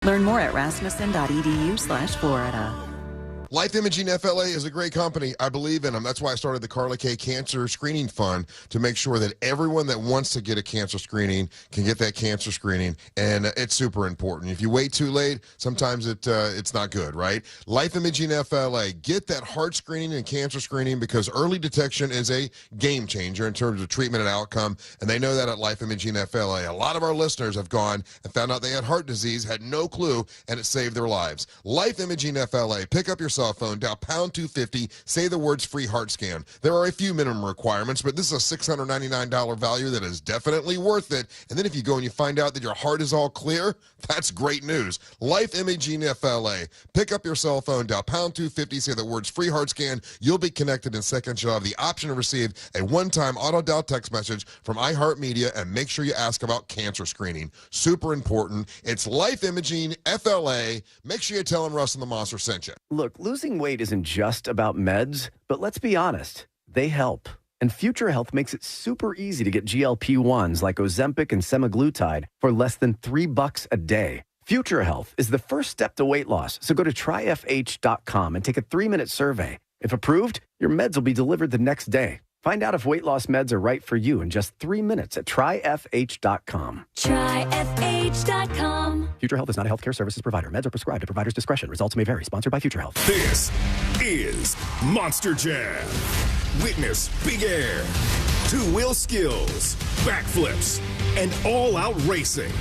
Learn more at rasmussen.edu/Florida. Life Imaging FLA is a great company. I believe in them. That's why I started the Carla K Cancer Screening Fund, to make sure that everyone that wants to get a cancer screening can get that cancer screening, and it's super important. If you wait too late, sometimes it's not good, right? Life Imaging FLA, get that heart screening and cancer screening, because early detection is a game changer in terms of treatment and outcome, and they know that at Life Imaging FLA. A lot of our listeners have gone and found out they had heart disease, had no clue, and it saved their lives. Life Imaging FLA, pick up your cell phone, dial pound 250, say the words free heart scan. There are a few minimum requirements, but this is a $699 value that is definitely worth it. And then if you go and you find out that your heart is all clear, that's great news. Life Imaging FLA. Pick up your cell phone, dial pound 250, say the words free heart scan. You'll be connected in seconds. You'll have the option to receive a one-time auto-dial text message from iHeartMedia, and make sure you ask about cancer screening. Super important. It's Life Imaging FLA. Make sure you tell them Russ and the Monster sent you. Look, losing weight isn't just about meds, but let's be honest, they help. And Future Health makes it super easy to get GLP-1s like Ozempic and semaglutide for less than $3 a day. Future Health is the first step to weight loss, so go to tryfh.com and take a 3-minute survey. If approved, your meds will be delivered the next day. Find out if weight loss meds are right for you in just 3 minutes at tryfh.com. Tryfh.com. Future Health is not a healthcare services provider. Meds are prescribed at provider's discretion. Results may vary. Sponsored by Future Health. This is Monster Jam. Witness big air, two-wheel skills, backflips, and all-out racing.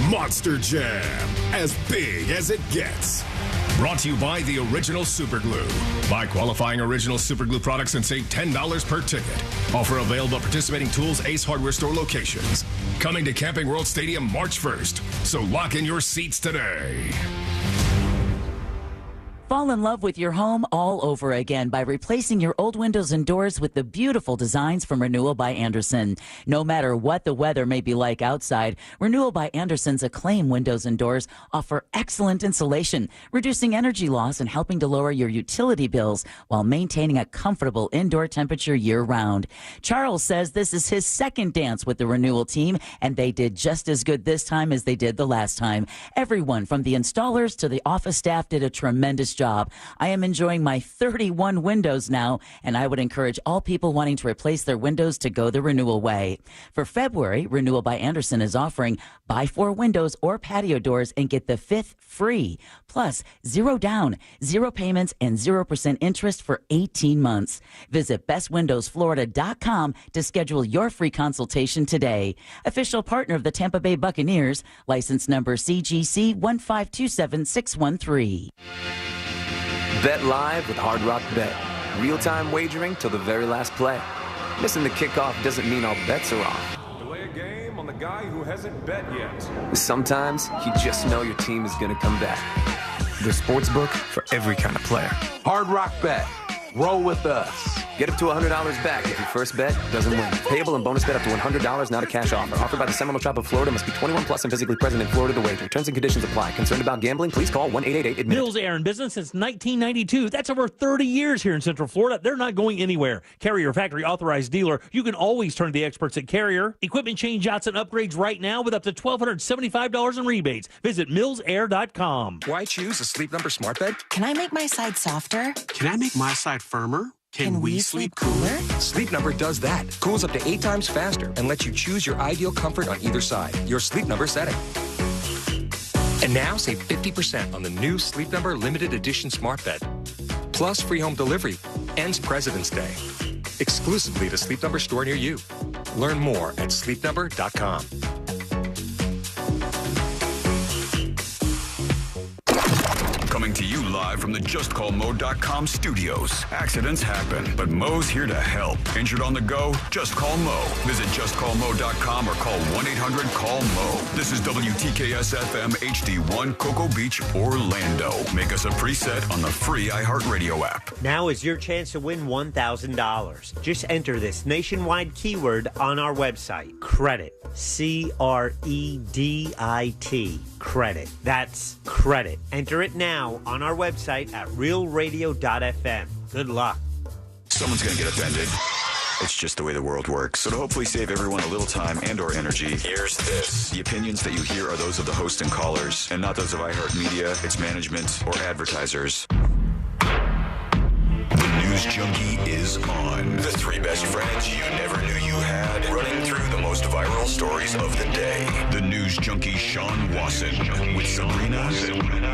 Monster Jam, as big as it gets. Brought to you by the Original Super Glue. Buy qualifying Original Super Glue products and save $10 per ticket. Offer available at participating Tools Ace Hardware Store locations. Coming to Camping World Stadium March 1st. So lock in your seats today. Fall in love with your home all over again by replacing your old windows and doors with the beautiful designs from Renewal by Andersen. No matter what the weather may be like outside, Renewal by Andersen's acclaimed windows and doors offer excellent insulation, reducing energy loss and helping to lower your utility bills while maintaining a comfortable indoor temperature year-round. Charles says this is his second dance with the Renewal team, and they did just as good this time as they did the last time. Everyone from the installers to the office staff did a tremendous job. I am enjoying my 31 windows now, and I would encourage all people wanting to replace their windows to go the Renewal way. For February, Renewal by Andersen is offering buy 4 windows or patio doors and get the 5th free. Plus, 0 down, 0 payments, and 0% interest for 18 months. Visit bestwindowsflorida.com to schedule your free consultation today. Official partner of the Tampa Bay Buccaneers, license number CGC 1527613. Bet live with Hard Rock Bet. Real-time wagering till the very last play. Missing the kickoff doesn't mean all bets are off. Delay a game on the guy who hasn't bet yet. Sometimes you just know your team is going to come back. There's sportsbook for every kind of player. Hard Rock Bet. Roll with us. Get up to $100 back if your first bet doesn't win. Payable and bonus bet up to $100, not a cash offer. Offered by the Seminole Tribe of Florida. Must be 21 plus and physically present in Florida to wager. Terms and conditions apply. Concerned about gambling? Please call 1-888-ADMIT. Mills Air in business since 1992. That's over 30 years here in Central Florida. They're not going anywhere. Carrier factory authorized dealer. You can always turn to the experts at Carrier. Equipment changeouts and upgrades right now with up to $1,275 in rebates. Visit millsair.com. Why choose a Sleep Number smart bed? Can I make my side softer? Can I make my side firmer? Can we sleep cooler? Sleep Number does that. Cools up to 8 times faster and lets you choose your ideal comfort on either side. Your Sleep Number setting. And now save 50% on the new Sleep Number limited edition smart bed. Plus free home delivery. Ends President's Day. Exclusively to Sleep Number store near you. Learn more at sleepnumber.com. Coming to you live from the JustCallMo.com studios. Accidents happen, but Mo's here to help. Injured on the go? Just call Mo. Visit JustCallMo.com or call 1-800-CALL-MO. This is WTKS-FM HD1 Cocoa Beach, Orlando. Make us a preset on the free iHeartRadio app. Now is your chance to win $1,000. Just enter this nationwide keyword on our website. Credit. C-R-E-D-I-T. Credit. That's credit. Enter it now on our website at realradio.fm. Good luck. Someone's going to get offended. It's just the way the world works. So to hopefully save everyone a little time and or energy, here's this. The opinions that you hear are those of the host and callers, and not those of iHeartMedia, its management, or advertisers. The News Junkie is on. The three best friends you never knew you had, running through the most viral stories of the day. The News Junkie Sean Wasson with Sabrina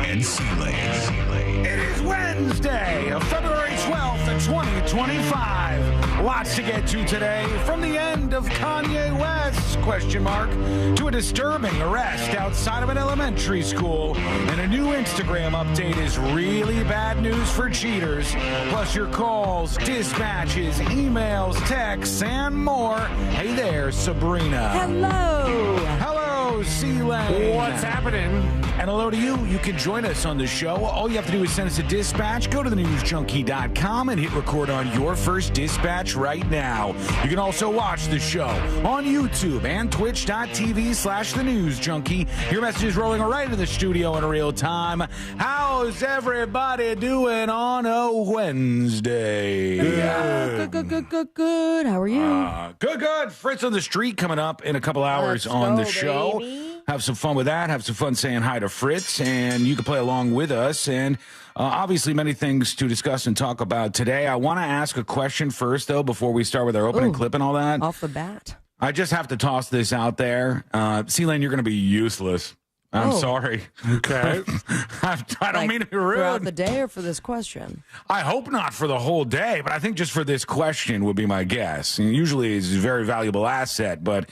and C-Lane. It is Wednesday, February 12th, 2025. Lots to get to today, from the end of Kanye West, to a disturbing arrest outside of an elementary school, and a new Instagram update is really bad news for cheaters, plus your calls, dispatches, emails, texts, and more. Hey there, Sabrina. Hello. Hello, C-Lane. What's happening? And hello to you. You can join us on the show. All you have to do is send us a dispatch. Go to thenewsjunkie.com and hit record on your first dispatch right now. You can also watch the show on YouTube and twitch.tv/thenewsjunkie. Your message is rolling right into the studio in real time. How's everybody doing on a Wednesday? Good. How are you? Good. Fritz on the street coming up in a couple hours on the show. Baby. Have some fun with that. Have some fun saying hi to Fritz, and you can play along with us. And obviously, many things to discuss and talk about today. I want to ask a question first, though, before we start with our opening clip and all that. Off the bat. I just have to toss this out there. C-Lane, you're going to be useless. I'm sorry. Okay. I don't mean to be rude. Throughout the day or for this question? I hope not for the whole day, but I think just for this question would be my guess. And usually it's a very valuable asset, but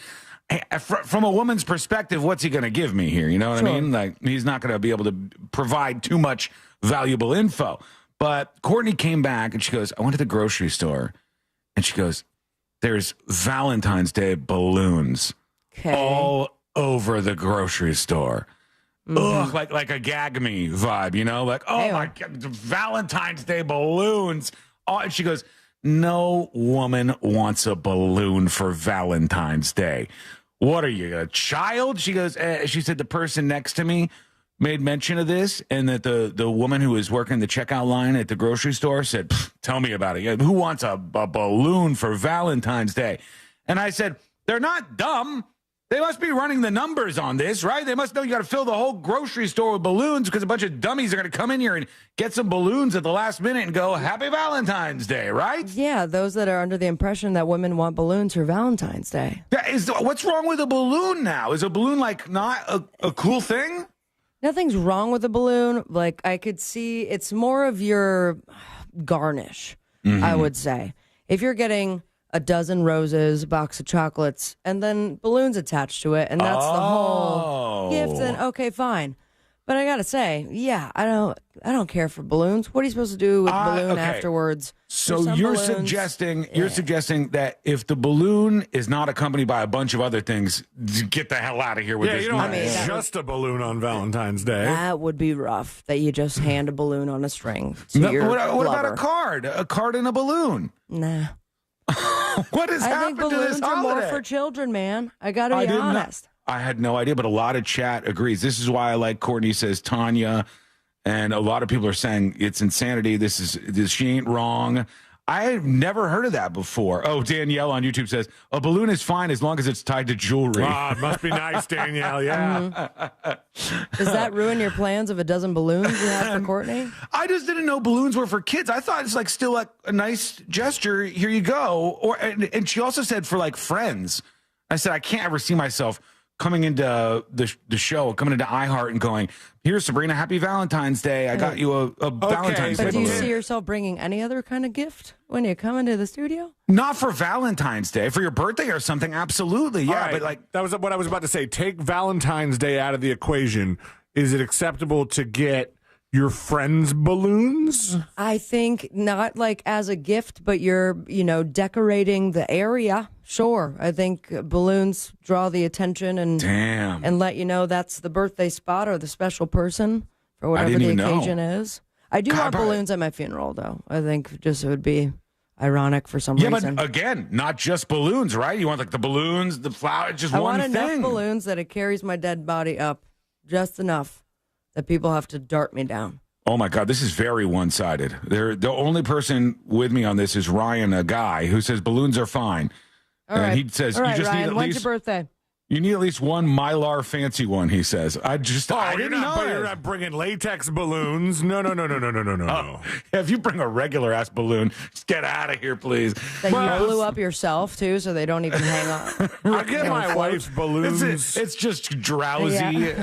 hey, from a woman's perspective, what's he going to give me here? You know what I mean? Like, he's not going to be able to provide too much valuable info. But Courtney came back and she goes, I went to the grocery store, and she goes, there's Valentine's Day balloons all over the grocery store. Ugh, like a gag me vibe, you know? Like, oh my God, Valentine's Day balloons. Oh, and she goes, no woman wants a balloon for Valentine's Day. What are you, a child? She goes, she said the person next to me made mention of this, and that the woman who was working the checkout line at the grocery store said, tell me about it. Who wants a balloon for Valentine's Day? And I said, they're not dumb. They must be running the numbers on this, right? They must know you got to fill the whole grocery store with balloons because a bunch of dummies are going to come in here and get some balloons at the last minute and go, Happy Valentine's Day, right? Yeah, those that are under the impression that women want balloons for Valentine's Day. What's wrong with a balloon now? Is a balloon, like, not a cool thing? Nothing's wrong with a balloon. Like, I could see it's more of your garnish, I would say. If you're getting a dozen roses, a box of chocolates, and then balloons attached to it, and that's the whole gift, then okay, fine. But I gotta say, yeah, I don't care for balloons. What are you supposed to do with the balloon afterwards? So you're suggesting that if the balloon is not accompanied by a bunch of other things, get the hell out of here with this. You don't just a balloon on Valentine's Day. That would be rough. That you just hand a balloon on a string to your what about lover. a card? A card and a balloon? Nah. What has happened to this balloons are more holiday? for children, man. I got to be honest. I had no idea, but a lot of chat agrees. This is why I like Courtney says Tanya, and a lot of people are saying it's insanity. She ain't wrong. I've never heard of that before. Oh, Danielle on YouTube says a balloon is fine as long as it's tied to jewelry. Ah, it must be nice, Danielle. Yeah. Does that ruin your plans of a dozen balloons you have for Courtney? I just didn't know balloons were for kids. I thought it's like still like a nice gesture. Here you go. And she also said for like friends. I said I can't ever see myself coming into the show, coming into iHeart and going, here's Sabrina, happy Valentine's Day. I got you a Valentine's Day. But do you see yourself bringing any other kind of gift when you come into the studio? Not for Valentine's Day. For your birthday or something, absolutely. Yeah, right. But like that was what I was about to say. Take Valentine's Day out of the equation. Is it acceptable to get your friends balloons? I think not like as a gift, but you're, decorating the area. Sure. I think balloons draw the attention and let you know that's the birthday spot or the special person for whatever the occasion is. I do want balloons at my funeral, though. I think just it would be ironic for some reason. Yeah, but again, not just balloons, right? You want like the balloons, the flowers, just one thing. I want enough balloons that it carries my dead body up just enough that people have to dart me down. Oh my God, this is very one-sided. The only person with me on this is Ryan, a guy who says balloons are fine. All right. He says All right, you just Ryan, need at when's least your birthday? you need at least one Mylar fancy one. He says. I didn't know. You're not bringing latex balloons. No. Oh, if you bring a regular ass balloon, just get out of here, please. That you blew up yourself too, so they don't even hang on. I get my wife balloons. It's just drowsy,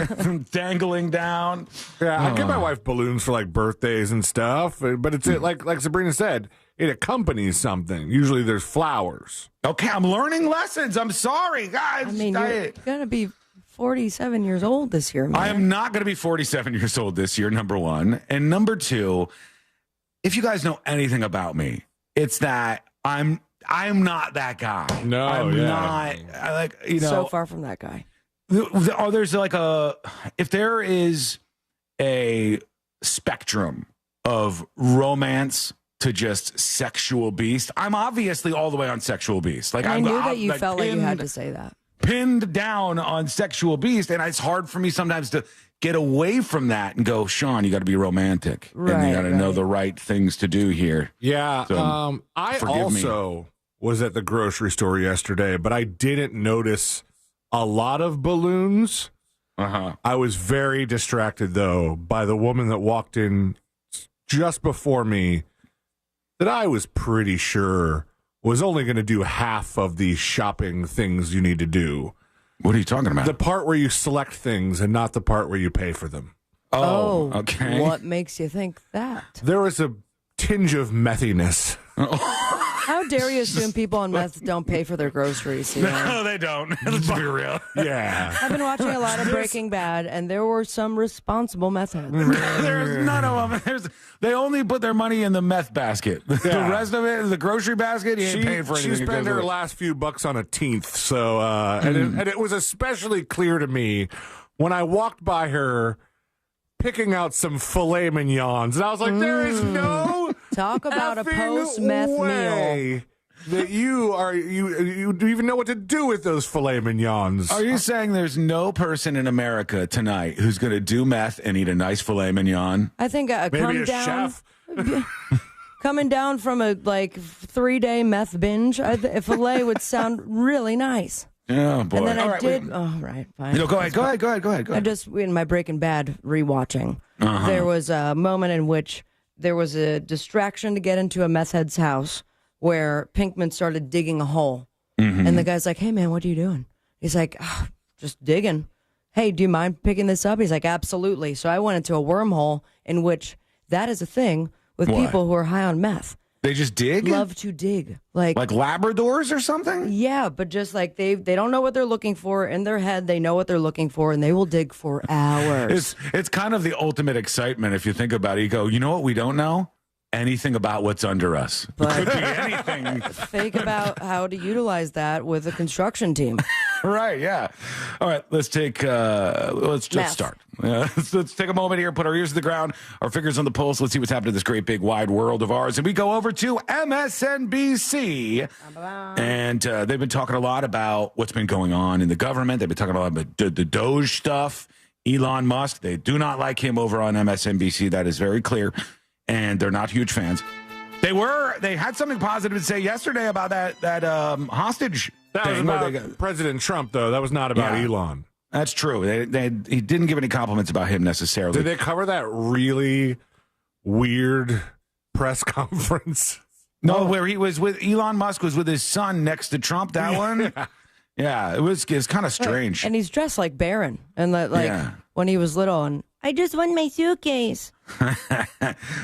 dangling down. Yeah, I get my wife balloons for like birthdays and stuff, but it's like Sabrina said, it accompanies something. Usually there's flowers. Okay, I'm learning lessons. I'm sorry, guys. I mean, you're going to be 47 years old this year, man. I am not going to be 47 years old this year, number one. And number two, if you guys know anything about me, it's that I'm not that guy. No, I'm not. So far from that guy. There's like if there is a spectrum of romance to just sexual beast, I'm obviously all the way on sexual beast. Like I knew that you felt like you had to say that. Pinned down on sexual beast, and it's hard for me sometimes to get away from that and go, Sean, you got to be romantic, and you got to know the right things to do here. Yeah, so, I also was at the grocery store yesterday, but I didn't notice a lot of balloons. I was very distracted though by the woman that walked in just before me, that I was pretty sure was only going to do half of the shopping things you need to do. What are you talking about? The part where you select things and not the part where you pay for them. Oh, okay. What makes you think that? There was a tinge of methiness. How dare you assume people on meth don't pay for their groceries? You know? No, they don't. Let's be real. Yeah. I've been watching a lot of Breaking Bad, and there were some responsible meth heads. There's none of them. They only put their money in the meth basket. The rest of it, the grocery basket, you ain't paying for anything. She spent her last few bucks on a teenth. So, and it was especially clear to me when I walked by her picking out some filet mignons, and I was like, there is no talk about a post-meth meal that you do even know what to do with those filet mignons. Are you saying there's no person in America tonight who's going to do meth and eat a nice filet mignon? I think maybe a chef. Coming down from a 3-day meth binge, a filet would sound really nice. Oh boy! And then All I right, did. Oh, right, fine. Go ahead. I just in my Breaking Bad rewatching, there was a moment in which there was a distraction to get into a meth head's house where Pinkman started digging a hole, and the guy's like, "Hey man, what are you doing?" He's like, "Just digging." Hey, do you mind picking this up? He's like, "Absolutely." So I went into a wormhole in which that is a thing with people who are high on meth. They just dig? Love to dig. Like Labradors or something? Yeah, but just like they don't know what they're looking for. In their head, they know what they're looking for, and they will dig for hours. It's kind of the ultimate excitement if you think about it. You go, you know what we don't know? Anything about what's under us. It could be anything. Think about how to utilize that with a construction team. Right, yeah. All right, let's take, let's start. Let's take a moment here, put our ears to the ground, our fingers on the pulse. Let's see what's happening in this great big wide world of ours. And we go over to MSNBC. And they've been talking a lot about what's been going on in the government. They've been talking a lot about the Doge stuff. Elon Musk, they do not like him over on MSNBC. That is very clear. And they're not huge fans. They had something positive to say yesterday about that hostage That was thing. about President Trump, though. That was not about Elon. That's true. He didn't give any compliments about him necessarily. Did they cover that really weird press conference? No, where he was with Elon Musk was with his son next to Trump. That one. Yeah, it's kind of strange. And he's dressed like Barron, and when he was little, and I just want my suitcase.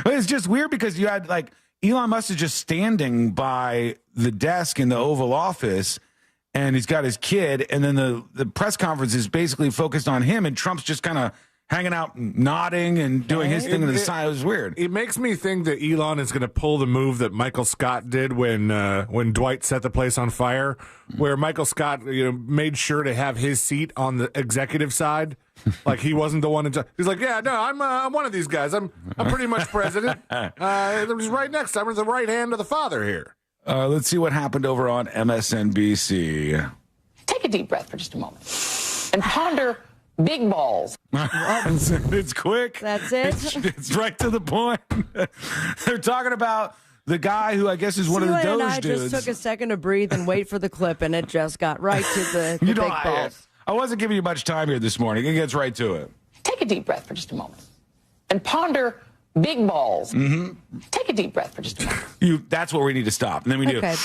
It's just weird because you had Elon Musk is just standing by the desk in the Oval Office, and he's got his kid, and then the press conference is basically focused on him, and Trump's just kind of hanging out, nodding, and doing his thing on the side. It was weird. It makes me think that Elon is going to pull the move that Michael Scott did when Dwight set the place on fire, where Michael Scott made sure to have his seat on the executive side. Like he wasn't the one in charge. He's like, yeah, no, I'm one of these guys. I'm pretty much president. I'm just right next. I'm the right hand of the father here. Let's see what happened over on MSNBC. Take a deep breath for just a moment and ponder big balls. It's quick. That's it. It's right to the point. They're talking about the guy who I guess is one of the Doge and I dudes. just took a second to breathe and wait for the clip, and it just got right to the big balls. I wasn't giving you much time here this morning. It gets right to it. Take a deep breath for just a moment and ponder big balls. Mm-hmm. Take a deep breath for just a moment. That's where we need to stop. And then we do. Okay.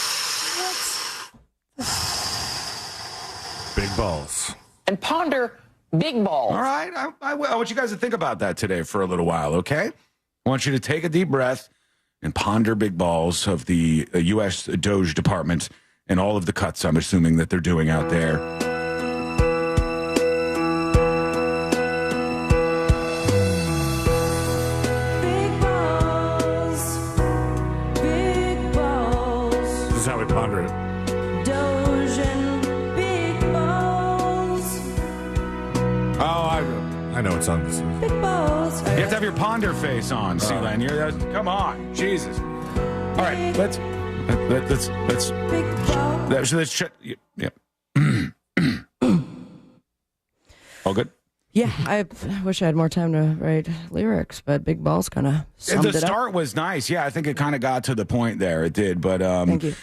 Big balls. And ponder big balls. All right. I want you guys to think about that today for a little while, okay? I want you to take a deep breath and ponder big balls of the U.S. Doge Department and all of the cuts I'm assuming that they're doing out there. Big balls. Big balls. This is how we ponder it. Doge and big balls. Oh, I know what song this is. Big balls. You have to have your ponder face on, Sealand. Come on, Jesus. All right, let's shut. Yeah. All good. Yeah, I wish I had more time to write lyrics, but Big Balls kind of summed it up. The start was nice. Yeah, I think it kind of got to the point there. It did, but Thank you.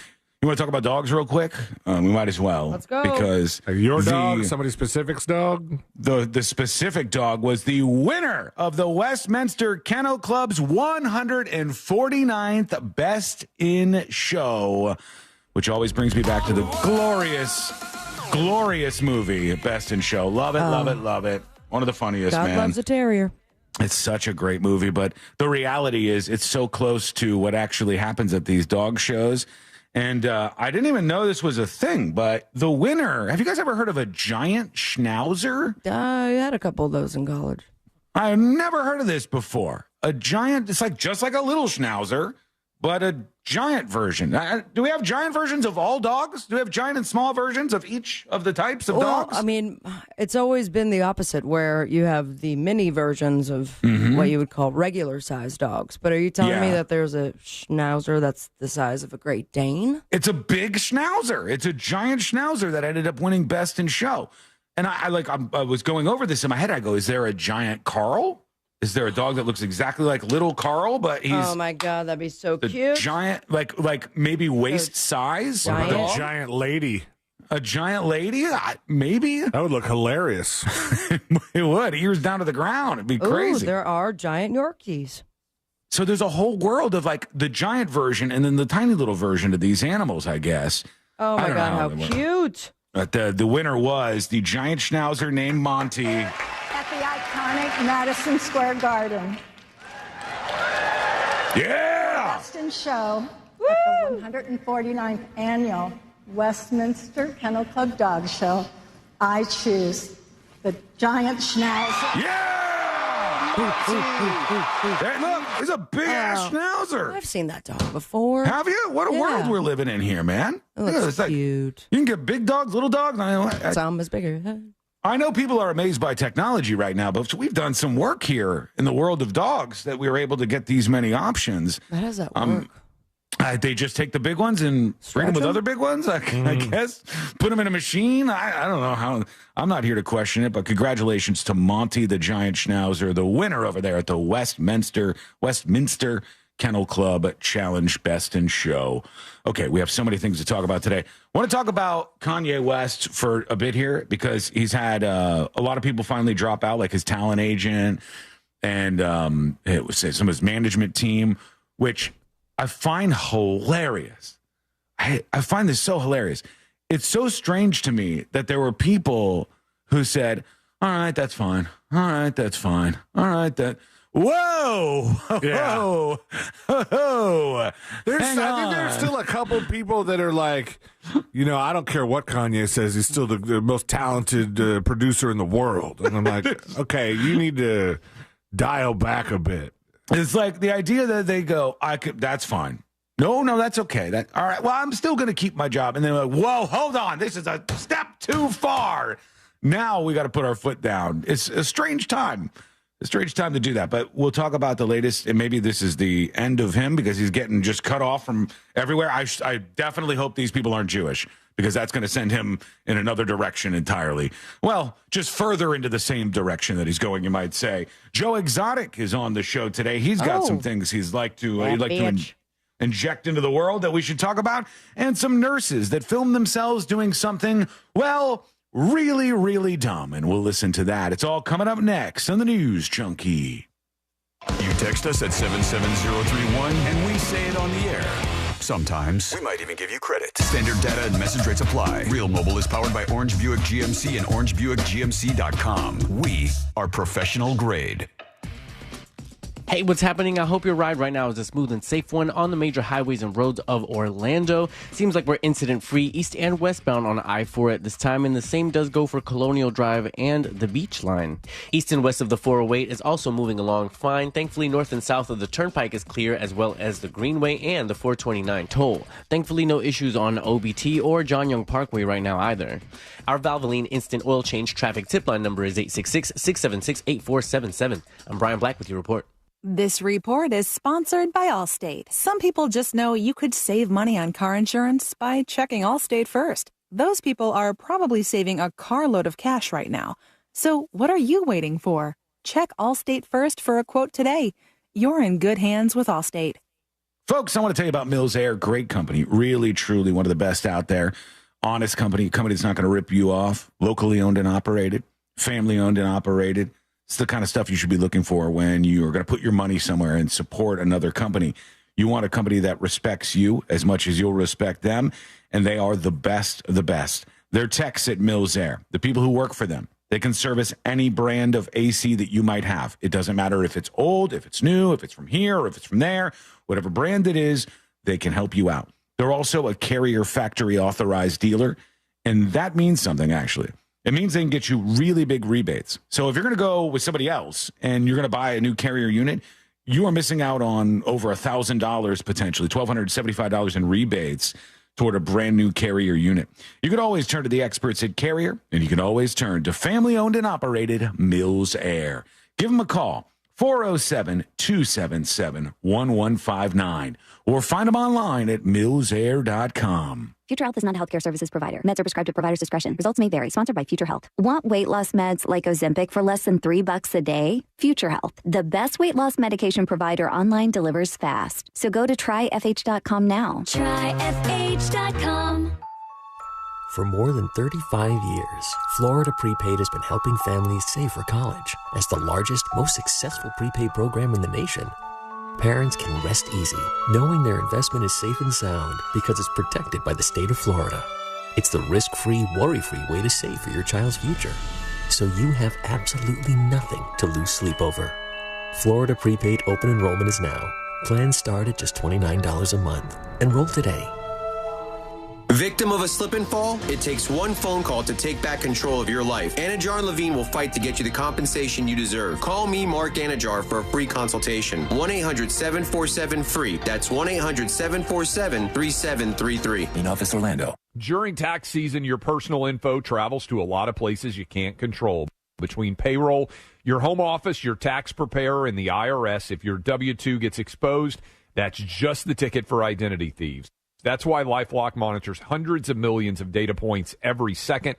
You want to talk about dogs real quick? We might as well. Let's go. Because your dog, somebody specific's dog? The specific dog was the winner of the Westminster Kennel Club's 149th Best in Show, which always brings me back to the glorious movie, Best in Show. Love it, love it, love it. One of the funniest, God man. loves a terrier. It's such a great movie, but the reality is it's so close to what actually happens at these dog shows. And I didn't even know this was a thing, but the winner, have you guys ever heard of a giant schnauzer? I had a couple of those in college. I've never heard of this before. A giant, it's like just like a little schnauzer, but a giant version. Do we have giant versions of all dogs? Do we have giant and small versions of each of the types of dogs? I mean, it's always been the opposite, where you have the mini versions of what you would call regular-sized dogs. But are you telling me that there's a schnauzer that's the size of a Great Dane? It's a big schnauzer. It's a giant schnauzer that ended up winning Best in Show. And I was going over this in my head. I go, is there a giant Carl? Is there a dog that looks exactly like little Carl, but he's oh my god, that'd be so cute. Giant, like maybe waist size. What about a giant lady? A giant lady? Maybe that would look hilarious. It would. Ears down to the ground. It'd be crazy. There are giant Yorkies. So there's a whole world of like the giant version and then the tiny little version of these animals, I guess. Oh my god, how cute! But the winner was the giant schnauzer named Monty. At the iconic Madison Square Garden. Yeah! Best in Show at the 149th Annual Westminster Kennel Club Dog Show. I choose the giant schnauzer. Yeah! Hey, look, there's a big-ass schnauzer. I've seen that dog before. Have you? What a world we're living in here, man. It looks cute. You can get big dogs, little dogs. Some is bigger. I know people are amazed by technology right now, but we've done some work here in the world of dogs that we were able to get these many options. How does that work? They just take the big ones and bring them with other big ones, I guess. Put them in a machine. I don't know how. I'm not here to question it, but congratulations to Monty the Giant Schnauzer, the winner over there at the Westminster Kennel Club Challenge Best in Show. Okay, we have so many things to talk about today. I want to talk about Kanye West for a bit here because he's had a lot of people finally drop out, like his talent agent and it was some of his management team, which I find hilarious. I find this so hilarious. It's so strange to me that there were people who said, all right, that's fine. All right, that's fine. All right, that... Whoa! Yeah. Whoa! I think there's still a couple people that are like, I don't care what Kanye says, he's still the most talented producer in the world. And I'm like, okay, you need to dial back a bit. It's like the idea that they go, that's fine. No, that's okay. All right, well, I'm still going to keep my job. And they're like, whoa, hold on. This is a step too far. Now we got to put our foot down. It's a strange time. a strange time to do that. But we'll talk about the latest, and maybe this is the end of him because he's getting just cut off from everywhere. I definitely hope these people aren't Jewish, because that's going to send him in another direction entirely. Well, just further into the same direction that he's going, you might say. Joe Exotic is on the show today. He's got some things he'd like to inject into the world that we should talk about, and some nurses that film themselves doing something, well, really, really dumb. And we'll listen to that. It's all coming up next on the News Junkie. You text us at 77031 and we say it on the air. Sometimes we might even give you credit. Standard data and message rates apply. Real Mobile is powered by Orange Buick GMC and OrangeBuickGMC.com. We are professional grade. Hey, what's happening? I hope your ride right now is a smooth and safe one on the major highways and roads of Orlando. Seems like we're incident-free east and westbound on I-4 at this time, and the same does go for Colonial Drive and the Beach Line. East and west of the 408 is also moving along fine. Thankfully, north and south of the Turnpike is clear, as well as the Greenway and the 429 toll. Thankfully, no issues on OBT or John Young Parkway right now either. Our Valvoline Instant Oil Change traffic tip line number is 866-676-8477. I'm Brian Black with your report. This report is sponsored by Allstate. Some people just know you could save money on car insurance by checking Allstate first. Those people are probably saving a carload of cash right now. So what are you waiting for? Check Allstate first for a quote today. You're in good hands with Allstate. Folks, I want to tell you about Mills Air. Great company. Really, truly one of the best out there. Honest company that's not going to rip you off. Locally owned and operated. Family owned and operated. It's the kind of stuff you should be looking for when you are going to put your money somewhere and support another company. You want a company that respects you as much as you'll respect them, and they are the best of the best. They're techs at Mills Air, the people who work for them. They can service any brand of AC that you might have. It doesn't matter if it's old, if it's new, if it's from here, or if it's from there. Whatever brand it is, they can help you out. They're also a Carrier factory authorized dealer, and that means something, actually. It means they can get you really big rebates. So if you're going to go with somebody else and you're going to buy a new Carrier unit, you are missing out on over $1,000 potentially, $1,275 in rebates toward a brand new Carrier unit. You can always turn to the experts at Carrier, and you can always turn to family-owned and operated Mills Air. Give them a call, 407-277-1159, or find them online at millsair.com. Future Health is not a healthcare services provider. Meds are prescribed at provider's discretion. Results may vary. Sponsored by Future Health. Want weight loss meds like Ozempic for less than $3 a day? Future Health, the best weight loss medication provider online, delivers fast. So go to tryfh.com now. Tryfh.com. For more than 35 years, Florida Prepaid has been helping families save for college. As the largest, most successful prepaid program in the nation, parents can rest easy knowing their investment is safe and sound because it's protected by the state of Florida. It's the risk-free, worry-free way to save for your child's future, so you have absolutely nothing to lose sleep over. Florida Prepaid open enrollment is now. Plans start at just $29 a month. Enroll today. Victim of a slip and fall? It takes one phone call to take back control of your life. Anajar and Levine will fight to get you the compensation you deserve. Call me, Mark Anajar, for a free consultation. 1-800-747-FREE. That's 1-800-747-3733. In office, Orlando. During tax season, your personal info travels to a lot of places you can't control. Between payroll, your home office, your tax preparer, and the IRS, if your W-2 gets exposed, that's just the ticket for identity thieves. That's why LifeLock monitors hundreds of millions of data points every second.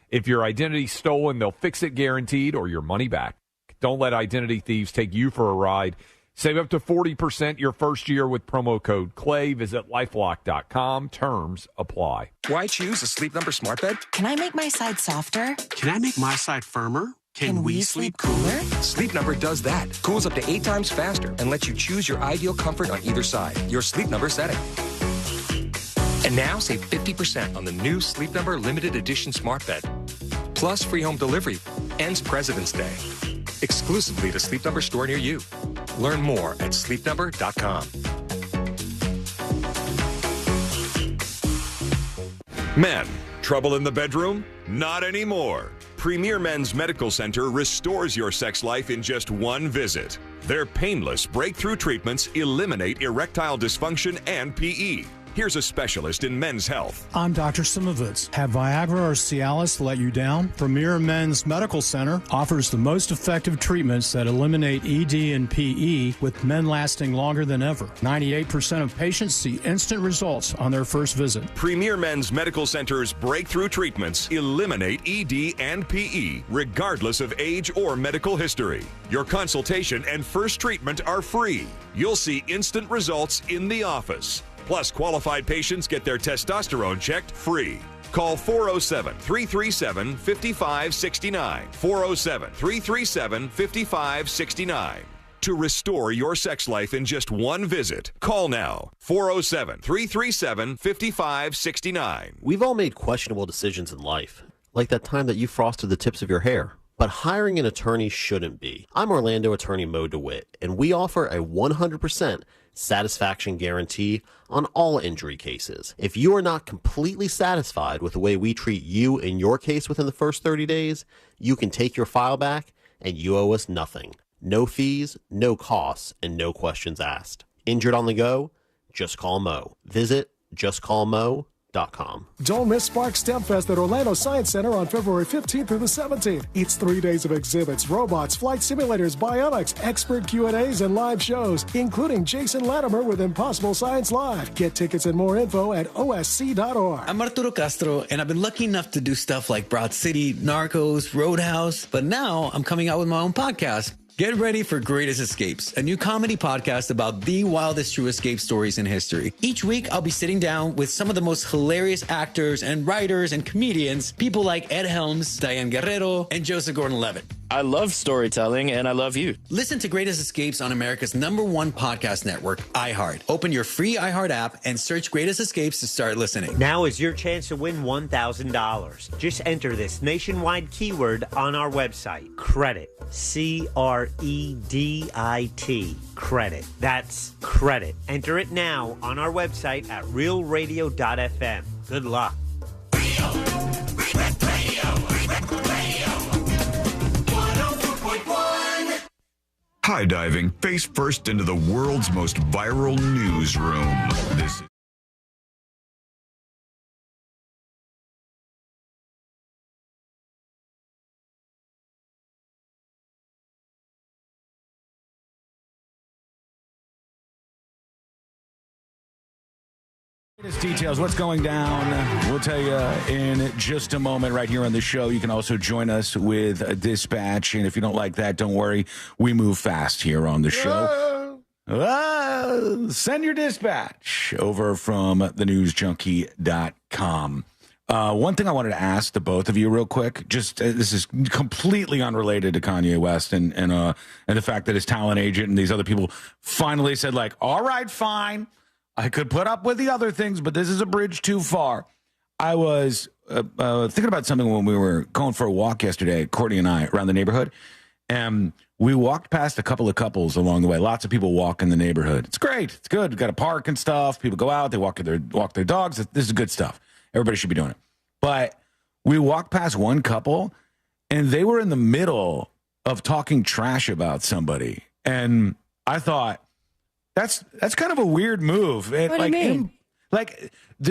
If your identity's stolen, they'll fix it guaranteed or your money back. Don't let identity thieves take you for a ride. Save up to 40% your first year with promo code CLAY. Visit LifeLock.com. Terms apply. Why choose a Sleep Number smart bed? Can I make my side softer? Can I make my side firmer? Can we sleep cooler? Sleep Number does that. Cools up to 8 times faster and lets you choose your ideal comfort on either side. Your Sleep Number setting. And now save 50% on the new Sleep Number limited edition smart bed. Plus free home delivery. Ends President's Day. Exclusively to Sleep Number store near you. Learn more at sleepnumber.com. Men, trouble in the bedroom? Not anymore. Premier Men's Medical Center restores your sex life in just one visit. Their painless breakthrough treatments eliminate erectile dysfunction and PE. Here's a specialist in men's health. I'm Dr. Simovitz. Have Viagra or Cialis let you down? Premier Men's Medical Center offers the most effective treatments that eliminate ED and PE, with men lasting longer than ever. 98% of patients see instant results on their first visit. Premier Men's Medical Center's breakthrough treatments eliminate ED and PE, regardless of age or medical history. Your consultation and first treatment are free. You'll see instant results in the office. Plus, qualified patients get their testosterone checked free. Call 407-337-5569. 407-337-5569. To restore your sex life in just one visit, call now. 407-337-5569. We've all made questionable decisions in life, like that time that you frosted the tips of your hair. But hiring an attorney shouldn't be. I'm Orlando attorney Mo DeWitt, and we offer a 100% satisfaction guarantee on all injury cases. If you are not completely satisfied with the way we treat you in your case within the first 30 days, you can take your file back and you owe us nothing. No fees, no costs, and no questions asked. Injured on the go? Just call Mo. Visit justcallmo.com. Don't miss Spark STEM Fest at Orlando Science Center on February 15th through the 17th. It's 3 days of exhibits, robots, flight simulators, bionics, expert Q&As, and live shows, including Jason Latimer with Impossible Science Live. Get tickets and more info at osc.org. I'm Arturo Castro, and I've been lucky enough to do stuff like Broad City, Narcos, Roadhouse, but now I'm coming out with my own podcast. Get ready for Greatest Escapes, a new comedy podcast about the wildest true escape stories in history. Each week, I'll be sitting down with some of the most hilarious actors and writers and comedians, people like Ed Helms, Diane Guerrero, and Joseph Gordon-Levitt. I love storytelling, and I love you. Listen to Greatest Escapes on America's #1 podcast network, iHeart. Open your free iHeart app and search Greatest Escapes to start listening. Now is your chance to win $1,000. Just enter this nationwide keyword on our website, credit. CREDIT. Credit. That's credit. Enter it now on our website at realradio.fm. Good luck. High diving face first into the world's most viral newsroom. This details, what's going down, we'll tell you in just a moment right here on the show. You can also join us with a dispatch, and if you don't like that, don't worry, we move fast here on the show. Send your dispatch over from thenewsjunkie.com. One thing I wanted to ask the both of you real quick, just this is completely unrelated to Kanye West and the fact that his talent agent and these other people finally said, like, all right, fine, I could put up with the other things, but this is a bridge too far. I was thinking about something when we were going for a walk yesterday, Courtney and I, around the neighborhood, and we walked past a couple of couples along the way. Lots of people walk in the neighborhood. It's great. It's good. We've got a park and stuff. People go out. They walk their dogs. This is good stuff. Everybody should be doing it. But we walked past one couple, and they were in the middle of talking trash about somebody. And I thought, that's kind of a weird move. What do you mean?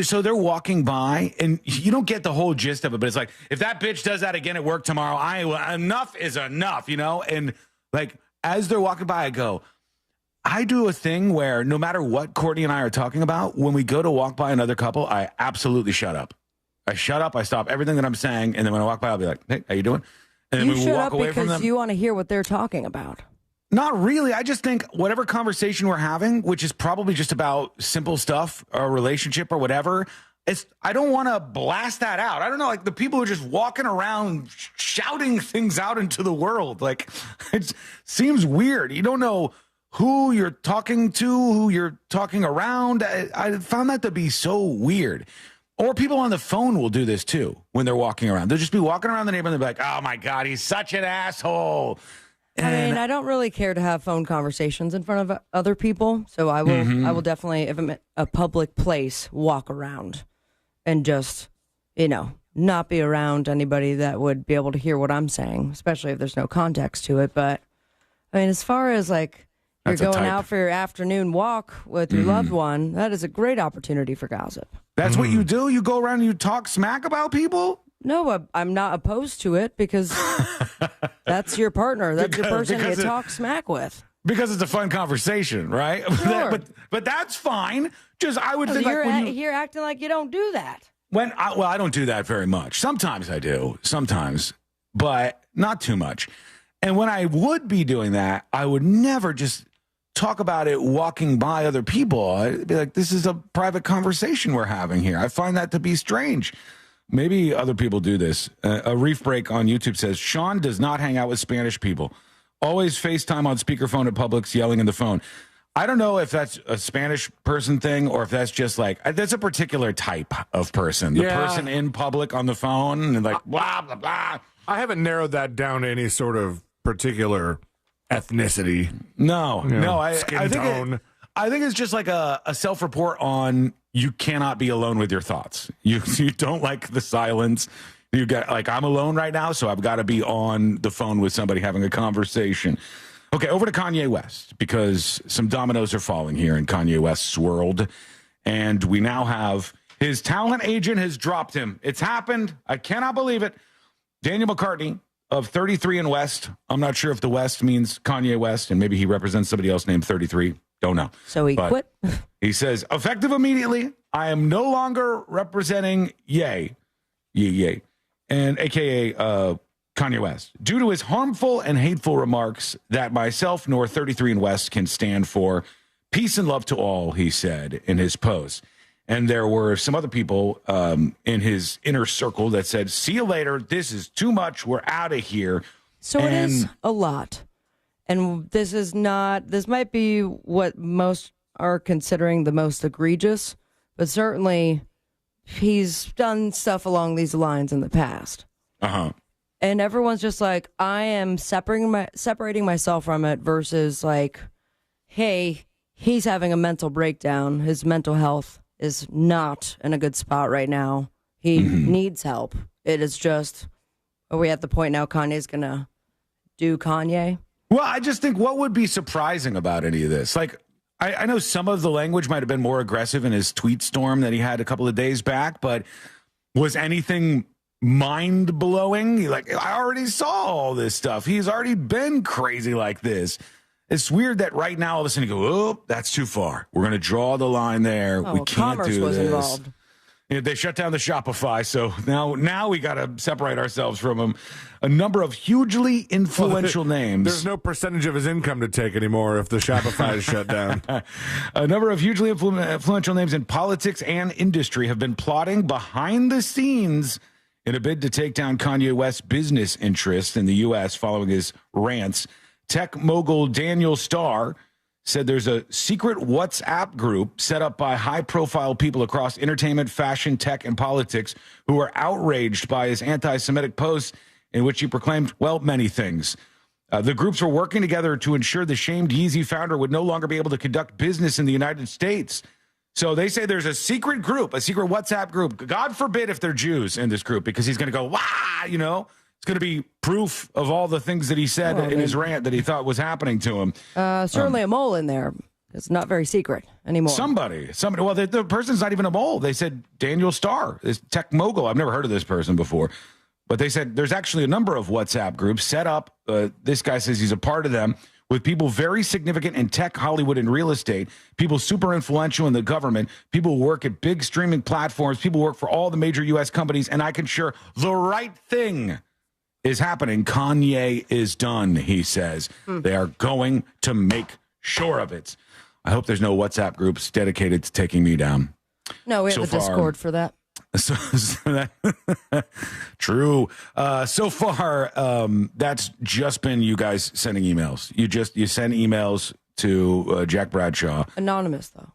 So they're walking by, and you don't get the whole gist of it, but it's like, if that bitch does that again at work tomorrow, enough is enough, you know? And like, as they're walking by, I go, I do a thing where no matter what Courtney and I are talking about, when we go to walk by another couple, I absolutely shut up. I shut up, I stop everything that I'm saying, and then when I walk by, I'll be like, hey, how you doing? And then you we shut walk up away from because them. you want to hear what they're talking about. Not really. I just think whatever conversation we're having, which is probably just about simple stuff, or a relationship or whatever, I don't want to blast that out. I don't know, like the people who are just walking around shouting things out into the world. Like, it seems weird. You don't know who you're talking to, who you're talking around. I found that to be so weird. Or people on the phone will do this too when they're walking around. They'll just be walking around the neighborhood and they'll be like, oh my God, he's such an asshole. I don't really care to have phone conversations in front of other people, so I will. I will definitely, if I'm at a public place, walk around and just, not be around anybody that would be able to hear what I'm saying, especially if there's no context to it. But I mean, as far as like You're going out for your afternoon walk with your loved one. That is a great opportunity for gossip. That's what you do? You go around and you talk smack about people? No, I'm not opposed to it because that's your partner. That's your person you talk smack with. Because it's a fun conversation, right? Sure. but that's fine. Just I would think you're acting like you don't do that. I don't do that very much. Sometimes I do. Sometimes, but not too much. And when I would be doing that, I would never just talk about it walking by other people. I'd be like, this is a private conversation we're having here. I find that to be strange. Maybe other people do this. A Reef Break on YouTube says, Sean does not hang out with Spanish people. Always FaceTime on speakerphone at Publix, yelling in the phone. I don't know if that's a Spanish person thing or if that's just like, that's a particular type of person. The person in public on the phone and like, blah, blah, blah. I haven't narrowed that down to any sort of particular ethnicity. No. Skin tone. I think it's just like a self-report on you cannot be alone with your thoughts. You don't like the silence. You got like, I'm alone right now, so I've got to be on the phone with somebody having a conversation. Okay, over to Kanye West, because some dominoes are falling here in Kanye West's world. And we now have his talent agent has dropped him. It's happened. I cannot believe it. Daniel McCartney of 33 and West. I'm not sure if the West means Kanye West, and maybe he represents somebody else named 33. Don't know. So he quit? He says, effective immediately, I am no longer representing Ye, and a.k.a. Kanye West, due to his harmful and hateful remarks that myself nor 33 and West can stand for. Peace and love to all, he said in his post. And there were some other people in his inner circle that said, see you later. This is too much. We're out of here. So it is a lot. And this might be what most are considering the most egregious, but certainly he's done stuff along these lines in the past. Uh-huh. And everyone's just like, I am separating myself from it versus like, hey, he's having a mental breakdown. His mental health is not in a good spot right now. He needs help. It is just, are we at the point now Kanye's going to do Kanye? Well, I just think what would be surprising about any of this? Like, I know some of the language might have been more aggressive in his tweet storm that he had a couple of days back, but was anything mind-blowing? Like, I already saw all this stuff. He's already been crazy like this. It's weird that right now all of a sudden you go, oh, that's too far. We're going to draw the line there. We can't do this. Involved. They shut down the Shopify, so now we got to separate ourselves from him. A number of hugely influential names. There's no percentage of his income to take anymore if the Shopify is shut down. A number of hugely influential names in politics and industry have been plotting behind the scenes in a bid to take down Kanye West's business interests in the U.S. following his rants. Tech mogul Daniel Starr said there's a secret WhatsApp group set up by high-profile people across entertainment, fashion, tech, and politics who are outraged by his anti-Semitic posts in which he proclaimed, well, many things. The groups were working together to ensure the shamed Yeezy founder would no longer be able to conduct business in the United States. So they say there's a secret group, a secret WhatsApp group. God forbid if they're Jews in this group, because he's going to go, wah, you know. It's going to be proof of all the things that he said in his rant that he thought was happening to him. Certainly a mole in there. It's not very secret anymore. Somebody. Well, the person's not even a mole. They said Daniel Starr, this tech mogul. I've never heard of this person before. But they said there's actually a number of WhatsApp groups set up. This guy says he's a part of them with people very significant in tech, Hollywood, and real estate, people super influential in the government, people who work at big streaming platforms, people who work for all the major U.S. companies, and I can assure the right thing is happening. Kanye is done, he says. They are going to make sure of it. I hope there's no WhatsApp groups dedicated to taking me down. No, we have a Discord for that. True. So far, that's just been you guys sending emails. You send emails to Jack Bradshaw. Anonymous, though.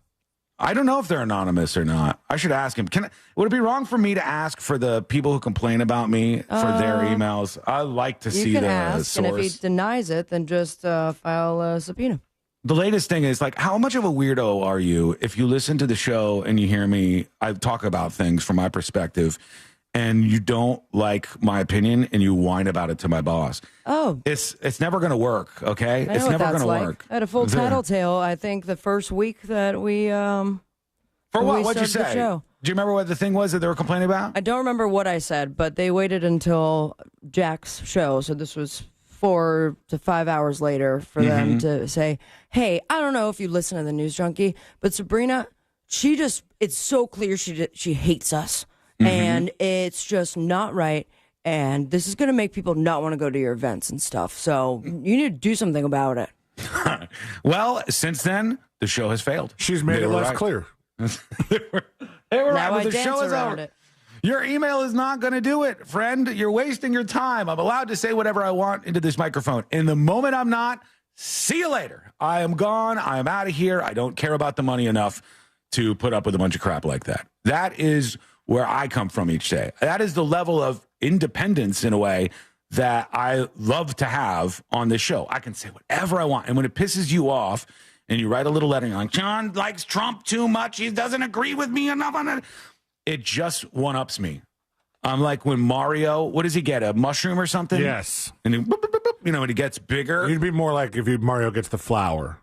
I don't know if they're anonymous or not. I should ask him. Would it be wrong for me to ask for the people who complain about me for their emails? I like to see the ask, source. And if he denies it, then just file a subpoena. The latest thing is, like, how much of a weirdo are you if you listen to the show and you hear me, I talk about things from my perspective, and you don't like my opinion and you whine about it to my boss. Oh. It's never going to work, okay? I know It's what never that's going to like. work. I had a full tattletale, I think, the first week that we For what? What'd you say? Show. Do you remember what the thing was that they were complaining about? I don't remember what I said, but they waited until Jack's show, so this was 4 to 5 hours later for them to say, hey, I don't know if you listen to the News Junkie, but Sabrina, it's so clear she hates us, and it's just not right, and this is going to make people not want to go to your events and stuff, so you need to do something about it. Well, since then, the show has failed. She's made it less clear. They were right, but the show is over. It. Your email is not going to do it, friend. You're wasting your time. I'm allowed to say whatever I want into this microphone. In the moment I'm not, see you later. I am gone. I am out of here. I don't care about the money enough to put up with a bunch of crap like that. That is where I come from each day. That is the level of independence, in a way, that I love to have on this show. I can say whatever I want. And when it pisses you off and you write a little letter, you're like, John likes Trump too much. He doesn't agree with me enough on it. It just one-ups me. I'm like when Mario, what does he get, a mushroom or something? Yes. And he, boop, boop, boop, boop, when he gets bigger. You'd be more like if Mario gets the flower.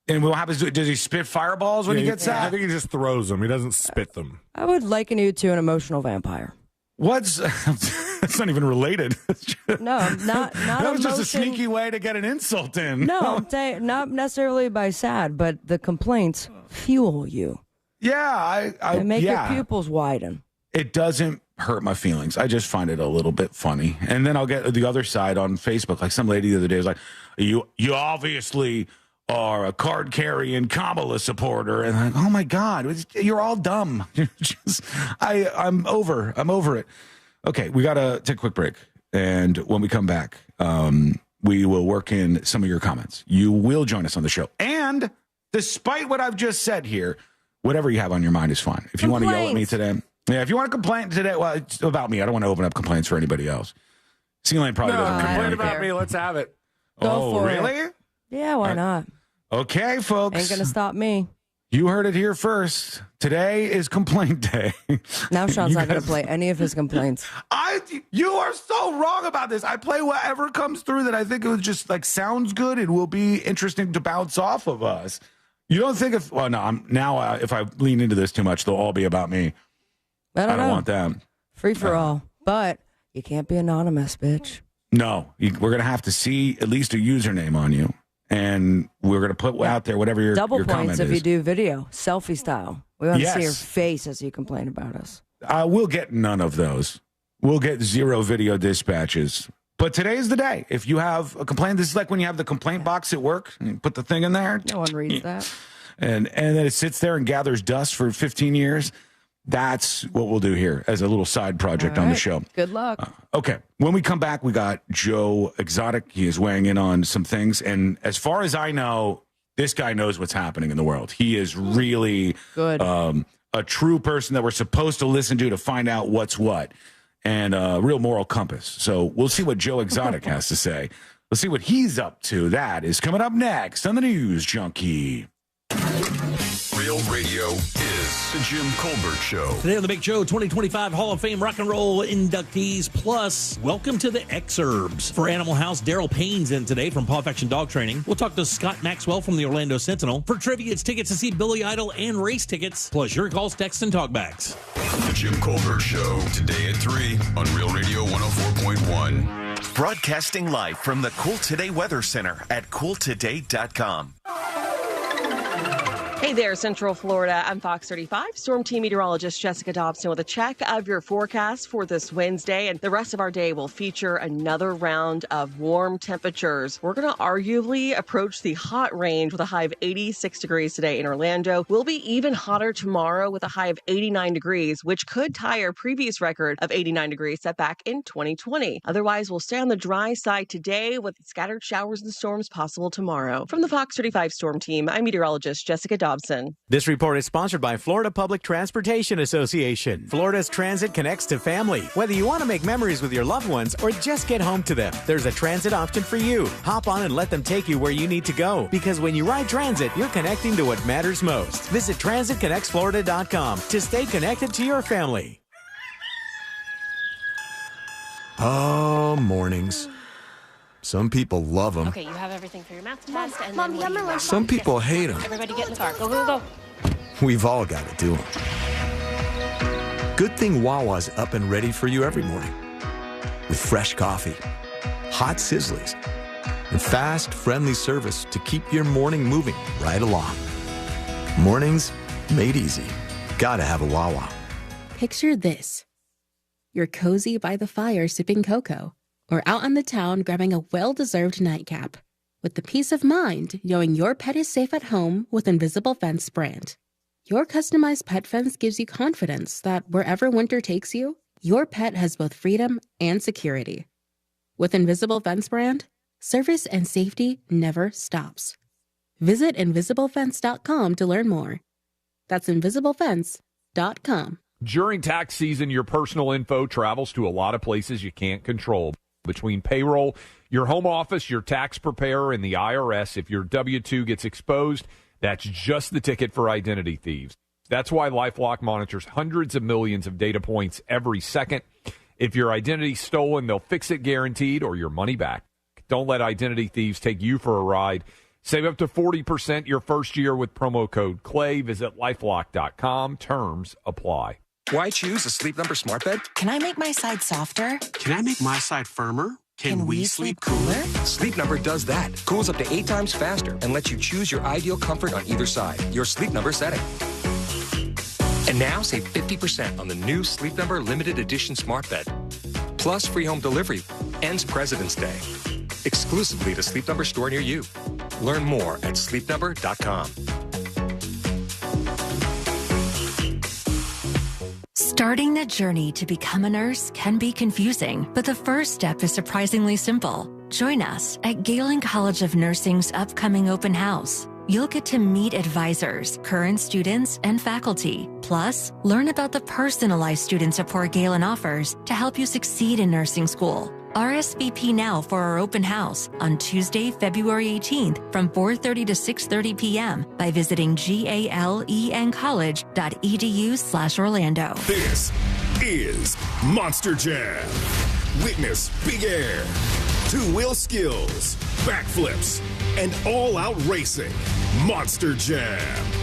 And what happens, does he spit fireballs when he gets that? I think he just throws them. He doesn't spit them. I would liken you to an emotional vampire. That's not even related. No, not that was just a emotion. sneaky way to get an insult in. No, I'm saying not necessarily by sad, but the complaints fuel you. Yeah, They make your pupils widen. It doesn't hurt my feelings. I just find it a little bit funny. And then I'll get the other side on Facebook. Like some lady the other day was like, you obviously are a card-carrying Kamala supporter. And I'm like, oh, my God, you're all dumb. I'm over it. Okay, we got to take a quick break. And when we come back, we will work in some of your comments. You will join us on the show. And despite what I've just said here, whatever you have on your mind is fine. If you want to yell at me today, if you want to complain today, well, it's about me. I don't want to open up complaints for anybody else. C-Lane probably doesn't complain about me. Let's have it. Go for really? It. Yeah, why not? Okay, folks. Ain't gonna stop me. You heard it here first. Today is complaint day. Now Sean's not gonna play any of his complaints. You are so wrong about this. I play whatever comes through that I think it was just like sounds good. It will be interesting to bounce off of us. You don't think if if I lean into this too much, they'll all be about me. I don't want that. Free for all, but you can't be anonymous, bitch. No, we're gonna have to see at least a username on you. And we're going to put out there whatever your double your points if is. you do video, selfie style. We want to see your Yes. face as you complain about us. We'll get none of those. We'll get 0 video dispatches. But today's the day. If you have a complaint, this is like when you have the complaint box at work. And you put the thing in there. No one reads that. And then it sits there and gathers dust for 15 years. That's what we'll do here as a little side project on the show. Good luck. Okay. When we come back, we got Joe Exotic. He is weighing in on some things. And as far as I know, this guy knows what's happening in the world. He is really good. A true person that we're supposed to listen to find out what's what. And a real moral compass. So we'll see what Joe Exotic has to say. Let's see what he's up to. That is coming up next on the News Junkie. Real radio is the Jim Colbert Show. Today on the Big Show, 2025 Hall of Fame rock and roll inductees, plus welcome to the Exurbs. For Animal House, Daryl Payne's in today from Paw Affection Dog Training. We'll talk to Scott Maxwell from the Orlando Sentinel. For trivia, it's tickets to see Billy Idol and race tickets, plus your calls, texts, and talkbacks. The Jim Colbert Show, today at 3 on Real Radio 104.1. Broadcasting live from the Cool Today Weather Center at cooltoday.com. Hey there, Central Florida. I'm Fox 35 Storm Team Meteorologist Jessica Dobson with a check of your forecast for this Wednesday. And the rest of our day will feature another round of warm temperatures. We're going to arguably approach the hot range with a high of 86 degrees today in Orlando. We'll be even hotter tomorrow with a high of 89 degrees, which could tie our previous record of 89 degrees set back in 2020. Otherwise, we'll stay on the dry side today with scattered showers and storms possible tomorrow. From the Fox 35 Storm Team, I'm meteorologist Jessica Dobson. This report is sponsored by Florida Public Transportation Association. Florida's transit connects to family. Whether you want to make memories with your loved ones or just get home to them, there's a transit option for you. Hop on and let them take you where you need to go. Because when you ride transit, you're connecting to what matters most. Visit transitconnectsflorida.com to stay connected to your family. Oh, mornings. Some people love them. Okay, you have everything for your math test. And Mom, you have my lunch. Some people hate them. Everybody get in the car. Go, go, go. We've all got to do them. Good thing Wawa's up and ready for you every morning. With fresh coffee, hot Sizzlies, and fast, friendly service to keep your morning moving right along. Mornings made easy. Gotta have a Wawa. Picture this. You're cozy by the fire sipping cocoa, or out on the town grabbing a well-deserved nightcap, with the peace of mind knowing your pet is safe at home with Invisible Fence brand. Your customized pet fence gives you confidence that wherever winter takes you, your pet has both freedom and security. With Invisible Fence brand, service and safety never stops. Visit invisiblefence.com to learn more. That's invisiblefence.com. During tax season, your personal info travels to a lot of places you can't control. Between payroll, your home office, your tax preparer, and the IRS, if your W-2 gets exposed, that's just the ticket for identity thieves. That's why LifeLock monitors hundreds of millions of data points every second. If your identity's stolen, they'll fix it guaranteed or your money back. Don't let identity thieves take you for a ride. Save up to 40% your first year with promo code CLAY. Visit LifeLock.com. Terms apply. Why choose a Sleep Number smart bed? Can I make my side softer? Can I make my side firmer? Can we sleep cooler? Sleep Number does that. Cools up to 8 times faster and lets you choose your ideal comfort on either side. Your Sleep Number setting. And now save 50% on the new Sleep Number limited edition smart bed. Plus free home delivery. Ends President's Day. Exclusively to Sleep Number store near you. Learn more at sleepnumber.com. Starting the journey to become a nurse can be confusing, but the first step is surprisingly simple. Join us at Galen College of Nursing's upcoming open house. You'll get to meet advisors, current students, and faculty. Plus, learn about the personalized student support Galen offers to help you succeed in nursing school. RSVP now for our open house on Tuesday, February 18th from 4:30 to 6:30 p.m. by visiting galencollege.edu/Orlando. This is Monster Jam. Witness big air, two-wheel skills, backflips, and all-out racing. Monster Jam,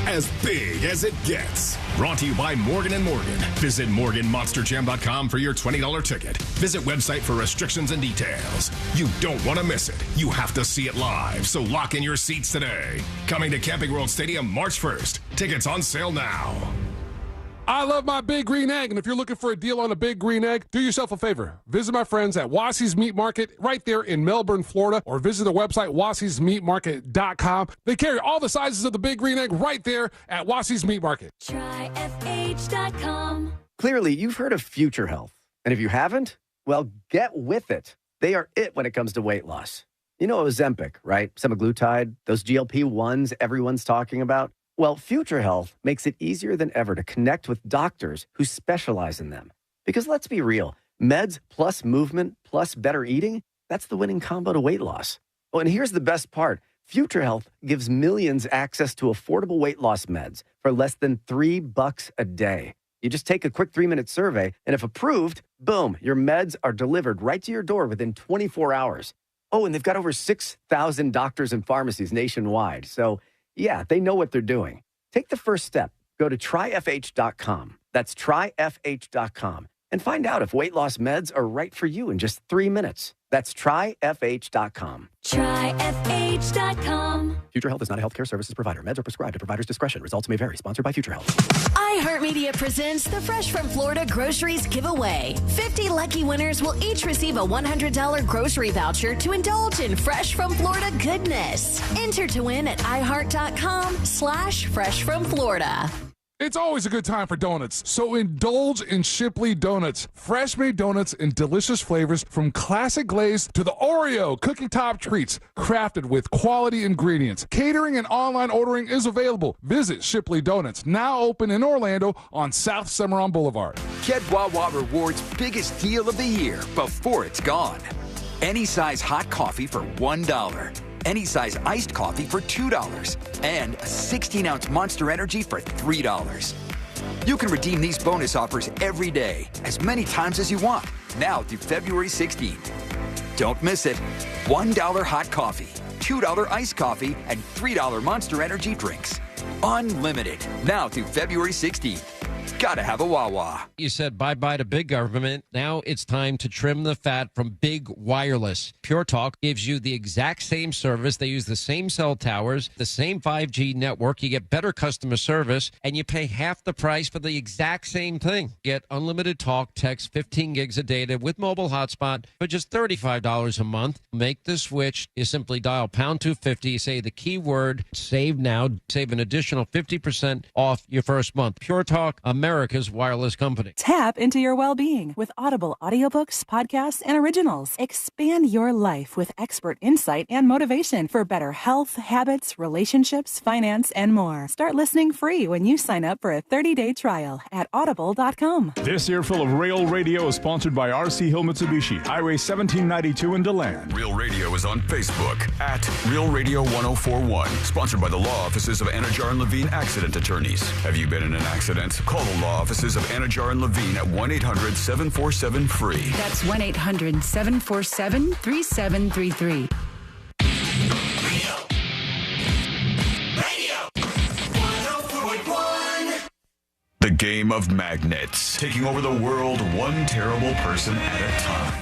as big as it gets. Brought to you by Morgan & Morgan. Visit MorganMonsterJam.com for your $20 ticket. Visit website for restrictions and details. You don't want to miss it. You have to see it live, so lock in your seats today. Coming to Camping World Stadium March 1st. Tickets on sale now. I love my Big Green Egg, and if you're looking for a deal on a Big Green Egg, do yourself a favor. Visit my friends at Wassey's Meat Market right there in Melbourne, Florida, or visit their website, wasseysmeatmarket.com. They carry all the sizes of the Big Green Egg right there at Wassey's Meat Market. Try FH.com. Clearly, you've heard of Future Health, and if you haven't, well, get with it. They are it when it comes to weight loss. You know Ozempic, right? Semaglutide, those GLP-1s everyone's talking about. Well, Future Health makes it easier than ever to connect with doctors who specialize in them. Because let's be real, meds plus movement plus better eating, that's the winning combo to weight loss. Oh, and here's the best part. Future Health gives millions access to affordable weight loss meds for less than $3 a day. You just take a quick 3-minute survey, and if approved, boom, your meds are delivered right to your door within 24 hours. Oh, and they've got over 6,000 doctors and pharmacies nationwide. So, yeah, they know what they're doing. Take the first step. Go to tryfh.com. That's tryfh.com. And find out if weight loss meds are right for you in just 3 minutes. That's tryfh.com. Tryfh.com. Future Health is not a healthcare services provider. Meds are prescribed at provider's discretion. Results may vary. Sponsored by Future Health. iHeartMedia presents the Fresh from Florida Groceries Giveaway. 50 lucky winners will each receive a $100 grocery voucher to indulge in Fresh from Florida goodness. Enter to win at iHeart.com/freshfromflorida. It's always a good time for donuts, so indulge in Shipley Donuts. Fresh-made donuts in delicious flavors from classic glaze to the Oreo cookie top treats, crafted with quality ingredients. Catering and online ordering is available. Visit Shipley Donuts, now open in Orlando on South Cimarron Boulevard. Get Wawa Rewards' biggest deal of the year before it's gone. Any size hot coffee for $1. Any size iced coffee for $2, and a 16-ounce Monster Energy for $3. You can redeem these bonus offers every day, as many times as you want, now through February 16th. Don't miss it. $1 hot coffee, $2 iced coffee, and $3 Monster Energy drinks. Unlimited, now through February 16th. Gotta have a Wawa. You said bye-bye to big government. Now it's time to trim the fat from big wireless. Pure Talk gives you the exact same service. They use the same cell towers, the same 5G network. You get better customer service, and you pay half the price for the exact same thing. Get unlimited talk, text, 15 gigs of data with mobile hotspot for just $35 a month. Make the switch. You simply dial pound 250, say the keyword save now, save an additional 50% off your first month. Pure Talk, America's wireless company. Tap into your well-being with Audible audiobooks, podcasts, and originals. Expand your life with expert insight and motivation for better health, habits, relationships, finance, and more. Start listening free when you sign up for a 30-day trial at audible.com. This earful of Real Radio is sponsored by RC Hill Mitsubishi, Highway 1792 in DeLand. Real Radio is on Facebook at Real Radio 1041. Sponsored by the law offices of Anajar and Levine Accident Attorneys. Have you been in an accident? Call the law offices of Anajar and Levine at 1-800-747-FREE. That's 1-800-747-3733. The game of magnets, taking over the world one terrible person at a time.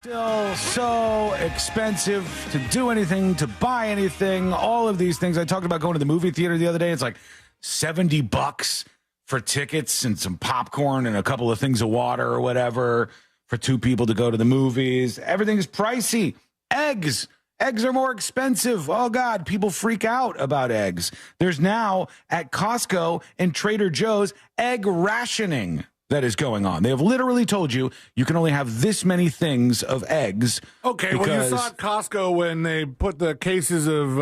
Still so expensive to do anything, to buy anything, all of these things. I talked about going to the movie theater the other day. It's like $70 for tickets and some popcorn and a couple of things of water or whatever for two people to go to the movies. Everything is pricey. Eggs are more expensive. Oh, God, people freak out about eggs. There's now at Costco and Trader Joe's egg rationing that is going on. They have literally told you you can only have this many things of eggs. Okay, well, you saw at Costco when they put the cases of,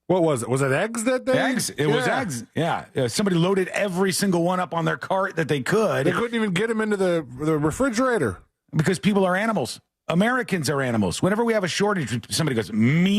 what was it? Was it eggs that day? Eggs? It was eggs. Yeah. Somebody loaded every single one up on their cart that they could. They couldn't even get them into the refrigerator. Because people are animals. Americans are animals. Whenever we have a shortage, somebody goes, me.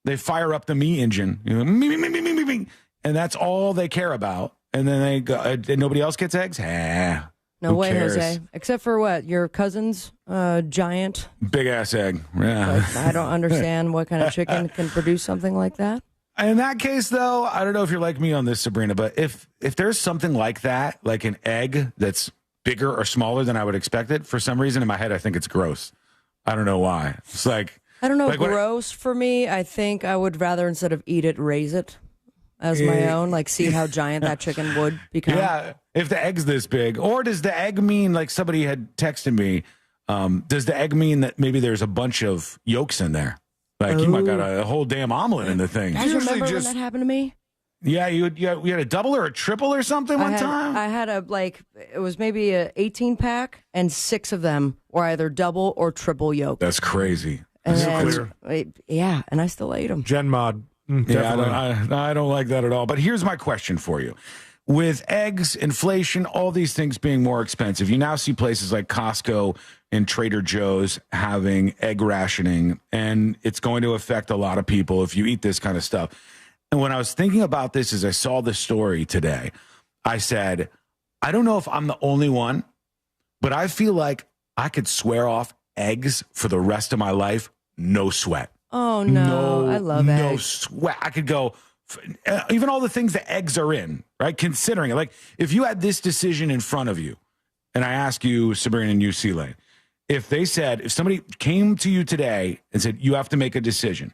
They fire up the me engine. Me. And that's all they care about. And then they go, and nobody else gets eggs? No way, cares? Jose. Except for what? Your cousin's giant? Big-ass egg. Yeah. I don't understand what kind of chicken can produce something like that. In that case, though, I don't know if you're like me on this, Sabrina, but if there's something like that, like an egg that's bigger or smaller than I would expect it, for some reason in my head, I think it's gross. I don't know why. It's like... I don't know, like gross for me. I think I would rather, instead of eat it, raise it as my own, like see how giant that chicken would become. Yeah, if the egg's this big. Or does the egg mean, like somebody had texted me, does the egg mean that maybe there's a bunch of yolks in there? Like you might got a whole damn omelet in the thing. Do you remember when that happened to me? Yeah, you had a double or a triple or something one time? I had it was maybe a 18-pack, and 6 of them were either double or triple yolk. That's crazy. And and I still ate them. Gen Mod. Yeah, I don't like that at all. But here's my question for you. With eggs, inflation, all these things being more expensive, you now see places like Costco and Trader Joe's having egg rationing, and it's going to affect a lot of people if you eat this kind of stuff. And when I was thinking about this as I saw this story today, I said, I don't know if I'm the only one, but I feel like I could swear off eggs for the rest of my life, no sweat. Oh, no. I love eggs. No sweat. I could go, even all the things that eggs are in, right? Considering it. Like, if you had this decision in front of you, and I ask you, Sabrina and you, C-Lane, if somebody came to you today and said, you have to make a decision,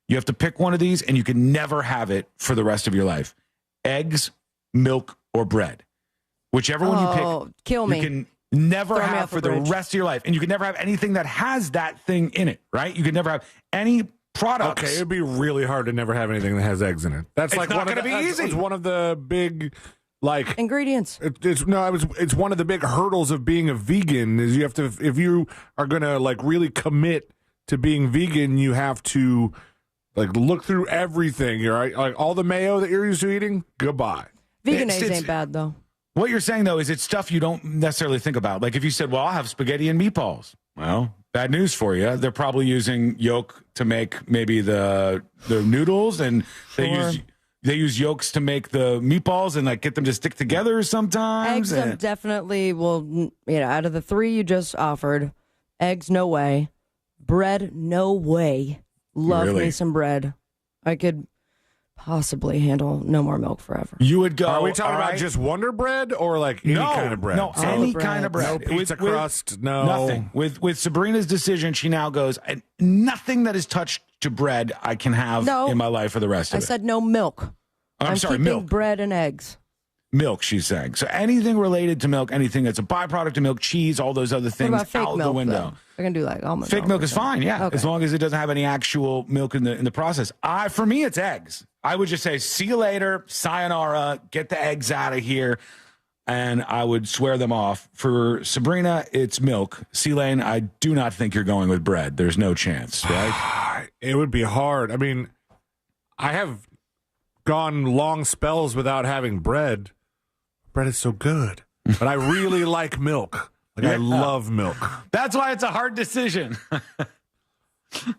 you have to pick one of these, and you can never have it for the rest of your life. Eggs, milk, or bread. Whichever one you pick, kill me. You can never have for the rest of your life. And you can never have anything that has that thing in it, right? You can never have any products. Okay, it'd be really hard to never have anything that has eggs in it. That's it's not going to be easy. It's one of the big, like... ingredients. It's one of the big hurdles of being a vegan is you have to, if you are going to like really commit to being vegan, you have to like look through everything. You're right, like all the mayo that you're used to eating, goodbye. Veganese ain't bad though. What you're saying, though, is it's stuff you don't necessarily think about. Like if you said, well, I'll have spaghetti and meatballs. Well, bad news for you. They're probably using yolk to make maybe the noodles, and they use yolks to make the meatballs and like get them to stick together sometimes. Eggs definitely will, out of the three you just offered, eggs, no way. Bread, no way. Love me some bread. I could possibly handle no more milk forever. You would go. Are we talking about just Wonder Bread or like any kind of bread? No, any kind of bread. No pizza crust, no. Nothing. With Sabrina's decision, she now goes, nothing that is touched to bread I can have in my life for the rest of it. I said no milk. I'm sorry, keeping milk. Bread and eggs. Milk, she's saying. So anything related to milk, anything that's a byproduct of milk, cheese, all those other things, what about fake out milk, the window. Though? I can do like almond Fake milk is or something. fine, yeah, Okay. as long as it doesn't have any actual milk in the process. For me, it's eggs. I would just say, see you later, sayonara, get the eggs out of here, and I would swear them off. For Sabrina, it's milk. C-Lane, I do not think you're going with bread. There's no chance, right? It would be hard. I mean, I have gone long spells without having bread. Bread is so good. But I really like milk. I love milk. That's why it's a hard decision.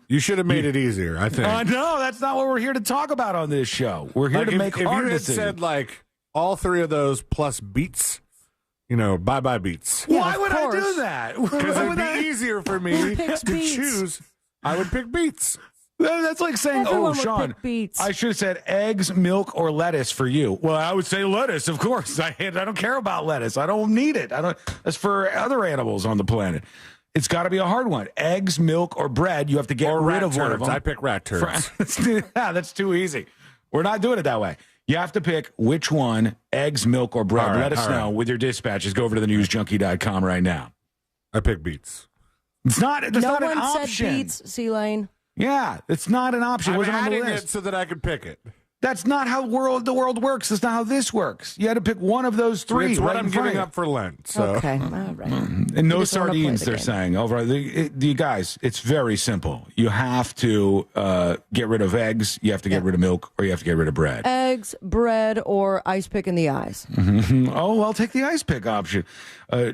You should have made it easier, I think. No, that's not what we're here to talk about on this show. We're here to make hard decisions. If you had said, all three of those plus beets, bye-bye beets. Yeah, why would I do that? Because it'd be easier for me to choose. I would pick beets. That's like saying, Sean, I should have said eggs, milk, or lettuce for you. Well, I would say lettuce, of course. I don't care about lettuce. I don't need it. That's for other animals on the planet. It's got to be a hard one. Eggs, milk, or bread. You have to get rid of one of them. I pick rat turds. That's too easy. We're not doing it that way. You have to pick which one, eggs, milk, or bread. Let us know with your dispatches. Go over to thenewsjunkie.com right now. I pick beets. It's not an option. No one said beets, C-Lane. Yeah, it's not an option. It wasn't on the list. It so that I could pick it. That's not how the world works. That's not how this works. You had to pick one of those three. It's what I'm giving up for Lent. So. Okay, all right. And no sardines, they're saying. Over the guys, it's very simple. You have to get rid of eggs, you have to get rid of milk, or you have to get rid of bread. Eggs, bread, or ice pick in the eyes. Oh, I'll take the ice pick option.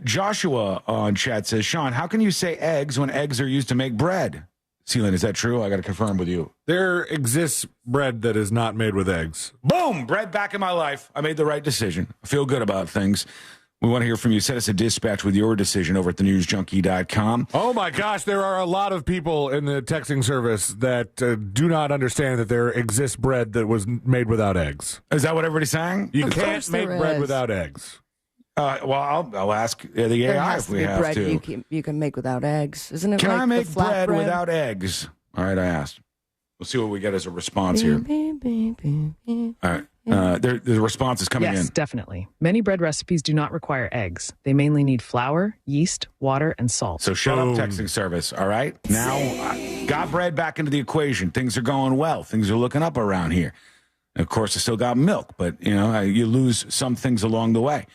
Joshua on chat says, Sean, how can you say eggs when eggs are used to make bread? Celine, is that true? I got to confirm with you. There exists bread that is not made with eggs. Boom! Bread back in my life. I made the right decision. I feel good about things. We want to hear from you. Send us a dispatch with your decision over at thenewsjunkie.com. Oh, my gosh. There are a lot of people in the texting service that do not understand that there exists bread that was made without eggs. Is that what everybody's saying? You can't make bread without eggs. Well, I'll ask the AI if we have bread to. you can make without eggs, isn't it? Can like I make the flat bread without eggs? All right, I asked. We'll see what we get as a response here. All right, the response is coming in. Yes, definitely. Many bread recipes do not require eggs. They mainly need flour, yeast, water, and salt. So shut up, texting service. All right, now got bread back into the equation. Things are going well. Things are looking up around here. And of course, I still got milk, but you lose some things along the way.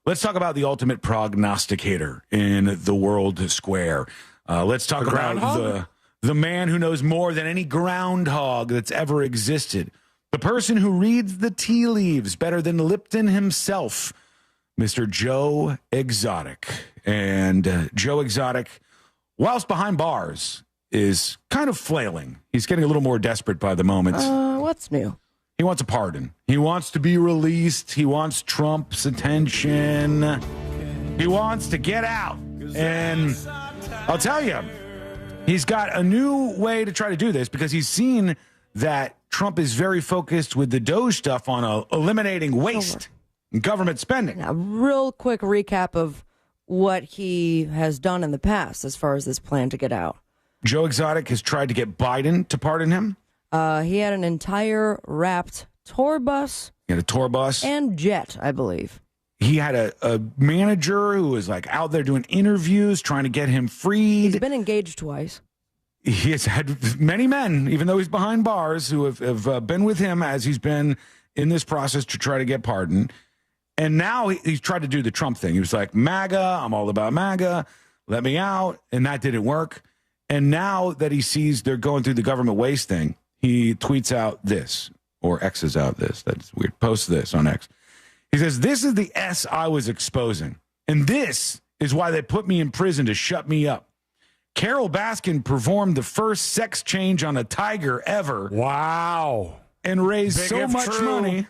Let's talk about the ultimate prognosticator in the world square. Let's talk about the man who knows more than any groundhog that's ever existed. The person who reads the tea leaves better than Lipton himself, Mr. Joe Exotic. And Joe Exotic, whilst behind bars, is kind of flailing. He's getting a little more desperate by the moment. What's new? He wants a pardon. He wants to be released. He wants Trump's attention. He wants to get out. And I'll tell you, he's got a new way to try to do this because he's seen that Trump is very focused with the Doge stuff on eliminating waste and government spending. Now, real quick recap of what he has done in the past as far as this plan to get out. Joe Exotic has tried to get Biden to pardon him. He had an entire wrapped tour bus. He had a tour bus. And jet, I believe. He had a manager who was out there doing interviews, trying to get him freed. He's been engaged twice. He has had many men, even though he's behind bars, who have been with him as he's been in this process to try to get pardoned. And now he's tried to do the Trump thing. He was like, MAGA, I'm all about MAGA, let me out. And that didn't work. And now that he sees they're going through the government waste thing, he tweets out this, or X's out this. That's weird. Posts this on X. He says, this is the S I was exposing. And this is why they put me in prison to shut me up. Carol Baskin performed the first sex change on a tiger ever. Wow. And raised so much money,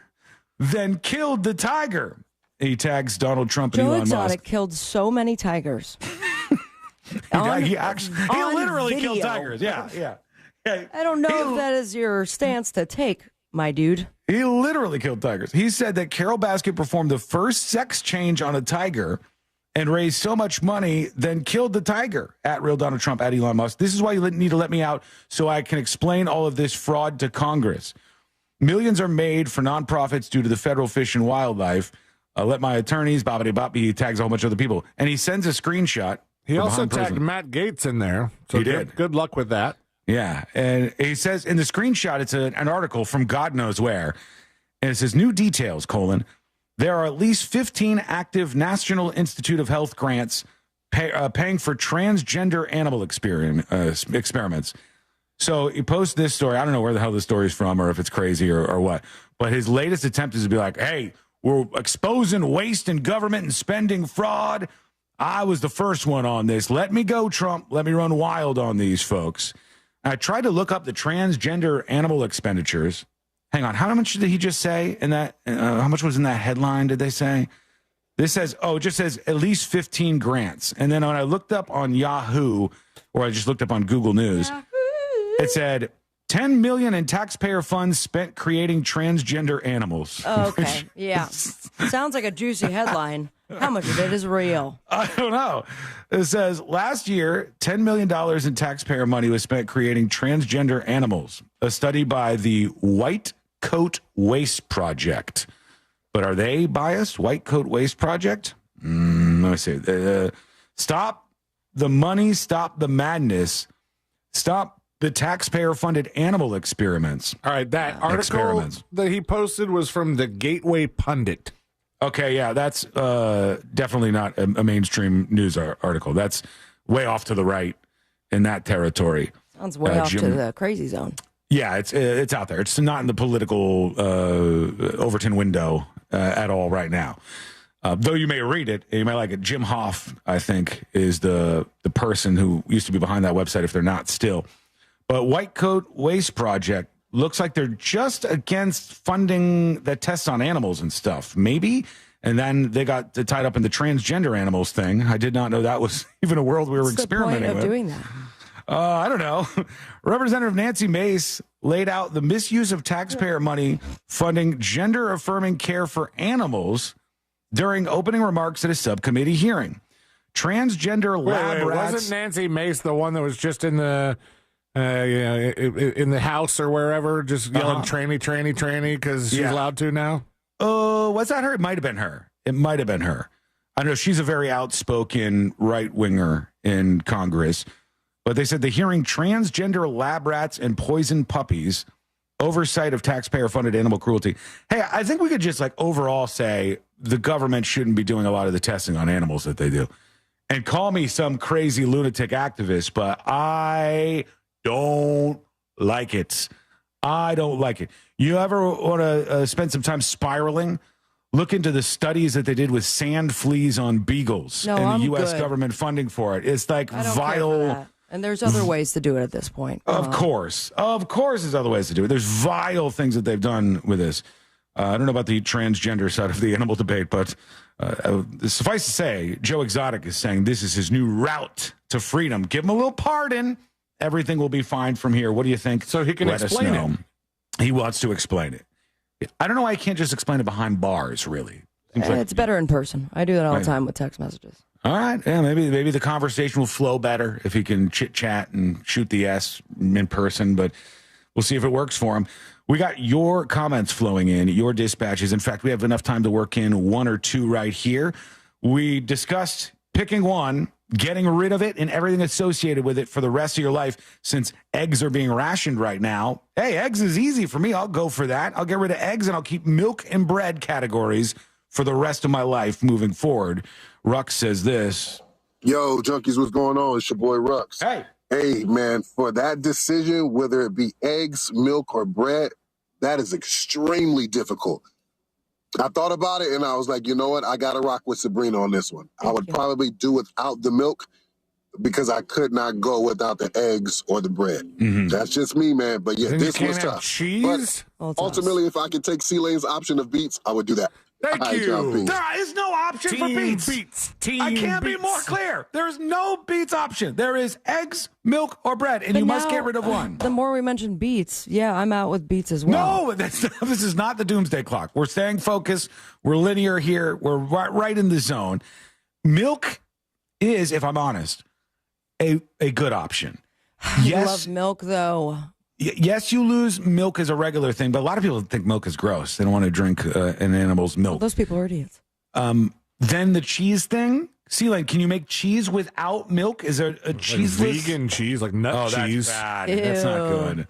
then killed the tiger. He tags Donald Trump and Joe Elon Exotic Musk. killed so many tigers. He literally killed tigers. Yeah. I don't know if that is your stance to take, my dude. He literally killed tigers. He said that Carol Baskin performed the first sex change on a tiger and raised so much money, then killed the tiger. At Real Donald Trump, at Elon Musk. This is why you need to let me out so I can explain all of this fraud to Congress. Millions are made for nonprofits due to the federal fish and wildlife. Let my attorneys, he tags a whole bunch of other people. And he sends a screenshot. He also tagged Matt Gaetz in there. So he did. Good luck with that. Yeah. And he says in the screenshot, it's an article from God knows where. And it says, new details, : there are at least 15 active National Institute of Health grants paying for transgender animal experiments. So he posts this story. I don't know where the hell this story is from or if it's crazy or what. But his latest attempt is to be like, hey, we're exposing waste in government and spending fraud. I was the first one on this. Let me go, Trump. Let me run wild on these folks. I tried to look up the transgender animal expenditures. Hang on. How much did he just say in that? How much was in that headline, did they say? This says, it just says at least 15 grants. And then when I looked up on Yahoo, or I just looked up on Google News, it said 10 million in taxpayer funds spent creating transgender animals. Okay. Yeah. Sounds like a juicy headline. How much of it is real? I don't know. It says last year, $10 million in taxpayer money was spent creating transgender animals. A study by the White Coat Waste Project. But are they biased? White Coat Waste Project? Let me see. Stop the money, stop the madness, stop the taxpayer-funded animal experiments. All right, that article that he posted was from the Gateway Pundit. Okay, yeah, that's definitely not a mainstream news article. That's way off to the right in that territory. Sounds way off to the crazy zone. Yeah, it's out there. It's not in the political Overton window at all right now. Though you may read it, you may like it. Jim Hoff, I think, is the person who used to be behind that website, if they're not still. But White Coat Waste Project looks like they're just against funding that tests on animals and stuff, maybe. And then they got tied up in the transgender animals thing. I did not know that was even a world we were experimenting with. What's the point of doing that? I don't know. Representative Nancy Mace laid out the misuse of taxpayer money funding gender-affirming care for animals during opening remarks at a subcommittee hearing. Transgender lab rats. Wasn't Nancy Mace the one that was just in the in the house or wherever, just yelling tranny because she's allowed to now? Oh, was that her? It might have been her. I know she's a very outspoken right-winger in Congress. But they said the hearing transgender lab rats and poison puppies, oversight of taxpayer-funded animal cruelty. Hey, I think we could just overall say the government shouldn't be doing a lot of the testing on animals that they do. And call me some crazy lunatic activist, but I don't like it. I don't like it. You ever want to spend some time spiraling? Look into the studies that they did with sand fleas on beagles and the U.S. government funding for it. It's like vile. And there's other ways to do it at this point. Of course, there's other ways to do it. There's vile things that they've done with this. I don't know about the transgender side of the animal debate, but suffice to say, Joe Exotic is saying this is his new route to freedom. Give him a little pardon. Everything will be fine from here. What do you think? So he can explain it. He wants to explain it. I don't know why I can't just explain it behind bars, really. It's better in person. I do that all the time with text messages. All right. Yeah, maybe the conversation will flow better if he can chit-chat and shoot the S in person, but we'll see if it works for him. We got your comments flowing in, your dispatches. In fact, we have enough time to work in one or two right here. We discussed picking one, getting rid of it, and everything associated with it for the rest of your life since eggs are being rationed right now. Hey, eggs is easy for me. I'll go for that. I'll get rid of eggs, and I'll keep milk and bread categories for the rest of my life moving forward. Rux says this. Yo, junkies, what's going on? It's your boy Rux. Hey, man, for that decision, whether it be eggs, milk, or bread, that is extremely difficult. I thought about it, and I was like, you know what? I got to rock with Sabrina on this one. I would probably do without the milk because I could not go without the eggs or the bread. Mm-hmm. That's just me, man. But yeah, this was tough. Cheese? But ultimately, if I could take C-Lane's option of beets, I would do that. Thank you. There is no option for beets. I can't be more clear. There is no beets option. There is eggs, milk, or bread, and you must get rid of one. The more we mention beets, I'm out with beets as well. No, this is not the doomsday clock. We're staying focused. We're linear here. We're right in the zone. Milk is, if I'm honest, a good option. I love milk, though. Yes, you lose milk as a regular thing, but a lot of people think milk is gross. They don't want to drink an animal's milk. Well, those people are idiots. Then the cheese thing. C-Lane, can you make cheese without milk? Is there a cheeseless? Vegan cheese, like nut cheese. That's bad. That's not good.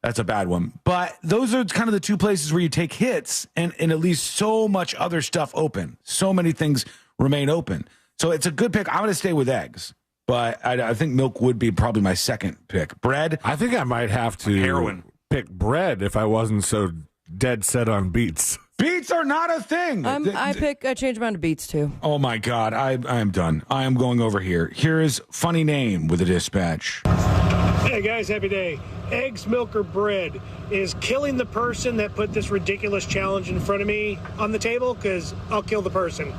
That's a bad one. But those are kind of the two places where you take hits and at least so much other stuff open. So many things remain open. So it's a good pick. I'm going to stay with eggs. But I think milk would be probably my second pick. Bread. I think I might have to pick bread if I wasn't so dead set on beets. Beets are not a thing. I change mine to beets too. Oh my God, I am done. I am going over here. Here's funny name with a dispatch. Hey guys, happy day. Eggs, milk, or bread is killing the person that put this ridiculous challenge in front of me on the table because I'll kill the person.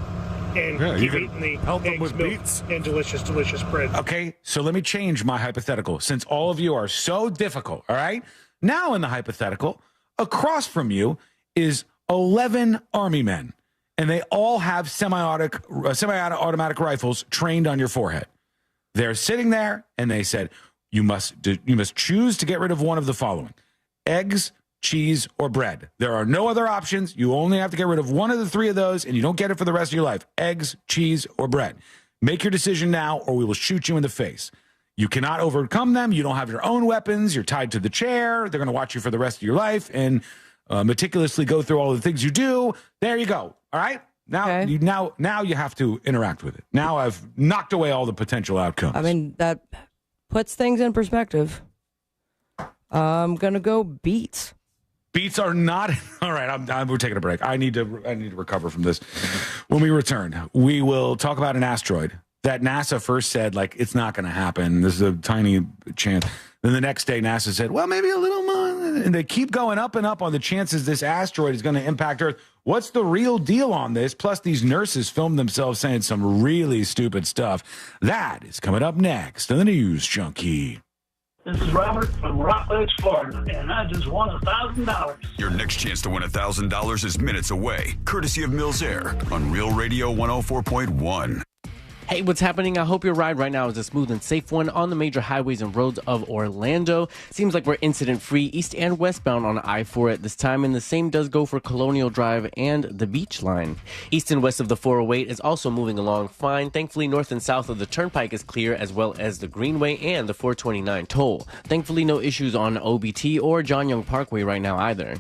And keep eating the eggs, milk, and delicious, delicious bread. Okay, so let me change my hypothetical. Since all of you are so difficult, all right? Now in the hypothetical, across from you is 11 Army men, and they all have semi-automatic rifles trained on your forehead. They're sitting there, and they said, you must choose to get rid of one of the following: eggs, cheese, or bread. There are no other options. You only have to get rid of one of the three of those, and you don't get it for the rest of your life. Eggs, cheese, or bread. Make your decision now, or we will shoot you in the face. You cannot overcome them. You don't have your own weapons. You're tied to the chair. They're going to watch you for the rest of your life and meticulously go through all the things you do. There you go. All right? Now, now you have to interact with it. Now I've knocked away all the potential outcomes. I mean, that puts things in perspective. I'm going to go beets. Beets are not all right. We're taking a break. I need to recover from this. When we return, we will talk about an asteroid that NASA first said like it's not going to happen. This is a tiny chance. Then the next day, NASA said, well, maybe a little more. And they keep going up and up on the chances this asteroid is going to impact Earth. What's the real deal on this? Plus, these nurses filmed themselves saying some really stupid stuff. That is coming up next on the News Junkie. This is Robert from Rockledge, Florida, and I just won $1,000. Your next chance to win $1,000 is minutes away, courtesy of Mills Air on Real Radio 104.1. Hey, what's happening? I hope your ride right now is a smooth and safe one on the major highways and roads of Orlando. Seems like we're incident-free east and westbound on I-4 at this time, and the same does go for Colonial Drive and the Beach Line. East and west of the 408 is also moving along fine. Thankfully, north and south of the Turnpike is clear, as well as the Greenway and the 429 toll. Thankfully, no issues on OBT or John Young Parkway right now either.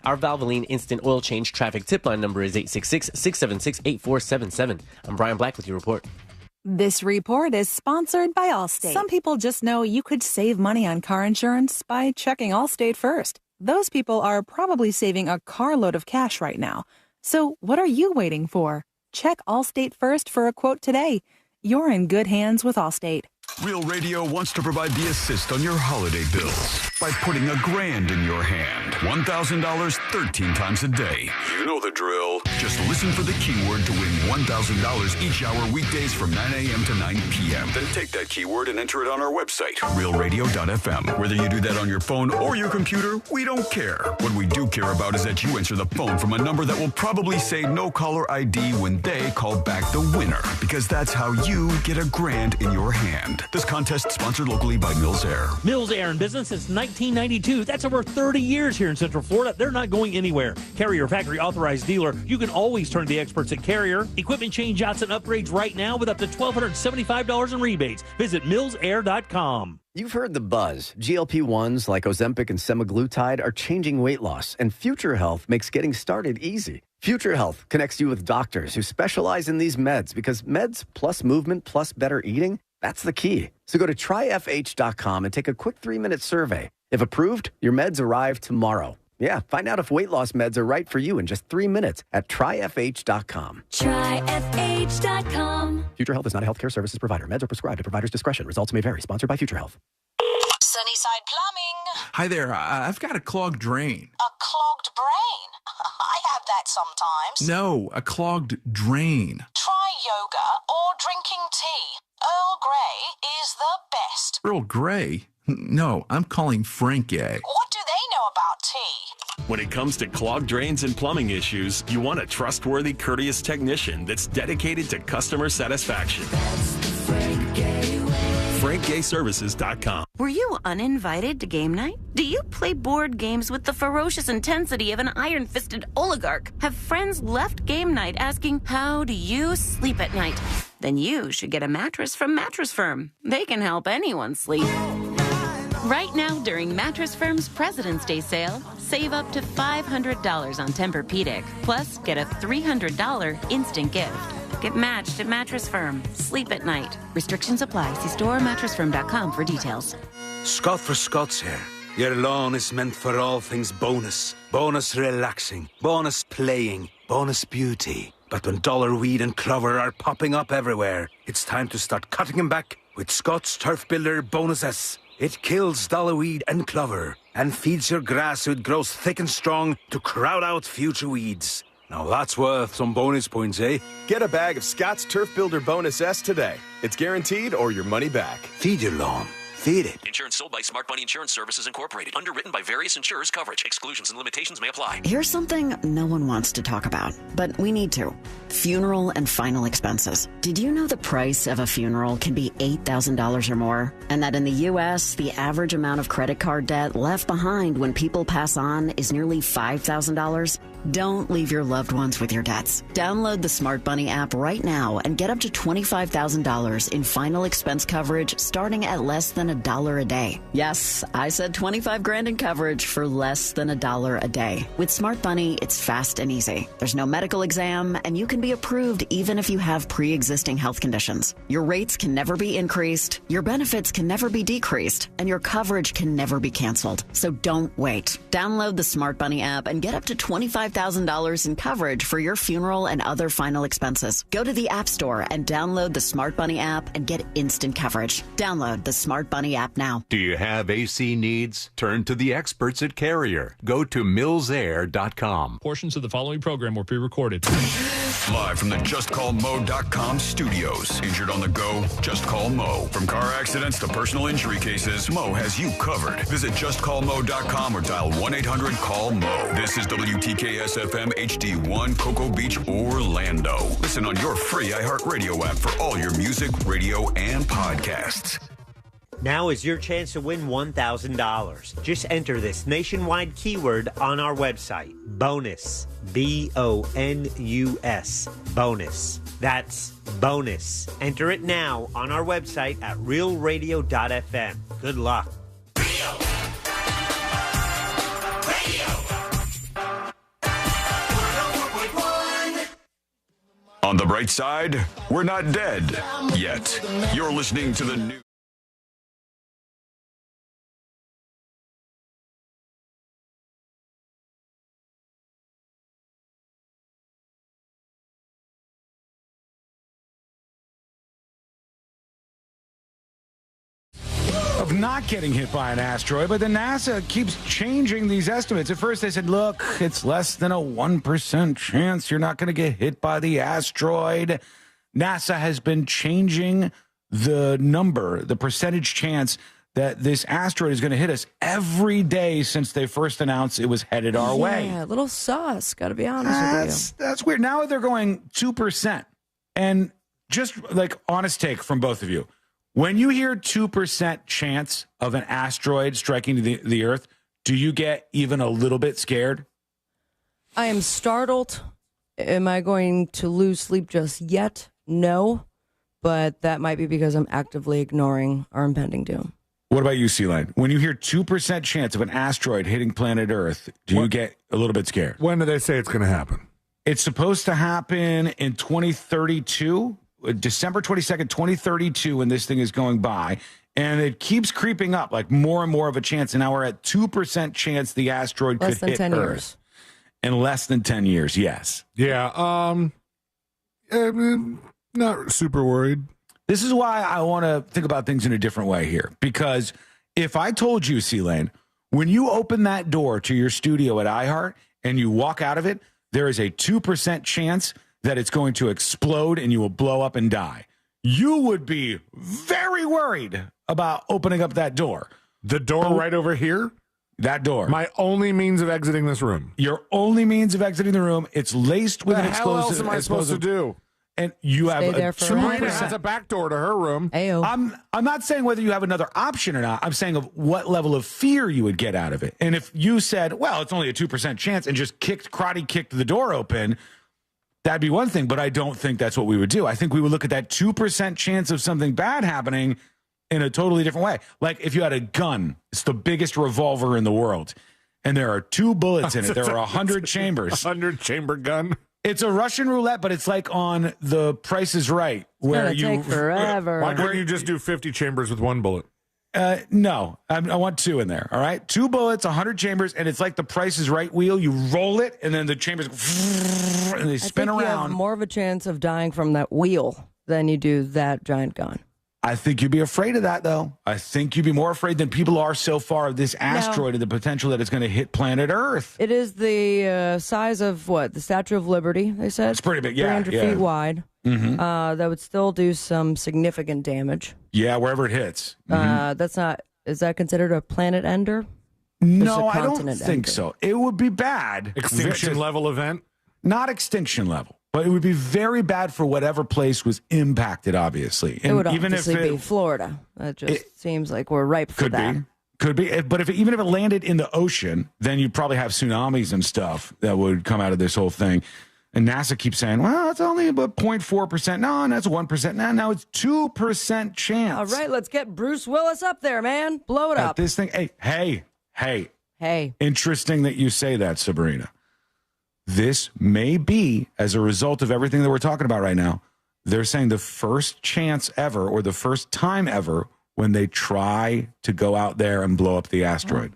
Our Valvoline Instant Oil Change traffic tip line number is 866-676-8477. I'm Brian Black with your report. This report is sponsored by Allstate. Some people just know you could save money on car insurance by checking Allstate first. Those people are probably saving a carload of cash right now. So what are you waiting for? Check Allstate first for a quote today. You're in good hands with Allstate. Real Radio wants to provide the assist on your holiday bills by putting $1,000 in your hand. $1,000 13 times a day. You know the drill. Just listen for the keyword to win $1,000 each hour weekdays from 9 a.m. to 9 p.m. Then take that keyword and enter it on our website, realradio.fm. Whether you do that on your phone or your computer, we don't care. What we do care about is that you answer the phone from a number that will probably say no caller ID when they call back the winner, because that's how you get $1,000 in your hand. This contest sponsored locally by Mills Air. Mills Air in business since 1992. That's over 30 years here in Central Florida. They're not going anywhere. Carrier factory authorized dealer. You can always turn to the experts at Carrier. Equipment change-outs and upgrades right now with up to $1,275 in rebates. Visit millsair.com. You've heard the buzz. GLP-1s like Ozempic and semaglutide are changing weight loss, and Future Health makes getting started easy. Future Health connects you with doctors who specialize in these meds, because meds plus movement plus better eating, that's the key. So go to tryfh.com and take a quick 3-minute survey. If approved, your meds arrive tomorrow. Yeah, find out if weight loss meds are right for you in just 3 minutes at tryfh.com. Tryfh.com. Future Health is not a healthcare services provider. Meds are prescribed at provider's discretion. Results may vary. Sponsored by Future Health. Sunnyside Plumbing. Hi there. I've got a clogged drain. A clogged brain? I have that sometimes. No, a clogged drain. Try yoga or drinking tea. Earl Grey is the best. Earl Grey? No, I'm calling Frank A. What do they know about tea? When it comes to clogged drains and plumbing issues, you want a trustworthy, courteous technician that's dedicated to customer satisfaction. FrankGayServices.com. Were you uninvited to game night? Do you play board games with the ferocious intensity of an iron-fisted oligarch? Have friends left game night asking, how do you sleep at night? Then you should get a mattress from Mattress Firm. They can help anyone sleep. Right now, during Mattress Firm's President's Day sale, save up to $500 on Tempur-Pedic. Plus, get a $300 instant gift. Get matched at Mattress Firm. Sleep at night. Restrictions apply. See store or mattressfirm.com for details. Scott for Scots here. Your lawn is meant for all things bonus. Bonus relaxing. Bonus playing. Bonus beauty. But when dollar weed and clover are popping up everywhere, it's time to start cutting them back with Scott's Turf Builder Bonus S. It kills dollarweed and clover and feeds your grass so it grows thick and strong to crowd out future weeds. Now that's worth some bonus points, eh? Get a bag of Scott's Turf Builder Bonus S today. It's guaranteed or your money back. Feed your lawn. Feed it. Insurance sold by Smart Money Insurance Services Incorporated. Underwritten by various insurers. Coverage. Exclusions and limitations may apply. Here's something no one wants to talk about, but we need to. Funeral and final expenses. Did you know the price of a funeral can be $8,000 or more? And that in the U.S., the average amount of credit card debt left behind when people pass on is nearly $5,000? Don't leave your loved ones with your debts. Download the Smart Money app right now and get up to $25,000 in final expense coverage starting at less than $1 a day. Yes, I said 25 grand in coverage for less than $1 a day. With Smart Money, it's fast and easy. There's no medical exam, and you can be approved even if you have pre-existing health conditions. Your rates can never be increased, your benefits can never be decreased, and your coverage can never be canceled. So don't wait. Download the Smart Money app and get up to $25,000 in coverage for your funeral and other final expenses. Go to the App Store and download the Smart Money app and get instant coverage. Download the Smart Money app now. Do you have AC needs? Turn to the experts at Carrier. Go to millsair.com. Portions of the following program were pre-recorded. Live from the JustCallMo.com studios. Injured on the go? Just call Mo. From car accidents to personal injury cases, Mo has you covered. Visit JustCallMo.com or dial 1-800-CALL-MO. This is WTKS-FM HD1, Cocoa Beach, Orlando. Listen on your free iHeartRadio app for all your music, radio, and podcasts. Now is your chance to win $1,000. Just enter this nationwide keyword on our website. Bonus. B-O-N-U-S. Bonus. That's bonus. Enter it now on our website at realradio.fm. Good luck. On the bright side, we're not dead yet. You're listening to the new. Of not getting hit by an asteroid, but then NASA keeps changing these estimates. At first they said, look, it's less than a 1% chance you're not going to get hit by the asteroid. NASA has been changing the number, the percentage chance that this asteroid is going to hit us every day since they first announced it was headed our way. Yeah, a little sus, got to be honest with you. That's weird. Now they're going 2%. And just like honest take from both of you. When you hear 2% chance of an asteroid striking the Earth, do you get even a little bit scared? I am startled. Am I going to lose sleep just yet? No. But that might be because I'm actively ignoring our impending doom. What about you, C-Line? When you hear 2% chance of an asteroid hitting planet Earth, do you get a little bit scared? When do they say it's going to happen? It's supposed to happen in 2032. December 22nd, 2032, when this thing is going by. And it keeps creeping up, like more and more of a chance. And now we're at 2% chance the asteroid could hit 10 Earth. Years. In less than 10 years, yes. Yeah. Not super worried. This is why I want to think about things in a different way here. Because if I told you, C-Lane, when you open that door to your studio at iHeart and you walk out of it, there is a 2% chance that it's going to explode and you will blow up and die. You would be very worried about opening up that door. The door right over here? That door. My only means of exiting this room. Your only means of exiting the room. It's laced with an explosive. What else am I supposed to do? And you have Stay there a forever. 2%. Has a back door to her room. Ayo. I'm not saying whether you have another option or not. I'm saying of what level of fear you would get out of it. And if you said, well, it's only a 2% chance and just karate kicked the door open, that'd be one thing. But I don't think that's what we would do. I think we would look at that 2% chance of something bad happening in a totally different way. Like if you had a gun, it's the biggest revolver in the world, and there are 2 bullets in it. There are 100 chambers. 100 chamber gun. It's a Russian roulette, but it's like on The Price is Right, where you take forever. Why couldn't you just do 50 chambers with 1 bullet? No, I want 2 in there. All right, 2 bullets, 100 chambers, and it's like The Price is Right wheel. You roll it, and then the chambers and they spin I think you have around. more of a chance of dying from that wheel than you do that giant gun. I think you'd be afraid of that, though. I think you'd be more afraid than people are so far of this asteroid and the potential that it's going to hit planet Earth. It is the size of what? The Statue of Liberty, they said? It's pretty big, yeah. 300 feet wide. Mm-hmm. That would still do some significant damage. Yeah, wherever it hits. That's not, is that considered a planet ender? No, I don't think so. It would be bad. Extinction level event? Not extinction level. But it would be very bad for whatever place was impacted, obviously. And it would obviously be Florida. That just seems like we're ripe for that. Could be. But even if it landed in the ocean, then you'd probably have tsunamis and stuff that would come out of this whole thing. And NASA keeps saying, well, it's only about 0.4%. No, that's 1%. No, it's 2% chance. All right, let's get Bruce Willis up there, man. Blow it up. This thing, hey. Interesting that you say that, Sabrina. This may be, as a result of everything that we're talking about right now, they're saying the first chance ever or the first time ever when they try to go out there and blow up the asteroid.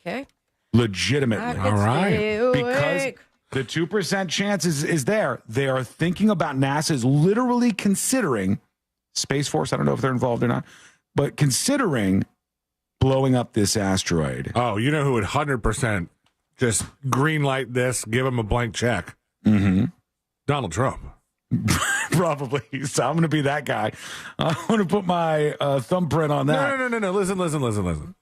Okay. Legitimately. All right. Because the 2% chance is there. They are thinking about NASA is literally considering, Space Force, I don't know if they're involved or not, but considering blowing up this asteroid. Oh, you know who would 100% just green light this, give him a blank check? Mm-hmm. Donald Trump. Probably. So I'm going to be that guy. I want to put my thumbprint on that. No. Listen.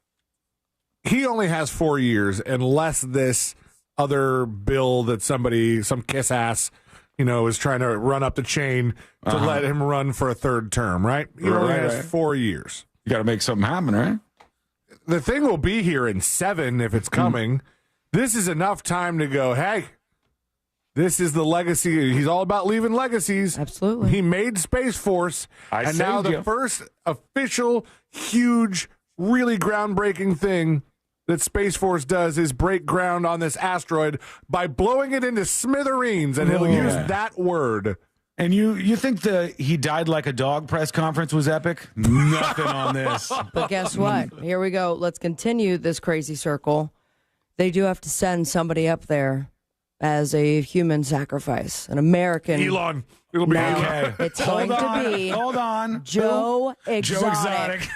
He only has 4 years unless this other bill that somebody, some kiss ass, is trying to run up the chain to let him run for a 3rd term, right? He only has 4 years. You got to make something happen, right? The thing will be here in 7 if it's coming. This is enough time to go, hey, this is the legacy. He's all about leaving legacies. Absolutely. He made Space Force. And now the first official, huge, really groundbreaking thing that Space Force does is break ground on this asteroid by blowing it into smithereens. And he'll use that word. And you think the he died like a dog press conference was epic? Nothing on this. But guess what? Here we go. Let's continue this crazy circle. They do have to send somebody up there as a human sacrifice, an American. Elon. It'll be okay. It's going to be. Hold on. Joe Exotic.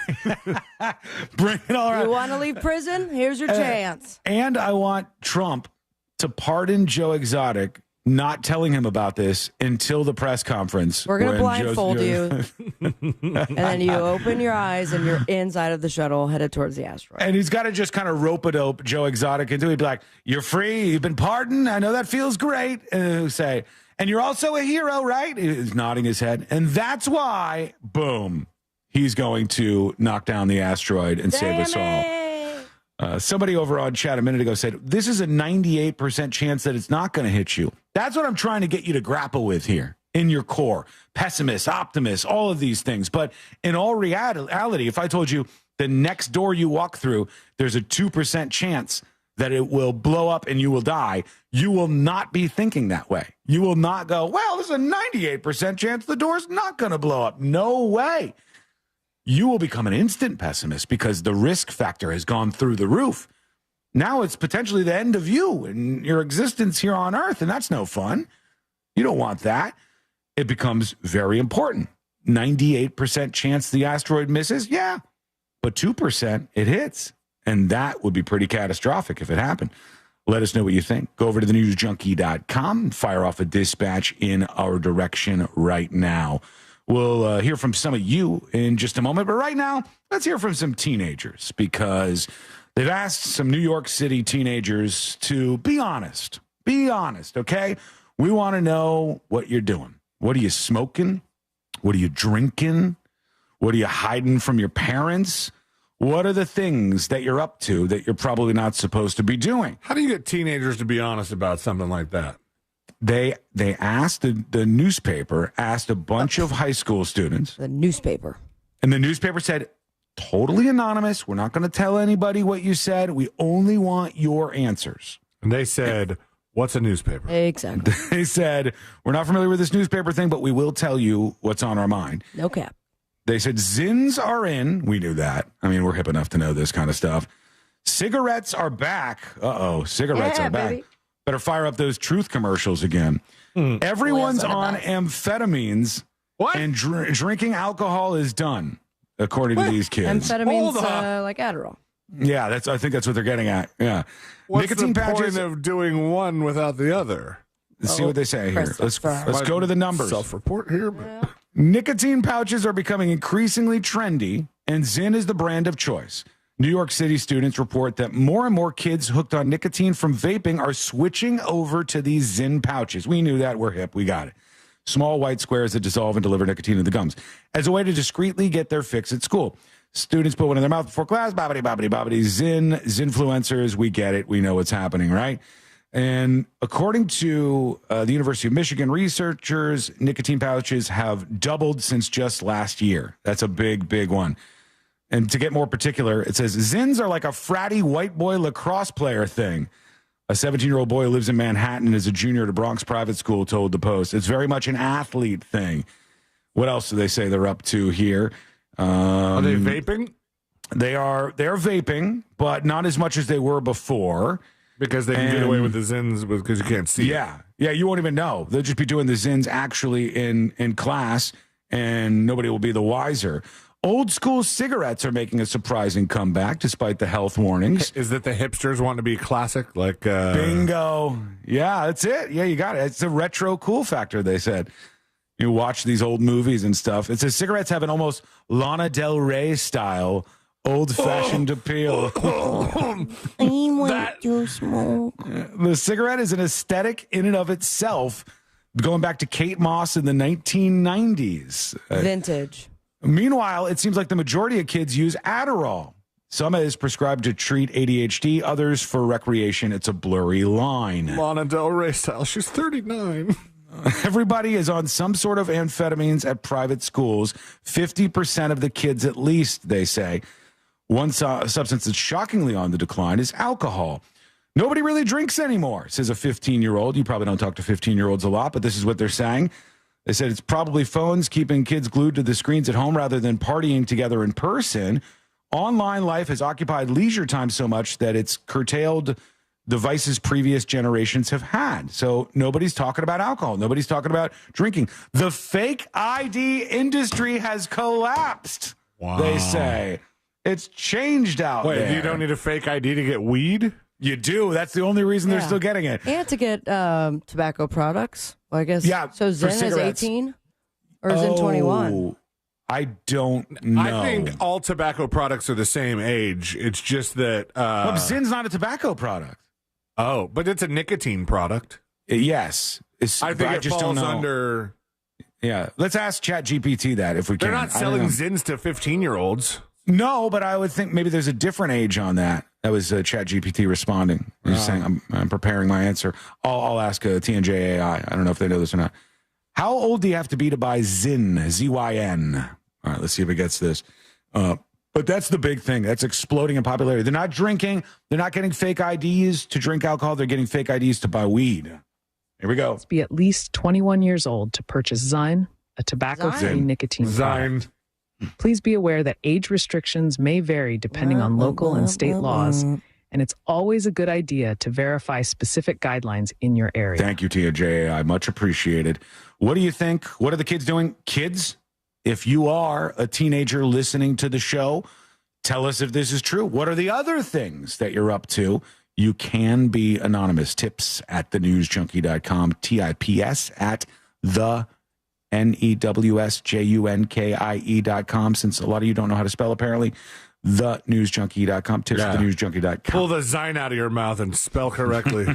Bring it all around. You want to leave prison? Here's your chance. And I want Trump to pardon Joe Exotic, not telling him about this until the press conference. We're going to blindfold you. And then you open your eyes and you're inside of the shuttle headed towards the asteroid. And he's got to just kind of rope-a-dope Joe Exotic into it. He'd be like, you're free. You've been pardoned. I know that feels great. And he'll say, and you're also a hero, right? He's nodding his head. And that's why, boom, he's going to knock down the asteroid and save us all. Somebody over on chat a minute ago said, this is a 98% chance that it's not going to hit you. That's what I'm trying to get you to grapple with here in your core. Pessimist, optimist, all of these things. But in all reality, if I told you the next door you walk through, there's a 2% chance that it will blow up and you will die, you will not be thinking that way. You will not go, well, there's a 98% chance the door's not going to blow up. No way. you will become an instant pessimist because the risk factor has gone through the roof. Now it's potentially the end of you and your existence here on Earth, and that's no fun. You don't want that. It becomes very important. 98% chance the asteroid misses? Yeah. But 2% it hits. And that would be pretty catastrophic if it happened. Let us know what you think. Go over to thenewsjunkie.com and fire off a dispatch in our direction right now. We'll hear from some of you in just a moment. But right now, let's hear from some teenagers because they've asked some New York City teenagers to be honest. Be honest, okay? We want to know what you're doing. What are you smoking? What are you drinking? What are you hiding from your parents? What are the things that you're up to that you're probably not supposed to be doing? How do you get teenagers to be honest about something like that? They asked, the newspaper asked a bunch of high school students. The newspaper. And the newspaper said, totally anonymous. We're not going to tell anybody what you said. We only want your answers. And they said, what's a newspaper? Exactly. They said, we're not familiar with this newspaper thing, but we will tell you what's on our mind. No cap. They said zins are in. We knew that. I mean, we're hip enough to know this kind of stuff. Cigarettes are back. Uh-oh, cigarettes are back. Baby. Better fire up those truth commercials again. Everyone's on amphetamines. What? And drinking alcohol is done, according to these kids. Amphetamines like Adderall. Yeah, I think that's what they're getting at. Yeah. What's Nicotine the patches point of doing one without the other? Let's see what they say here. Let's go to the numbers. Self-report here. Yeah. Nicotine pouches are becoming increasingly trendy, and Zyn is the brand of choice. New York City students report that more and more kids hooked on nicotine from vaping are switching over to these Zyn pouches. We knew that. We're hip. We got it. Small white squares that dissolve and deliver nicotine to the gums as a way to discreetly get their fix at school. Students put one in their mouth before class. Bobbity, bobbity, bobbity. Zinfluencers. We get it. We know what's happening, right? And according to the University of Michigan researchers, nicotine pouches have doubled since just last year. That's a big, big one. And to get more particular, it says, Zins are like a fratty white boy lacrosse player thing. A 17-year-old boy who lives in Manhattan and is a junior at a Bronx private school told the Post. It's very much an athlete thing. What else do they say they're up to here? Are they vaping? They are vaping, but not as much as they were before. Because they can get away with the Zins because you can't see it. Yeah, you won't even know. They'll just be doing the Zins actually in class, and nobody will be the wiser. Old school cigarettes are making a surprising comeback despite the health warnings. Is that the hipsters want to be classic? Like bingo. Yeah, that's it. Yeah, you got it. It's a retro cool factor, they said. You watch these old movies and stuff. It says cigarettes have an almost Lana Del Rey style old-fashioned appeal. I want to smoke. The cigarette is an aesthetic in and of itself, going back to Kate Moss in the 1990s. Vintage. Meanwhile, it seems like the majority of kids use Adderall. Some is prescribed to treat ADHD, others for recreation. It's a blurry line. Lana Del Rey style. She's 39. Everybody is on some sort of amphetamines at private schools. 50% of the kids at least, they say. One substance that's shockingly on the decline is alcohol. Nobody really drinks anymore, says a 15-year-old. You probably don't talk to 15-year-olds a lot, but this is what they're saying. They said it's probably phones keeping kids glued to the screens at home rather than partying together in person. Online life has occupied leisure time so much that it's curtailed the vices previous generations have had. So nobody's talking about alcohol. Nobody's talking about drinking. The fake ID industry has collapsed, they say. It's changed out there. Wait, you don't need a fake ID to get weed? You do. That's the only reason they're still getting it. And to get tobacco products. Well, I guess. Yeah. So Zyn is 18 or Zyn 21? I don't know. I think all tobacco products are the same age. It's just that. Well, Zyn's not a tobacco product. Oh, but it's a nicotine product. Yes. I think it falls under. Yeah. Let's ask ChatGPT that if we can. They're not selling Zyns to 15-year-olds. No, but I would think maybe there's a different age on that. That was ChatGPT responding. He's saying, I'm preparing my answer. I'll ask TNJ AI. I don't know if they know this or not. How old do you have to be to buy Zyn? Z-Y-N. All right, let's see if it gets this. But that's the big thing. That's exploding in popularity. They're not drinking. They're not getting fake IDs to drink alcohol. They're getting fake IDs to buy weed. Here we go. Be at least 21 years old to purchase Zyn, a tobacco-free nicotine product. Please be aware that age restrictions may vary depending on local and state laws, and it's always a good idea to verify specific guidelines in your area. Thank you, Tia J.A.I. Much appreciated. What do you think? What are the kids doing? Kids, if you are a teenager listening to the show, tell us if this is true. What are the other things that you're up to? You can be anonymous. Tips at thenewsjunkie.com. TIPS at the NEWSJUNKIE.com, since a lot of you don't know how to spell, apparently. TheNewsJunkie.com. Tips at thenewsjunkie.com. Pull the Zine out of your mouth and spell correctly.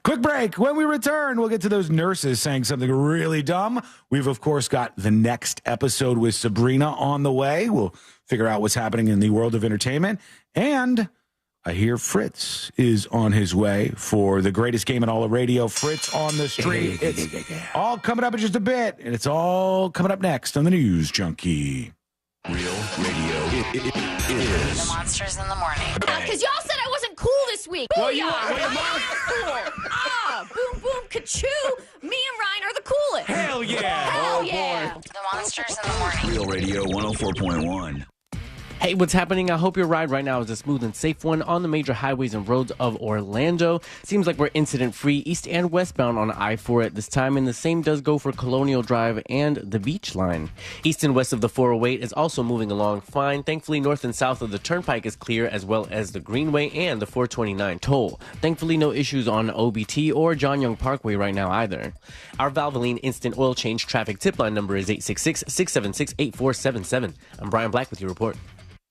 Quick break. When we return, we'll get to those nurses saying something really dumb. We've, of course, got the next episode with Sabrina on the way. We'll figure out what's happening in the world of entertainment. And I hear Fritz is on his way for the greatest game in all of radio, Fritz on the Street. It's all coming up in just a bit, and it's all coming up next on the News Junkie. Real radio is The Monsters in the Morning. Because y'all said I wasn't cool this week. Well, Booyah! you are. Well, I am cool. Boom, boom, ka-choo. Me and Ryan are the coolest. Hell yeah. Hell yeah. The Monsters in the Morning. Real Radio 104.1. Hey, what's happening? I hope your ride right now is a smooth and safe one on the major highways and roads of Orlando. Seems like we're incident-free east and westbound on I-4 at this time, and the same does go for Colonial Drive and the Beach Line. East and west of the 408 is also moving along fine. Thankfully, north and south of the Turnpike is clear, as well as the Greenway and the 429 toll. Thankfully, no issues on OBT or John Young Parkway right now either. Our Valvoline Instant Oil Change traffic tip line number is 866-676-8477. I'm Brian Black with your report.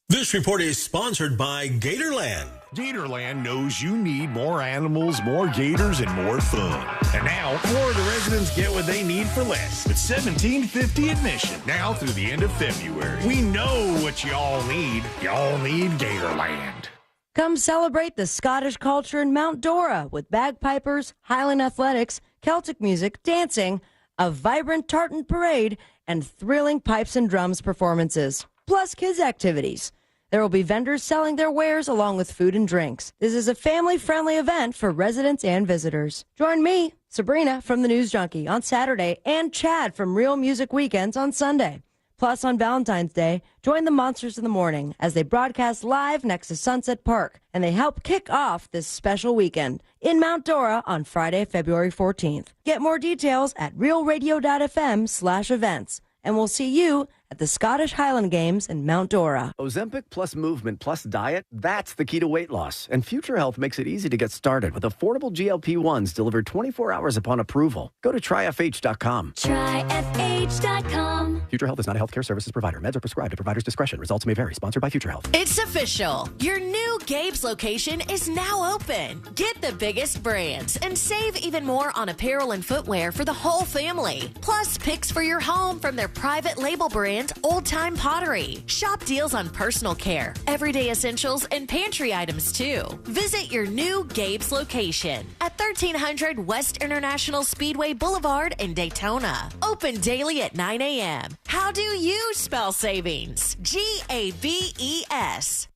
This report is sponsored by Gatorland. Gatorland knows you need more animals, more gators, and more fun. And now, more of the residents get what they need for less with $17.50 admission. Now through the end of February. We know what y'all need. Y'all need Gatorland. Come celebrate the Scottish culture in Mount Dora with bagpipers, Highland athletics, Celtic music, dancing, a vibrant tartan parade, and thrilling pipes and drums performances, plus kids' activities. There will be vendors selling their wares along with food and drinks. This is a family-friendly event for residents and visitors. Join me, Sabrina from the News Junkie, on Saturday, and Chad from Real Music Weekends on Sunday. Plus, on Valentine's Day, join the Monsters in the Morning as they broadcast live next to Sunset Park, and they help kick off this special weekend in Mount Dora on Friday, February 14th. Get more details at realradio.fm/events, and we'll see you at the Scottish Highland Games in Mount Dora. Ozempic plus movement plus diet, that's the key to weight loss. And Future Health makes it easy to get started with affordable GLP-1s delivered 24 hours upon approval. Go to tryfh.com. tryfh.com. Future Health is not a healthcare services provider. Meds are prescribed at provider's discretion. Results may vary. Sponsored by Future Health. It's official. Your new Gabe's location is now open. Get the biggest brands and save even more on apparel and footwear for the whole family. Plus, picks for your home from their private label brand, Old Time Pottery. Shop deals on personal care, everyday essentials, and pantry items too. Visit your new Gabe's location at 1300 West International Speedway Boulevard in Daytona. Open daily at 9 a.m. How do you spell savings? GABES.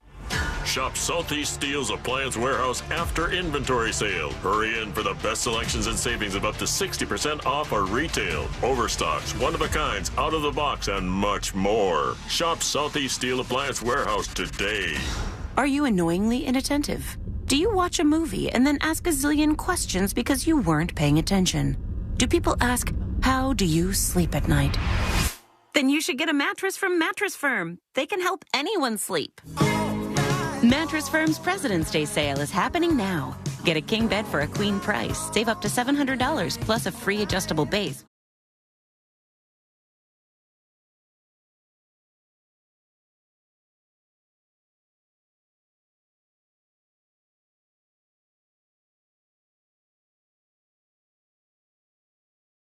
Shop Southeast Steel's Appliance Warehouse after inventory sale. Hurry in for the best selections and savings of up to 60% off our retail, overstocks, one-of-a-kinds, out-of-the-box, and much more. Shop Southeast Steel Appliance Warehouse today. Are you annoyingly inattentive? Do you watch a movie and then ask a zillion questions because you weren't paying attention? Do people ask, how do you sleep at night? Then you should get a mattress from Mattress Firm. They can help anyone sleep. Mattress Firm's President's Day sale is happening now. Get a king bed for a queen price. Save up to $700 plus a free adjustable base.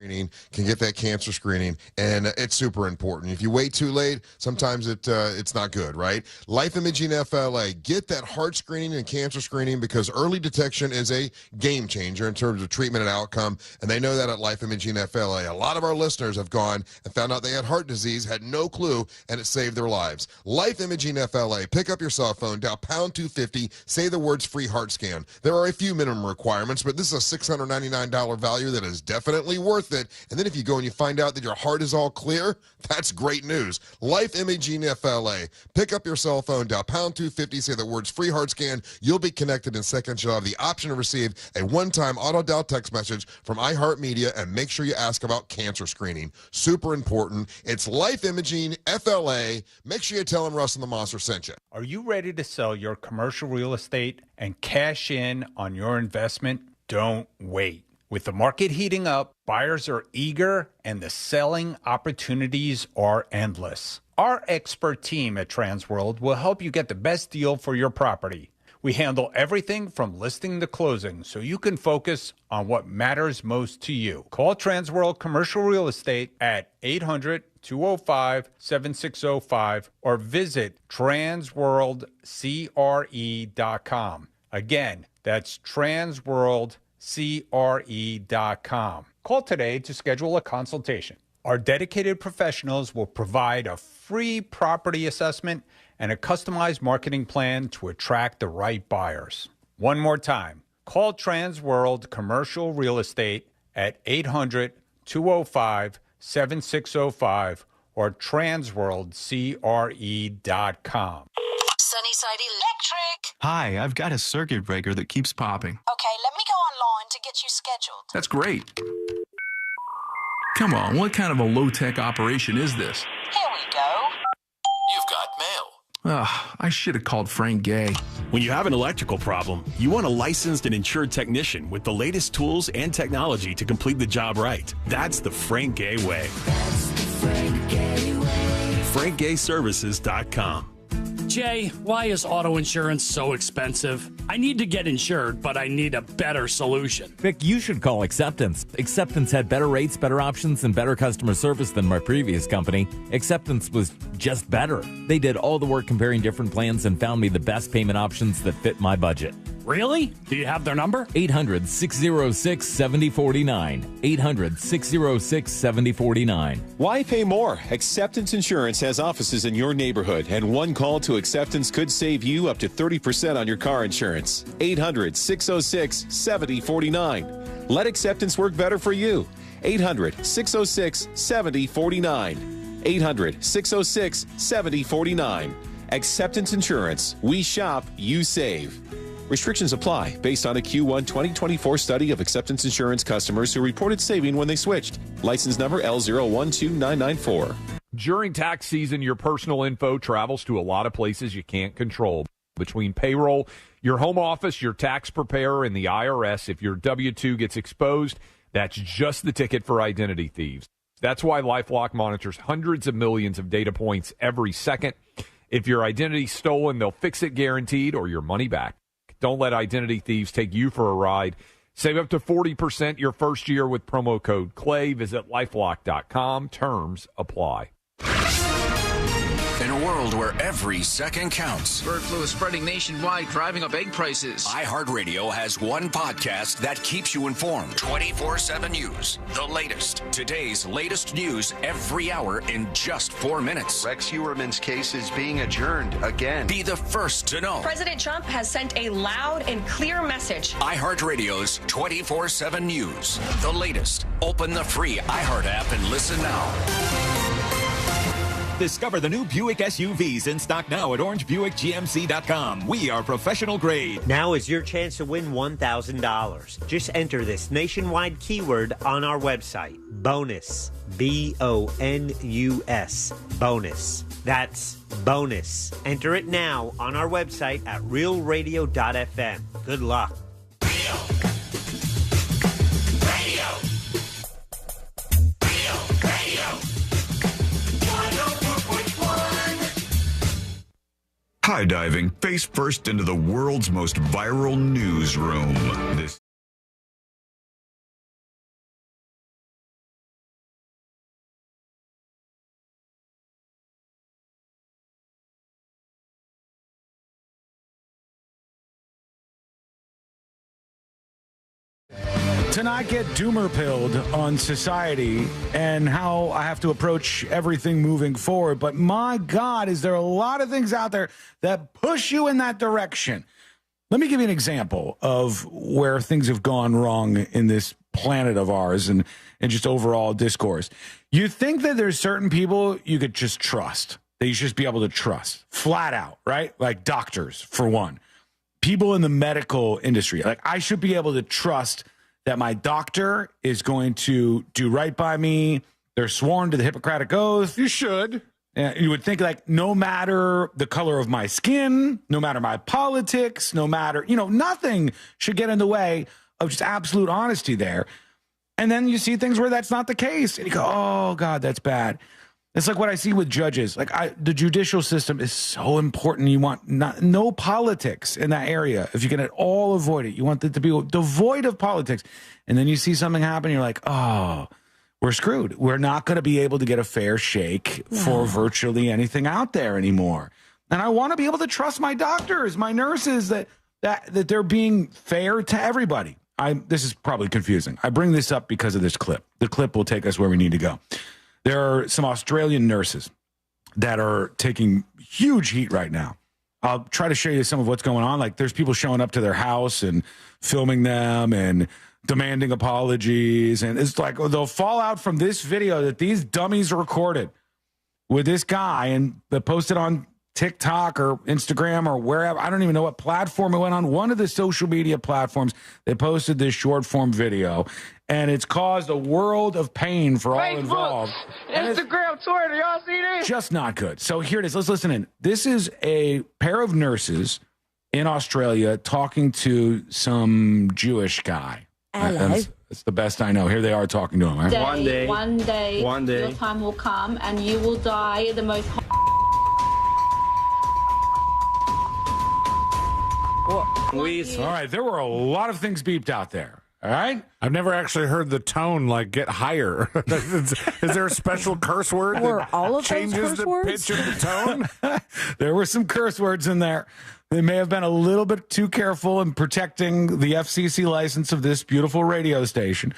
Screening can get that cancer screening, and it's super important. If you wait too late, sometimes it's not good, right? Life Imaging FLA, get that heart screening and cancer screening because early detection is a game changer in terms of treatment and outcome, and they know that at Life Imaging FLA. A lot of our listeners have gone and found out they had heart disease, had no clue, and it saved their lives. Life Imaging FLA, pick up your cell phone, dial pound 250, say the words free heart scan. There are a few minimum requirements, but this is a $699 value that is definitely worth worth it. And then if you go and you find out that your heart is all clear, that's great news. Life Imaging FLA. Pick up your cell phone, dial pound 250, say the words free heart scan. You'll be connected in seconds. You'll have the option to receive a one-time auto dial text message from iHeartMedia, and make sure you ask about cancer screening. Super important. It's Life Imaging FLA. Make sure you tell them Russ and the Monster sent you. Are you ready to sell your commercial real estate and cash in on your investment? Don't wait. With the market heating up, buyers are eager and the selling opportunities are endless. Our expert team at Transworld will help you get the best deal for your property. We handle everything from listing to closing, so you can focus on what matters most to you. Call Transworld Commercial Real Estate at 800-205-7605 or visit transworldcre.com. Again, that's transworldcre.com. Call today to schedule a consultation. Our dedicated professionals will provide a free property assessment and a customized marketing plan to attract the right buyers. One more time, call Transworld Commercial Real Estate at 800-205-7605 or transworldcre.com. Sunnyside Electric. Hi, I've got a circuit breaker that keeps popping. Okay, let me go online to get you scheduled. That's great. Come on, what kind of a low-tech operation is this? Here we go. You've got mail. I should have called Frank Gay. When you have an electrical problem, you want a licensed and insured technician with the latest tools and technology to complete the job right. That's the Frank Gay way. That's the Frank Gay way. FrankGayServices.com. Jay, why is auto insurance so expensive? I need to get insured, but I need a better solution. Vic, you should call Acceptance. Acceptance had better rates, better options, and better customer service than my previous company. Acceptance was just better. They did all the work comparing different plans and found me the best payment options that fit my budget. Really? Do you have their number? 800-606-7049. 800-606-7049. Why pay more? Acceptance Insurance has offices in your neighborhood, and one call to Acceptance could save you up to 30% on your car insurance. 800-606-7049. Let Acceptance work better for you. 800-606-7049. 800-606-7049. Acceptance Insurance. We shop, you save. Restrictions apply based on a Q1 2024 study of Acceptance Insurance customers who reported saving when they switched. License number L012994. During tax season, your personal info travels to a lot of places you can't control. Between payroll, your home office, your tax preparer, and the IRS, if your W-2 gets exposed, that's just the ticket for identity thieves. That's why LifeLock monitors hundreds of millions of data points every second. If your identity's stolen, they'll fix it guaranteed or your money back. Don't let identity thieves take you for a ride. Save up to 40% your first year with promo code CLAY. Visit lifelock.com. Terms apply. In a world where every second counts, bird flu is spreading nationwide, driving up egg prices. iHeartRadio has one podcast that keeps you informed. 24/7 News. The latest. Today's latest news every hour in just 4 minutes. Rex Heuermann's case is being adjourned again. Be the first to know. President Trump has sent a loud and clear message. iHeartRadio's 24/7 News. The latest. Open the free iHeart app and listen now. Discover the new Buick SUVs in stock now at orangebuickgmc.com. We are professional grade. Now is your chance to win $1,000. Just enter this nationwide keyword on our website. Bonus. B-O-N-U-S. Bonus. That's bonus. Enter it now on our website at realradio.fm. Good luck. High diving face first into the world's most viral newsroom. This to not get doomer-pilled on society and how I have to approach everything moving forward. But my God, is there a lot of things out there that push you in that direction. Let me give you an example of where things have gone wrong in this planet of ours and just overall discourse. You think that there's certain people you could just trust, that you should just be able to trust flat out, right? Like doctors, for one. People in the medical industry. Like, I should be able to trust that my doctor is going to do right by me. They're sworn to the Hippocratic Oath. You should. You would think, like, no matter the color of my skin, no matter my politics, no matter, nothing should get in the way of just absolute honesty there. And then you see things where that's not the case. And you go, oh, God, that's bad. It's like what I see with judges. Like, the judicial system is so important. You want no politics in that area. If you can at all avoid it, you want it to be devoid of politics. And then you see something happen, you're like, oh, we're screwed. We're not going to be able to get a fair shake for virtually anything out there anymore. And I want to be able to trust my doctors, my nurses, that they're being fair to everybody. This is probably confusing. I bring this up because of this clip. The clip will take us where we need to go. There are some Australian nurses that are taking huge heat right now. I'll try to show you some of what's going on. Like, there's people showing up to their house and filming them and demanding apologies. And it's like the fallout from this video that these dummies recorded with this guy and they posted on TikTok or Instagram or wherever. I don't even know what platform it went on. One of the social media platforms, they posted this short form video, and it's caused a world of pain for all involved. Instagram, Twitter, y'all see this? Just not good. So here it is. Let's listen in. This is a pair of nurses in Australia talking to some Jewish guy. That's the best I know. Here they are talking to him. Right? One day, your time will come and you will die the most... All right, there were a lot of things beeped out there. All right? I've never actually heard the tone get higher. Is there a special curse word that all of changes the pitch of the tone? There were some curse words in there. They may have been a little bit too careful in protecting the FCC license of this beautiful radio station.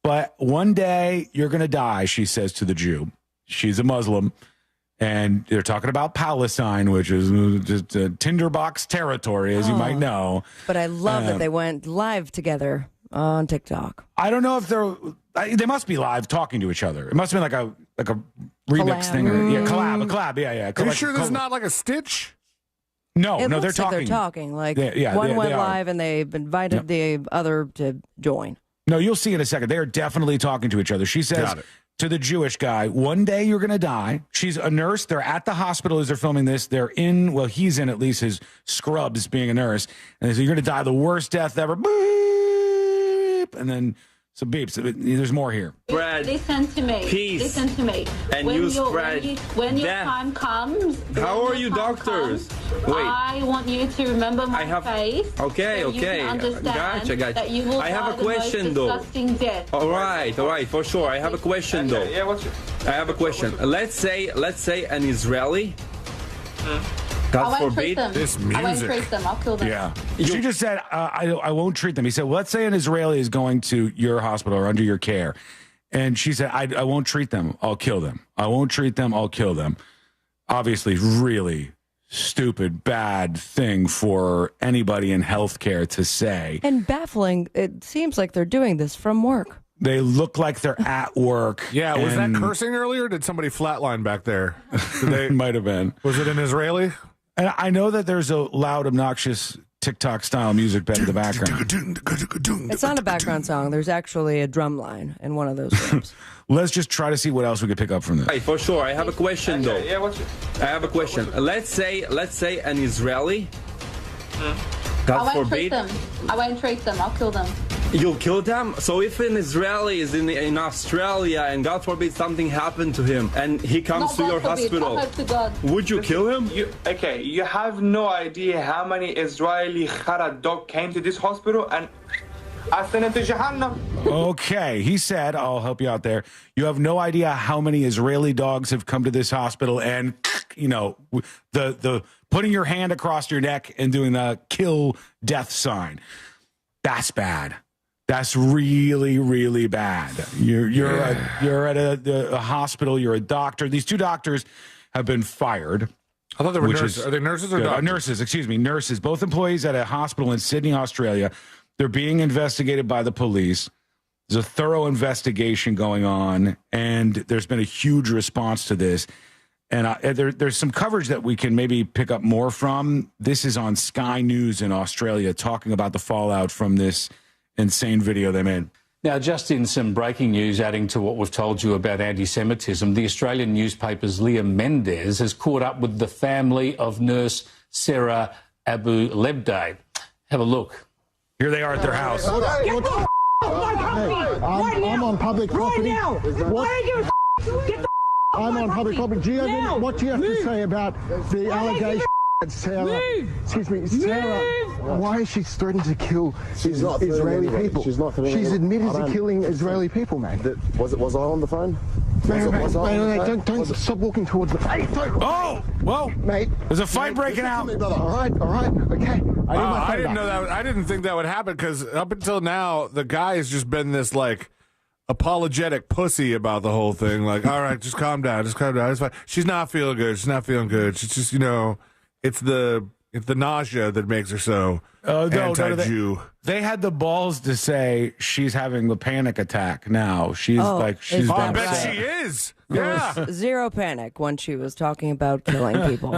But one day you're going to die, she says to the Jew. She's a Muslim. And they're talking about Palestine, which is just tinderbox territory, as you might know. But I love that they went live together on TikTok. I don't know if they must be live talking to each other. It must have been like a remix thing. Or, yeah, collab. Yeah. Are you sure this is not like a stitch? No, it they're looks talking. Like they're talking. Like one went live and they've invited the other to join. No, you'll see in a second. They are definitely talking to each other. She says to the Jewish guy, one day you're going to die. She's a nurse. They're at the hospital as they're filming this. He's in at least his scrubs being a nurse. And they say, you're going to die the worst death ever. Beep. And then some beeps. There's more here. Spread listen to me. Peace. Listen to me. And when you spread when your time comes. How are you doctors? Wait. I want you to remember my face. Okay. You can understand Gotcha. That you will I have die a question the most disgusting death. All right, for sure. I have a question though. Yeah, I have a question. Let's say an Israeli. God forbid this music. I won't treat them. I'll kill them. Yeah. She just said, I won't treat them. He said, well, let's say an Israeli is going to your hospital or under your care. And she said, I won't treat them. I'll kill them. I won't treat them. I'll kill them. Obviously, really stupid, bad thing for anybody in healthcare to say. And baffling. It seems like they're doing this from work. They look like they're at work. Yeah, was that cursing earlier? Or did somebody flatline back there? Might have been. Was it an Israeli? And I know that there's a loud, obnoxious TikTok-style music bed in the background. It's not a background song. There's actually a drum line in one of those rooms. Let's just try to see what else we could pick up from this. Right, for sure. I have a question, though. Yeah, I have a question. Let's say an Israeli. I won't treat them. I won't treat them. I'll kill them. You'll kill them? So if an Israeli is in Australia and God forbid something happened to him and he comes to your hospital, would you kill him? You have no idea how many Israeli Khara dog came to this hospital and I sent it to Jahannam. Okay, he said, I'll help you out there. You have no idea how many Israeli dogs have come to this hospital and, the putting your hand across your neck and doing the kill death sign. That's bad. That's really, really bad. You're at a hospital. You're a doctor. These two doctors have been fired. I thought they were nurses. Are they nurses or doctors? Nurses, excuse me. Nurses. Both employees at a hospital in Sydney, Australia. They're being investigated by the police. There's a thorough investigation going on, and there's been a huge response to this. And there's some coverage that we can maybe pick up more from. This is on Sky News in Australia, talking about the fallout from this insane video they made. Now, just in some breaking news, adding to what we've told you about anti-Semitism, the Australian newspaper's Leah Mendez has caught up with the family of nurse Sarah Abu Lebday. Have a look. Here they are at their house. I'm on public property. Right now! Why are you get the I'm on public property. Do you have what do you have to say about the allegation that Sarah? Excuse me, Sarah. Why is she threatening to kill Israeli people? She's not. She's admitted to killing Israeli people, man. Was I on the phone? Don't stop walking towards the phone. Oh, whoa, mate! There's a fight breaking out. All right, okay. I didn't know that. I didn't think that would happen because up until now, the guy has just been this like apologetic pussy about the whole thing. Like, all right, just calm down. It's fine. She's not feeling good. She's just, it's the nausea that makes her so anti-Jew. They had the balls to say she's having the panic attack now. She's I bet right? she is. There was zero panic when she was talking about killing people.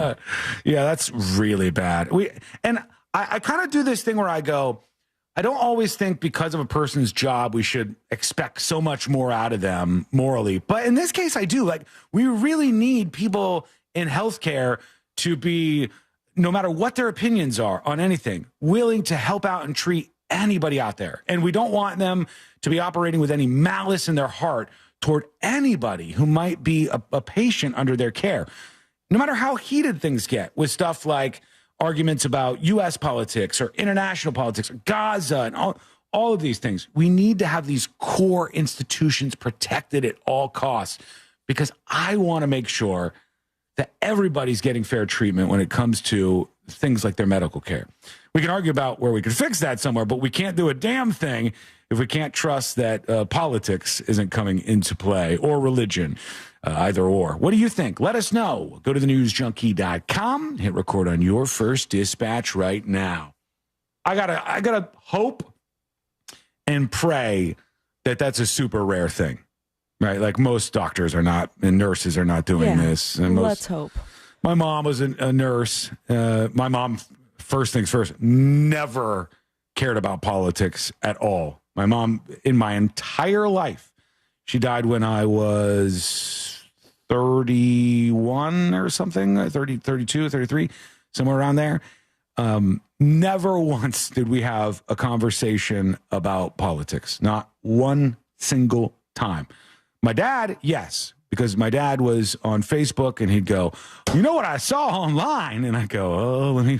Yeah, that's really bad. I kind of do this thing where I go, I don't always think because of a person's job we should expect so much more out of them morally. But in this case, I do. Like, we really need people in healthcare to be, no matter what their opinions are on anything, willing to help out and treat anybody out there. And we don't want them to be operating with any malice in their heart toward anybody who might be a patient under their care. No matter how heated things get with stuff like arguments about U.S. politics or international politics or Gaza and all of these things, we need to have these core institutions protected at all costs, because I want to make sure that everybody's getting fair treatment when it comes to things like their medical care. We can argue about where we could fix that somewhere, but we can't do a damn thing if we can't trust that politics isn't coming into play, or religion, either or. What do you think? Let us know. Go to thenewsjunkie.com, hit record on your first dispatch right now. I gotta hope and pray that that's a super rare thing, right? Like, most doctors are not, and nurses are not doing this. And let's hope. My mom was a nurse. My mom, first things first, never cared about politics at all. My mom, in my entire life, she died when I was 31 or something, 30, 32, 33, somewhere around there. Never once did we have a conversation about politics. Not one single time. My dad, yes, because my dad was on Facebook and he'd go, you know what I saw online? And I go, oh, let me.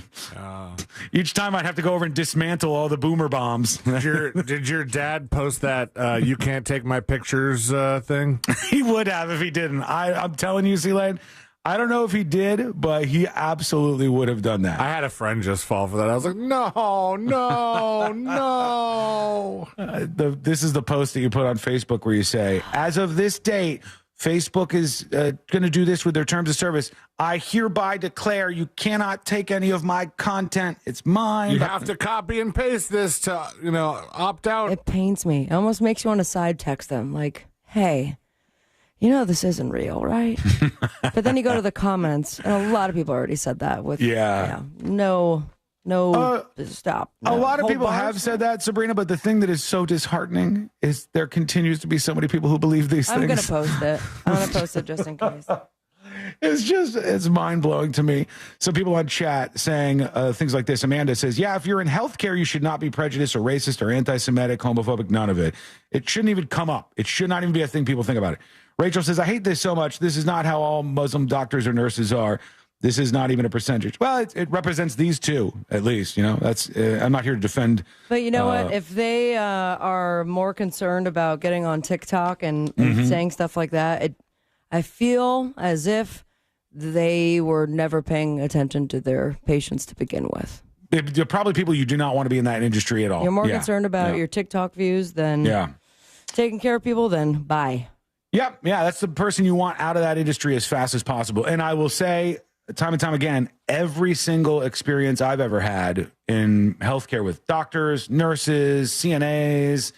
Each time I'd have to go over and dismantle all the boomer bombs. Did your dad post that you can't take my pictures thing? He would have if he didn't. I'm telling you, C-Lane, I don't know if he did, but he absolutely would have done that. I had a friend just fall for that. I was like, no. This is the post that you put on Facebook where you say, as of this date, Facebook is going to do this with their terms of service. I hereby declare you cannot take any of my content. It's mine. You have to copy and paste this to, opt out. It pains me. It almost makes you want to side text them like, hey, this isn't real, right? But then you go to the comments, and a lot of people already said that with, stop. A lot of people have said that, Sabrina, but the thing that is so disheartening is there continues to be so many people who believe these things. I'm going to post it. I'm going to post it just in case. It's mind-blowing to me. Some people on chat saying things like this. Amanda says, yeah, if you're in healthcare, you should not be prejudiced or racist or anti-Semitic, homophobic, none of it. It shouldn't even come up. It should not even be a thing people think about it. Rachel says, I hate this so much. This is not how all Muslim doctors or nurses are. This is not even a percentage. Well, it represents these two, at least. That's. I'm not here to defend. But you know what? If they are more concerned about getting on TikTok and saying stuff like that, I feel as if they were never paying attention to their patients to begin with. They're probably people you do not want to be in that industry at all. You're more concerned about your TikTok views than taking care of people, then bye. Yep. Yeah, that's the person you want out of that industry as fast as possible. And I will say, time and time again, every single experience I've ever had in healthcare with doctors, nurses, CNAs,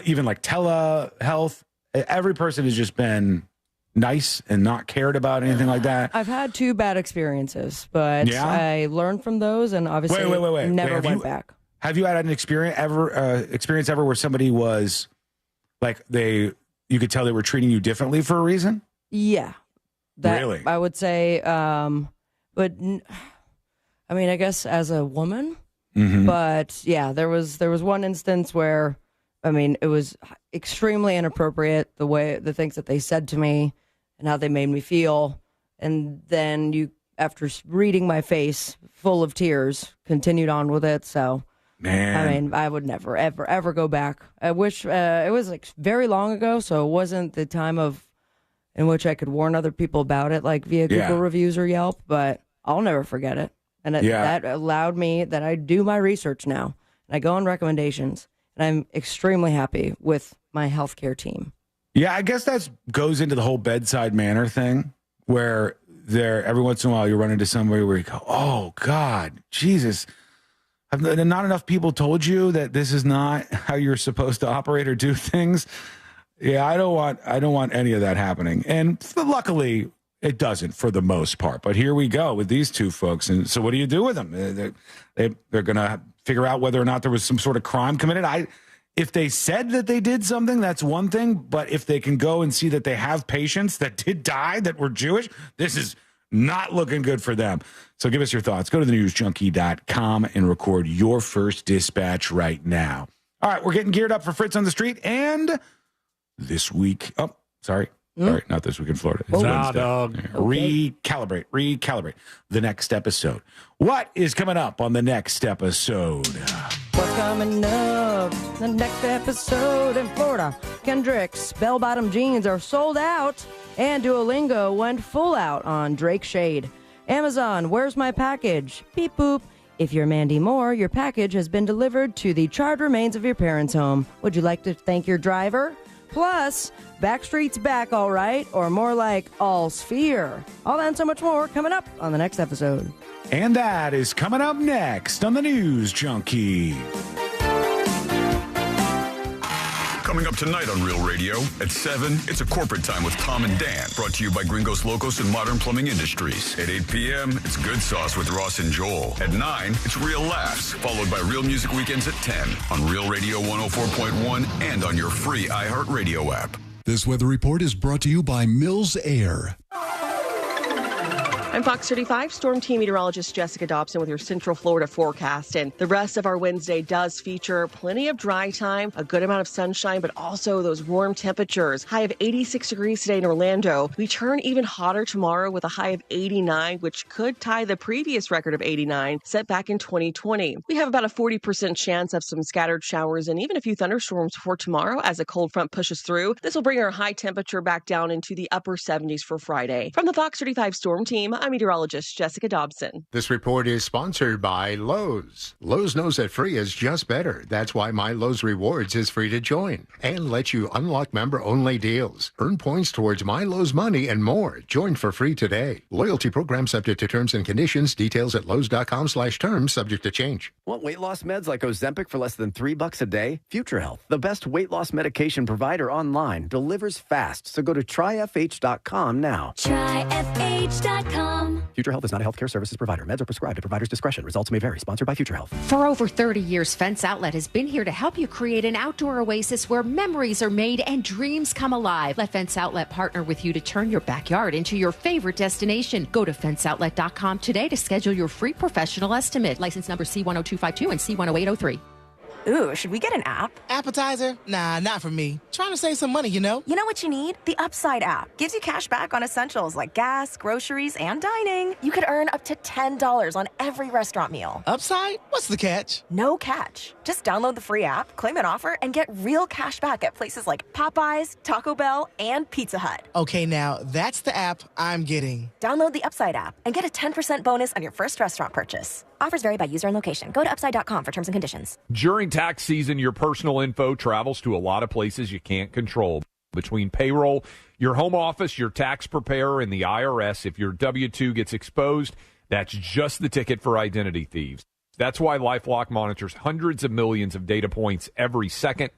even like telehealth. Every person has just been nice and not cared about anything like that. I've had 2 bad experiences, but I learned from those and obviously never went back. Have you had an experience ever where somebody was like you could tell they were treating you differently for a reason? Yeah. Really? I would say, but I mean, I guess as a woman, but yeah, there was one instance where, I mean, it was extremely inappropriate, the things that they said to me and how they made me feel. And then after reading my face full of tears, continued on with it. So, man, I mean, I would never, ever, ever go back. I wish it was like very long ago, so it wasn't the time in which I could warn other people about it, like via Google reviews or Yelp, but I'll never forget it. And that allowed me that I do my research now, and I go on recommendations, and I'm extremely happy with my healthcare team. Yeah, I guess that goes into the whole bedside manner thing, where every once in a while you run into somebody where you go, oh, God, Jesus, have not enough people told you that this is not how you're supposed to operate or do things? Yeah, I don't want any of that happening. And luckily, it doesn't for the most part. But here we go with these 2 folks. And so what do you do with them? They're going to figure out whether or not there was some sort of crime committed. If they said that they did something, that's one thing. But if they can go and see that they have patients that did die that were Jewish, this is not looking good for them. So give us your thoughts. Go to thenewsjunkie.com and record your first dispatch right now. All right, we're getting geared up for Fritz on the Street. And this week, sorry, not this week in Florida. It's Wednesday. Okay. Recalibrate. The next episode. What is coming up on the next episode? What's coming up? The next episode in Florida. Kendrick's bell-bottom jeans are sold out, and Duolingo went full out on Drake Shade. Amazon, where's my package? Beep boop. If you're Mandy Moore, your package has been delivered to the charred remains of your parents' home. Would you like to thank your driver? Plus, Backstreet's back, all right, or more like all sphere. All that and so much more coming up on the next episode. And that is coming up next on the News Junkie. Coming up tonight on Real Radio at 7, it's a corporate time with Tom and Dan, brought to you by Gringos Locos and Modern Plumbing Industries. At 8 p.m., it's Good Sauce with Ross and Joel. At 9, it's Real Laughs, followed by Real Music Weekends at 10 on Real Radio 104.1 and on your free iHeartRadio app. This weather report is brought to you by Mills Air. I'm Fox 35 Storm Team meteorologist Jessica Dobson with your Central Florida forecast. And the rest of our Wednesday does feature plenty of dry time, a good amount of sunshine, but also those warm temperatures. High of 86 degrees today in Orlando. We turn even hotter tomorrow with a high of 89, which could tie the previous record of 89 set back in 2020. We have about a 40% chance of some scattered showers and even a few thunderstorms for tomorrow as a cold front pushes through. This will bring our high temperature back down into the upper 70s for Friday. From the Fox 35 Storm Team, I'm meteorologist Jessica Dobson. This report is sponsored by Lowe's. Lowe's knows that free is just better. That's why My Lowe's Rewards is free to join and lets you unlock member-only deals. Earn points towards My Lowe's money and more. Join for free today. Loyalty program subject to terms and conditions. Details at lowes.com/terms subject to change. Want weight loss meds like Ozempic for less than $3 a day? Future Health, the best weight loss medication provider online, delivers fast. So go to tryfh.com now. Tryfh.com. Future Health is not a healthcare services provider. Meds are prescribed at provider's discretion. Results may vary. Sponsored by Future Health. For over 30 years, Fence Outlet has been here to help you create an outdoor oasis where memories are made and dreams come alive. Let Fence Outlet partner with you to turn your backyard into your favorite destination. Go to fenceoutlet.com today to schedule your free professional estimate. License number C10252 and C10803. Ooh, should we get an app? Appetizer? Nah, not for me. Trying to save some money, you know? You know what you need? The Upside app. Gives you cash back on essentials like gas, groceries, and dining. You could earn up to $10 on every restaurant meal. Upside? What's the catch? No catch. Just download the free app, claim an offer, and get real cash back at places like Popeyes, Taco Bell, and Pizza Hut. Okay, now that's the app I'm getting. Download the Upside app and get a 10% bonus on your first restaurant purchase. Offers vary by user and location. Go to upside.com for terms and conditions. During tax season, your personal info travels to a lot of places you can't control. Between payroll, your home office, your tax preparer, and the IRS, if your W-2 gets exposed, that's just the ticket for identity thieves. That's why LifeLock monitors hundreds of millions of data points every second.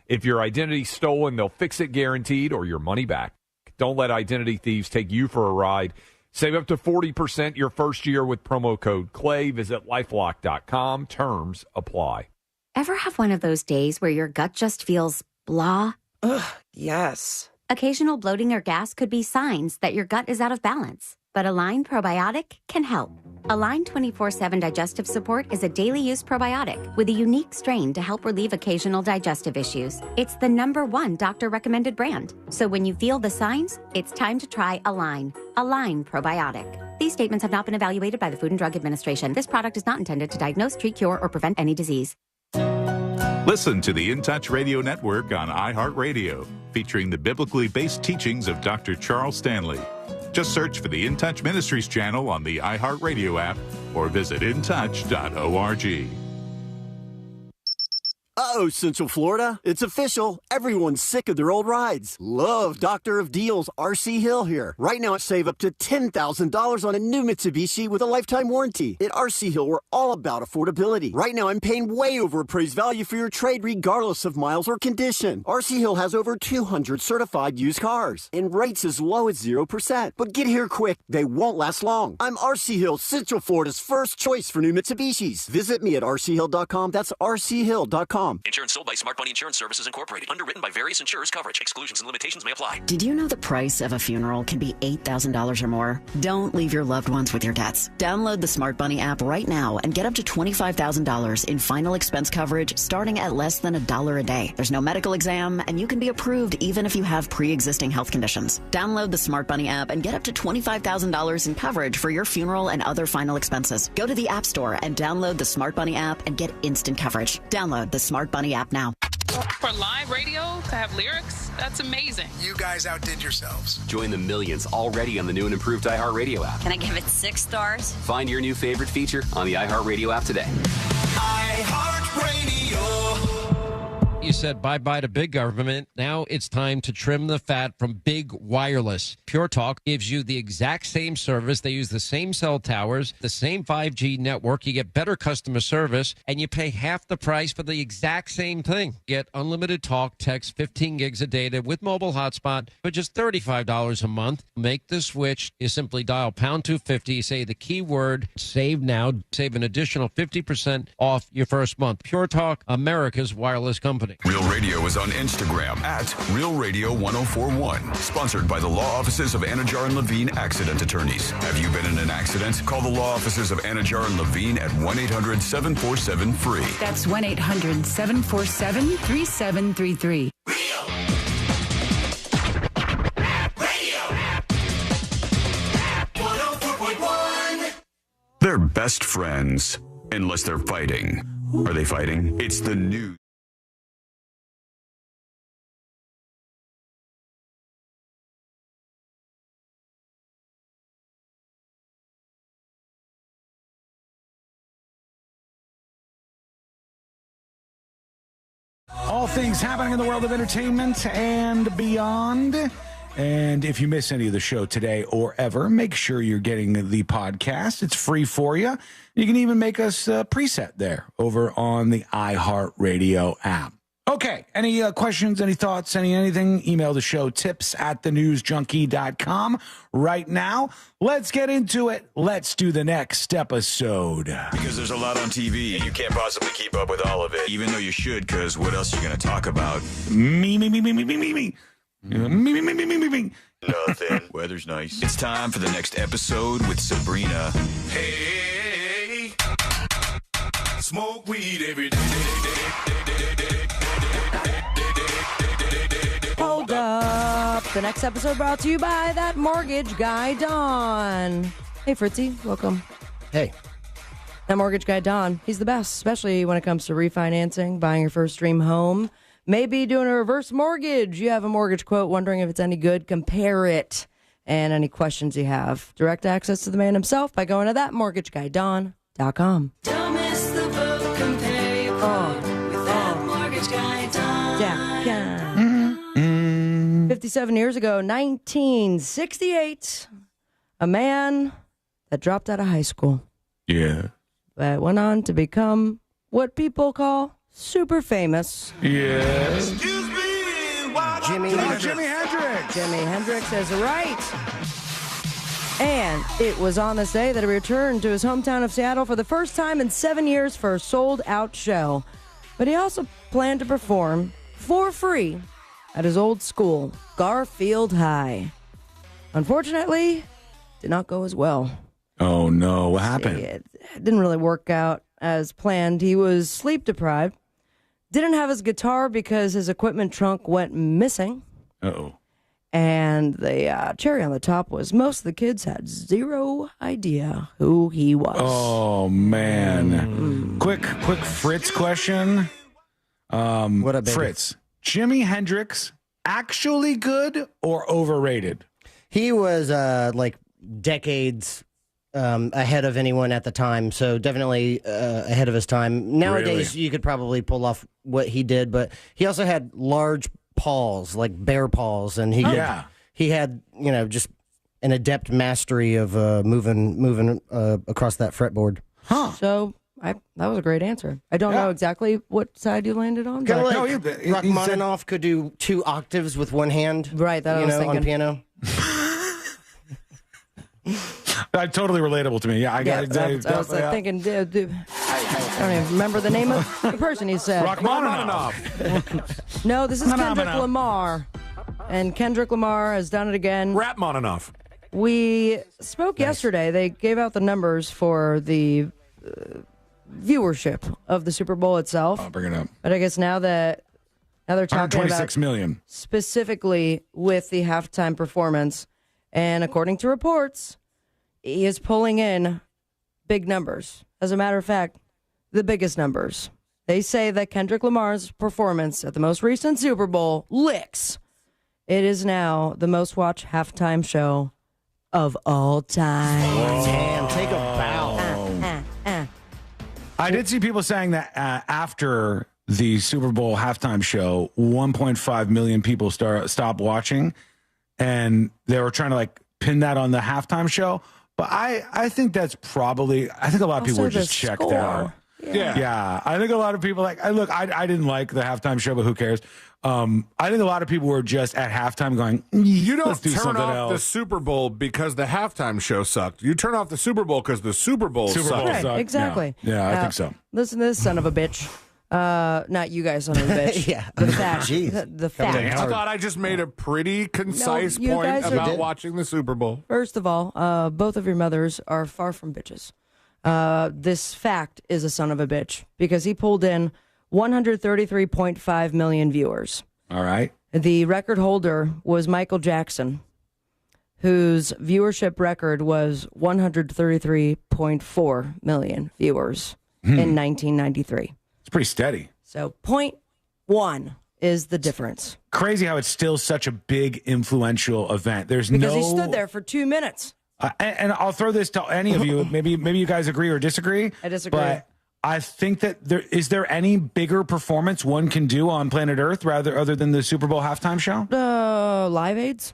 If your identity's stolen, they'll fix it guaranteed or your money back. Don't let identity thieves take you for a ride. Save up to 40% your first year with promo code CLAY. Visit LifeLock.com. Terms apply. Ever have one of those days where your gut just feels blah? Ugh, yes. Occasional bloating or gas could be signs that your gut is out of balance. But Align Probiotic can help. Align 24/7 Digestive Support is a daily use probiotic with a unique strain to help relieve occasional digestive issues. It's the #1 doctor-recommended brand. So when you feel the signs, it's time to try Align. Align Probiotic. These statements have not been evaluated by the Food and Drug Administration. This product is not intended to diagnose, treat, cure, or prevent any disease. Listen to the In Touch Radio Network on iHeartRadio, featuring the biblically based teachings of Dr. Charles Stanley. Just search for the In Touch Ministries channel on the iHeartRadio app or visit intouch.org. Uh-oh, Central Florida. It's official. Everyone's sick of their old rides. Love Doctor of Deals RC Hill here. Right now, save up to $10,000 on a new Mitsubishi with a lifetime warranty. At RC Hill, we're all about affordability. Right now, I'm paying way over appraised value for your trade regardless of miles or condition. RC Hill has over 200 certified used cars and rates as low as 0%. But get here quick. They won't last long. I'm RC Hill, Central Florida's first choice for new Mitsubishis. Visit me at rchill.com. That's rchill.com. Insurance sold by Smart Money Insurance Services Incorporated. Underwritten by various insurers. Coverage. Exclusions and limitations may apply. Did you know the price of a funeral can be $8,000 or more? Don't leave your loved ones with your debts. Download the Smart Money app right now and get up to $25,000 in final expense coverage starting at less than $1 a day. There's no medical exam, and you can be approved even if you have pre-existing health conditions. Download the Smart Money app and get up to $25,000 in coverage for your funeral and other final expenses. Go to the App Store and download the Smart Money app and get instant coverage. Download the Smart Money app now. For live radio to have lyrics, that's amazing. You guys outdid yourselves. Join the millions already on the new and improved iHeartRadio app. Can I give it 6 stars? Find your new favorite feature on the iHeartRadio app today. iHeartRadio. You said bye-bye to big government. Now it's time to trim the fat from big wireless. Pure Talk gives you the exact same service. They use the same cell towers, the same 5G network. You get better customer service, and you pay half the price for the exact same thing. Get unlimited talk, text, 15 gigs of data with mobile hotspot for just $35 a month. Make the switch. You simply dial pound 250, say the keyword, save now, save an additional 50% off your first month. Pure Talk, America's wireless company. Real Radio is on Instagram at Real Radio 1041. Sponsored by the law offices of Anajar and Levine Accident Attorneys. Have you been in an accident? Call the law offices of Anajar and Levine at 1-800-747-FREE. That's 1-800-747-3733. They're best friends, unless they're fighting. Are they fighting? It's the news. All things happening in the world of entertainment and beyond. And if you miss any of the show today or ever, make sure you're getting the podcast. It's free for you. You can even make us a preset there over on the iHeartRadio app. Okay, any questions, any thoughts, anything, email the show, tips@thenewsjunkie.com. Right now, let's get into it. Let's do the next episode. Because there's a lot on TV, and you can't possibly keep up with all of it, even though you should, because what else are you going to talk about? Me. Me. Nothing. Weather's nice. It's time for the next episode with Sabrina. Hey, smoke weed every day. Hold up. The next episode brought to you by that mortgage guy, Don. Hey, Fritzy. Welcome. Hey. That mortgage guy, Don. He's the best, especially when it comes to refinancing, buying your first dream home, maybe doing a reverse mortgage. You have a mortgage quote, wondering if it's any good, compare it. And any questions you have. Direct access to the man himself by going to thatmortgageguydon.com. Don't miss the boat, compare your quote with that mortgage guy, Don. 57 years ago, 1968, a man that dropped out of high school. Yeah. That went on to become what people call super famous. Yes. Jimi Hendrix. Jimi Hendrix is right. And it was on this day that he returned to his hometown of Seattle for the first time in 7 years for a sold-out show. But he also planned to perform for free at his old school, Garfield High. Unfortunately, did not go as well. Oh, no. What happened? It didn't really work out as planned. He was sleep-deprived. Didn't have his guitar because his equipment trunk went missing. Uh-oh. And the cherry on the top was most of the kids had zero idea who he was. Oh, man. Quick Fritz question. What up, baby? Fritz, Jimi Hendrix, actually good or overrated? He was like decades ahead of anyone at the time, so definitely ahead of his time. Nowadays, you could probably pull off what he did, but he also had large paws, like bear paws, and he had, you know, just an adept mastery of moving across that fretboard. So that was a great answer. I don't know exactly what side you landed on. Kind of but- like Rachmaninoff could do 2 octaves with one hand, right? That I was thinking on piano. That's totally relatable to me. Yeah, I was thinking, I don't even remember the name of the person he said. Rachmaninoff. No, this is Kendrick Lamar. And Kendrick Lamar has done it again. Rachmaninoff. We spoke yesterday. They gave out the numbers for the viewership of the Super Bowl itself. I'll bring it up. But I guess now they're talking 126 million. Specifically with the halftime performance. And according to reports, he is pulling in big numbers. As a matter of fact, the biggest numbers. They say that Kendrick Lamar's performance at the most recent Super Bowl licks. It is now the most watched halftime show of all time. Damn, take a bow. I did see people saying that after the Super Bowl halftime show, 1.5 million people stopped watching, and they were trying to like pin that on the halftime show. But I think that's probably, I think a lot of people were just checked out. Yeah. I think a lot of people I didn't like the halftime show, but who cares? I think a lot of people were just at halftime going, you don't let's do turn something off else. the Super Bowl because the halftime show sucked. You turn off the Super Bowl because the Super Bowl sucked. Right, exactly. Yeah, I think so. Listen to this son of a bitch. Not you guys, son of a bitch. The fact. The fact. I thought I just made a pretty concise you point guys about did. watching the Super Bowl. First of all, both of your mothers are far from bitches. This fact is a son of a bitch because he pulled in 133.5 million viewers. All right. The record holder was Michael Jackson, whose viewership record was 133.4 million viewers in 1993. It's pretty steady. So 0.1 is the difference. Crazy how it's still such a big, influential event. Because he stood there for 2 minutes. And I'll throw this to any of you. Maybe you guys agree or disagree. I disagree. But I think that is there any bigger performance one can do on planet Earth other than the Super Bowl halftime show? Live Aids?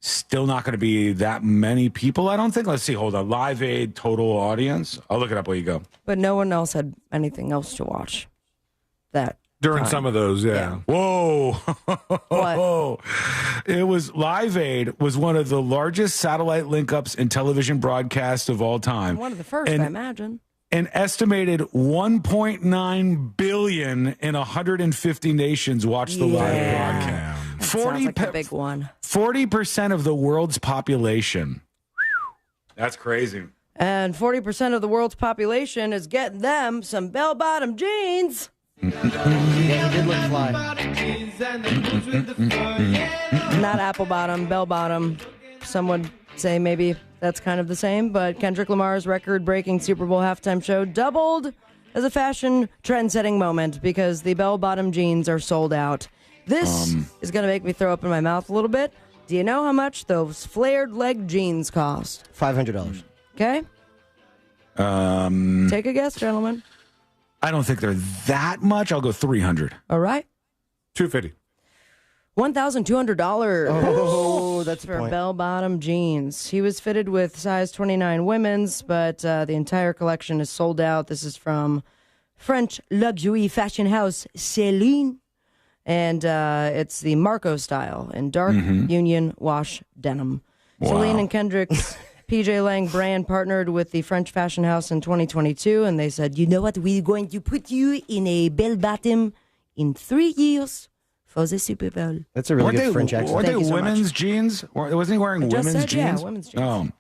Still not going to be that many people, I don't think. Let's see. Hold on. Live Aid total audience. I'll look it up while you go. But no one else had anything else to watch that During time. some of those, yeah. Whoa. What? It was Live Aid was one of the largest satellite link-ups in television broadcasts of all time. One of the first, I imagine. An estimated 1.9 billion in 150 nations watched the live broadcast. That sounds like a big one. 40% of the world's population. That's crazy. And 40% of the world's population is getting them some bell-bottom jeans. Yeah, he did look fly. Not apple bottom, bell bottom. Some would say maybe that's kind of the same, but Kendrick Lamar's record-breaking Super Bowl halftime show doubled as a fashion trend-setting moment because the bell-bottom jeans are sold out. This is going to make me throw up in my mouth a little bit. Do you know how much those flared leg jeans cost? $500. Okay? Take a guess, gentlemen. I don't think they're that much. I'll go 300. All right. $250. $1,200. Oh, that's a for point. bell-bottom jeans. He was fitted with size 29 women's, but the entire collection is sold out. This is from French luxury fashion house Celine. And it's the Marco style in dark Union wash denim. Wow. Celine and Kendrick's PJ Lang brand partnered with the French fashion house in 2022, and they said, you know what, we're going to put you in a bell-bottom in 3 years for the Super Bowl. That's a really good French accent. Weren't they so women's jeans? Wasn't he wearing women's jeans? Yeah, women's jeans.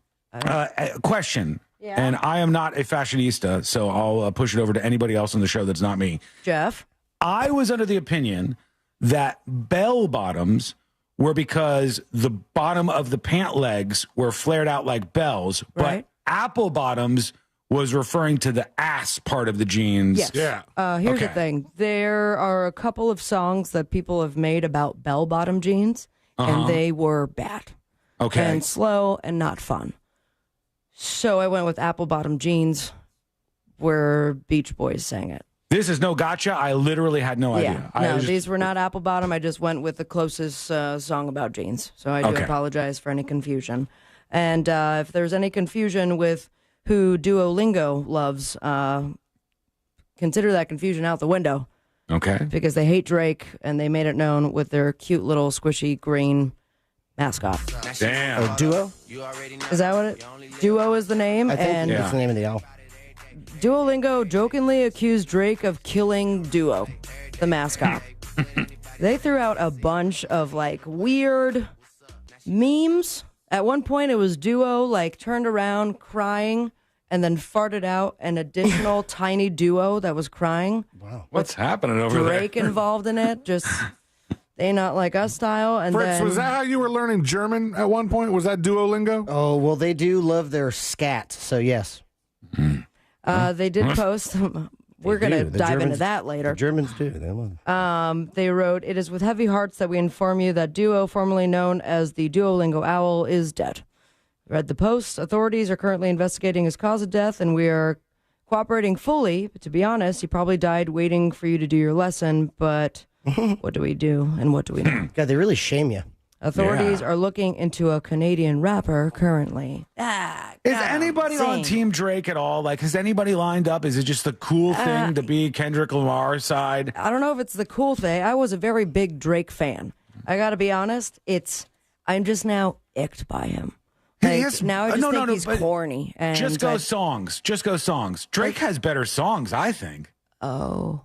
Question. Yeah. And I am not a fashionista, so I'll push it over to anybody else on the show that's not me. Jeff? I was under the opinion that bell bottoms were because the bottom of the pant legs were flared out like bells, Right. but apple bottoms was referring to the ass part of the jeans. Yes. Yeah. Here's the thing. There are a couple of songs that people have made about bell-bottom jeans, and they were bad. Okay. And slow and not fun. So I went with apple-bottom jeans where Beach Boys sang it. This is no gotcha. I literally had no idea. No, these were not apple bottom. I just went with the closest song about jeans. So I do apologize for any confusion. And if there's any confusion with who Duolingo loves, consider that confusion out the window. Okay. Because they hate Drake, and they made it known with their cute little squishy green mascot. Damn. Oh, Duo? Is that what it? Duo is the name. I think and it's the name of the album. Duolingo jokingly accused Drake of killing Duo, the mascot. They threw out a bunch of like weird memes. At one point, it was Duo like turned around crying and then farted out an additional tiny Duo that was crying. Wow. What's happening over there? Drake involved in it. Just they not like us style. And Fritz, then, was that how you were learning German at one point? Was that Duolingo? Oh, well, they do love their scat, so yes. They did post. We're going to dive into that later. The Germans do. They love it. They wrote, "It is with heavy hearts that we inform you that Duo, formerly known as the Duolingo Owl, is dead." Read the post. Authorities are currently investigating his cause of death, and we are cooperating fully. But to be honest, he probably died waiting for you to do your lesson. But what do we do, and what do we know? God, they really shame you. Authorities are looking into a Canadian rapper currently. Is anybody on Team Drake at all? Like, has anybody lined up? Is it just the cool thing to be Kendrick Lamar's side? I don't know if it's the cool thing. I was a very big Drake fan. I got to be honest. I'm just now icked by him. Like, now I just think he's corny. And just go songs. Just go songs. Drake has better songs, I think. Oh.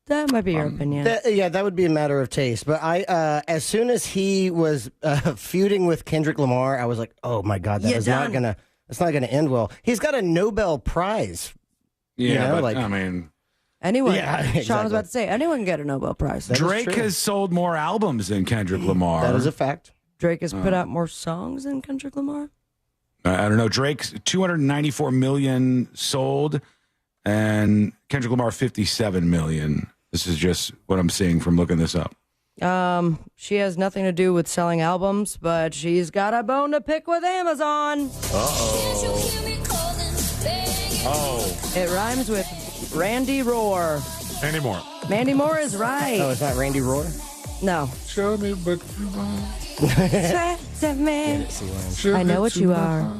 That might be your opinion. That would be a matter of taste. But as soon as he was feuding with Kendrick Lamar, I was like, oh my God, that's not gonna end well. He's got a Nobel Prize. Yeah, but I mean, anyone. Yeah, Sean exactly. was about to say anyone can get a Nobel Prize. Drake has sold more albums than Kendrick Lamar. That is a fact. Drake has put out more songs than Kendrick Lamar. I don't know. Drake's 294 million sold, and Kendrick Lamar 57 million. This is just what I'm seeing from looking this up. She has nothing to do with selling albums, but she's got a bone to pick with Amazon. Oh. It rhymes with Randy Roar. Andy Moore. Mandy Moore is right. Oh, is that Randy Roar? No. Show me what you want. I know what you are.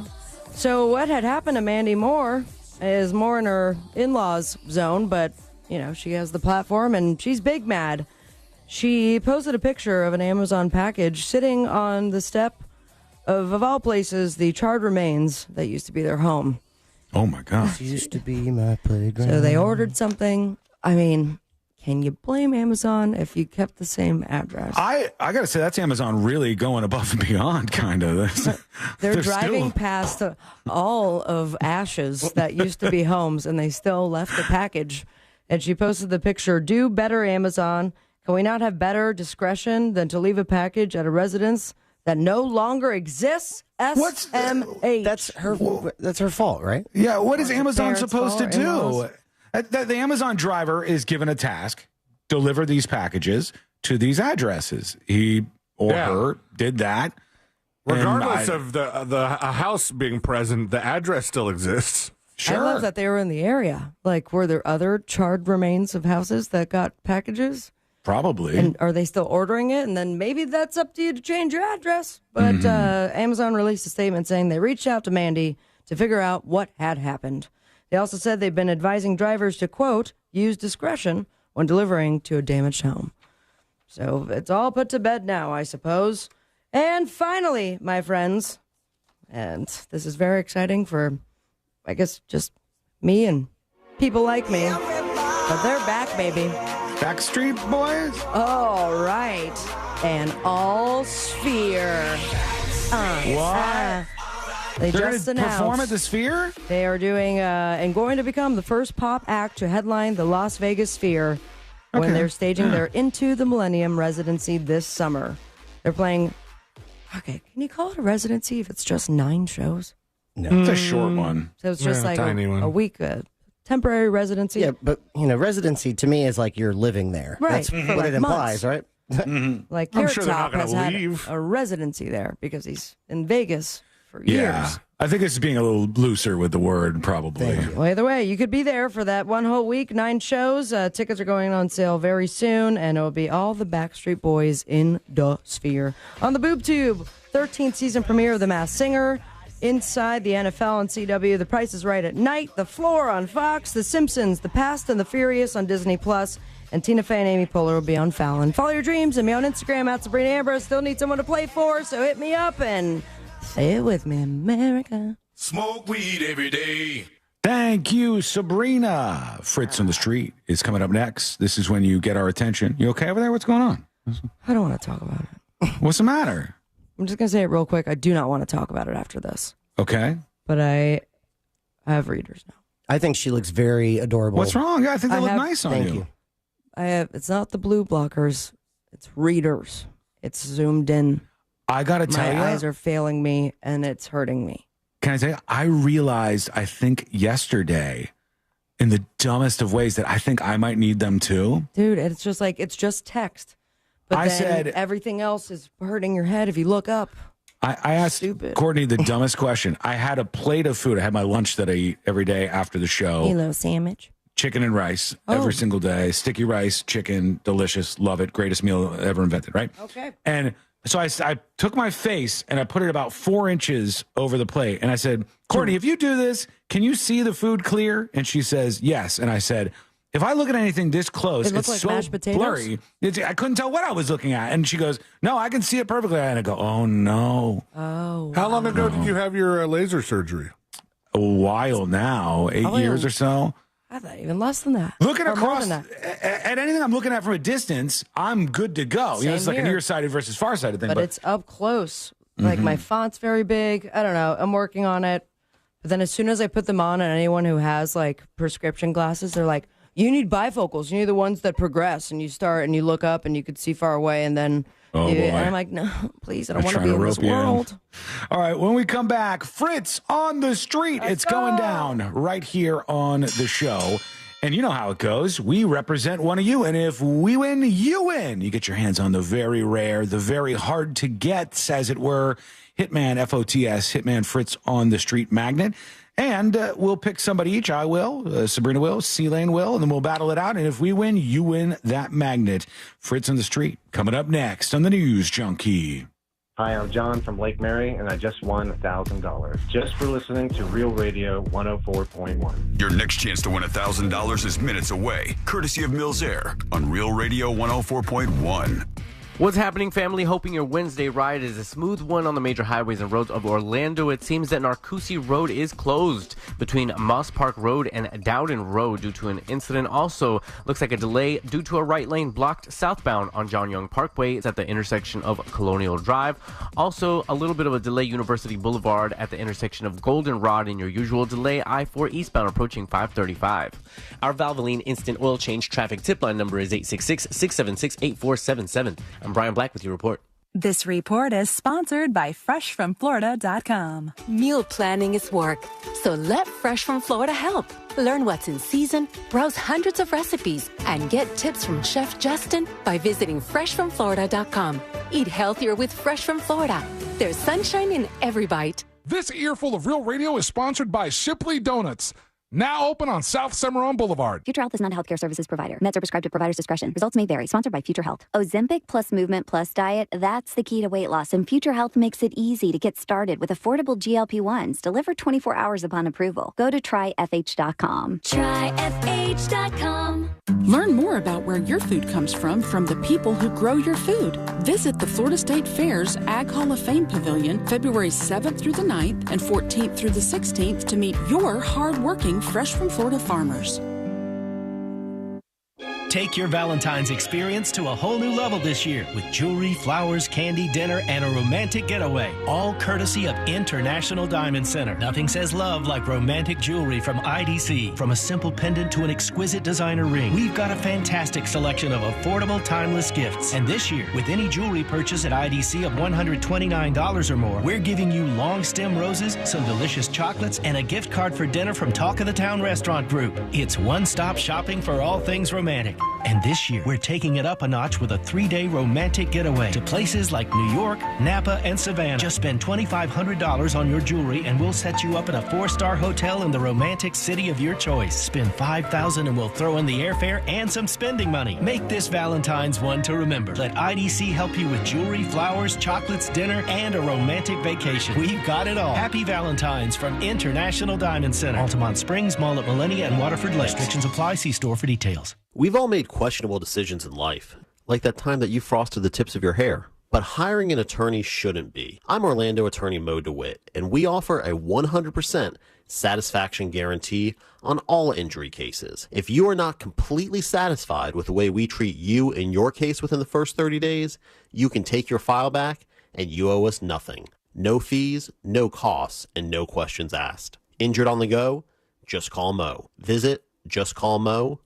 So what had happened to Mandy Moore is more in her in-laws zone, but she has the platform and she's big mad. She posted a picture of an Amazon package sitting on the step of all places, the charred remains that used to be their home. Oh my God. This used to be my playground. So they ordered something. I mean, can you blame Amazon if you kept the same address? I got to say, that's Amazon really going above and beyond, kind of. They're driving past all of ashes that used to be homes, and they still left the package. And she posted the picture, "Do better, Amazon. Can we not have better discretion than to leave a package at a residence that no longer exists?" SMH. That's her fault, right? Yeah, what is Amazon supposed to do? in-laws. The Amazon driver is given a task, deliver these packages to these addresses. He or her did that. Regardless of a house being present, the address still exists. I love that they were in the area. Like, were there other charred remains of houses that got packages? Probably. And are they still ordering it? And then maybe that's up to you to change your address. But Amazon released a statement saying they reached out to Mandy to figure out what had happened. They also said they've been advising drivers to, quote, use discretion when delivering to a damaged home. So it's all put to bed now, I suppose. And finally, my friends, and this is very exciting for, I guess, just me and people like me, but they're back, baby. Backstreet Boys? All right. And all Sphere. What? They They're just gonna announced perform at the Sphere? They are doing and going to become the first pop act to headline the Las Vegas Sphere when they're staging their Into the Millennium residency this summer. They're playing. Okay, can you call it a residency if it's just 9 shows? No, it's a short one. So it's just like a week, temporary residency. Yeah, but residency to me is like you're living there. Right. That's For what like it implies, months. right? Like I'm Carrot sure they're not Top gonna has leave. had a residency there because he's in Vegas for Yeah. years. I think it's being a little looser with the word, probably. Well, either way, you could be there for that one whole week, 9 shows. Tickets are going on sale very soon, and it will be all the Backstreet Boys in the Sphere. On the Boob Tube, 13th season premiere of The Masked Singer, Inside the NFL on CW, The Price is Right at Night, The Floor on Fox, The Simpsons, The Fast and the Furious on Disney+, and Tina Fey and Amy Poehler will be on Fallon. Follow your dreams and me on Instagram at Sabrina Ambrose. Still need someone to play for, so hit me up and say it with me, America. Smoke weed every day. Thank you, Sabrina. Fritz on the Street is coming up next. This is when you get our attention. You okay over there? What's going on? I don't want to talk about it. What's the matter? I'm just going to say it real quick. I do not want to talk about it after this. Okay. But I have readers now. I think she looks very adorable. What's wrong? I think they look nice on Thank you. It's not the blue blockers. It's readers. It's zoomed in. I got to tell you. My eyes are failing me, and it's hurting me. Can I tell you, I realized, I think yesterday, in the dumbest of ways, that I think I might need them too. Dude, it's just like, it's just text. But I then said- everything else is hurting your head if you look up. I asked Courtney the dumbest question. I had a plate of food. I had my lunch that I eat every day after the show. Halo sandwich. Chicken and rice every single day. Sticky rice, chicken, delicious, love it. Greatest meal ever invented, right? Okay. And so I took my face and I put it about 4 inches over the plate. And I said, Courtney, if you do this, can you see the food clear? And she says, yes. And I said, if I look at anything this close, It looks it's like so mashed potatoes? blurry. I couldn't tell what I was looking at. And she goes, no, I can see it perfectly. And I go, oh, no. Oh. How long ago did you have your laser surgery? A while now, 8 years or so. I thought even less than that. Looking Or more across than that. at anything I'm looking at from a distance, I'm good to go. Same It's like a here. nearsighted versus farsighted thing. But it's up close. Like my font's very big. I don't know. I'm working on it. But then as soon as I put them on, and anyone who has like prescription glasses, they're like, you need bifocals. You need the ones that progress. And you start and you look up and you can see far away. And then Oh, boy. and I'm like, no, please, I don't want to trying be in rope this you in. world. All right, when we come back, Fritz on the Street. It's going down right here on the show. And you know how it goes. We represent one of you, and if we win, you win. You get your hands on the very rare, the very hard to get, as it were, Hitman FOTS, Hitman Fritz on the Street magnet. And we'll pick somebody each. I will, Sabrina will, C-Lane will, and then we'll battle it out. And if we win, you win that magnet. Fritz on the Street coming up next on the News Junkie. Hi, I'm John from Lake Mary, and I just won $1,000 just for listening to Real Radio 104.1. Your next chance to win $1,000 is minutes away, courtesy of Mills Air on Real Radio 104.1. What's happening, family? Hoping your Wednesday ride is a smooth one on the major highways and roads of Orlando. It seems that Narcoossee Road is closed between Moss Park Road and Dowden Road due to an incident. Also, looks like a delay due to a right lane blocked southbound on John Young Parkway. It's at the intersection of Colonial Drive. Also, a little bit of a delay University Boulevard at the intersection of Goldenrod in your usual delay. I-4 eastbound approaching 535. Our Valvoline Instant Oil Change traffic tip line number is 866-676-8477. I'm Brian Black with your report. This report is sponsored by FreshFromFlorida.com. Meal planning is work, so let Fresh from Florida help. Learn what's in season, browse hundreds of recipes, and get tips from Chef Justin by visiting FreshFromFlorida.com. Eat healthier with Fresh from Florida. There's sunshine in every bite. This earful of Real Radio is sponsored by Shipley Donuts. Now open on South Cimarron Boulevard. Future Health is not a healthcare services provider. Meds are prescribed at provider's discretion. Results may vary. Sponsored by Future Health. Ozempic plus movement plus diet, that's the key to weight loss. And Future Health makes it easy to get started with affordable GLP-1s delivered 24 hours upon approval. Go to tryfh.com. Tryfh.com. Learn more about where your food comes from the people who grow your food. Visit the Florida State Fair's Ag Hall of Fame Pavilion February 7th through the 9th and 14th through the 16th to meet your hard-working Fresh from Florida farmers. Take your Valentine's experience to a whole new level this year with jewelry, flowers, candy, dinner, and a romantic getaway. All courtesy of International Diamond Center. Nothing says love like romantic jewelry from IDC. From a simple pendant to an exquisite designer ring, we've got a fantastic selection of affordable, timeless gifts. And this year, with any jewelry purchase at IDC of $129 or more, we're giving you long stem roses, some delicious chocolates, and a gift card for dinner from Talk of the Town Restaurant Group. It's one-stop shopping for all things romantic. And this year, we're taking it up a notch with a 3-day romantic getaway to places like New York, Napa, and Savannah. Just spend $2,500 on your jewelry and we'll set you up in a 4-star hotel in the romantic city of your choice. Spend $5,000 and we'll throw in the airfare and some spending money. Make this Valentine's one to remember. Let IDC help you with jewelry, flowers, chocolates, dinner, and a romantic vacation. We've got it all. Happy Valentine's from International Diamond Center. Altamont Springs, Mall at Millennia, and Waterford Lakes. Restrictions apply. See store for details. We've all made questionable decisions in life, like that time that you frosted the tips of your hair. But hiring an attorney shouldn't be. I'm Orlando attorney Mo DeWitt, and we offer a 100% satisfaction guarantee on all injury cases. If you are not completely satisfied with the way we treat you in your case within the first 30 days, you can take your file back and you owe us nothing. No fees, no costs, and no questions asked. Injured on the go? Just call Mo. Visit justcallmo.com.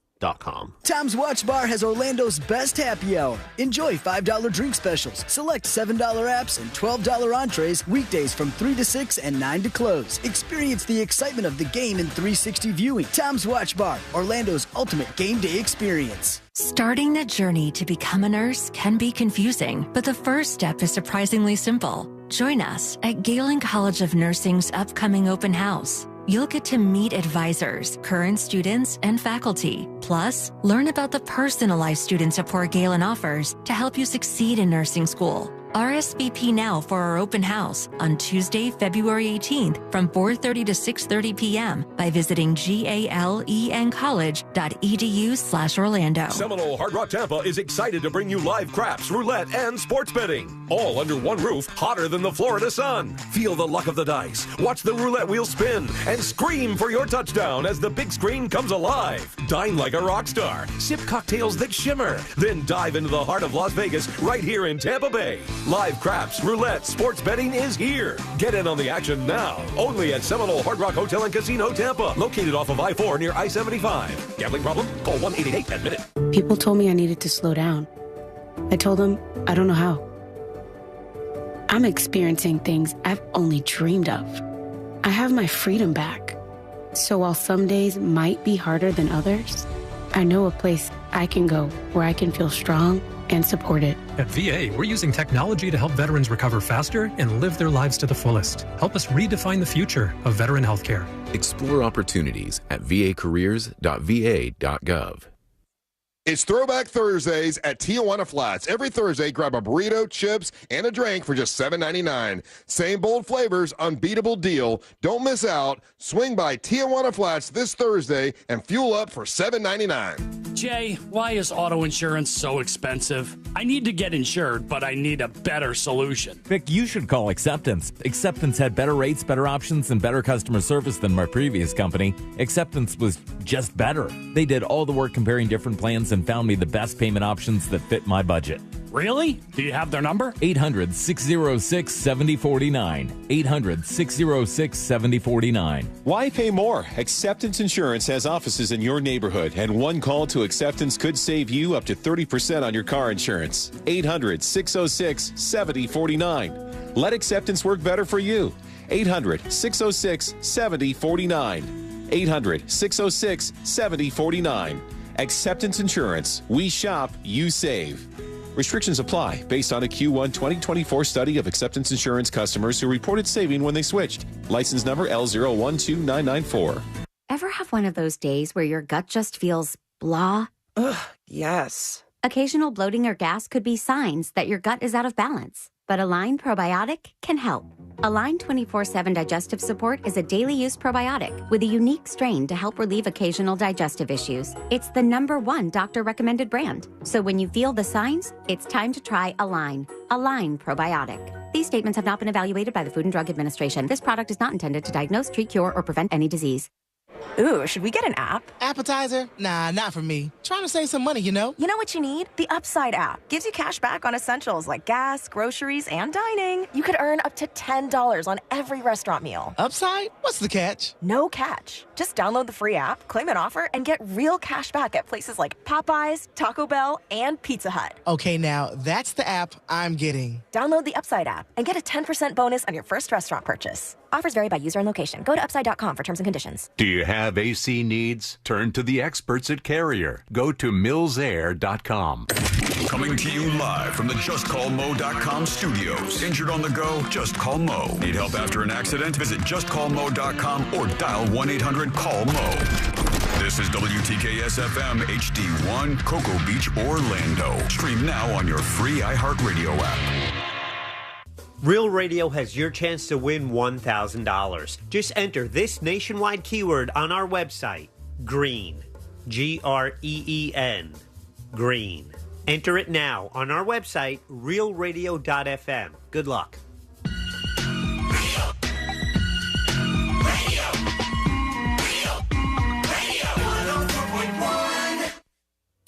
Tom's Watch Bar has Orlando's best happy hour. Enjoy $5 drink specials, select $7 apps, and $12 entrees weekdays from 3 to 6 and 9 to close. Experience the excitement of the game in 360 viewing. Tom's Watch Bar, Orlando's ultimate game day experience. Starting the journey to become a nurse can be confusing, but the first step is surprisingly simple. Join us at Galen College of Nursing's upcoming open house. You'll get to meet advisors, current students, and faculty. Plus, learn about the personalized student support Galen offers to help you succeed in nursing school. RSVP now for our open house on Tuesday, February 18th from 4:30 to 6:30 p.m. by visiting galencollege.edu/Orlando. Seminole Hard Rock Tampa is excited to bring you live craps, roulette, and sports betting. All under one roof, hotter than the Florida sun. Feel the luck of the dice, watch the roulette wheel spin, and scream for your touchdown as the big screen comes alive. Dine like a rock star, sip cocktails that shimmer, then dive into the heart of Las Vegas right here in Tampa Bay. Live craps, roulette, sports betting is here. Get in on the action now. Only at Seminole Hard Rock Hotel and Casino Tampa, located off of I-4 near I-75. Gambling problem? Call 1-888-ADMIT-IT. People told me I needed to slow down. I told them I don't know how. I'm experiencing things I've only dreamed of. I have my freedom back. So while some days might be harder than others, I know a place I can go where I can feel strong and supported. At VA, we're using technology to help veterans recover faster and live their lives to the fullest. Help us redefine the future of veteran healthcare. Explore opportunities at vacareers.va.gov. It's Throwback Thursdays at Tijuana Flats. Every Thursday, grab a burrito, chips, and a drink for just $7.99. Same bold flavors, unbeatable deal. Don't miss out. Swing by Tijuana Flats this Thursday and fuel up for $7.99. Jay, why is auto insurance so expensive? I need to get insured, but I need a better solution. Vic, you should call Acceptance. Acceptance had better rates, better options, and better customer service than my previous company. Acceptance was just better. They did all the work comparing different plans and found me the best payment options that fit my budget. Really? Do you have their number? 800-606-7049. 800-606-7049. Why pay more? Acceptance Insurance has offices in your neighborhood, and one call to Acceptance could save you up to 30% on your car insurance. 800-606-7049. Let Acceptance work better for you. 800-606-7049. 800-606-7049. Acceptance Insurance. We shop, you save. Restrictions apply based on a Q1 2024 study of Acceptance Insurance customers who reported saving when they switched. License number L012994. Ever have one of those days where your gut just feels blah? Ugh, yes. Occasional bloating or gas could be signs that your gut is out of balance, but Align Probiotic can help. Align 24/7 Digestive Support is a daily use probiotic with a unique strain to help relieve occasional digestive issues. It's the #1 doctor-recommended brand. So when you feel the signs, it's time to try Align. Align Probiotic. These statements have not been evaluated by the Food and Drug Administration. This product is not intended to diagnose, treat, cure, or prevent any disease. Ooh, should we get an app? Appetizer? Nah, not for me. Trying to save some money, you know? You know what you need? The Upside app. Gives you cash back on essentials like gas, groceries, and dining. You could earn up to $10 on every restaurant meal. Upside? What's the catch? No catch. Just download the free app, claim an offer, and get real cash back at places like Popeyes, Taco Bell, and Pizza Hut. Okay, now that's the app I'm getting. Download the Upside app and get a 10% bonus on your first restaurant purchase. Offers vary by user and location. Go to upside.com for terms and conditions. Do you have AC needs? Turn to the experts at Carrier. Go to millsair.com. Coming to you live from the JustCallMo.com studios. Injured on the go? Just call Mo. Need help after an accident? Visit JustCallMo.com or dial 1-800-CALL-MO. This is WTKS-FM HD1, Cocoa Beach, Orlando. Stream now on your free iHeartRadio app. Real Radio has your chance to win $1,000. Just enter this nationwide keyword on our website, GREEN. GREEN. GREEN. Enter it now on our website, realradio.fm. Good luck.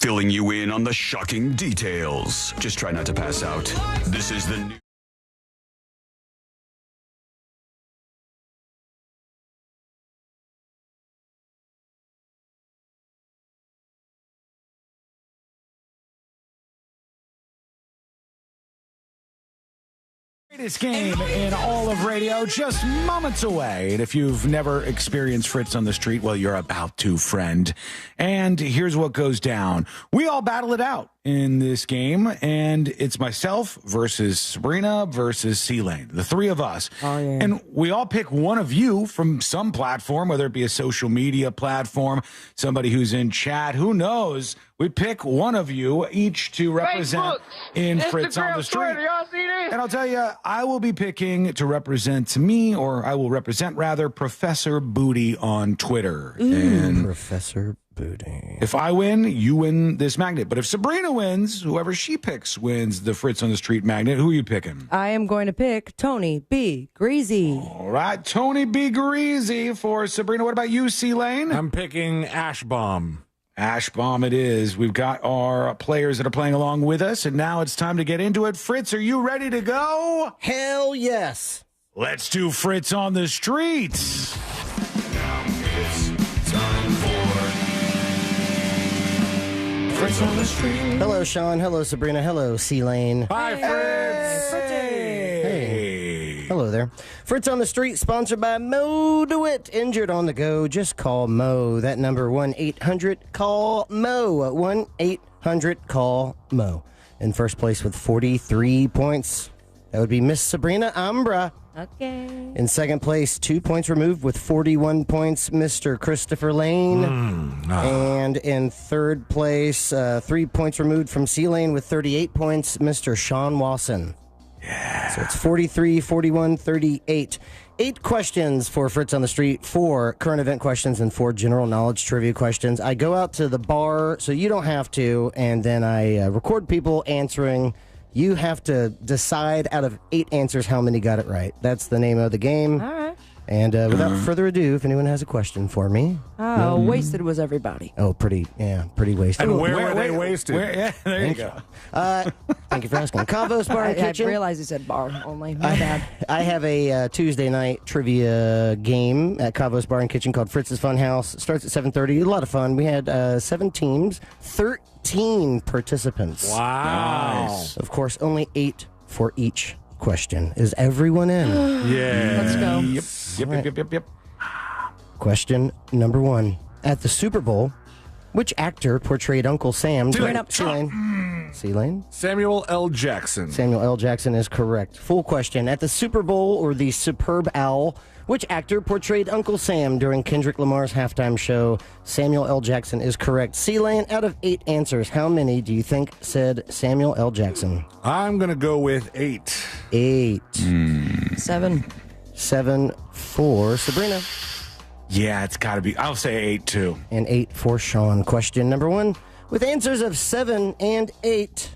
Filling you in on the shocking details. Just try not to pass out. This is the new... Greatest game in all of radio, just moments away. And if you've never experienced Fritz on the street, well, you're about to, friend. And here's what goes down. We all battle it out in this game, and it's myself versus Sabrina versus C-Lane, the three of us. Oh, yeah. And we all pick one of you from some platform, whether it be a social media platform, somebody who's in chat, who knows. We pick one of you each to represent Facebook, in Fritz on the street. Twitter, y'all see this? And I'll tell you, I will be picking to represent me, or I will represent rather Professor Booty on Twitter. And Professor Booty. if I win, you win this magnet. But if Sabrina wins, whoever she picks wins the Fritz on the Street magnet. Who are you picking? I am going to pick Tony B. Greasy. All right, Tony B. Greasy for Sabrina. What about you, C-Lane? I'm picking Ash Bomb. Ash Bomb it is. We've got our players that are playing along with us, and now it's time to get into it. Fritz, are you ready to go? Hell yes. Let's do Fritz on the streets. Now it's time for Fritz on the street. Hello, Sean. Hello, Sabrina. Hello, C-Lane. Hi, Fritz. Hey. Hello there. Fritz on the Street, sponsored by Mo DeWitt. Injured on the go, just call Mo. That number, 1-800-CALL-MO. 1-800-CALL-MO. In first place with 43 points, that would be Miss Sabrina Ambra. Okay. In second place, 2 points removed with 41 points, Mr. Christopher Lane. And in third place, 3 points removed from C-Lane with 38 points, Mr. Sean Wasson. Yeah. So it's 43, 41, 38. 8 questions for Fritz on the Street, 4 current event questions, and 4 general knowledge trivia questions. I go out to the bar, so you don't have to, and then I record people answering. You have to decide out of 8 answers how many got it right. That's the name of the game. All right. And without further ado, if anyone has a question for me. Oh, wasted was everybody. Oh, pretty wasted. And where were they wasted? Yeah, there you go. Thank you for asking. Convo's Bar and Kitchen. I realized you said bar only. My bad. I have a Tuesday night trivia game at Convo's Bar and Kitchen called Fritz's Fun House. It starts at 7:30. A lot of fun. We had 7 teams, 13 participants. Wow. Nice. Of course, only 8 for each question. Is everyone in? Yeah. Let's go. Yep. Question number 1. At the Super Bowl, Which actor portrayed Uncle Sam? C-Lane. C-Lane? Samuel L. Jackson. Samuel L. Jackson is correct. Full question. At the Super Bowl or the Superb Owl, which actor portrayed Uncle Sam during Kendrick Lamar's halftime show? Samuel L. Jackson is correct. C-Lane, out of 8 answers, how many do you think said Samuel L. Jackson? I'm going to go with 8. 8. 7. 7 for Sabrina. Yeah, it's got to be. I'll say 8, too. And 8 for Sean. Question number 1. With answers of 7 and 8.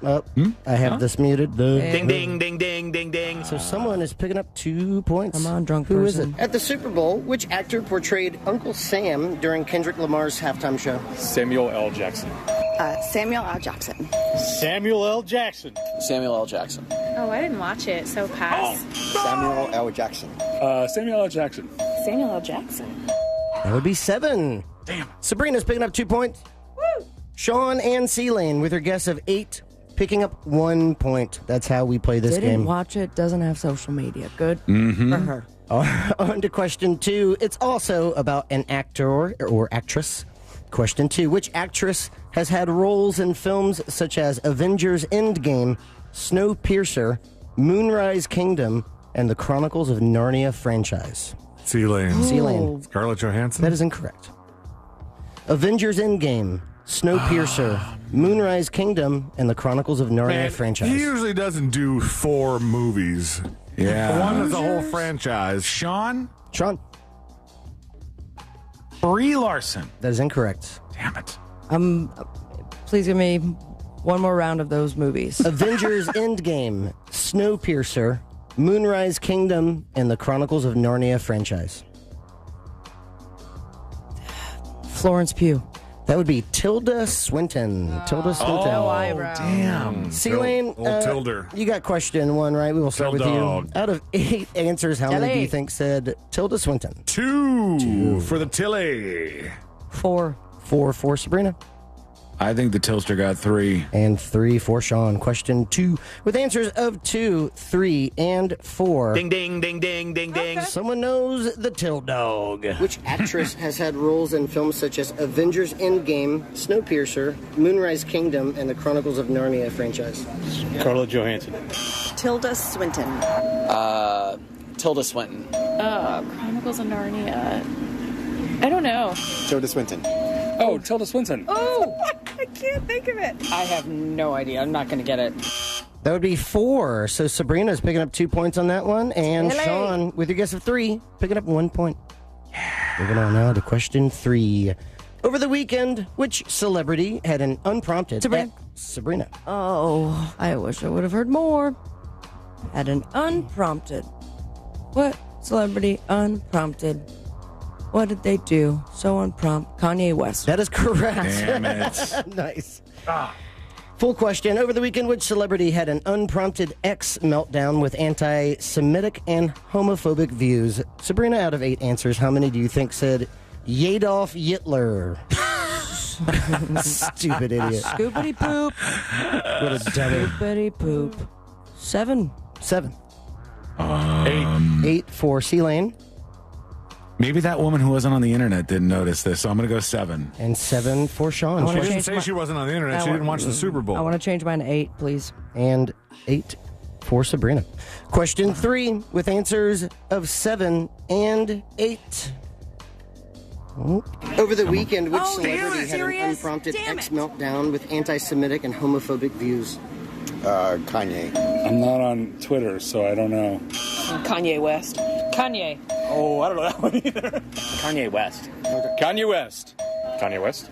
I have this muted. Ding, ding, ding, ding, ding, ding. So someone is picking up 2 points. Come on, drunk Who person. is it? At the Super Bowl, which actor portrayed Uncle Sam during Kendrick Lamar's halftime show? Samuel L. Jackson. Samuel L. Jackson. Samuel L. Jackson. Samuel L. Jackson. Oh, I didn't watch it, so pass. Samuel L. Jackson. Samuel L. Jackson. Samuel L. Jackson. That would be 7. Damn. Sabrina's picking up 2 points. Woo! Sean and C-Lane with her guess of 8, picking up 1 point. That's how we play this game. Didn't watch it, doesn't have social media. Good for her. On to question 2. It's also about an actor or actress. Question 2. Which actress has had roles in films such as Avengers Endgame, Snowpiercer, Moonrise Kingdom, and the Chronicles of Narnia franchise? C-Lane. C-Lane. Scarlett Johansson? That is incorrect. Avengers Endgame, Snowpiercer, Moonrise Kingdom, and the Chronicles of Narnia franchise. He usually doesn't do 4 movies. Yeah. One is a whole franchise. Sean? Brie Larson. That is incorrect. Damn it. Please give me one more round of those movies. Avengers Endgame, Snowpiercer, Moonrise Kingdom, and the Chronicles of Narnia franchise. Florence Pugh. That would be Tilda Swinton. Tilda Swinton. No eyebrow. Damn. C-Lane, Old Tilder. you got question 1, right? We will start with Dog. you. Out of 8 answers, how many do you think said Tilda Swinton? 2 for the Tilly. 4. 4 for Sabrina. I think the Tilster got 3. And 3 for Sean. Question 2. With answers of 2, 3, and 4. Ding, ding, ding, ding, ding, ding. Someone knows the Till Dog. Which actress has had roles in films such as Avengers Endgame, Snowpiercer, Moonrise Kingdom, and the Chronicles of Narnia franchise? Scarlett Johansson. Tilda Swinton. Tilda Swinton. Chronicles of Narnia. I don't know. Tilda Swinton. Oh, Tilda Swinton. Oh, I can't think of it. I have no idea. I'm not going to get it. That would be 4. So Sabrina's picking up 2 points on that one. And Sean, with your guess of 3, picking up 1 point. Moving on now to question 3. Over the weekend, which celebrity had an unprompted... Sabrina. Oh, I wish I would have heard more. Had an unprompted. What celebrity unprompted? What did they do? So unprompt. Kanye West. That is correct. Damn it. Nice. Full question. Over the weekend, which celebrity had an unprompted X meltdown with anti-Semitic and homophobic views? Sabrina, out of 8 answers, how many do you think said Adolf Hitler? Stupid idiot. Scoopity poop. What a dummy. Scoopity poop. 7. 7. 8 for C-Lane. Maybe that woman who wasn't on the internet didn't notice this, so I'm going to go 7. And 7 for Sean. She didn't say she wasn't on the internet. She didn't watch the Super Bowl. I want to change mine to 8, please. And 8 for Sabrina. Question 3 with answers of 7 and 8. Over the weekend, which celebrity had an unprompted X meltdown with anti-Semitic and homophobic views? Kanye. I'm not on Twitter, so I don't know. Kanye West. Kanye. Oh, I don't know that one either. Kanye West. Kanye West. Kanye West.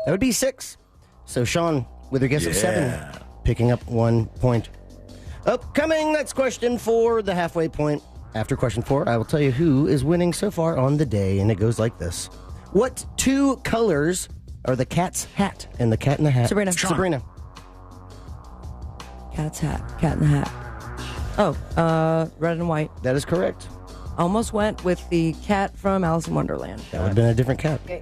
That would be 6. So Sean, with your guess of 7, picking up 1 point. Upcoming, that's question 4, the halfway point. After question 4, I will tell you who is winning so far on the day, and it goes like this. What 2 colors are the cat's hat and the cat in the hat? Sabrina. Sabrina. Cat's hat. Cat in the hat. Oh, red and white. That is correct. Almost went with the cat from Alice in Wonderland. That would have been a different cat. Okay.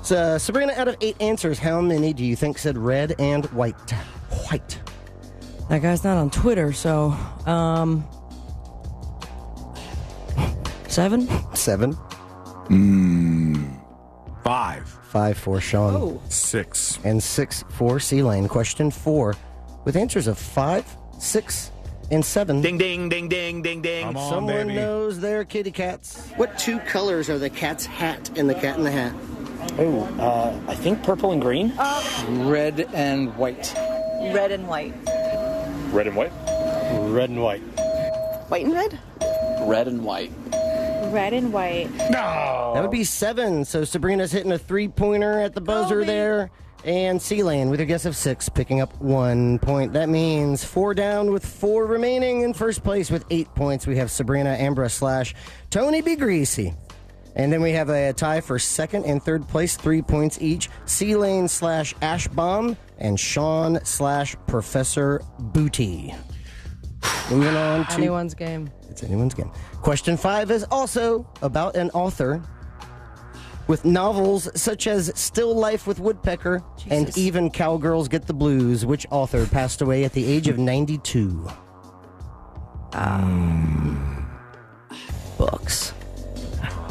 So, Sabrina, out of 8 answers, how many do you think said red and white? White. That guy's not on Twitter, so, 7? 7. 5. 5. 5 for Sean. Oh. 6. And 6 for C-Lane. Question 4. With answers of 5, 6, and 7. Ding, ding, ding, ding, ding, ding. Come on, Someone baby. knows their kitty cats. What 2 colors are the cat's hat in the Cat in the Hat? Oh, I think purple and green. Red and white. Red and white. Red and white. Red and white. White and red? Red and white. Red and white. No. That would be 7. So Sabrina's hitting a 3-pointer at the buzzer there. And C-Lane with a guess of 6, picking up 1 point. That means 4 down with 4 remaining. In first place with 8 points, we have Sabrina Ambra / Tony B. Greasy. And then we have a tie for second and third place, 3 points each. C-Lane / Ash Bomb and Sean / Professor Booty. Moving on to... Anyone's game. It's anyone's game. Question 5 is also about an author with novels such as Still Life with Woodpecker and Even Cowgirls Get the Blues. Which author passed away at the age of 92? Books.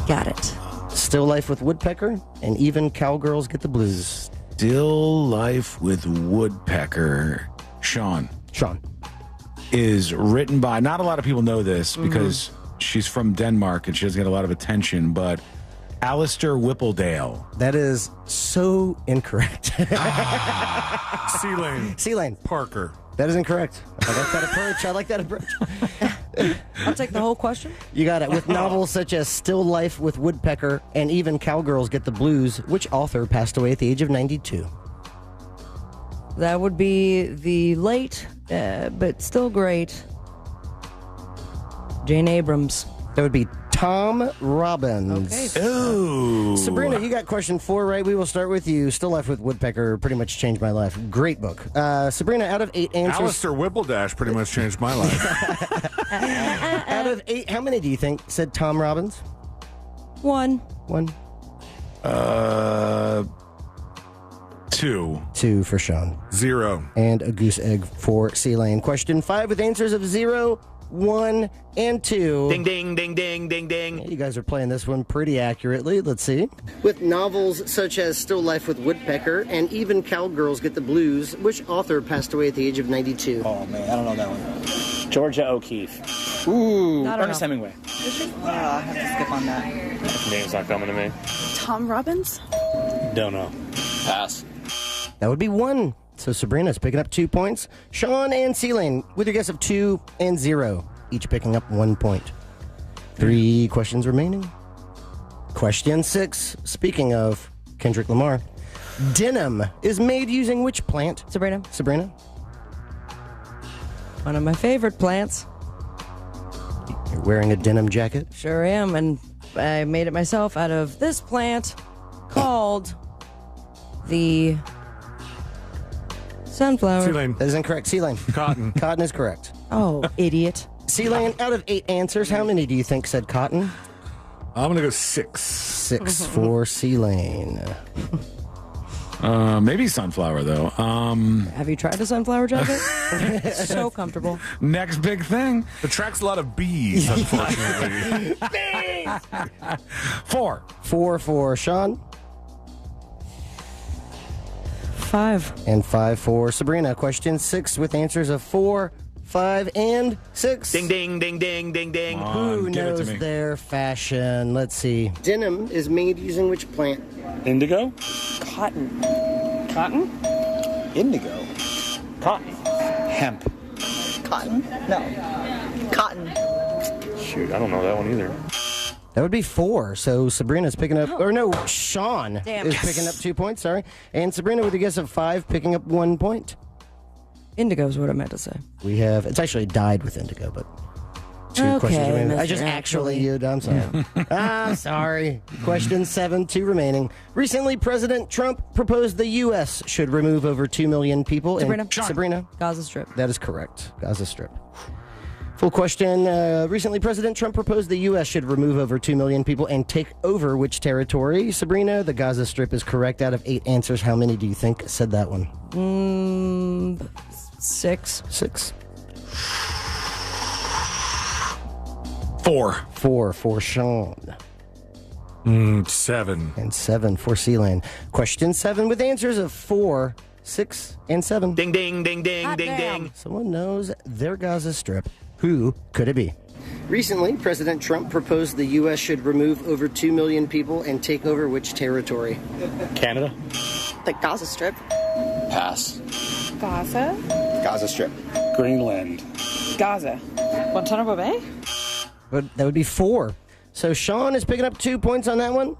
Got it. Still Life with Woodpecker and Even Cowgirls Get the Blues. Still Life with Woodpecker. Sean. Is written by, not a lot of people know this because she's from Denmark and she doesn't get a lot of attention, but Alistair Whippledale. That is so incorrect. C-Lane. Parker. That is incorrect. I like that approach. I'll take the whole question. You got it. With novels such as Still Life with Woodpecker and Even Cowgirls Get the Blues, which author passed away at the age of 92? That would be the late, but still great, Jane Abrams. That would be Tom Robbins. Okay. Ooh. Sabrina, you got question 4 right. We will start with you. Still Life with Woodpecker pretty much changed my life. Great book. Sabrina, out of 8 answers... Alistair Whippledash pretty much changed my life. Out of 8, how many do you think said Tom Robbins? 1. 2. 2 for Sean. 0. And a goose egg for C-Lane. Question 5 with answers of 0, 1, and 2. Ding, ding, ding, ding, ding, ding. You guys are playing this one pretty accurately. Let's see. With novels such as Still Life with Woodpecker and Even Cowgirls Get the Blues, which author passed away at the age of 92? Oh, man, I don't know that one. Georgia O'Keeffe. Ooh, I don't Ernest know. Hemingway. I have to skip on that. Name's not coming to me. Tom Robbins? Don't know. Pass. That would be 1. So Sabrina's picking up 2 points. Sean and C-Lane with your guess of 2 and 0, each picking up 1 point. 3 questions remaining. Question 6. Speaking of Kendrick Lamar, denim is made using which plant? Sabrina. One of my favorite plants. You're wearing a denim jacket? Sure am, and I made it myself out of this plant called the sunflower. C-Lane. That is incorrect. C-Lane. Cotton. Cotton is correct. Oh, idiot. C-Lane, out of 8 answers, how many do you think said cotton? I'm going to go 6. 6 for C-Lane. Maybe sunflower, though. Have you tried a sunflower jacket? It's so comfortable. Next big thing. Attracts a lot of bees, unfortunately. 4. 4 for Sean. 5. And 5 for Sabrina. Question 6 with answers of 4, 5, and 6. Ding, ding, ding, ding, ding, ding. Who knows their fashion? Let's see. Denim is made using which plant? Indigo? Cotton. Cotton? Indigo. Cotton. Hemp. Cotton? No. Cotton. Shoot, I don't know that one either. That would be 4. So Sabrina's picking up, or no, Sean Damn. is picking up 2 points, sorry. And Sabrina with a guess of 5, picking up 1 point. Indigo is what I meant to say. We have, it's actually died with indigo, but 2 Okay, questions remaining. I Mr. just Actually. I'm sorry. I'm sorry. Question 7, 2 remaining. Recently, President Trump proposed the U.S. should remove over 2 million people. Sabrina. Gaza Strip. That is correct. Gaza Strip. Full question. Recently, President Trump proposed the U.S. should remove over 2 million people and take over which territory? Sabrina, the Gaza Strip is correct. Out of 8 answers, how many do you think said that one? 6. 6. 4. 4 for Sean. 7. And 7 for C-Lane. Question 7 with answers of 4, 6, and 7. Ding, ding, ding, ding, Hot ding, damn. ding. Someone knows their Gaza Strip. Who could it be? Recently, President Trump proposed the U.S. should remove over 2 million people and take over which territory? Canada. The Gaza Strip. Pass. Gaza? Gaza Strip. Greenland. Gaza. Guantanamo Bay? But that would be 4. So Sean is picking up 2 points on that one.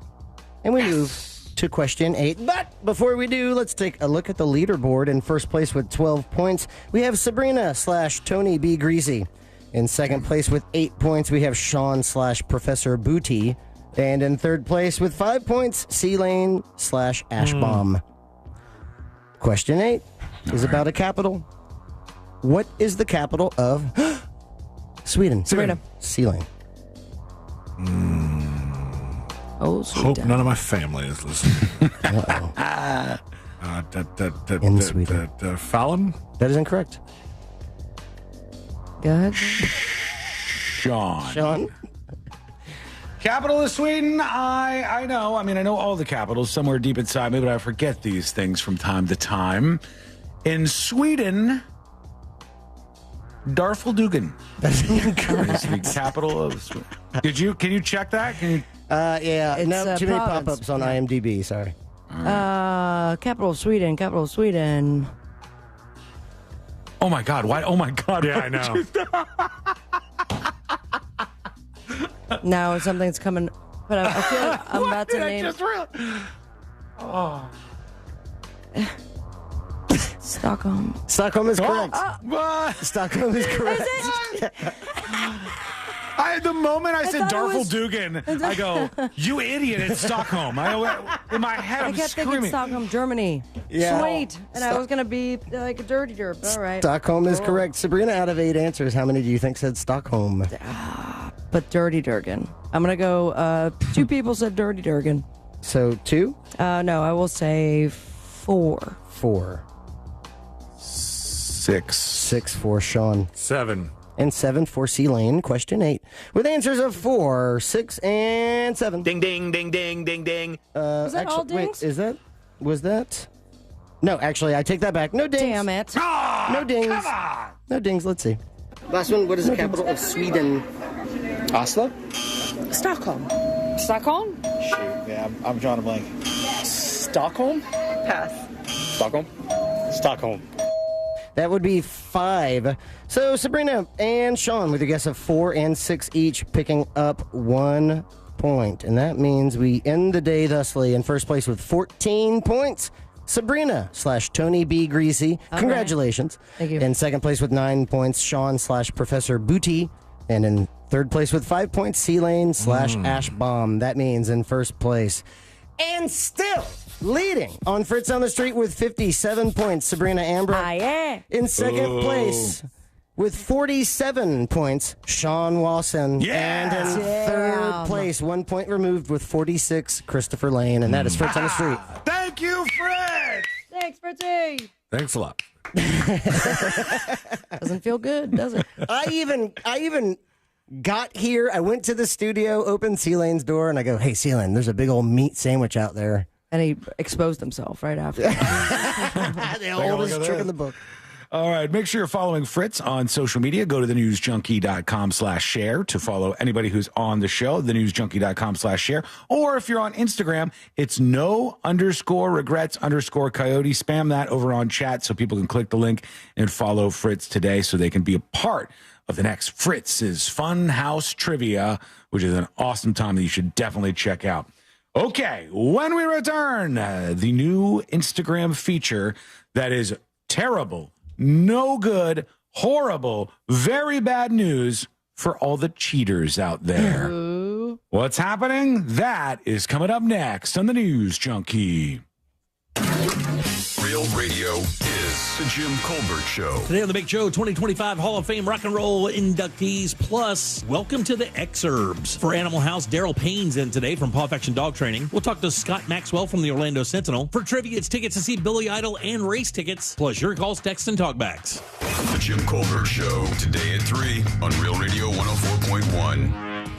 And we move to question 8. But before we do, let's take a look at the leaderboard. In first place with 12 points, we have Sabrina/Tony B. Greasy. In second place with 8 points, we have Sean/Professor Booty. And in third place with 5 points, C-Lane/Ashbomb. Question 8 is about a capital. What is the capital of Sweden? Sabrina. C-Lane. Oh, Hope Sweden. none of my family is listening. In Sweden. Fallon? That is incorrect. Go ahead. Sean? Capital of Sweden, I know. I mean, I know all the capitals somewhere deep inside me, but I forget these things from time to time. In Sweden, Darfaldugan is the capital of Sweden. Can you check that? Yeah. It's No, a too many province. pop-ups on IMDb. Sorry. Capital of Sweden. Capital of Sweden. Oh my God! Why? Oh my God! Yeah, I know. Now something's coming, but I feel like I'm about to name. Stockholm. Stockholm is correct. What? Stockholm is correct. The moment I said thought it was- Darfaldugan, I go, "You idiot! It's Stockholm." In my head, I I'm kept thinking screaming. Stockholm, Germany. Yeah. Sweet. And I was going to be like a dirty derp. All right. Stockholm is correct. Sabrina, out of 8 answers, how many do you think said Stockholm? But Dirty Durgan. I'm going to go, 2 people said Dirty Durgan. So 2? No, I will say 4. 4. 6. 6 for Sean. 7. And 7 for C-Lane. Question 8. With answers of 4, 6, and 7. Ding, ding, ding, ding, ding, ding. Was that all dings? Wait, was that? No, actually, I take that back. No dings. Damn it. No dings. Come on. No dings. Let's see. Last one. What is the capital of Sweden? Oslo? Stockholm. Stockholm? Shoot, yeah, I'm drawing a blank. Stockholm? Pass. Stockholm? Stockholm. That would be 5. So Sabrina and Sean with a guess of 4 and 6 each, picking up 1 point. And that means we end the day thusly in first place with 14 points. Sabrina/Tony B. Greasy. Congratulations. Thank you. In second place with 9 points, Sean/Professor Booty. And in third place with 5 points, C-Lane/Ashbomb. That means in first place. And still leading on Fritz on the Street with 57 points, Sabrina Ambra. Yeah. In second place with 47 points, Sean Walson. Yeah. And in third place, 1 point removed with 46, Christopher Lane. And that is Fritz on the Street. Thank you, Fred. Thanks, Fritzy. Thanks a lot. Doesn't feel good, does it? I even got here. I went to the studio, opened C-Lane's door, and I go, "Hey, C-Lane, there's a big old meat sandwich out there." And he exposed himself right after. The oldest trick in the book. All right, make sure you're following Fritz on social media. Go to thenewsjunkie.com/share to follow anybody who's on the show, thenewsjunkie.com/share. Or if you're on Instagram, it's no_regrets_coyote. Spam that over on chat so people can click the link and follow Fritz today so they can be a part of the next Fritz's Fun House Trivia, which is an awesome time that you should definitely check out. Okay, when we return, the new Instagram feature that is terrible, no good, horrible, very bad news for all the cheaters out there. What's happening? That is coming up next on the News Junkie. Real radio is the Jim Colbert Show. Today on the Big Show, 2025 Hall of Fame rock and roll inductees, plus welcome to the Exurbs. For Animal House, Daryl Payne's in today from Paw Affection Dog Training. We'll talk to Scott Maxwell from the Orlando Sentinel. For trivia, it's tickets to see Billy Idol and race tickets, plus your calls, texts, and talkbacks. The Jim Colbert Show, today at 3 on Real Radio 104.1.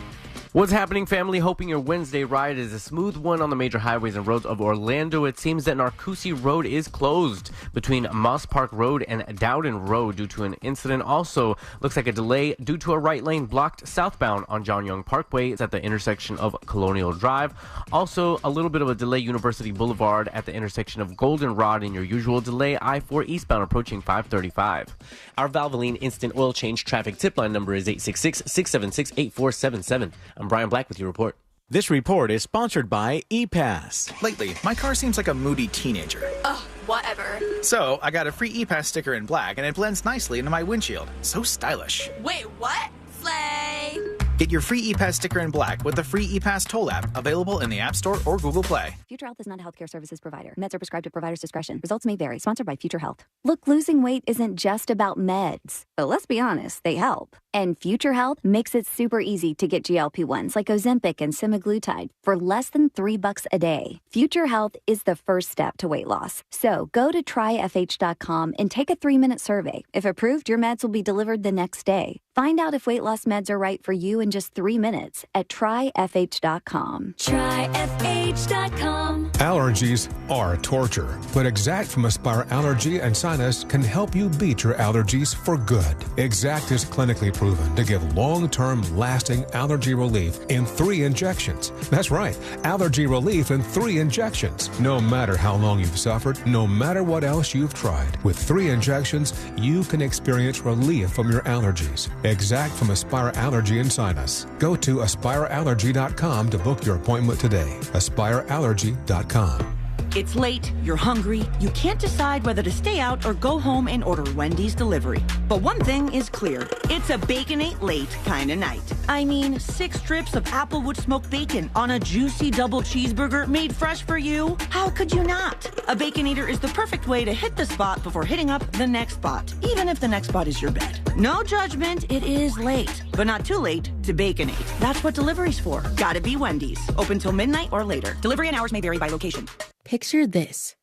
What's happening, family? Hoping your Wednesday ride is a smooth one on the major highways and roads of Orlando. It seems that Narcoossee Road is closed between Moss Park Road and Dowden Road due to an incident. Also, looks like a delay due to a right lane blocked southbound on John Young Parkway. It's at the intersection of Colonial Drive. Also, a little bit of a delay University Boulevard at the intersection of Goldenrod in your usual delay. I-4 eastbound approaching 535. Our Valvoline Instant Oil Change traffic tip line number is 866-676-8477. I'm Brian Black with your report. This report is sponsored by ePass. Lately, my car seems like a moody teenager. Ugh, whatever. So, I got a free ePass sticker in black, and it blends nicely into my windshield. So stylish. Wait, what? Slay! Get your free ePass sticker in black with the free ePass toll app, available in the App Store or Google Play. Future Health is not a healthcare services provider. Meds are prescribed at provider's discretion. Results may vary. Sponsored by Future Health. Look, losing weight isn't just about meds. But let's be honest, they help. And Future Health makes it super easy to get GLP-1s like Ozempic and semaglutide for less than $3 a day. Future Health is the first step to weight loss. So go to tryfh.com and take a 3-minute survey. If approved, your meds will be delivered the next day. Find out if weight loss meds are right for you in just 3 minutes at tryfh.com. Tryfh.com. Allergies are torture, but Exact from Aspire Allergy and Sinus can help you beat your allergies for good. Exact is clinically proven to give long-term lasting allergy relief in 3 injections. That's right, allergy relief in 3 injections. No matter how long you've suffered, no matter what else you've tried, with 3 injections, you can experience relief from your allergies. Exact from Aspire Allergy and Sinus. Go to aspireallergy.com to book your appointment today. aspireallergy.com. It's late, you're hungry, you can't decide whether to stay out or go home and order Wendy's delivery. But one thing is clear, it's a Baconate late kind of night. I mean, 6 strips of Applewood smoked bacon on a juicy double cheeseburger made fresh for you? How could you not? A Baconator is the perfect way to hit the spot before hitting up the next spot, even if the next spot is your bed. No judgment, it is late, but not too late to Baconate. That's what delivery's for. Gotta be Wendy's. Open till midnight or later. Delivery and hours may vary by location. Picture this.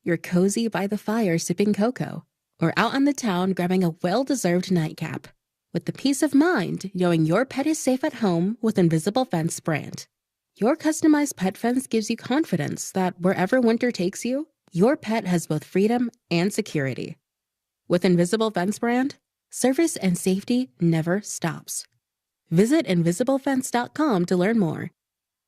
You're cozy by the fire sipping cocoa, or out on the town grabbing a well-deserved nightcap, with the peace of mind knowing your pet is safe at home with Invisible Fence brand. Your customized pet fence gives you confidence that wherever winter takes you, your pet has both freedom and security. With Invisible Fence brand, service and safety never stops. Visit invisiblefence.com to learn more.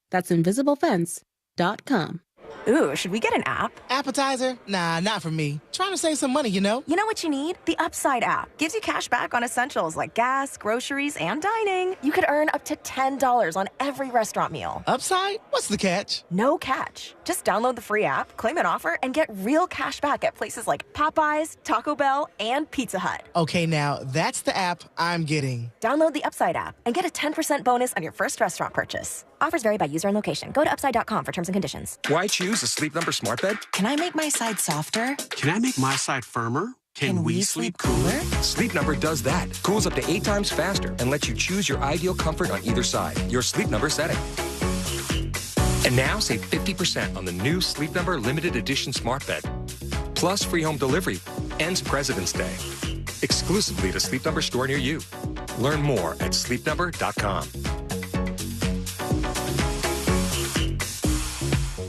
That's invisiblefence.com. Ooh, should we get an app? Appetizer? Nah, not for me. Trying to save some money, you know? You know what you need? The Upside app. Gives you cash back on essentials like gas, groceries, and dining. You could earn up to $10 on every restaurant meal. Upside? What's the catch? No catch. Just download the free app, claim an offer, and get real cash back at places like Popeyes, Taco Bell, and Pizza Hut. Okay, now that's the app I'm getting. Download the Upside app and get a 10% bonus on your first restaurant purchase. Offers vary by user and location. Go to upside.com for terms and conditions. Why choose a Sleep Number smart bed? Can I make my side softer? Can I make my side firmer? Can we sleep cooler? Sleep Number does that. Cools up to 8 times faster and lets you choose your ideal comfort on either side. Your Sleep Number setting. And now save 50% on the new Sleep Number limited edition smart bed. Plus free home delivery. Ends President's Day. Exclusively to Sleep Number store near you. Learn more at sleepnumber.com.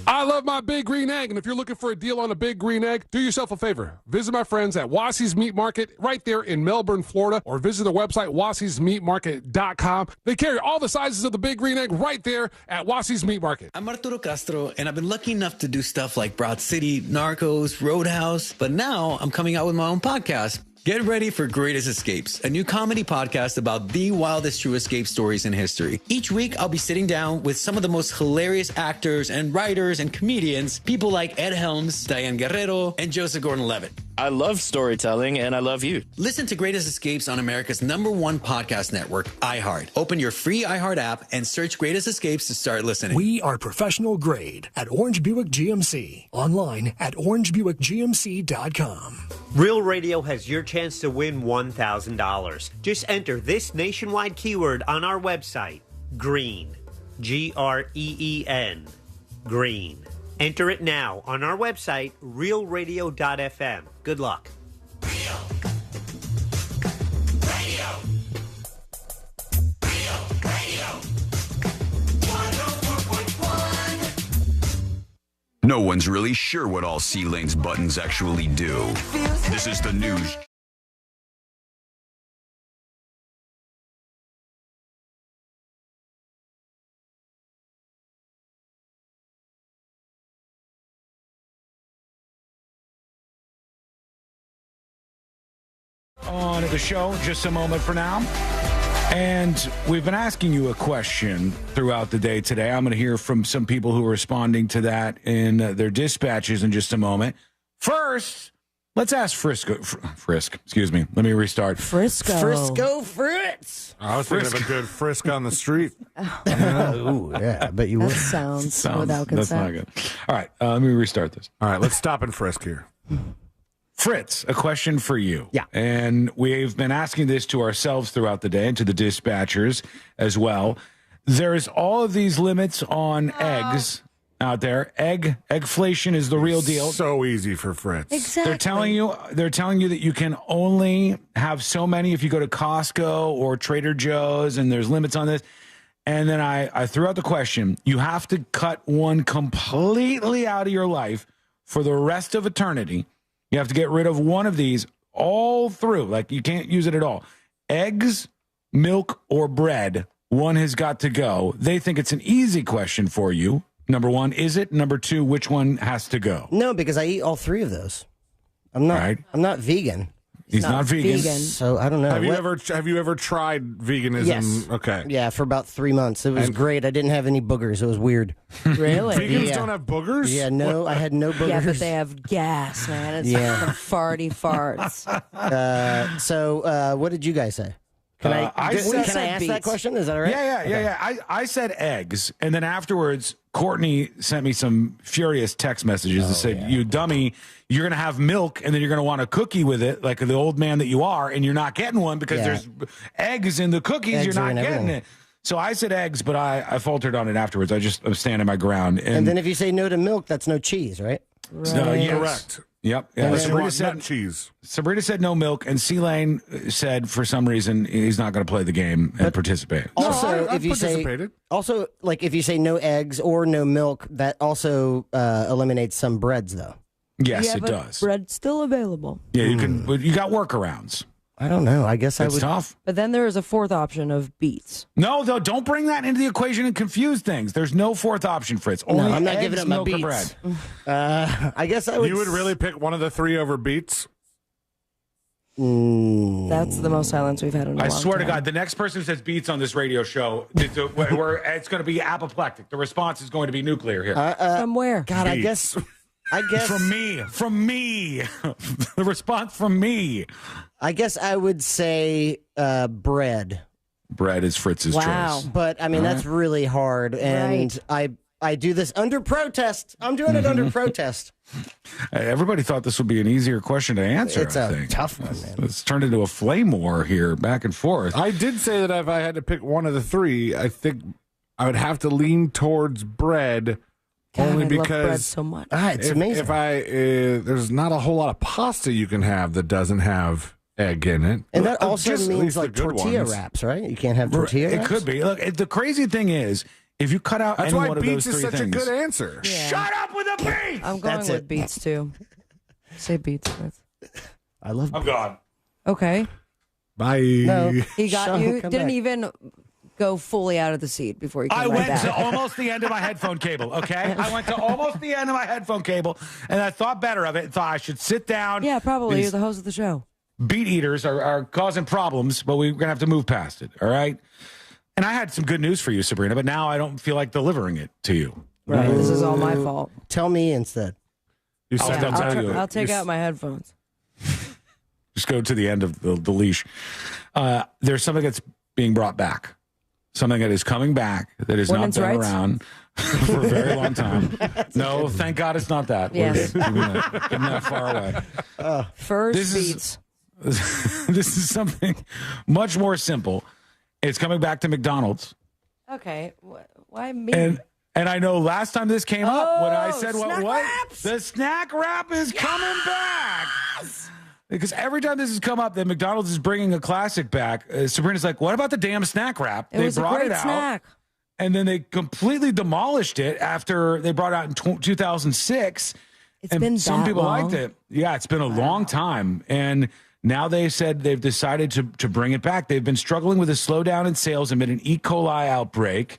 I love my Big Green Egg, and if you're looking for a deal on a Big Green Egg, do yourself a favor. Visit my friends at Wassey's Meat Market right there in Melbourne, Florida, or visit their website, wasseysmeatmarket.com. They carry all the sizes of the Big Green Egg right there at Wassey's Meat Market. I'm Arturo Castro, and I've been lucky enough to do stuff like Broad City, Narcos, Roadhouse, but now I'm coming out with my own podcast. Get ready for Greatest Escapes, a new comedy podcast about the wildest true escape stories in history. Each week, I'll be sitting down with some of the most hilarious actors and writers and comedians, people like Ed Helms, Diane Guerrero, and Joseph Gordon-Levitt. I love storytelling, and I love you. Listen to Greatest Escapes on America's #1 podcast network, iHeart. Open your free iHeart app and search Greatest Escapes to start listening. We are professional grade at Orange Buick GMC. Online at orangebuickgmc.com. Real Radio has your chance to win $1,000. Just enter this nationwide keyword on our website, GREEN. GREEN. GREEN. Enter it now on our website, realradio.fm. Good luck. Real Radio. Real Radio. No one's really sure what all C-Lane's buttons actually do. This is the news. On to the show, just a moment for now. And we've been asking you a question throughout the day today. I'm going to hear from some people who are responding to that in their dispatches in just a moment. First, let's ask Frisk. Excuse me. Let me restart. Frisco Fritz. I was thinking of a good frisk on the street. Ooh, yeah, I bet you would. That sounds without consent. That's not good. All right, let me restart this. All right, let's stop and frisk here. Fritz, a question for you. Yeah. And we've been asking this to ourselves throughout the day and to the dispatchers as well. There's all of these limits on eggs out there. Eggflation is the real deal. So easy for Fritz. Exactly. They're telling you that you can only have so many if you go to Costco or Trader Joe's, and there's limits on this. And then I threw out the question. You have to cut one completely out of your life for the rest of eternity. You have to get rid of one of these all through. Like, you can't use it at all. Eggs, milk, or bread, one has got to go. They think it's an easy question for you. Number one, is it? Number two, which one has to go? No, because I eat all three of those. I'm not vegan. He's not vegan. So I don't know. Have you ever tried veganism? Yes. Okay. Yeah, for about 3 months. It was great. I didn't have any boogers. It was weird. Really? Vegans don't have boogers? Yeah, no, I had no boogers. Yeah, but they have gas, man. It's farty farts. So what did you guys say? Can I ask that question? Is that all right? Yeah. I said eggs, and then afterwards, Courtney sent me some furious text messages that said, "You dummy, you're going to have milk, and then you're going to want a cookie with it, like the old man that you are, and you're not getting one because there's eggs in the cookies. You're not getting it." So I said eggs, but I faltered on it afterwards. I'm standing my ground. And then if you say no to milk, that's no cheese, right? Yes. Correct. Yep. Yeah, Sabrina said cheese. Sabrina said no milk, and C-Lane said for some reason he's not going to play the game and participate. Also, I've if you say participated. if you say no eggs or no milk, that also eliminates some breads, though. Yes, it does. Bread's still available. Yeah, you can. But you got workarounds. I don't know. I guess I would. Tough. But then there is a fourth option of beets. No, though, don't bring that into the equation and confuse things. There's no fourth option, Fritz. Only I'm not eggs, giving up my milk, or beets. bread. I guess I would. You would really pick one of the three over beets? That's the most silence we've had in a long time. I swear to God, the next person who says beets on this radio show, it's going to be apoplectic. The response is going to be nuclear here. Somewhere. God, I guess. From me. The response from me. I guess I would say bread. Bread is Fritz's choice. But I mean, that's really hard, and I do this under protest. I'm doing it under protest. Everybody thought this would be an easier question to answer. It's a tough one, man. It's turned into a flame war here, back and forth. I did say that if I had to pick one of the three, I think I would have to lean towards bread. God, only I because love bread so much. It's amazing. If there's not a whole lot of pasta you can have that doesn't have egg in it, and that also at means like tortilla wraps, right? You can't have tortilla wraps? It could be. Look, the crazy thing is, if you cut out any one of those three things, that's why beets is such a good answer. Yeah. Shut up with the beets. I'm going with beets too. Say beets. I love. I'm gone. Okay. Bye. No, he got you. Didn't even go fully out of the seat before he came I right went back. to almost the end of my headphone cable, okay? I went to almost the end of my headphone cable, and I thought better of it and thought I should sit down. Yeah, probably. You're the host of the show. Beet eaters are causing problems, but we're going to have to move past it, all right? And I had some good news for you, Sabrina, but now I don't feel like delivering it to you. Right. This is all my fault. Tell me instead. You said I'll take out my headphones. Just go to the end of the leash. There's something that's being brought back. Something that is coming back that has not been around for a very long time. No, thank God it's not that. Yes. We're getting that far away. First beats. This is something much more simple. It's coming back to McDonald's. Okay. Why me? And I know last time this came up when I said snack wraps. The snack wrap is coming back. Because every time this has come up, that McDonald's is bringing a classic back. Sabrina's like, "What about the damn snack wrap?" It was a great snack. and then they completely demolished it after they brought it out in 2006. It's been some that people long? liked it. Yeah, it's been a long time. And now they said they've decided to bring it back. They've been struggling with a slowdown in sales amid an E. coli outbreak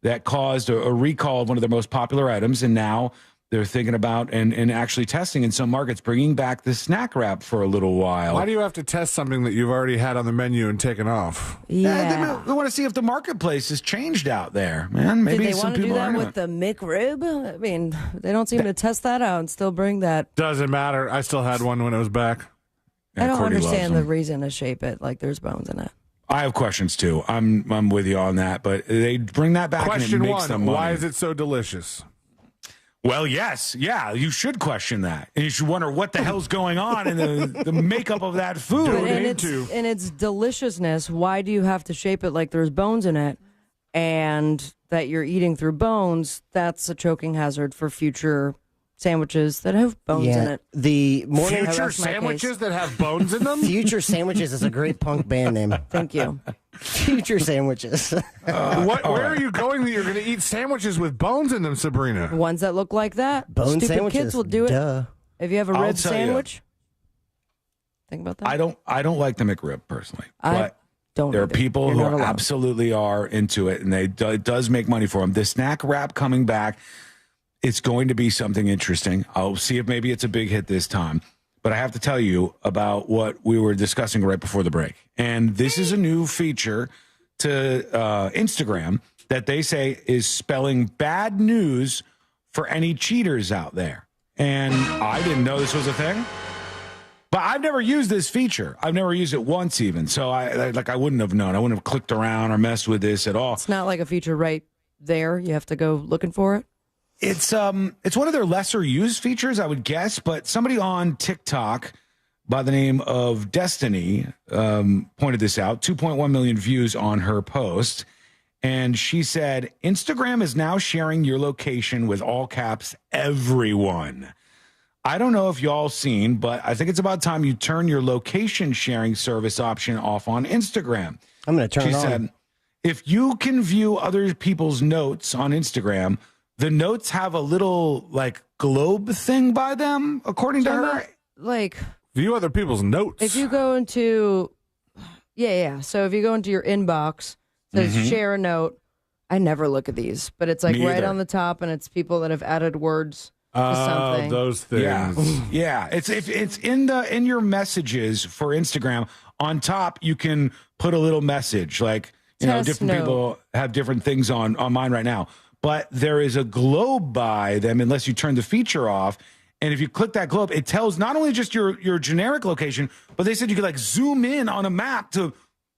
that caused a recall of one of their most popular items. And now they're thinking about and actually testing in some markets, bringing back the snack wrap for a little while. Why do you have to test something that you've already had on the menu and taken off? Yeah. They want to see if the marketplace has changed out there, man. Maybe Did they some want to do people that are with the McRib? I mean, they don't seem to test that out and still bring that. Doesn't matter. I still had one when it was back. I don't Courtney loves understand the them. reason to shape it like there's bones in it. I have questions too. I'm with you on that, but they bring that back Question and it makes them one, money. why is it so delicious? Well, yes. Yeah, you should question that. And you should wonder what the hell's going on in the makeup of that food. But in its deliciousness, why do you have to shape it like there's bones in it and that you're eating through bones? That's a choking hazard for future sandwiches that have bones in it. The morning Future sandwiches that have bones in them? Future Sandwiches is a great punk band name. Thank you. Future Sandwiches. Where are you going that you're going to eat sandwiches with bones in them, Sabrina? Ones that look like that. Bone Stupid sandwiches. kids will do it. Duh. If you have a I'll rib tell you. sandwich, think about that. I don't like the McRib personally. I But don't there are either. people You're who not alone. absolutely are into it, and it does make money for them. The snack wrap coming back, it's going to be something interesting. I'll see if maybe it's a big hit this time. But I have to tell you about what we were discussing right before the break. And this is a new feature to Instagram that they say is spelling bad news for any cheaters out there. And I didn't know this was a thing. But I've never used this feature. I've never used it once even. So I wouldn't have known. I wouldn't have clicked around or messed with this at all. It's not like a feature right there. You have to go looking for it. It's one of their lesser used features, I would guess, but somebody on TikTok by the name of Destiny pointed this out. 2.1 million views on her post. And she said, Instagram is now sharing your location with all caps, everyone. I don't know if y'all seen, but I think it's about time you turn your location sharing service option off on Instagram. I'm going to turn She it on. said, if you can view other people's notes on Instagram, the notes have a little like globe thing by them, according to her. Like, view other people's notes. if you go into, yeah. So if you go into your inbox, it says share a note. I never look at these, but it's like Me right either. on the top, and it's people that have added words to something. Those things. Yeah. It's in your messages for Instagram. On top, you can put a little message like, Test different note. people have different things on mine right now. But there is a globe by them unless you turn the feature off. And if you click that globe, it tells not only just your generic location, but they said you could like zoom in on a map to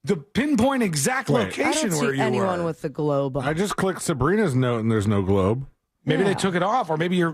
the pinpoint exact Wait. I location don't where see you anyone were. with the globe on. I just clicked Sabrina's note and there's no globe. Maybe Yeah. they took it off, or maybe you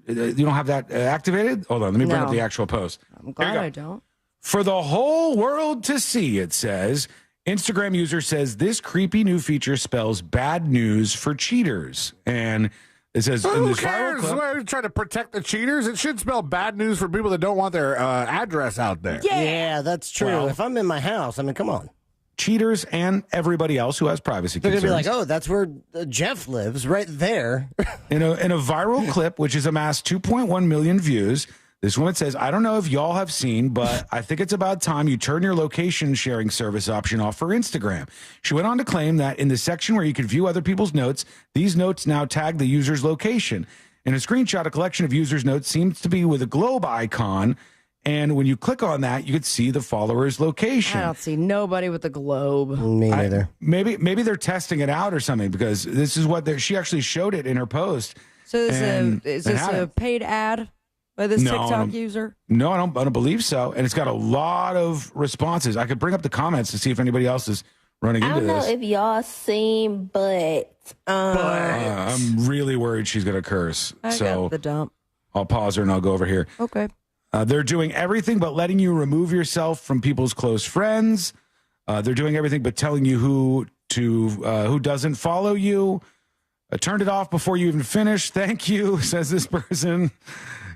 don't have that activated. Hold on, let me bring No. up the actual post. I'm Here glad you go. I don't. For the whole world to see, it says. Instagram user says this creepy new feature spells bad news for cheaters. And it says in Who this viral cares? clip, We're trying to protect the cheaters. It should spell bad news for people that don't want their address out there. Yeah, that's true. Well- if I'm in my house, I mean, come on. cheaters and everybody else who has privacy They're going concerns. to be like, oh, that's where Jeff lives, right there. In a viral clip, which has amassed 2.1 million views, this one, it says, I don't know if y'all have seen, but I think it's about time you turn your location sharing service option off for Instagram. She went on to claim that in the section where you can view other people's notes, these notes now tag the user's location. In a screenshot, a collection of users' notes seems to be with a globe icon. And when you click on that, you could see the follower's location. I don't see nobody with the globe. Me neither. Maybe they're testing it out or something, because this is what she actually showed it in her post. So is And this had a it. paid ad by this No, I TikTok don't- user? No, I don't believe so. And it's got a lot of responses. I could bring up the comments to see if anybody else is running I into don't know this. if y'all seen, but I'm really worried she's going to curse. I So got the dump. I'll pause her and I'll go over here. Okay. They're doing everything but letting you remove yourself from people's close friends. They're doing everything but telling you who doesn't follow you. Turned it off before you even finished. Thank you, says this person.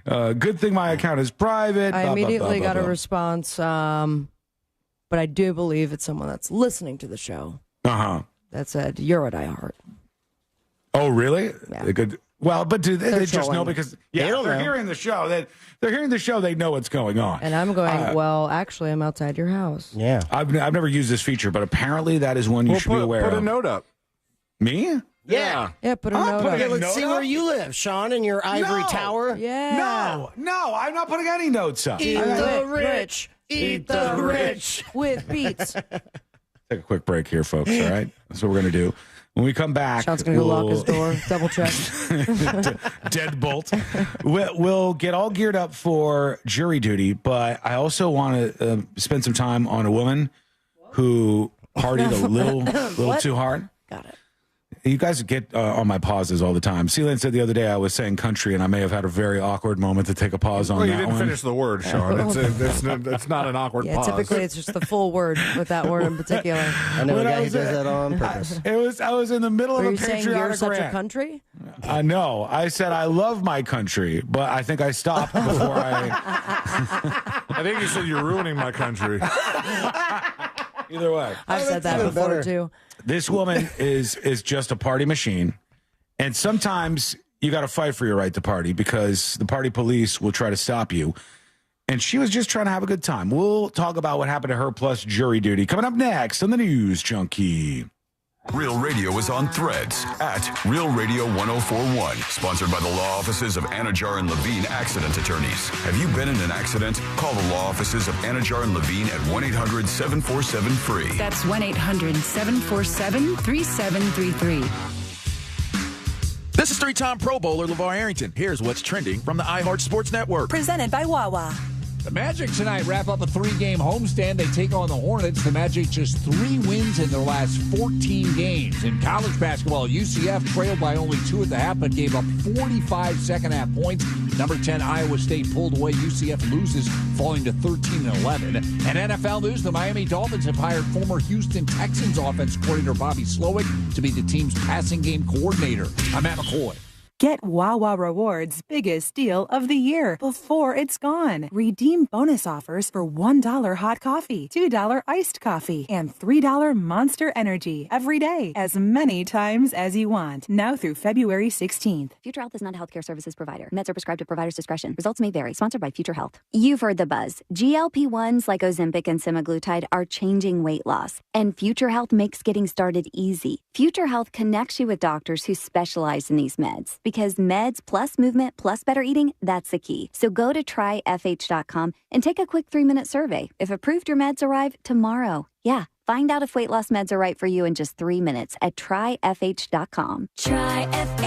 Good thing my account is private. I Blah, blah, immediately blah, got blah, a blah. response, but I do believe it's someone that's listening to the show Uh-huh. that said, you're what I heart. Oh, really? Yeah. They could. Well, but do they just know trolling. because They don't they're know. hearing the show. They're hearing the show. They know what's going on. And I'm going, well, actually, I'm outside your house. Yeah. I've never used this feature, but apparently that is one you should be aware Put of. a note up. Me? Yeah. Yeah, put a I'll note put up. a Okay, let's note see up? where you live, Sean, in your ivory tower. Yeah. No, I'm not putting any notes up. Eat the rich. Eat the rich. With beats. Take a quick break here, folks. All right, that's what we're gonna do. When we come back, Sean's going to go lock his door, double check. Deadbolt. We'll get all geared up for jury duty, but I also want to spend some time on a woman who partied a little too hard. Got it. You guys get on my pauses all the time. Sealand said the other day I was saying country, and I may have had a very awkward moment to take a pause on Well, that you didn't one. finish the word, Sean. It's not an awkward Yeah, pause. typically it's just the full word with that word in particular. I know a guy who does that on purpose. I was in the middle Were of you a saying you're patriotic such a rant. country? No, I said I love my country, but I think I stopped before I think you said you're ruining my country. Either way, I've said that even before better. too. this woman is just a party machine, and sometimes you got to fight for your right to party because the party police will try to stop you. And she was just trying to have a good time. We'll talk about what happened to her plus jury duty coming up next on the News Junkie. Real Radio is on Threads at Real Radio 1041. Sponsored by the law offices of Anajar and Levine Accident Attorneys. Have you been in an accident? Call the law offices of Anajar and Levine at 1-800-747-FREE. That's 1-800-747-3733. This is three-time Pro Bowler LeVar Arrington. Here's what's trending from the iHeart Sports Network. Presented by Wawa. The Magic tonight wrap up a 3-game homestand. They take on the Hornets. The Magic just 3 wins in their last 14 games. In college basketball, UCF trailed by only 2 at the half, but gave up 45 second-half points. Number 10, Iowa State pulled away. UCF loses, falling to 13-11. And NFL news, the Miami Dolphins have hired former Houston Texans offense coordinator Bobby Slowick to be the team's passing game coordinator. I'm Matt McCoy. Get Wawa Rewards' biggest deal of the year before it's gone. Redeem bonus offers for $1 hot coffee, $2 iced coffee, and $3 Monster Energy every day, as many times as you want. Now through February 16th. Future Health is not a healthcare services provider. Meds are prescribed at provider's discretion. Results may vary. Sponsored by Future Health. You've heard the buzz. GLP-1s like Ozempic and semaglutide are changing weight loss. And Future Health makes getting started easy. Future Health connects you with doctors who specialize in these meds. Because meds plus movement plus better eating, that's the key. So go to tryfh.com and take a quick 3-minute survey. If approved, your meds arrive tomorrow. Yeah, find out if weight loss meds are right for you in just 3 minutes at tryfh.com.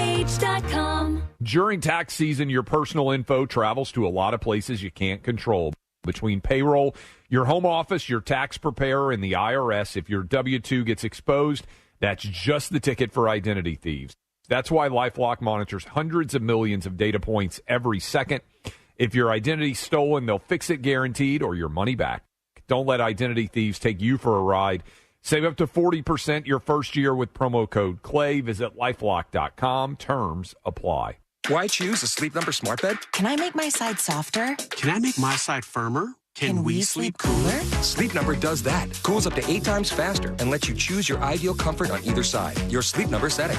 Tryfh.com. During tax season, your personal info travels to a lot of places you can't control. Between payroll, your home office, your tax preparer, and the IRS, if your W-2 gets exposed, that's just the ticket for identity thieves. That's why LifeLock monitors hundreds of millions of data points every second. If your identity's stolen, they'll fix it guaranteed or your money back. Don't let identity thieves take you for a ride. Save up to 40% your first year with promo code CLAY. Visit LifeLock.com. Terms apply. Why choose a Sleep Number smart bed? Can I make my side softer? Can I make my side firmer? Can we sleep cooler? Sleep Number does that. Cools up to 8 times faster and lets you choose your ideal comfort on either side. Your Sleep Number setting.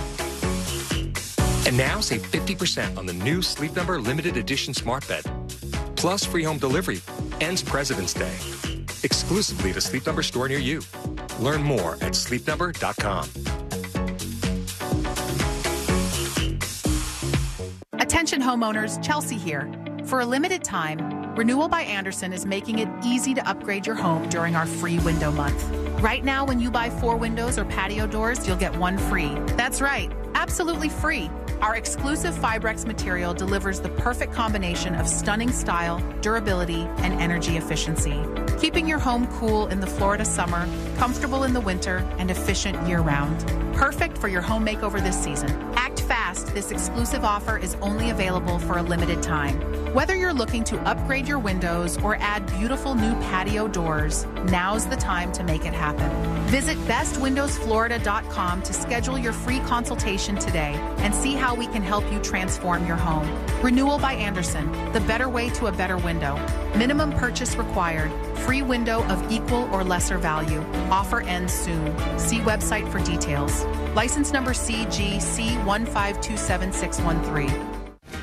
And now save 50% on the new Sleep Number limited edition smart bed. Plus free home delivery. Ends President's Day. Exclusively at a Sleep Number store near you. Learn more at sleepnumber.com. Attention homeowners, Chelsea here. For a limited time, Renewal by Andersen is making it easy to upgrade your home during our free window month. Right now, when you buy 4 windows or patio doors, you'll get 1 free. That's right, absolutely free. Our exclusive Fibrex material delivers the perfect combination of stunning style, durability, and energy efficiency, keeping your home cool in the Florida summer, comfortable in the winter, and efficient year-round. Perfect for your home makeover this season. Act fast. This exclusive offer is only available for a limited time. Whether you're looking to upgrade your windows or add beautiful new patio doors, now's the time to make it happen. Visit bestwindowsflorida.com to schedule your free consultation today and see how we can help you transform your home. Renewal by Andersen, the better way to a better window. Minimum purchase required. Free window of equal or lesser value. Offer ends soon. See website for details. License number CGC1527613.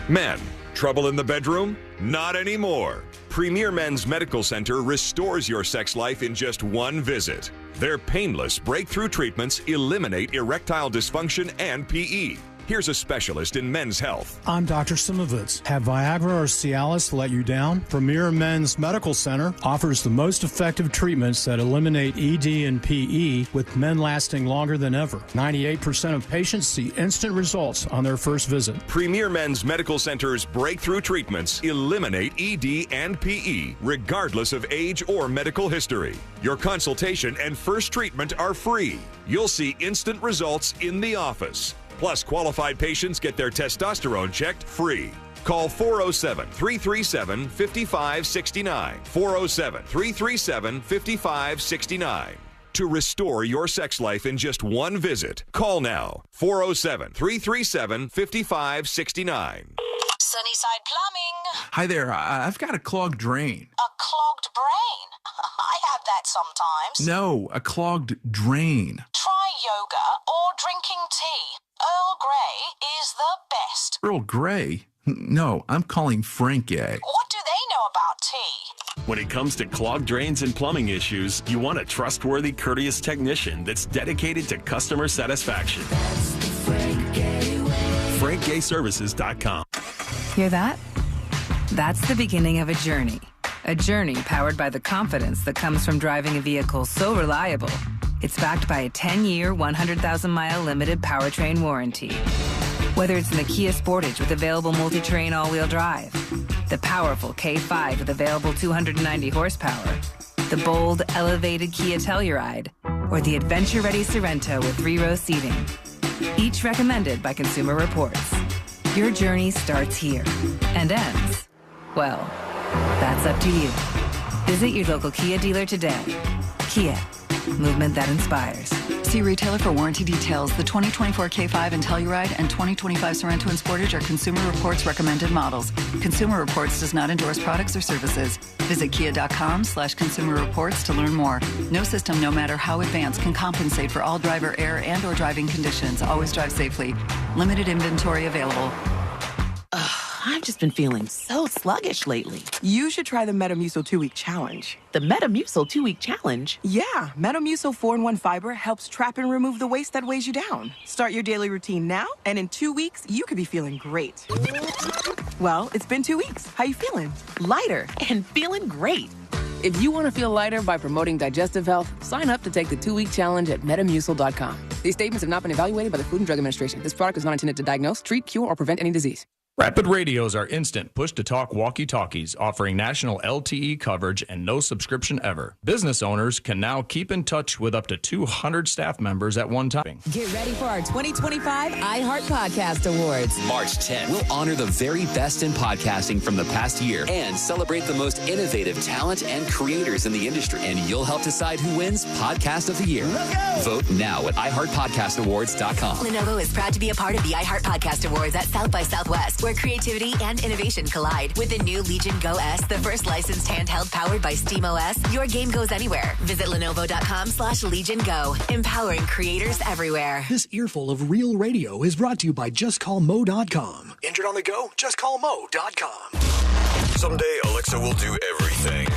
Men, trouble in the bedroom? Not anymore. Premier Men's Medical Center restores your sex life in just one visit. Their painless breakthrough treatments eliminate erectile dysfunction and PE. Here's a specialist in men's health. I'm Dr. Simovitz. Have Viagra or Cialis let you down? Premier Men's Medical Center offers the most effective treatments that eliminate ED and PE, with men lasting longer than ever. 98% of patients see instant results on their first visit. Premier Men's Medical Center's breakthrough treatments eliminate ED and PE, regardless of age or medical history. Your consultation and first treatment are free. You'll see instant results in the office. Plus, qualified patients get their testosterone checked free. Call 407-337-5569. 407-337-5569. To restore your sex life in just one visit, call now. 407-337-5569. Sunnyside Plumbing. Hi there. I've got a clogged drain. A clogged brain. I have that sometimes. No, a clogged drain. Try yoga or drinking tea. Earl Grey is the best. Earl Grey? No, I'm calling Frank A. What do they know about tea? When it comes to clogged drains and plumbing issues, you want a trustworthy, courteous technician that's dedicated to customer satisfaction. FrankGayServices.com. Hear that? That's the beginning of a journey. A journey powered by the confidence that comes from driving a vehicle so reliable. It's backed by a 10-year, 100,000-mile limited powertrain warranty. Whether it's in the Kia Sportage with available multi-terrain all-wheel drive, the powerful K5 with available 290 horsepower, the bold, elevated Kia Telluride, or the adventure-ready Sorento with 3-row seating. Each recommended by Consumer Reports. Your journey starts here and ends, well, that's up to you. Visit your local Kia dealer today. Kia. Movement that inspires. See retailer for warranty details. The 2024 K5 and Telluride and 2025 Sorento and Sportage are Consumer Reports recommended models. Consumer Reports does not endorse products or services. Visit kia.com/Consumer Reports to learn more. No system, no matter how advanced, can compensate for all driver error and or driving conditions. Always drive safely. Limited inventory available. I've just been feeling so sluggish lately. You should try the Metamucil 2-Week Challenge. The Metamucil 2-Week Challenge? Yeah, Metamucil 4-in-1 Fiber helps trap and remove the waste that weighs you down. Start your daily routine now, and in 2 weeks, you could be feeling great. Well, it's been 2 weeks. How you feeling? Lighter and feeling great. If you want to feel lighter by promoting digestive health, sign up to take the 2-week challenge at metamucil.com. These statements have not been evaluated by the Food and Drug Administration. This product is not intended to diagnose, treat, cure, or prevent any disease. Rapid radios are instant push-to-talk walkie-talkies offering national LTE coverage and no subscription ever. Business owners can now keep in touch with up to 200 staff members at one time. Get ready for our 2025 iHeart Podcast Awards. March 10th, we'll honor the very best in podcasting from the past year and celebrate the most innovative talent and creators in the industry. And you'll help decide who wins Podcast of the Year. Vote now at iHeartPodcastAwards.com. Lenovo is proud to be a part of the iHeart Podcast Awards at South by Southwest, where creativity and innovation collide. With the new Legion Go S, the first licensed handheld powered by SteamOS, your game goes anywhere. Visit Lenovo.com/Legion Go, empowering creators everywhere. This earful of real radio is brought to you by JustCallMo.com. Injured on the go? JustCallMo.com. Someday, Alexa will do everything.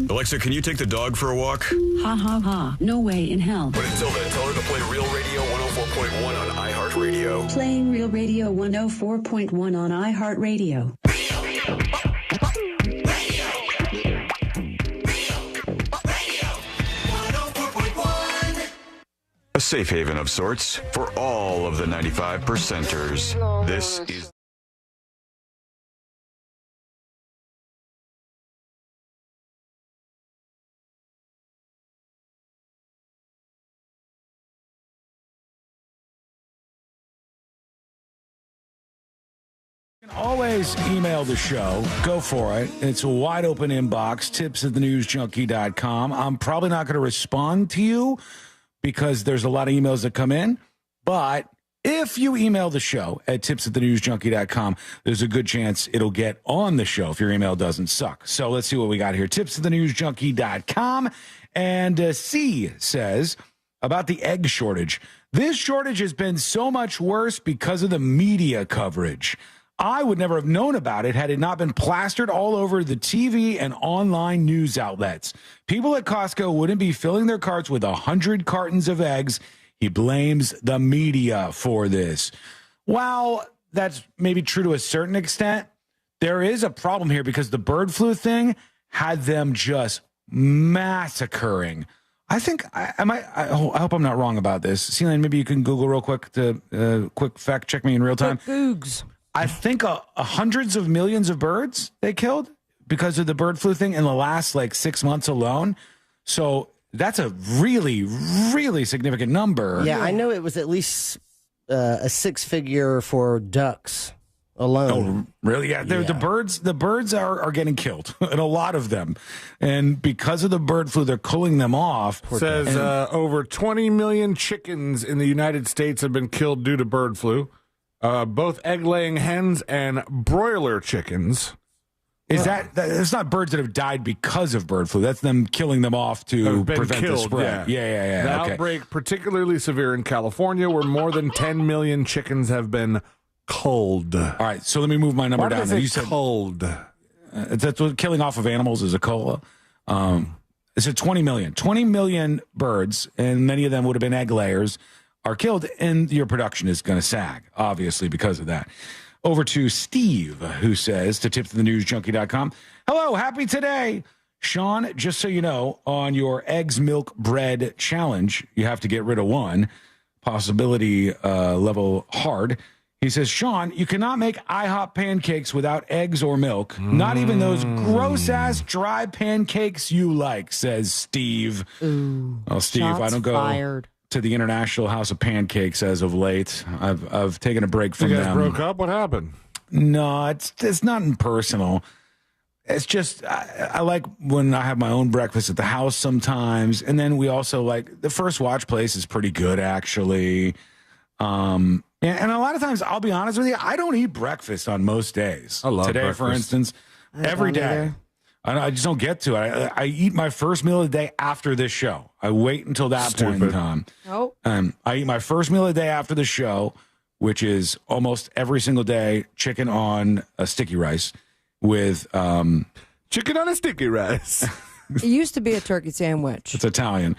Alexa, can you take the dog for a walk? Ha ha ha. No way in hell. But until then, tell her to play Real Radio 104.1 on iHeartRadio. Playing Real Radio 104.1 on iHeartRadio. A safe haven of sorts for all of the 95%ers. This is always, email the show. Go for it. It's a wide open inbox, tips@thenewsjunkie.com. I'm probably not going to respond to you because there's a lot of emails that come in. But if you email the show at tips@thenewsjunkie.com, there's a good chance it'll get on the show if your email doesn't suck. So let's see what we got here. Tips@thenewsjunkie.com. And C says about the egg shortage. This shortage has been so much worse because of the media coverage. I would never have known about it had it not been plastered all over the TV and online news outlets. People at Costco wouldn't be filling their carts with 100 cartons of eggs. He blames the media for this. While that's maybe true to a certain extent, there is a problem here because the bird flu thing had them just massacring. I think I hope I'm not wrong about this. Celine, maybe you can Google real quick to quick fact check me in real time. Googs. I think hundreds of millions of birds they killed because of the bird flu thing in the last 6 months alone. So that's a really, really significant number. Yeah, I know it was at least a six-figure for ducks alone. Oh, really? Yeah. The birds are getting killed, and a lot of them. And because of the bird flu, they're culling them off. It says over 20 million chickens in the United States have been killed due to bird flu. Both egg-laying hens and broiler chickens. Is it's not birds that have died because of bird flu. That's them killing them off to prevent the spread. Yeah. The outbreak particularly severe in California, where more than 10 million chickens have been culled. All right, so let me move my number down. You said culled. That's what killing off of animals is a cola. It's 20 million. 20 million birds, and many of them would have been egg layers, are killed, and your production is going to sag, obviously, because of that. Over to Steve, who says to tipsthenewsjunkie.com, hello, happy today. Sean, just so you know, on your eggs, milk, bread challenge, you have to get rid of one, possibility level hard. He says, Sean, you cannot make IHOP pancakes without eggs or milk, not even those gross-ass dry pancakes you like, says Steve. Ooh, well, Steve, I don't go to the International House of Pancakes as of late. I've taken a break from them. You guys broke up? What happened? No, it's nothing personal. It's just I like when I have my own breakfast at the house sometimes, and then we also the First Watch place is pretty good actually. And a lot of times, I'll be honest with you, I don't eat breakfast on most days. I love today, breakfast. for instance, every day. I just don't get to it. I eat my first meal of the day after this show. I wait until that point in time. Oh. I eat my first meal of the day after the show, which is almost every single day, chicken on a sticky rice with chicken on a sticky rice. It used to be a turkey sandwich. It's Italian.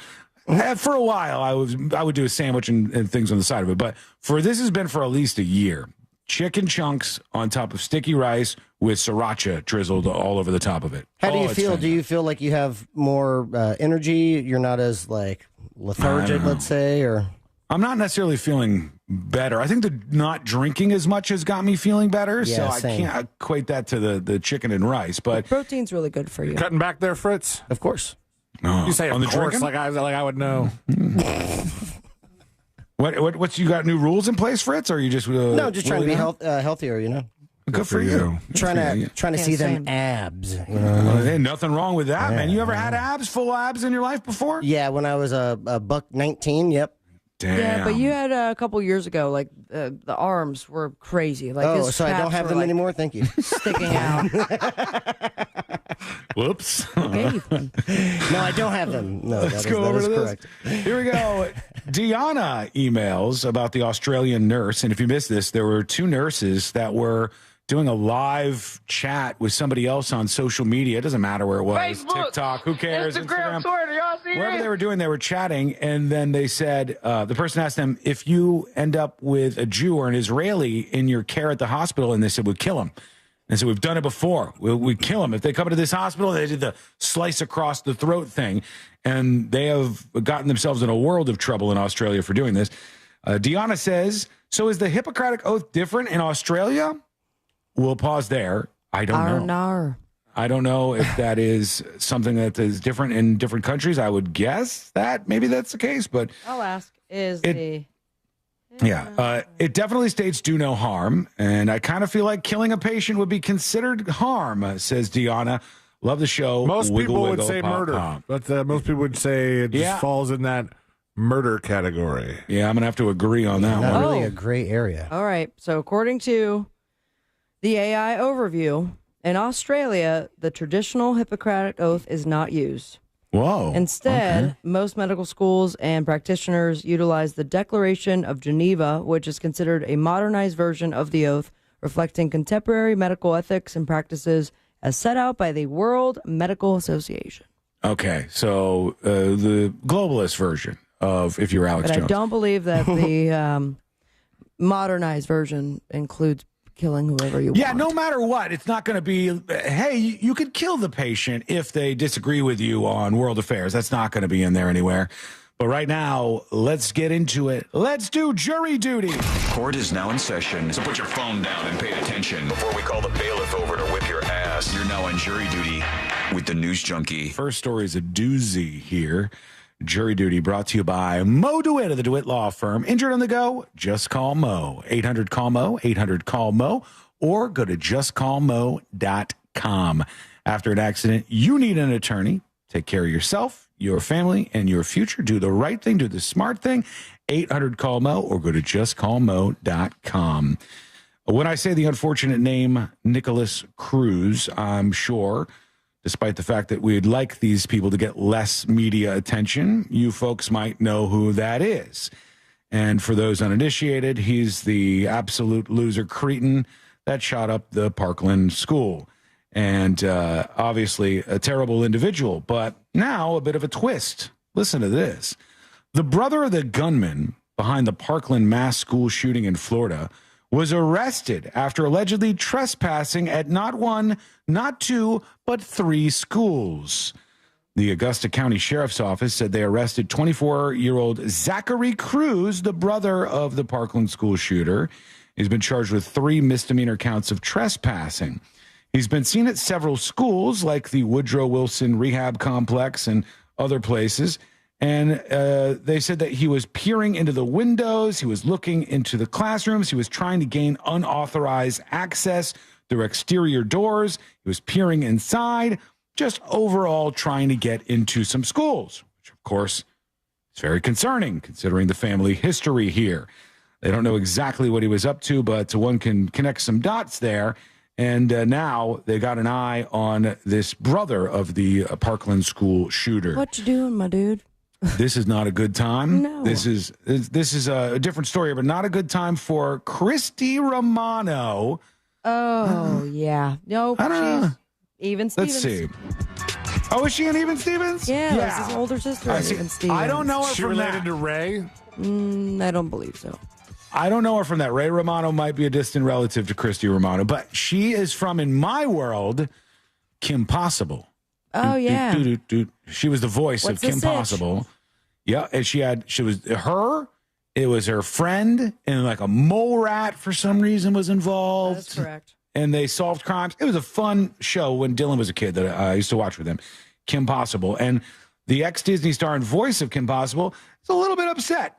For a while, I would do a sandwich and things on the side of it. But this has been for at least a year. Chicken chunks on top of sticky rice with sriracha drizzled all over the top of it. How do you feel? Do you feel like you have more energy? You're not as lethargic, let's say, or I'm not necessarily feeling better. I think the not drinking as much has got me feeling better. Yeah, so same. I can't equate that to the chicken and rice. But protein's really good for you. Cutting back there, Fritz? Of course. No. You say on of the course, drinking? like I would know. What's you got new rules in place, Fritz? Or are you just no, just trying to be healthier, you know. Good for you. Trying to see them abs. You know? Ain't nothing wrong with that, man. You ever had abs, full abs in your life before? Yeah, when I was a buck 19. Yep. Damn. Yeah, but you had a couple years ago, the arms were crazy. His so I don't have them anymore. Thank you. Sticking out. Whoops. No, I don't have them. No, Let's go over to this. Correct. Here we go. Deanna emails about the Australian nurse, and if you missed this, there were two nurses that were doing a live chat with somebody else on social media. It doesn't matter where it was. Facebook, TikTok, who cares? Instagram, Twitter, y'all see wherever it? they were doing, they were chatting, and then they said, the person asked them, if you end up with a Jew or an Israeli in your care at the hospital, and they said, we'd kill him. And so we've done it before. We'd kill them. If they come into this hospital, they did the slice across the throat thing, and they have gotten themselves in a world of trouble in Australia for doing this. Deanna says, so is the Hippocratic Oath different in Australia? We'll pause there. I don't know. I don't know if that is something that is different in different countries. I would guess that maybe that's the case, but I'll ask. Is the Yeah. It definitely states do no harm. And I kind of feel like killing a patient would be considered harm, says Deanna. Love the show. Most Wiggle, people would wiggle, say pop, murder, pop. but most people would say it just falls in that murder category. Yeah, I'm going to have to agree on that one. Not really a gray area. All right. So according to the AI overview, in Australia, the traditional Hippocratic Oath is not used. Whoa. Instead, most medical schools and practitioners utilize the Declaration of Geneva, which is considered a modernized version of the oath, reflecting contemporary medical ethics and practices as set out by the World Medical Association. Okay, so the globalist version of If You're Alex But Jones. I don't believe that the modernized version includes killing whoever you want. Yeah, no matter what, it's not going to be, hey, you could kill the patient if they disagree with you on world affairs. That's not going to be in there anywhere. But right now, let's get into it. Let's do jury duty. Court is now in session, so put your phone down and pay attention before we call the bailiff over to whip your ass. You're now on jury duty with the News Junkie. First story is a doozy here. Jury duty brought to you by Mo DeWitt of the DeWitt Law Firm. Injured on the go? Just call Mo. 800-CALL-MO, 800-CALL-MO, or go to justcallmo.com. After an accident, you need an attorney. Take care of yourself, your family, and your future. Do the right thing. Do the smart thing. 800-CALL-MO, or go to justcallmo.com. When I say the unfortunate name Nicholas Cruz, I'm sure, despite the fact that we'd like these people to get less media attention, you folks might know who that is. And for those uninitiated, he's the absolute loser cretin that shot up the Parkland school. And obviously a terrible individual, but now a bit of a twist. Listen to this. The brother of the gunman behind the Parkland mass school shooting in Florida was arrested after allegedly trespassing at not one, not two, but 3 schools. The Augusta County Sheriff's Office said they arrested 24-year-old Zachary Cruz, the brother of the Parkland school shooter. He's been charged with 3 misdemeanor counts of trespassing. He's been seen at several schools like the Woodrow Wilson Rehab Complex and other places. And they said that he was peering into the windows. He was looking into the classrooms. He was trying to gain unauthorized access through exterior doors. He was peering inside, just overall trying to get into some schools, which, of course, is very concerning considering the family history here. They don't know exactly what he was up to, but one can connect some dots there. And now they got an eye on this brother of the Parkland school shooter. What you doing, my dude? This is not a good time. No. This is a different story, but not a good time for Christy Romano. Oh, yeah. Nope. I don't know. Even Stevens. Let's see. Oh, is she an Even Stevens? Yeah, that's his older sister, Even Stevens. I don't know her She from related that. to Ray? I don't believe so. I don't know her from that. Ray Romano might be a distant relative to Christy Romano, but she is from, in my world, Kim Possible. Oh, yeah. She was the voice What's of Kim the sitch? Possible. Yeah, and she was her. It was her friend, and like a mole rat for some reason was involved. That's correct. And they solved crimes. It was a fun show when Dylan was a kid that I used to watch with him. Kim Possible. And the ex-Disney star and voice of Kim Possible is a little bit upset.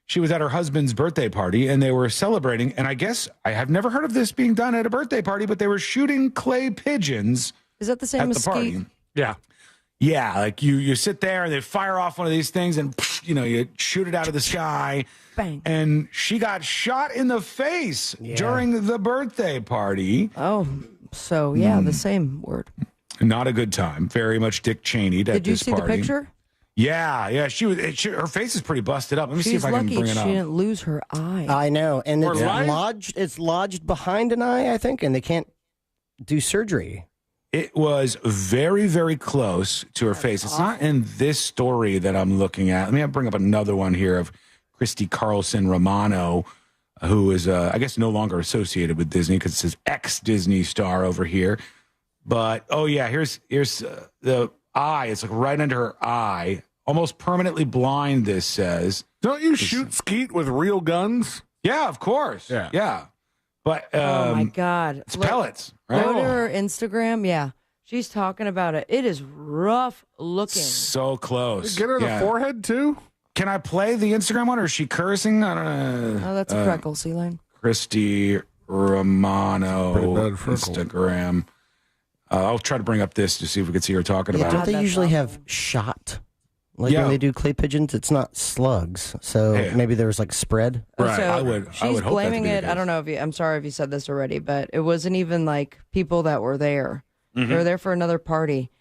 She was at her husband's birthday party, and they were celebrating. And I guess I have never heard of this being done at a birthday party, but they were shooting clay pigeons. Is that the same at as the party. Skeet? Yeah. Yeah, like you sit there and they fire off one of these things and, you shoot it out of the sky. Bang. And she got shot in the face during the birthday party. Oh, so yeah, the same word. Not a good time. Very much Dick Cheney'd at Did you this see party. the picture? Yeah. Her face is pretty busted up. Let me see She's if I can lucky bring it she up. didn't lose her eye. I know, and Or it's life? lodged behind an eye, I think, and they can't do surgery. It was very, very close to her face. It's not in this story that I'm looking at. Let me bring up another one here of Christy Carlson Romano, who is, I guess, no longer associated with Disney because it says ex-Disney star over here. But, oh, yeah, here's the eye. It's like right under her eye. Almost permanently blind, this says. Don't you shoot skeet with real guns? Yeah, of course. Yeah. But oh, my God. It's pellets, right? Go to her Instagram. Yeah. She's talking about it. It is rough looking. So close. Get her the forehead, too? Can I play the Instagram one, or is she cursing? I don't know. Oh, that's a freckle, C-Line. Christy Romano Instagram. I'll try to bring up this to see if we can see her talking about it. Don't they usually have shot? Like when they do clay pigeons, it's not slugs. So maybe there was like spread. Right. So I would she's hope blaming that to be it. the case. I don't know if I'm sorry if you said this already, but it wasn't even like people that were there. Mm-hmm. They were there for another party.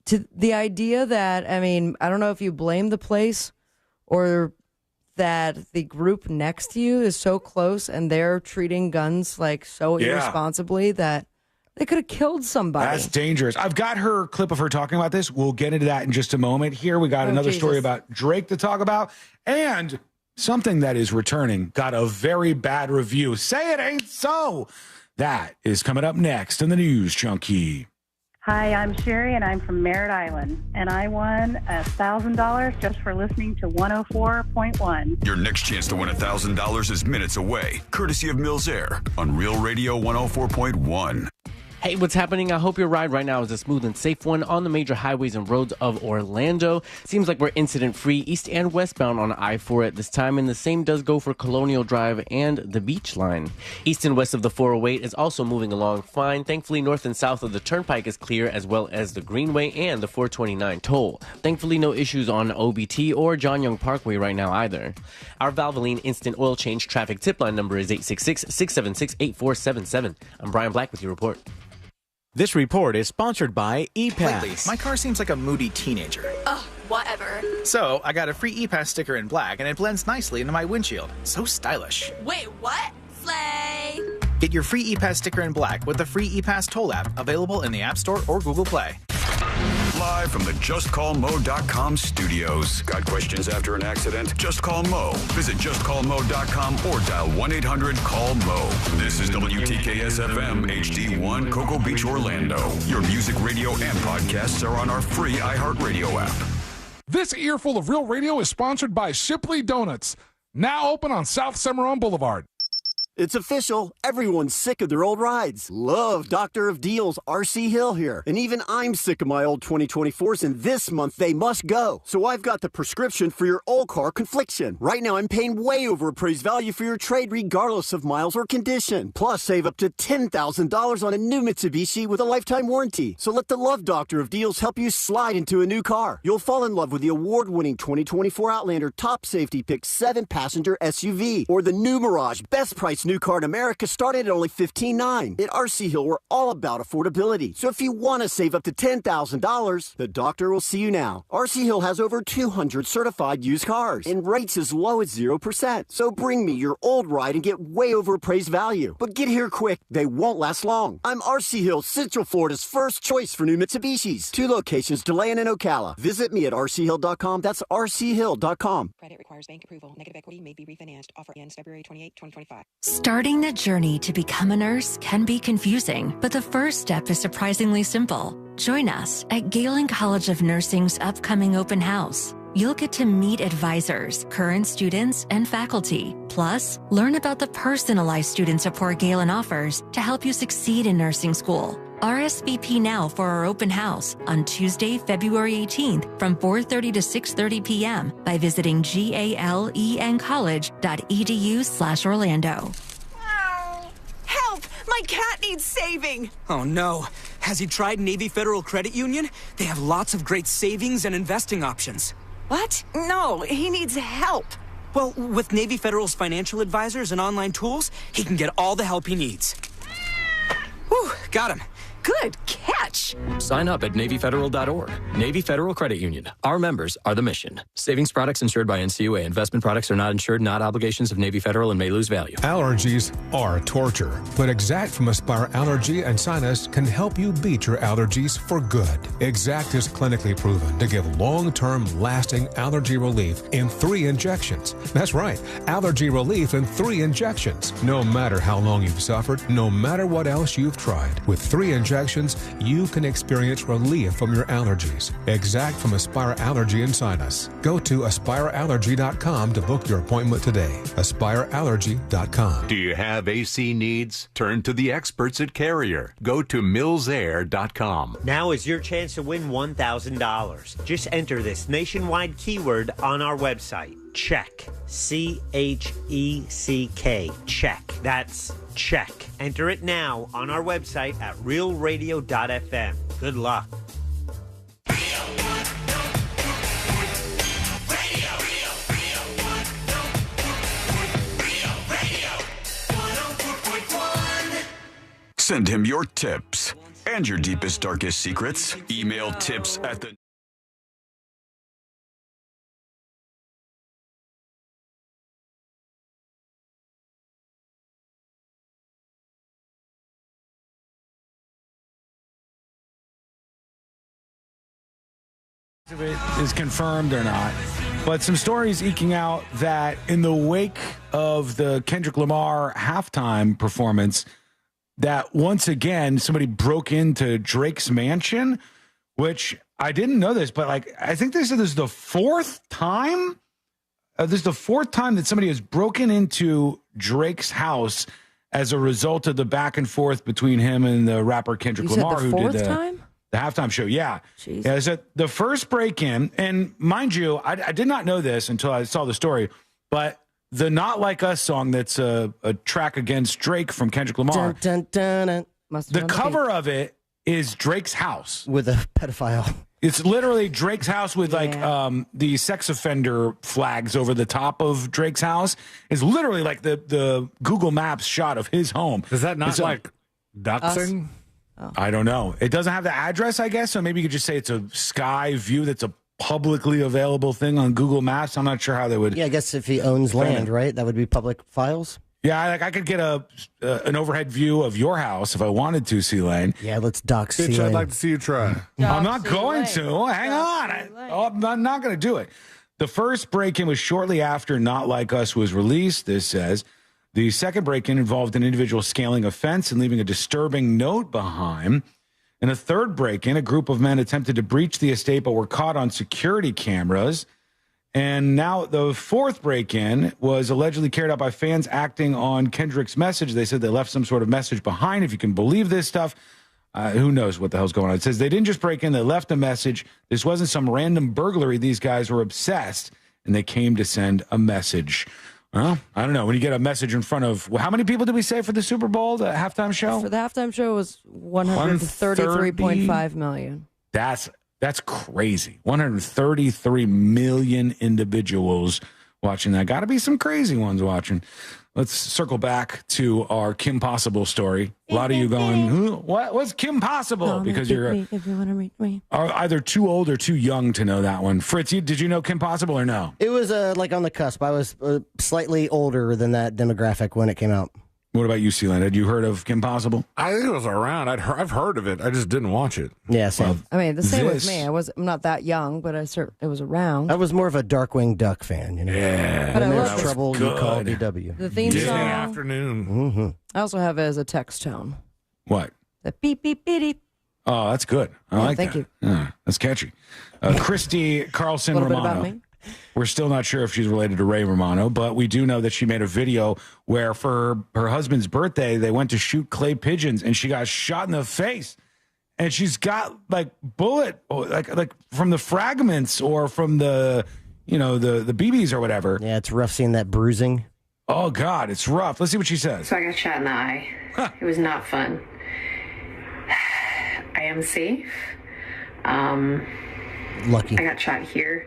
To the idea that, I mean, I don't know if you blame the place or that the group next to you is so close and they're treating guns like so irresponsibly that they could have killed somebody. That's dangerous. I've got her clip of her talking about this. We'll get into that in just a moment. Here we got another story about Drake to talk about, and something that is returning got a very bad review. Say it ain't so. That is coming up next in the News Junkie. Hi, I'm Sherry, and I'm from Merritt Island, and I won $1,000 just for listening to 104.1. Your next chance to win $1,000 is minutes away, courtesy of Mills Air on Real Radio 104.1. Hey, what's happening? I hope your ride right now is a smooth and safe one on the major highways and roads of Orlando. Seems like we're incident-free east and westbound on I-4 at this time, and the same does go for Colonial Drive and the Beach Line. East and west of the 408 is also moving along fine. Thankfully, north and south of the Turnpike is clear, as well as the Greenway and the 429 toll. Thankfully, no issues on OBT or John Young Parkway right now either. Our Valvoline Instant Oil Change traffic tip line number is 866-676-8477. I'm Brian Black with your report. This report is sponsored by ePass. Lately, my car seems like a moody teenager. Ugh, whatever. So, I got a free ePass sticker in black, and it blends nicely into my windshield. So stylish. Wait, what? Slay! Get your free ePass sticker in black with the free ePass toll app, available in the App Store or Google Play. Live from the JustCallMo.com studios. Got questions after an accident? Just call Mo. Visit JustCallMo.com or dial 1-800-CALL-MO. This is WTKS-FM HD1 Cocoa Beach, Orlando. Your music, radio, and podcasts are on our free iHeartRadio app. This earful of Real Radio is sponsored by Shipley Donuts, now open on South Cimarron Boulevard. It's official. Everyone's sick of their old rides. Love Doctor of Deals RC Hill here. And even I'm sick of my old 2024s, and this month they must go. So I've got the prescription for your old car confliction. Right now I'm paying way over appraised value for your trade regardless of miles or condition. Plus save up to $10,000 on a new Mitsubishi with a lifetime warranty. So let the Love Doctor of Deals help you slide into a new car. You'll fall in love with the award-winning 2024 Outlander Top Safety Pick 7-passenger SUV or the new Mirage Best Price new car in America started at only $15,900. At RC Hill, we're all about affordability. So if you want to save up to $10,000, the doctor will see you now. RC Hill has over 200 certified used cars and rates as low as 0%. So bring me your old ride and get way over appraised value. But get here quick. They won't last long. I'm RC Hill, Central Florida's first choice for new Mitsubishis. 2 locations, DeLand and Ocala. Visit me at rchill.com. That's rchill.com. Credit requires bank approval. Negative equity may be refinanced. Offer ends February 28, 2025. Starting the journey to become a nurse can be confusing, but the first step is surprisingly simple. Join us at Galen College of Nursing's upcoming open house. You'll get to meet advisors, current students, and faculty. Plus, learn about the personalized student support Galen offers to help you succeed in nursing school. RSVP now for our open house on Tuesday, February 18th from 4:30 to 6:30 p.m. by visiting galencollege.edu/Orlando. Help! My cat needs saving! Oh no. Has he tried Navy Federal Credit Union? They have lots of great savings and investing options. What? No, he needs help. Well, with Navy Federal's financial advisors and online tools, he can get all the help he needs. Whew, got him. Good catch. Sign up at NavyFederal.org. Navy Federal Credit Union. Our members are the mission. Savings products insured by NCUA. Investment products are not insured, not obligations of Navy Federal, and may lose value. Allergies are torture, but Exact from Aspire Allergy and Sinus can help you beat your allergies for good. Exact is clinically proven to give long-term lasting allergy relief in 3 injections. That's right, allergy relief in 3 injections. No matter how long you've suffered, no matter what else you've tried. With 3 injections injections, you can experience relief from your allergies. Exact from Aspire Allergy and Sinus. Go to aspireallergy.com to book your appointment today. aspireallergy.com. Do you have AC needs? Turn to the experts at Carrier. Go to millsair.com. Now is your chance to win $1,000. Just enter this nationwide keyword on our website. Check. CHECK. Check. That's check. Enter it now on our website at realradio.fm. Good luck. Send him your tips and your deepest, darkest secrets. Email tips at the... If it is confirmed or not, but some stories eking out that in the wake of the Kendrick Lamar halftime performance, that once again somebody broke into Drake's mansion, which I didn't know this, but like I think this is the fourth time. This is the fourth time that somebody has broken into Drake's house as a result of the back and forth between him and the rapper Kendrick Lamar, who did the halftime show. Yeah. Jeez. Yeah. So the first break in, and mind you, I did not know this until I saw the story, but the Not Like Us song that's a track against Drake from Kendrick Lamar, Dun, dun, dun, dun. the cover of it is Drake's house. With a pedophile. It's literally Drake's house with like the sex offender flags over the top of Drake's house. It's literally like the Google Maps shot of his home. Is that not like doxing? Oh. I don't know. It doesn't have the address, I guess, so maybe you could just say it's a sky view that's a publicly available thing on Google Maps. I'm not sure how they would. Yeah, I guess if he owns land, right? That would be public files. Yeah, like I could get an overhead view of your house if I wanted to, C-Lane. Yeah, let's dox Bitch, C-Lane. I'd like to see you try. I'm not going to. Hang on. I'm not going to do it. The first break-in was shortly after Not Like Us was released, this says. The second break-in involved an individual scaling a fence and leaving a disturbing note behind. In a third break-in, a group of men attempted to breach the estate but were caught on security cameras. And now the fourth break-in was allegedly carried out by fans acting on Kendrick's message. They said they left some sort of message behind, if you can believe this stuff. Who knows what the hell's going on. It says they didn't just break in, they left a message. This wasn't some random burglary. These guys were obsessed, and they came to send a message. Well, I don't know. When you get a message in front of, how many people did we say for the Super Bowl, the halftime show? For the halftime show, it was 133.5 million. That's crazy. 133 million individuals watching that. Got to be some crazy ones watching. Let's circle back to our Kim Possible story. A lot of you going, who? What's Kim Possible? Because you're if you want to read me. Are either too old or too young to know that one. Fritz, did you know Kim Possible or no? It was like on the cusp. I was slightly older than that demographic when it came out. What about you, Celine? Had you heard of Kim Possible? I think it was around. I've heard of it. I just didn't watch it. Yeah, same. I mean, the same with me. I'm not that young, but it was around. I was more of a Darkwing Duck fan, you know. Yeah. But when I there's love trouble, you call DW. The theme Disney song. Afternoon. Mm-hmm. I also have it as a text tone. What? The beep, beep, beep, beep. Oh, that's good. I like thank that. you. Yeah, that's catchy. Christy Carlson A little bit Romano. about me. We're still not sure if she's related to Ray Romano, but we do know that she made a video where for her husband's birthday, they went to shoot clay pigeons and she got shot in the face. And she's got like bullet, like from the fragments or from the BBs or whatever. Yeah, it's rough seeing that bruising. Oh, God, it's rough. Let's see what she says. So I got shot in the eye. Huh. It was not fun. I am safe. Lucky. I got shot here.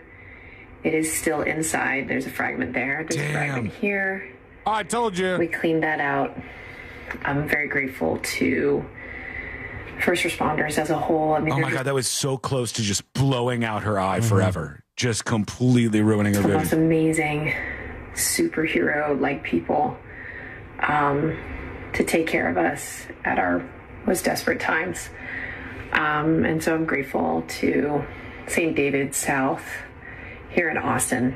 It is still inside. There's a fragment there. There's a fragment here. Oh, I told you. We cleaned that out. I'm very grateful to first responders as a whole. I mean, oh my God, that was so close to just blowing out her eye forever. Just completely ruining her the vision. most amazing superhero-like people to take care of us at our most desperate times. And so I'm grateful to St. David's South here in Austin.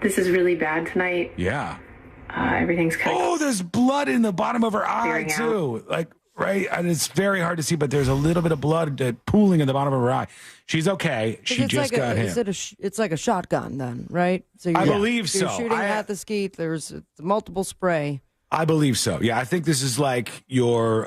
This is really bad tonight. Yeah. Everything's kind of... Oh, there's blood in the bottom of her eye, too. Like, right? And it's very hard to see, but there's a little bit of blood pooling in the bottom of her eye. She's okay. She just got hit. It's like a shotgun then, right? So I believe so. You're shooting at the skeet. There's multiple spray. I believe so. Yeah, I think this is like your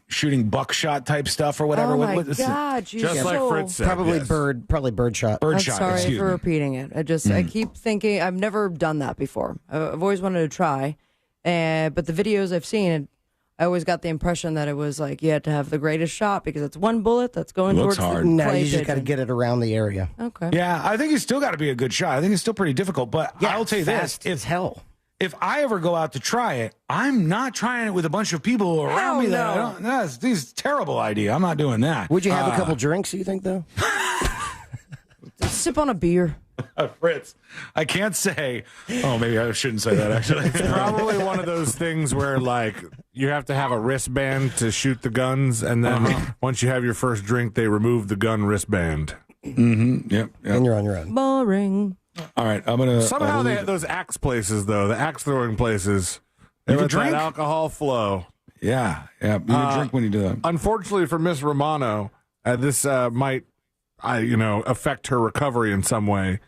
shooting buckshot type stuff or whatever. Oh my God! Just like Fritz said. Probably bird shot. Bird I'm shot. sorry for repeating it. I keep thinking I've never done that before. I've always wanted to try, but the videos I've seen, I always got the impression that it was like you had to have the greatest shot because it's one bullet that's going towards the No, clay you just got to get it around the area. Okay. Yeah, I think it's still got to be a good shot. I think it's still pretty difficult, but I'll tell you this: it's hell. If I ever go out to try it, I'm not trying it with a bunch of people around me. This is a terrible idea. I'm not doing that. Would you have a couple drinks, you think, though? Just sip on a beer. Fritz, I can't say. Oh, maybe I shouldn't say that, actually. It's probably one of those things where, like, you have to have a wristband to shoot the guns, and then once you have your first drink, they remove the gun wristband. Mm-hmm. Yep. And you're on your own. Boring. All right, I'm gonna. Somehow they have those axe places, though. The axe throwing places. They let that alcohol flow. Yeah. You drink when you do that. Unfortunately for Miss Romano, this might, affect her recovery in some way.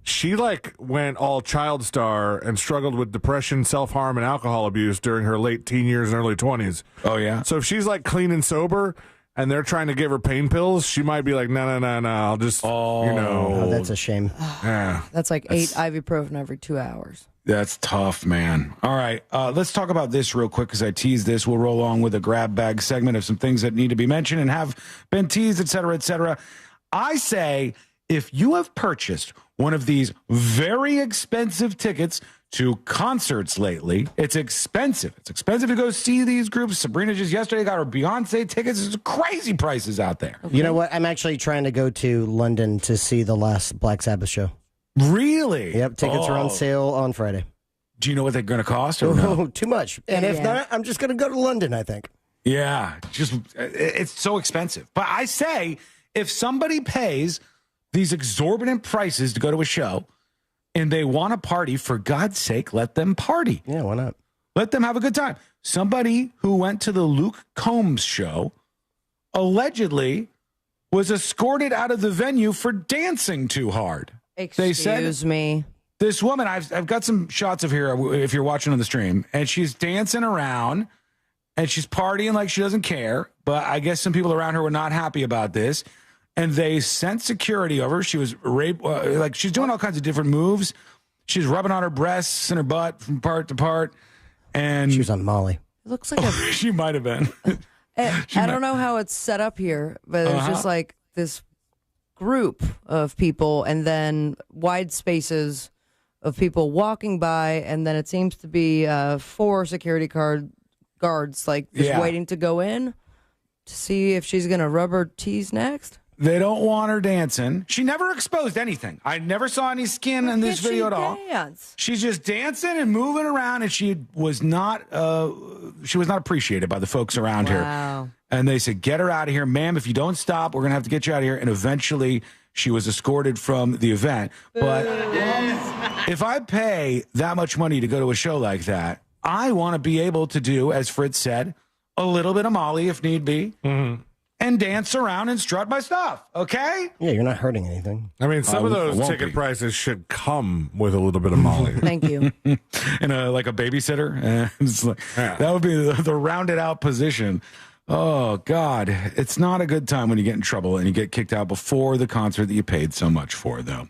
She went all child star and struggled with depression, self-harm, and alcohol abuse during her late teen years and early 20s. Oh yeah. So if she's clean and sober, and they're trying to give her pain pills, she might be like, no, I'll just, Oh, that's a shame. Yeah. That's like 8 ibuprofen every 2 hours. That's tough, man. All right, let's talk about this real quick because I teased this. We'll roll on with a grab bag segment of some things that need to be mentioned and have been teased, et cetera, et cetera. I say if you have purchased one of these very expensive tickets to concerts lately, it's expensive. It's expensive to go see these groups. Sabrina just yesterday got her Beyonce tickets. There's crazy prices out there. You know what? I'm actually trying to go to London to see the last Black Sabbath show. Really? Yep. Tickets are on sale on Friday. Do you know what they're going to cost? Or no? Too much. And if not, I'm just going to go to London, I think. Yeah. It's so expensive. But I say if somebody pays these exorbitant prices to go to a show, and they want to party, for God's sake, let them party. Yeah, why not? Let them have a good time. Somebody who went to the Luke Combs show allegedly was escorted out of the venue for dancing too hard. Excuse me. This woman, I've got some shots of her if you're watching on the stream, and she's dancing around, and she's partying like she doesn't care, but I guess some people around her were not happy about this. And they sent security over. She was raped. She's doing all kinds of different moves. She's rubbing on her breasts and her butt from part to part. And she was on Molly. It looks like she might have been. I don't know how it's set up here, but it's just like this group of people and then wide spaces of people walking by. And then it seems to be 4 security guards waiting to go in to see if she's going to rub her tees next. They don't want her dancing. She never exposed anything. I never saw any skin in this video at all. She's just dancing and moving around, and she was not appreciated by the folks around here. And they said, "Get her out of here, ma'am. If you don't stop, we're gonna have to get you out of here." And eventually, she was escorted from the event. But if I pay that much money to go to a show like that, I want to be able to do, as Fritz said, a little bit of Molly if need be. Mm-hmm. And dance around and strut my stuff, okay? Yeah, you're not hurting anything. I mean, some of those ticket prices should come with a little bit of Molly. Thank you. And a babysitter. It's like, that would be the rounded out position. Oh, God. It's not a good time when you get in trouble and you get kicked out before the concert that you paid so much for, though.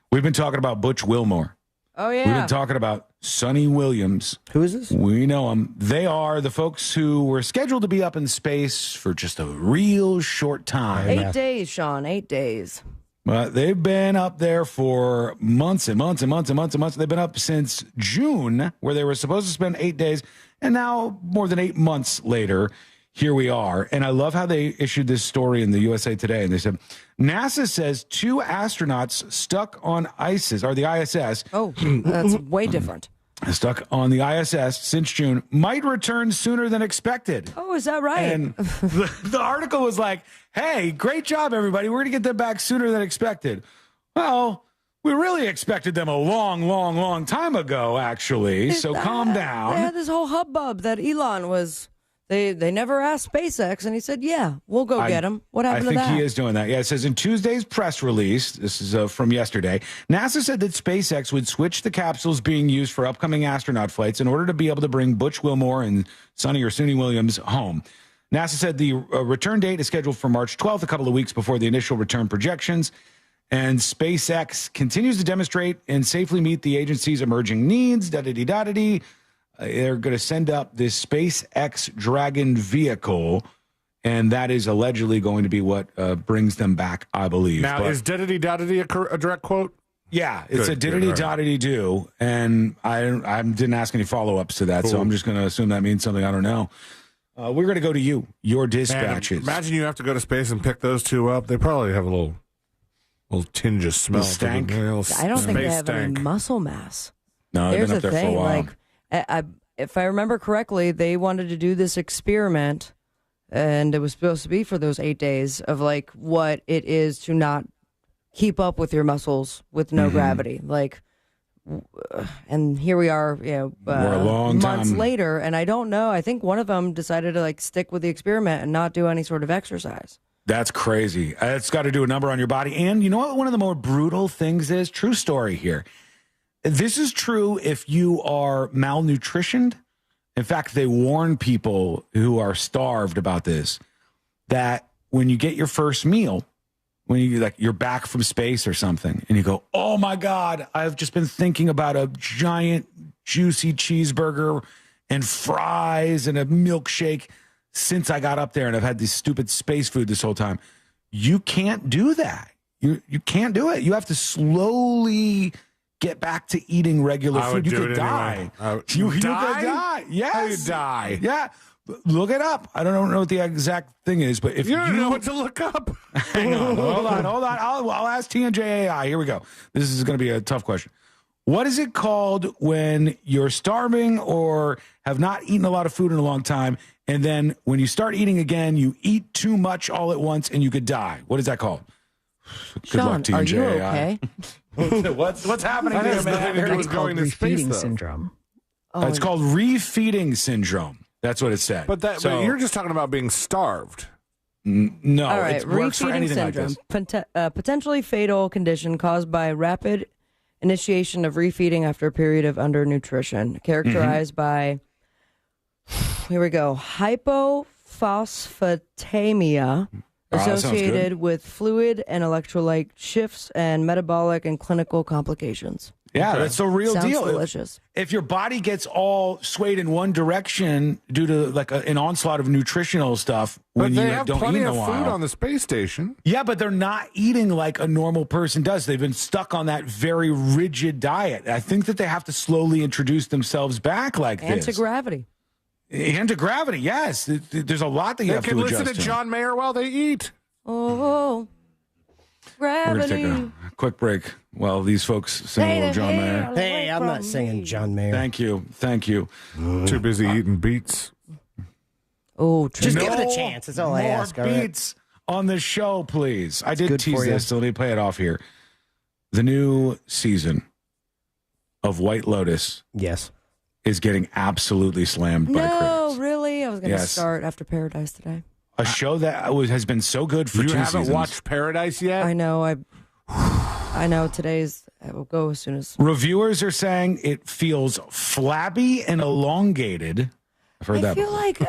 We've been talking about Butch Wilmore. Oh, yeah. We've been talking about Sonny Williams. Who is this? We know them. They are the folks who were scheduled to be up in space for just a real short time. 8 days, Sean. 8 days. But they've been up there for months and months and months and months and months. They've been up since June, where they were supposed to spend 8 days. And now, more than 8 months later, here we are. And I love how they issued this story in the USA Today. And they said, NASA says 2 astronauts stuck on the ISS. Oh, that's way different. Stuck on the ISS since June might return sooner than expected. Oh, is that right? And the article was like, hey, great job, everybody. We're going to get them back sooner than expected. Well, we really expected them a long, long, long time ago, actually. So calm down. They had this whole hubbub that Elon was They never asked SpaceX, and he said, yeah, we'll go get him. What happened to that? I think he is doing that. Yeah, it says in Tuesday's press release, this is from yesterday, NASA said that SpaceX would switch the capsules being used for upcoming astronaut flights in order to be able to bring Butch Wilmore and Sonny or Suni Williams home. NASA said the return date is scheduled for March 12th, a couple of weeks before the initial return projections. And SpaceX continues to demonstrate and safely meet the agency's emerging needs. Da-da-dee-da-da-dee. They're going to send up this SpaceX Dragon vehicle, and that is allegedly going to be what brings them back, I believe. Now, is diddity-daddity a direct quote? Yeah, it's a diddity-daddity-do, and I didn't ask any follow-ups to that, so I'm just going to assume that means something I don't know. We're going to go to your dispatches. Man, imagine you have to go to space and pick those two up. They probably have a little tinge of smell. Stank. I don't think they have any muscle mass. No, they've been up there for a while. If I remember correctly, they wanted to do this experiment, and it was supposed to be for those 8 days of like what it is to not keep up with your muscles with no gravity. And here we are, we're a long months time later, and I don't know. I think one of them decided to stick with the experiment and not do any sort of exercise. That's crazy. It's got to do a number on your body. And you know what one of the more brutal things is? True story here. This is true if you are malnutritioned. In fact, they warn people who are starved about this, that when you get your first meal, when you're back from space or something, and you go, oh my God, I've just been thinking about a giant juicy cheeseburger and fries and a milkshake since I got up there, and I've had this stupid space food this whole time. You can't do that. You can't do it. You have to slowly get back to eating regular food. You could die. You could die. Yes. How you die? Yeah. Look it up. I don't know what the exact thing is, but if you don't know what to look up. Hang on. Hold on. I'll ask TNJAI. Here we go. This is going to be a tough question. What is it called when you're starving or have not eaten a lot of food in a long time, and then when you start eating again, you eat too much all at once and you could die? What is that called? Good luck, TNJAI. Are you okay? What's happening there, man? It's called refeeding syndrome. It's called refeeding syndrome. That's what it said. But you're just talking about being starved. No, all right, it works for anything syndrome, like this. Potentially fatal condition caused by rapid initiation of refeeding after a period of undernutrition, characterized by, here we go, hypophosphatemia, associated with fluid and electrolyte shifts and metabolic and clinical complications. Yeah, that's the real Sounds deal. Delicious. If your body gets all swayed in one direction due to an onslaught of nutritional stuff when they you have don't plenty eat in a of while. food on the space station. Yeah, but they're not eating like a normal person does. They've been stuck on that very rigid diet. I think that they have to slowly introduce themselves back like this. Anti-gravity. Anti-gravity, yes. There's a lot that you have to adjust to. They can listen to John Mayer while they eat. Oh, We're gravity. going to take a quick break while these folks sing a little John Mayer. Hey, I'm not singing John Mayer. Thank you. Too busy eating beets. Oh, just give it a chance. That's all I ask. More beats on the show, please. I did tease this, so let me play it off here. The new season of White Lotus, is getting absolutely slammed by critics. No, really? I was going to start after Paradise today. A show that has been so good for 2 seasons. You haven't watched Paradise yet? I know. I know. I will go as soon as. Reviewers are saying it feels flabby and elongated. I've heard that. I feel like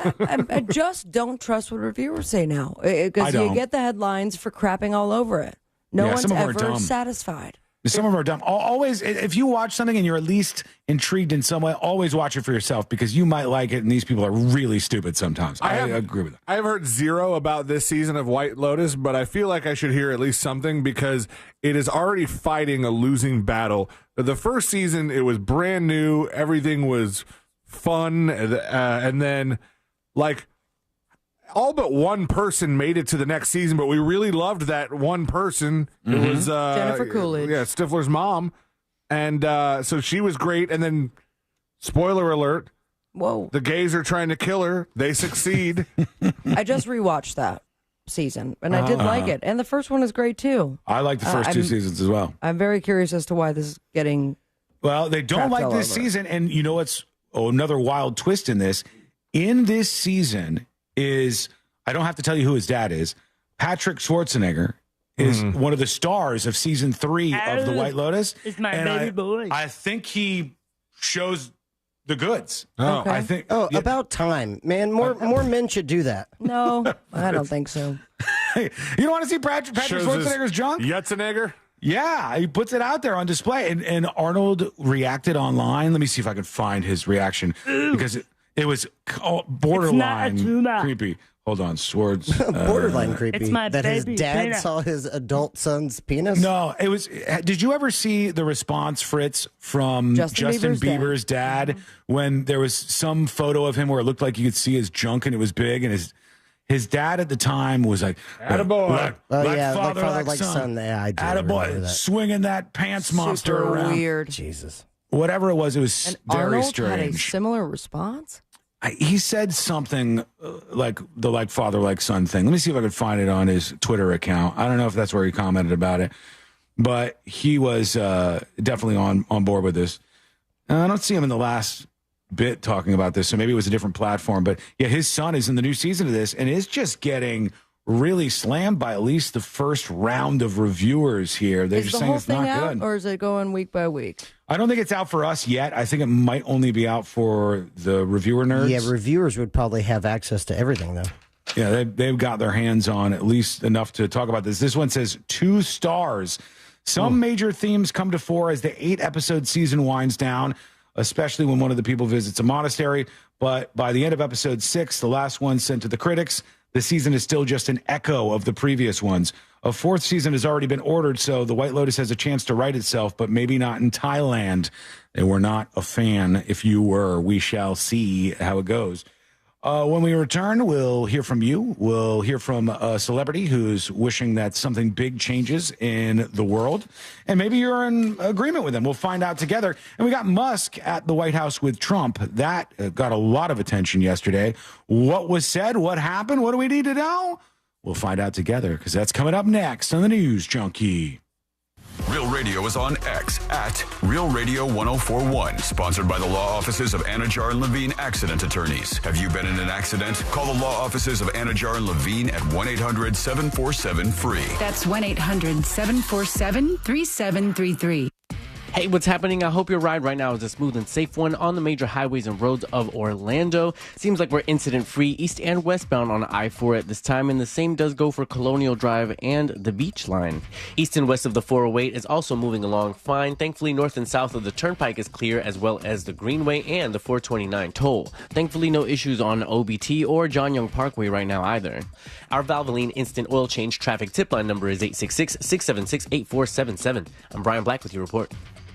I just don't trust what reviewers say now, because you get the headlines for crapping all over it. No one's ever satisfied. Some of them are dumb. Always, if you watch something and you're at least intrigued in some way, always watch it for yourself, because you might like it, and these people are really stupid sometimes. I agree with that. I've heard zero about this season of White Lotus, but I feel like I should hear at least something, because it is already fighting a losing battle. The first season, it was brand new. Everything was fun. And then, all but one person made it to the next season, but we really loved that one person. It was Jennifer Coolidge. Yeah, Stifler's mom. And so she was great. And then, spoiler alert, the gays are trying to kill her. They succeed. I just rewatched that season, and I did like it. And the first one is great, too. I like the first 2 seasons as well. I'm very curious as to why this is getting... Well, they don't like this season, and you know what's another wild twist in this? in this season is, I don't have to tell you who his dad is. Patrick Schwarzenegger is one of the stars of season 3 of The White Lotus. It's my baby boy. I think he shows the goods. Okay. I think. About time, man. More men should do that. No, I don't think so. You don't want to see Patrick Schwarzenegger's junk? Yetzenegger? Yeah, he puts it out there on display. And Arnold reacted online. Let me see if I can find his reaction because it was borderline creepy. Hold on, Swords. Borderline creepy. It's my that his baby dad penis. saw his adult son's penis? No, it was. Did you ever see the response, Fritz, from Justin Bieber's dad when there was some photo of him where it looked like you could see his junk and it was big, and his dad at the time was like, "Attaboy." Like father, like like son. Yeah, I do remember Attaboy, that. swinging that pants monster around. Weird. Jesus. Whatever it was And very Arnold strange. had a similar response. He said something like the like father like son thing. Let me see if I could find it on his Twitter account. I don't know if that's where he commented about it, but he was definitely on board with this. I don't see him in the last bit talking about this, so maybe it was a different platform. But yeah, his son is in the new season of this and is just getting really slammed by at least the first round of reviewers here. They're Is just the saying whole it's thing not out, good. or is it going week by week? I don't think it's out for us yet. I think it might only be out for the reviewer nerds. Yeah, reviewers would probably have access to everything, though. Yeah, they've got their hands on at least enough to talk about this. This one says 2 stars. Some major themes come to fore as the 8-episode season winds down, especially when one of the people visits a monastery. But by the end of episode 6, the last one sent to the critics, the season is still just an echo of the previous ones. A 4th season has already been ordered, so The White Lotus has a chance to right itself, but maybe not in Thailand. They were not a fan. If you were, we shall see how it goes. When we return, we'll hear from you. We'll hear from a celebrity who's wishing that something big changes in the world. And maybe you're in agreement with them. We'll find out together. And we got Musk at the White House with Trump. That got a lot of attention yesterday. What was said? What happened? What do we need to know? We'll find out together because that's coming up next on the News Junkie. Real Radio is on X at Real Radio 1041. Sponsored by the law offices of Anajar and Levine Accident Attorneys. Have you been in an accident? Call the law offices of Anajar and Levine at 1-800-747-FREE. That's 1-800-747-3733. Hey, what's happening? I hope your ride right now is a smooth and safe one on the major highways and roads of Orlando. Seems like we're incident-free east and westbound on I-4 at this time, and the same does go for Colonial Drive and the Beach Line. East and west of the 408 is also moving along fine. Thankfully, north and south of the Turnpike is clear, as well as the Greenway and the 429 toll. Thankfully, no issues on OBT or John Young Parkway right now either. Our Valvoline Instant Oil Change traffic tip line number is 866-676-8477. I'm Brian Black with your report.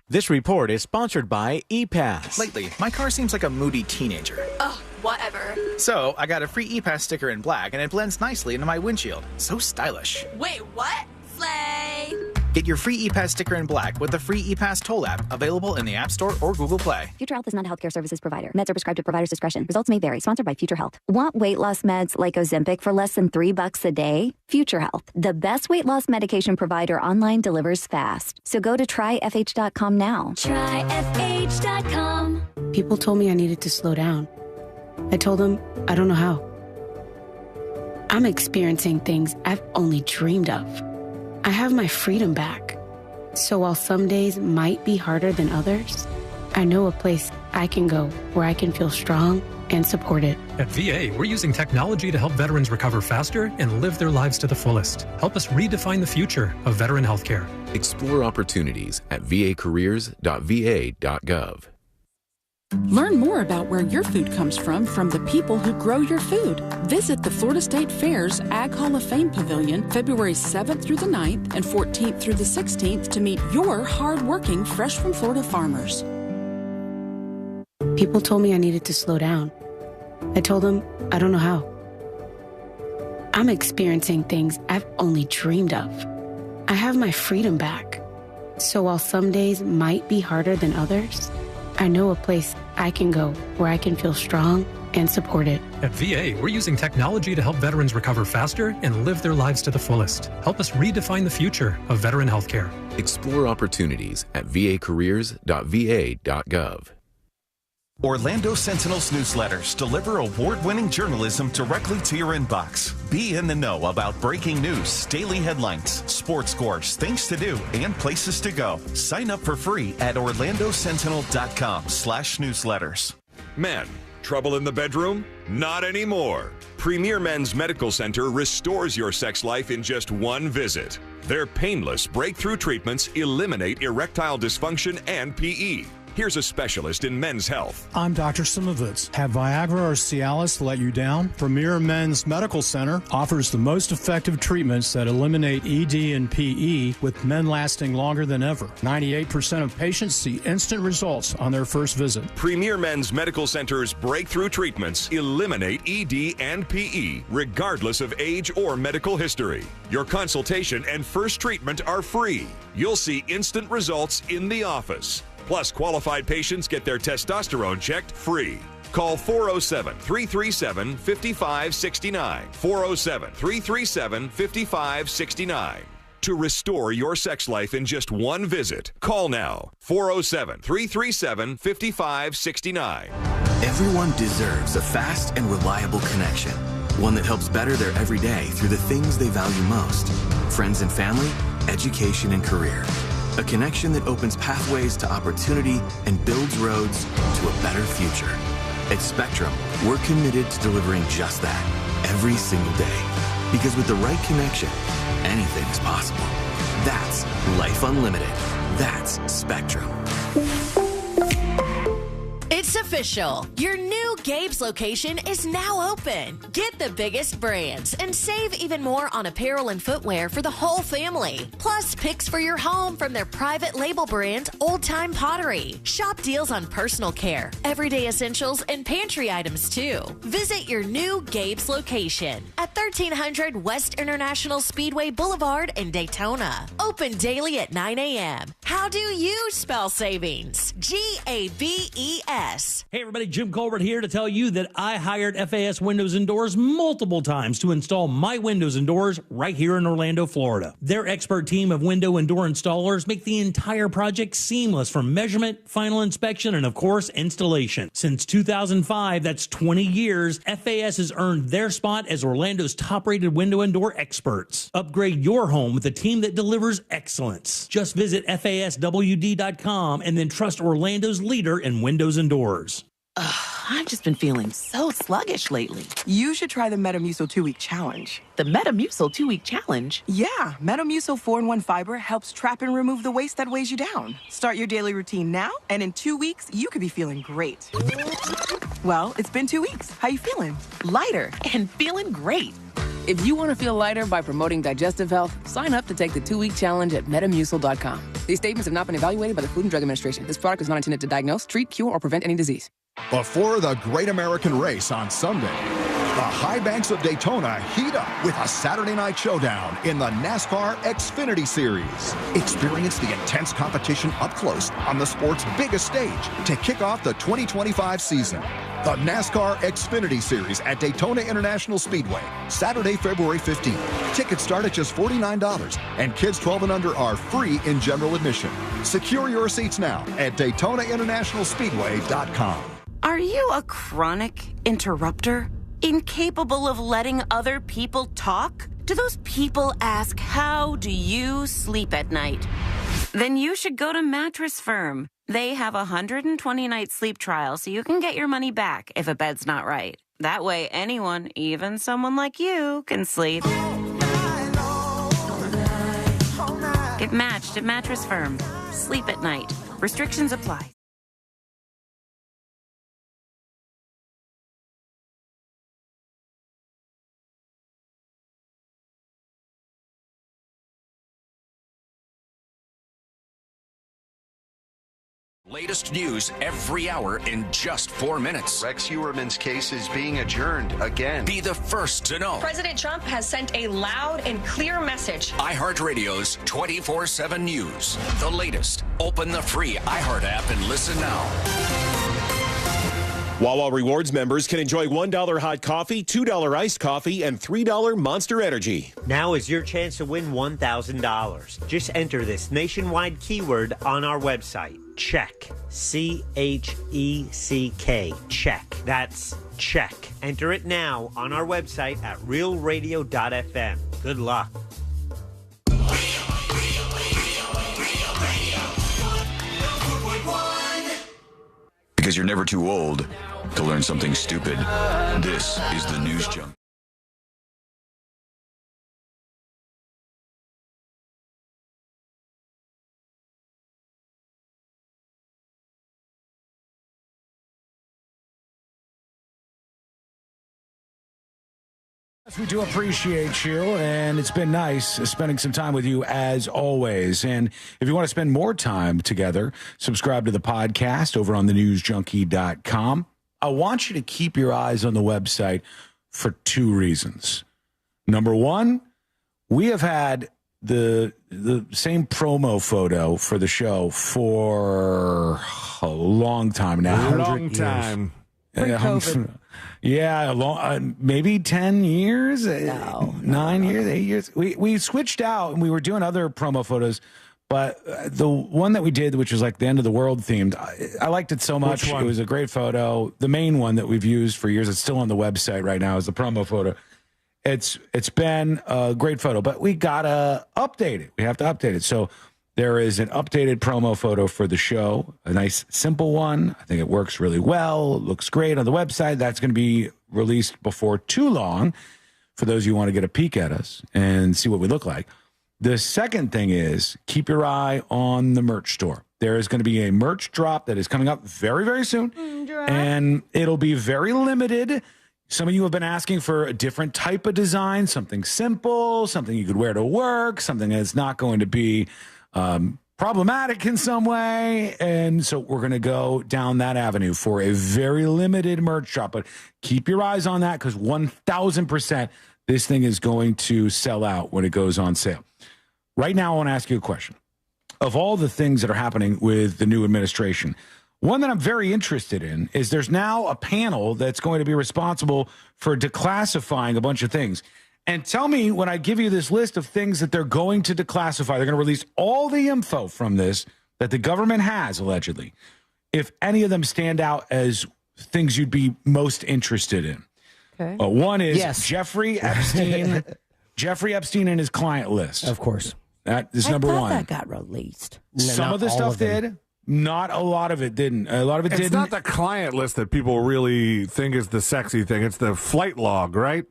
This report is sponsored by ePass. Lately, my car seems like a moody teenager. Ugh, whatever. So, I got a free ePass sticker in black, and it blends nicely into my windshield. So stylish. Wait, what? Slay! Get your free ePass sticker in black with the free ePass toll app, available in the App Store or Google Play. Future Health is not a healthcare services provider. Meds are prescribed at provider's discretion. Results may vary. Sponsored by Future Health. Want weight loss meds like Ozempic for less than $3 a day? Future Health, the best weight loss medication provider online, delivers fast. So go to tryfh.com now. Tryfh.com. People told me I needed to slow down. I told them I don't know how. I'm experiencing things I've only dreamed of. I have my freedom back. So while some days might be harder than others, I know a place I can go where I can feel strong and supported. At VA, we're using technology to help veterans recover faster and live their lives to the fullest. Help us redefine the future of veteran healthcare. Explore opportunities at vacareers.va.gov. Learn more about where your food comes from the people who grow your food. Visit the Florida State Fair's Ag Hall of Fame Pavilion February 7th through the 9th and 14th through the 16th to meet your hard-working, fresh from Florida farmers. People told me I needed to slow down. I told them I don't know how. I'm experiencing things I've only dreamed of. I have my freedom back. So while some days might be harder than others, I know a place I can go where I can feel strong and supported. At VA, we're using technology to help veterans recover faster and live their lives to the fullest. Help us redefine the future of veteran healthcare. Explore opportunities at vacareers.va.gov. Orlando Sentinel's newsletters deliver award-winning journalism directly to your inbox. Be in the know about breaking news, daily headlines, sports scores, things to do, and places to go. Sign up for free at orlandosentinel.com/newsletters. Men, trouble in the bedroom? Not anymore. Premier Men's Medical Center restores your sex life in just one visit. Their painless breakthrough treatments eliminate erectile dysfunction and PE. Here's a specialist in men's health. I'm Dr. Simovitz. Have Viagra or Cialis let you down? Premier Men's Medical Center offers the most effective treatments that eliminate ED and PE, with men lasting longer than ever. 98% of patients see instant results on their first visit. Premier Men's Medical Center's breakthrough treatments eliminate ED and PE, regardless of age or medical history. Your consultation and first treatment are free. You'll see instant results in the office. Plus, qualified patients get their testosterone checked free. Call 407-337-5569. 407-337-5569. To restore your sex life in just one visit, call now. 407-337-5569. Everyone deserves a fast and reliable connection. One that helps better their everyday through the things they value most. Friends and family, education and career. A connection that opens pathways to opportunity and builds roads to a better future. At Spectrum, we're committed to delivering just that every single day. Because with the right connection, anything is possible. That's Life Unlimited. That's Spectrum. It's official. Your new Gabe's location is now open. Get the biggest brands and save even more on apparel and footwear for the whole family. Plus, picks for your home from their private label brand, Old Time Pottery. Shop deals on personal care, everyday essentials, and pantry items too. Visit your new Gabe's location at 1300 West International Speedway Boulevard in Daytona. Open daily at 9 a.m. How do you spell savings? GABES. Hey everybody, Jim Colbert here to tell you that I hired FAS Windows and Doors multiple times to install my windows and doors right here in Orlando, Florida. Their expert team of window and door installers make the entire project seamless from measurement, final inspection, and of course, installation. Since 2005, that's 20 years, FAS has earned their spot as Orlando's top-rated window and door experts. Upgrade your home with a team that delivers excellence. Just visit FASWD.com and then trust Orlando's leader in windows and doors. I've just been feeling so sluggish lately. You should try the Metamucil 2-week challenge. The Metamucil 2-week challenge? Yeah, Metamucil 4-in-1 fiber helps trap and remove the waste that weighs you down. Start your daily routine now, and in 2 weeks, you could be feeling great. Well, it's been 2 weeks. How you feeling? Lighter and feeling great. If you want to feel lighter by promoting digestive health, sign up to take the 2-week challenge at Metamucil.com. These statements have not been evaluated by the Food and Drug Administration. This product is not intended to diagnose, treat, cure, or prevent any disease. Before the Great American Race on Sunday, the high banks of Daytona heat up with a Saturday night showdown in the NASCAR Xfinity Series. Experience the intense competition up close on the sport's biggest stage to kick off the 2025 season. The NASCAR Xfinity Series at Daytona International Speedway, Saturday, February 15th. Tickets start at just $49, and kids 12 and under are free in general admission. Secure your seats now at DaytonaInternationalSpeedway.com. Are you a chronic interrupter? Incapable of letting other people talk? Do those people ask, how do you sleep at night? Then you should go to Mattress Firm. They have a 120-night sleep trial so you can get your money back if a bed's not right. That way anyone, even someone like you, can sleep. Get matched at Mattress Firm. Sleep at night. Restrictions apply. Latest news every hour in just 4 minutes. Rex Heuermann's case is being adjourned again. Be the first to know. President Trump has sent a loud and clear message. iHeartRadio's 24/7 news. The latest. Open the free iHeart app and listen now. Wawa Rewards members can enjoy $1 hot coffee, $2 iced coffee, and $3 Monster Energy. Now is your chance to win $1,000. Just enter this nationwide keyword on our website. Check. C-H-E-C-K. Check. That's check. Enter it now on our website at realradio.fm. Good luck. Because you're never too old to learn something stupid. This is the News Junk. We do appreciate you, and it's been nice spending some time with you as always. And if you want to spend more time together, subscribe to the podcast over on thenewsjunkie.com. I want you to keep your eyes on the website for two reasons. Number one, we have had the same promo photo for the show for a long time now. Long time. Yeah, maybe 10 years, 9 years, 8 years. We switched out and we were doing other promo photos, but the one that we did, which was like the end of the world themed, I liked it so much. It was a great photo. The main one that we've used for years, it's still on the website right now, is the promo photo. It's been a great photo, but we gotta update it. We have to update it. So there is an updated promo photo for the show, a nice, simple one. I think it works really well. It looks great on the website. That's going to be released before too long for those of you who want to get a peek at us and see what we look like. The second thing is keep your eye on the merch store. There is going to be a merch drop that is coming up very, very soon, and it'll be very limited. Some of you have been asking for a different type of design, something simple, something you could wear to work, something that's not going to be problematic in some way. And so we're going to go down that avenue for a very limited merch drop. But keep your eyes on that because 1,000% this thing is going to sell out when it goes on sale. Right now, I want to ask you a question. Of all the things that are happening with the new administration, one that I'm very interested in is there's now a panel that's going to be responsible for declassifying a bunch of things. And tell me, when I give you this list of things that they're going to declassify, they're going to release all the info from this that the government has, allegedly, if any of them stand out as things you'd be most interested in. Okay. One is Jeffrey Epstein. Jeffrey Epstein and his client list. Of course. That is number one. That got released. Some of the stuff did. Not a lot of it didn't. A lot of it didn't. It's not the client list that people really think is the sexy thing. It's the flight log, right?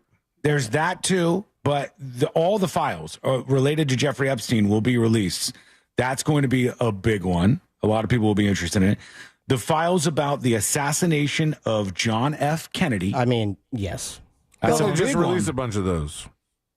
There's that too, but all the files related to Jeffrey Epstein will be released. That's going to be a big one. A lot of people will be interested in it. The files about the assassination of John F. Kennedy. I mean, yes. That's they just released a bunch of those.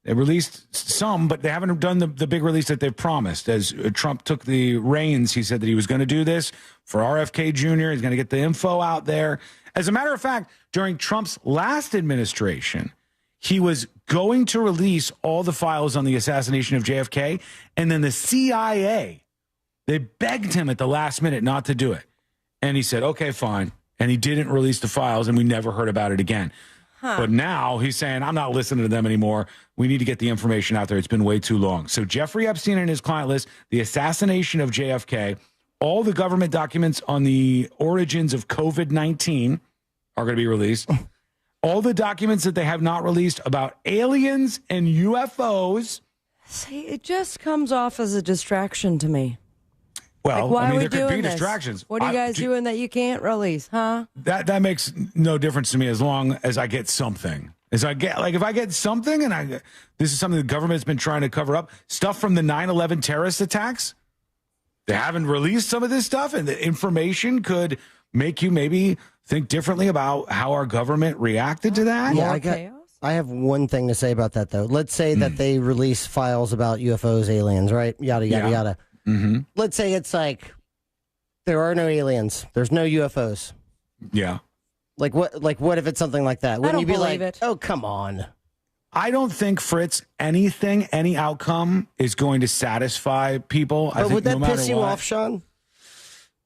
They released some, but they haven't done the big release that they've promised. As Trump took the reins, he said that he was going to do this for RFK Jr. He's going to get the info out there. As a matter of fact, during Trump's last administration, he was going to release all the files on the assassination of JFK, and then the CIA, they begged him at the last minute not to do it. And he said, okay, fine. And he didn't release the files, and we never heard about it again. But now he's saying, I'm not listening to them anymore. We need to get the information out there. It's been way too long. So Jeffrey Epstein and his client list, the assassination of JFK, all the government documents on the origins of COVID-19 are going to be released. All the documents that they have not released about aliens and UFOs. See, it just comes off as a distraction to me. Well, like, why I mean, are we there could be this? Distractions. What are you guys doing that you can't release, huh? That makes no difference to me as long as I get something. If I get something and this is something the government's been trying to cover up, stuff from the 9/11 terrorist attacks, they haven't released some of this stuff, and the information could make you maybe think differently about how our government reacted to that. Yeah, I have one thing to say about that, though. Let's say that they release files about UFOs, aliens, right? Yada, yada, yada. Mm-hmm. Let's say it's like there are no aliens. There's no UFOs. Yeah. Like what if it's something like that? Wouldn't you be like, it. oh, come on. I don't think, Fritz, any outcome is going to satisfy people. But would that piss you what. off, Sean?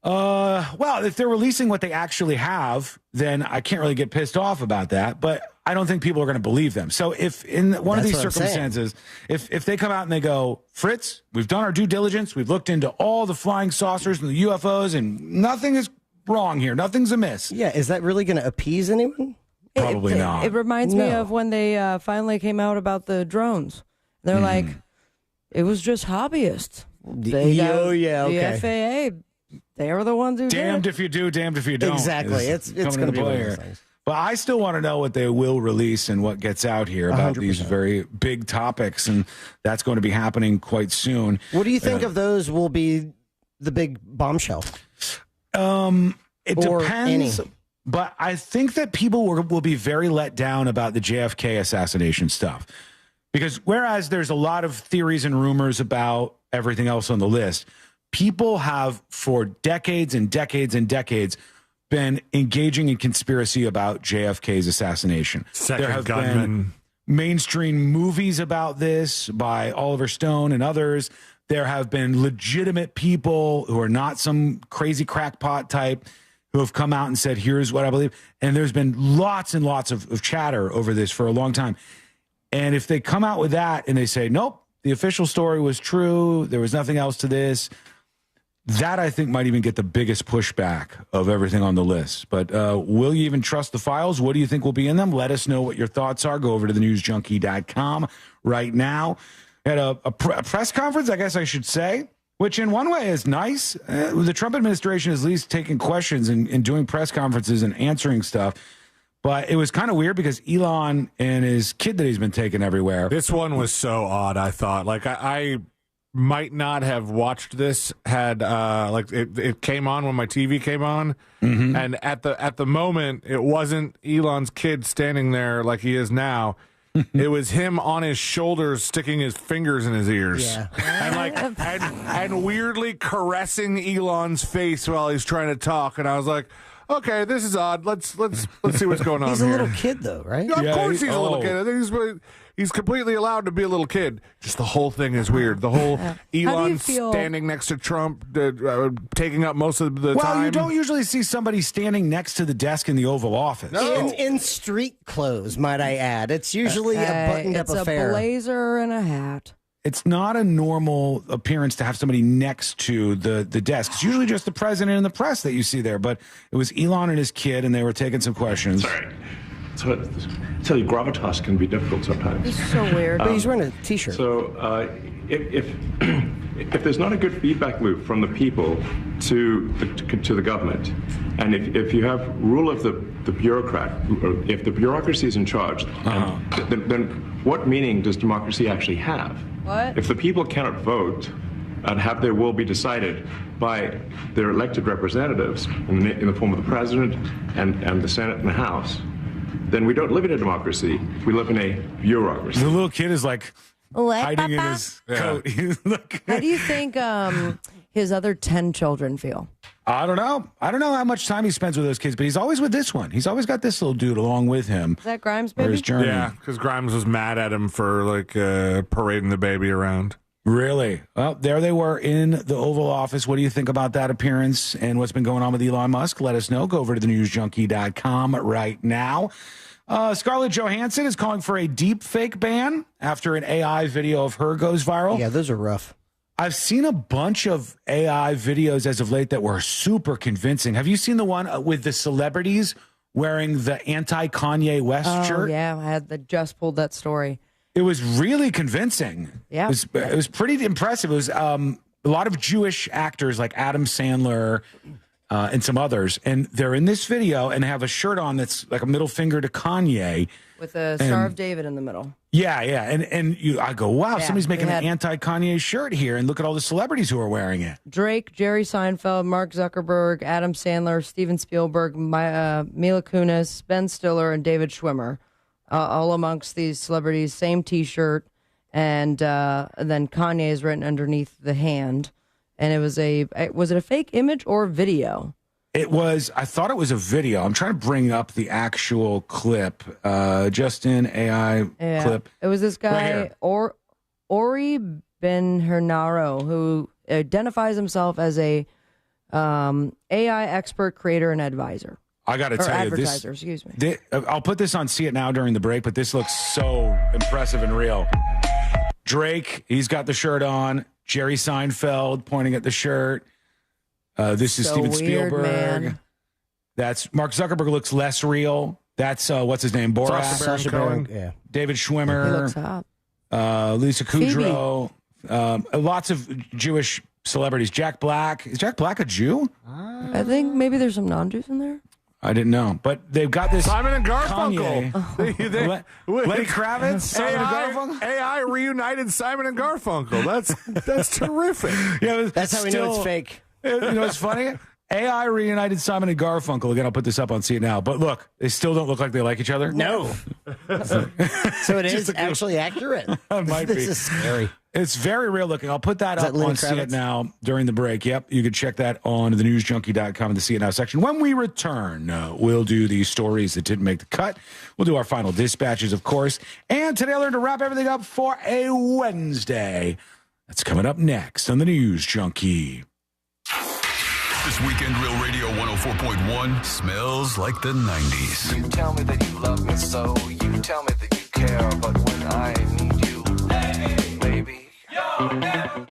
Well, if they're releasing what they actually have, then I can't really get pissed off about that. But I don't think people are going to believe them. So if in one of these circumstances, if they come out and they go, Fritz, we've done our due diligence, we've looked into all the flying saucers and the UFOs, and nothing is wrong here, nothing's amiss. Yeah, is that really going to appease anyone? Probably not. It reminds me of when they finally came out about the drones. They're like, it was just hobbyists. Okay. The FAA, they were the ones who damned did. if you do, damned if you don't. Exactly. It's going to be one of those things. But I still want to know what they will release and what gets out here about 100%. These very big topics, and that's going to be happening quite soon. What do you think of those will be the big bombshell? It depends. But I think that people will be very let down about the JFK assassination stuff. Because whereas there's a lot of theories and rumors about everything else on the list, people have for decades and decades and decades been engaging in conspiracy about JFK's assassination. Second there have gunman. been mainstream movies about this by Oliver Stone and others. There have been legitimate people who are not some crazy crackpot type who have come out and said, here's what I believe. And there's been lots and lots of chatter over this for a long time. And if they come out with that and they say, nope, the official story was true, there was nothing else to this, that I think might even get the biggest pushback of everything on the list. But will you even trust the files? What do you think will be in them? Let us know what your thoughts are. Go over to thenewsjunkie.com right now. At a press conference, I guess I should say, which in one way is nice. The Trump administration is at least taking questions and doing press conferences and answering stuff. But it was kind of weird because Elon and his kid that he's been taking everywhere. This one was so odd, I thought. Like, I might not have watched this had it came on when my TV came on. Mm-hmm. And at the moment, it wasn't Elon's kid standing there like he is now. It was him on his shoulders, sticking his fingers in his ears, and weirdly caressing Elon's face while he's trying to talk. And I was like, okay, this is odd. Let's see what's going on. He's here. a little kid, though, right? Yeah, of course he's a little kid. I think he's completely allowed to be a little kid. Just the whole thing is weird. The whole Elon standing next to Trump, taking up most of the time. Well, you don't usually see somebody standing next to the desk in the Oval Office. No. In street clothes, might I add. It's usually a buttoned-up affair. It's a blazer and a hat. It's not a normal appearance to have somebody next to the desk. It's usually just the president and the press that you see there. But it was Elon and his kid, and they were taking some questions. Sorry. So, tell you, gravitas can be difficult sometimes. It's so weird. But he's wearing a T-shirt. So, if there's not a good feedback loop from the people to the government, and if you have rule of the bureaucrat, or if the bureaucracy is in charge, then what meaning does democracy actually have? What? If the people cannot vote and have their will be decided by their elected representatives in the form of the president and the Senate and the House, then we don't live in a democracy. We live in a bureaucracy. The little kid is like hiding in his coat. How do you think his other 10 children feel? I don't know. I don't know how much time he spends with those kids, but he's always with this one. He's always got this little dude along with him. Is that Grimes' for baby? his journey. Yeah, because Grimes was mad at him for parading the baby around. Really? Well, there they were in the Oval Office. What do you think about that appearance and what's been going on with Elon Musk? Let us know. Go over to thenewsjunkie.com right now. Scarlett Johansson is calling for a deep fake ban after an AI video of her goes viral. Yeah, those are rough. I've seen a bunch of AI videos as of late that were super convincing. Have you seen the one with the celebrities wearing the anti-Kanye West shirt? Yeah, I had just pulled that story. It was really convincing. Yeah. It was pretty impressive. It was a lot of Jewish actors like Adam Sandler and some others. And they're in this video and have a shirt on that's like a middle finger to Kanye. With a Star of David in the middle. Yeah. I go, wow, Yeah, somebody's making an anti-Kanye shirt here. And look at all the celebrities who are wearing it. Drake, Jerry Seinfeld, Mark Zuckerberg, Adam Sandler, Steven Spielberg, Mila Kunis, Ben Stiller, and David Schwimmer. All amongst these celebrities, same T-shirt, and then Kanye is written underneath the hand. And was it a fake image or video? It was. I thought it was a video. I'm trying to bring up the actual clip. Justin AI clip. It was this guy Right Ori Ben Hernaro, who identifies himself as a AI expert, creator, and advisor. I got to tell you, advertiser, excuse me. I'll put this on See It Now during the break, but this looks so impressive and real. Drake, he's got the shirt on. Jerry Seinfeld pointing at the shirt. This is So Steven weird, Spielberg. man. That's Mark Zuckerberg looks less real. That's what's his name? Borat. Sacha Baron Cohen. Yeah. David He Schwimmer. looks hot. Lisa Kudrow. Lots of Jewish celebrities. Jack Black. Is Jack Black a Jew? I think maybe there's some non-Jews in there. I didn't know, but they've got this Simon and Kanye. Garfunkel. Lenny Kravitz, Simon and AI, Garfunkel. AI reunited Simon and Garfunkel. That's terrific. Yeah, That's how we know it's fake. You know what's funny? AI reunited Simon and Garfunkel. Again, I'll put this up on See It Now. But look, they still don't look like they like each other. No. So it is actually accurate. It might be. This is scary. It's very real looking. I'll put that up Lenny on See It Kravitz? Now during the break. Yep, you can check that on thenewsjunkie.com in the See It Now section. When we return, we'll do the stories that didn't make the cut. We'll do our final dispatches, of course. And today I learned to wrap everything up for a Wednesday. That's coming up next on the News Junkie. This weekend, Real Radio 104.1 smells like the 90s. You tell me that you love me so, you tell me that you care, but when I need you, baby, you're there.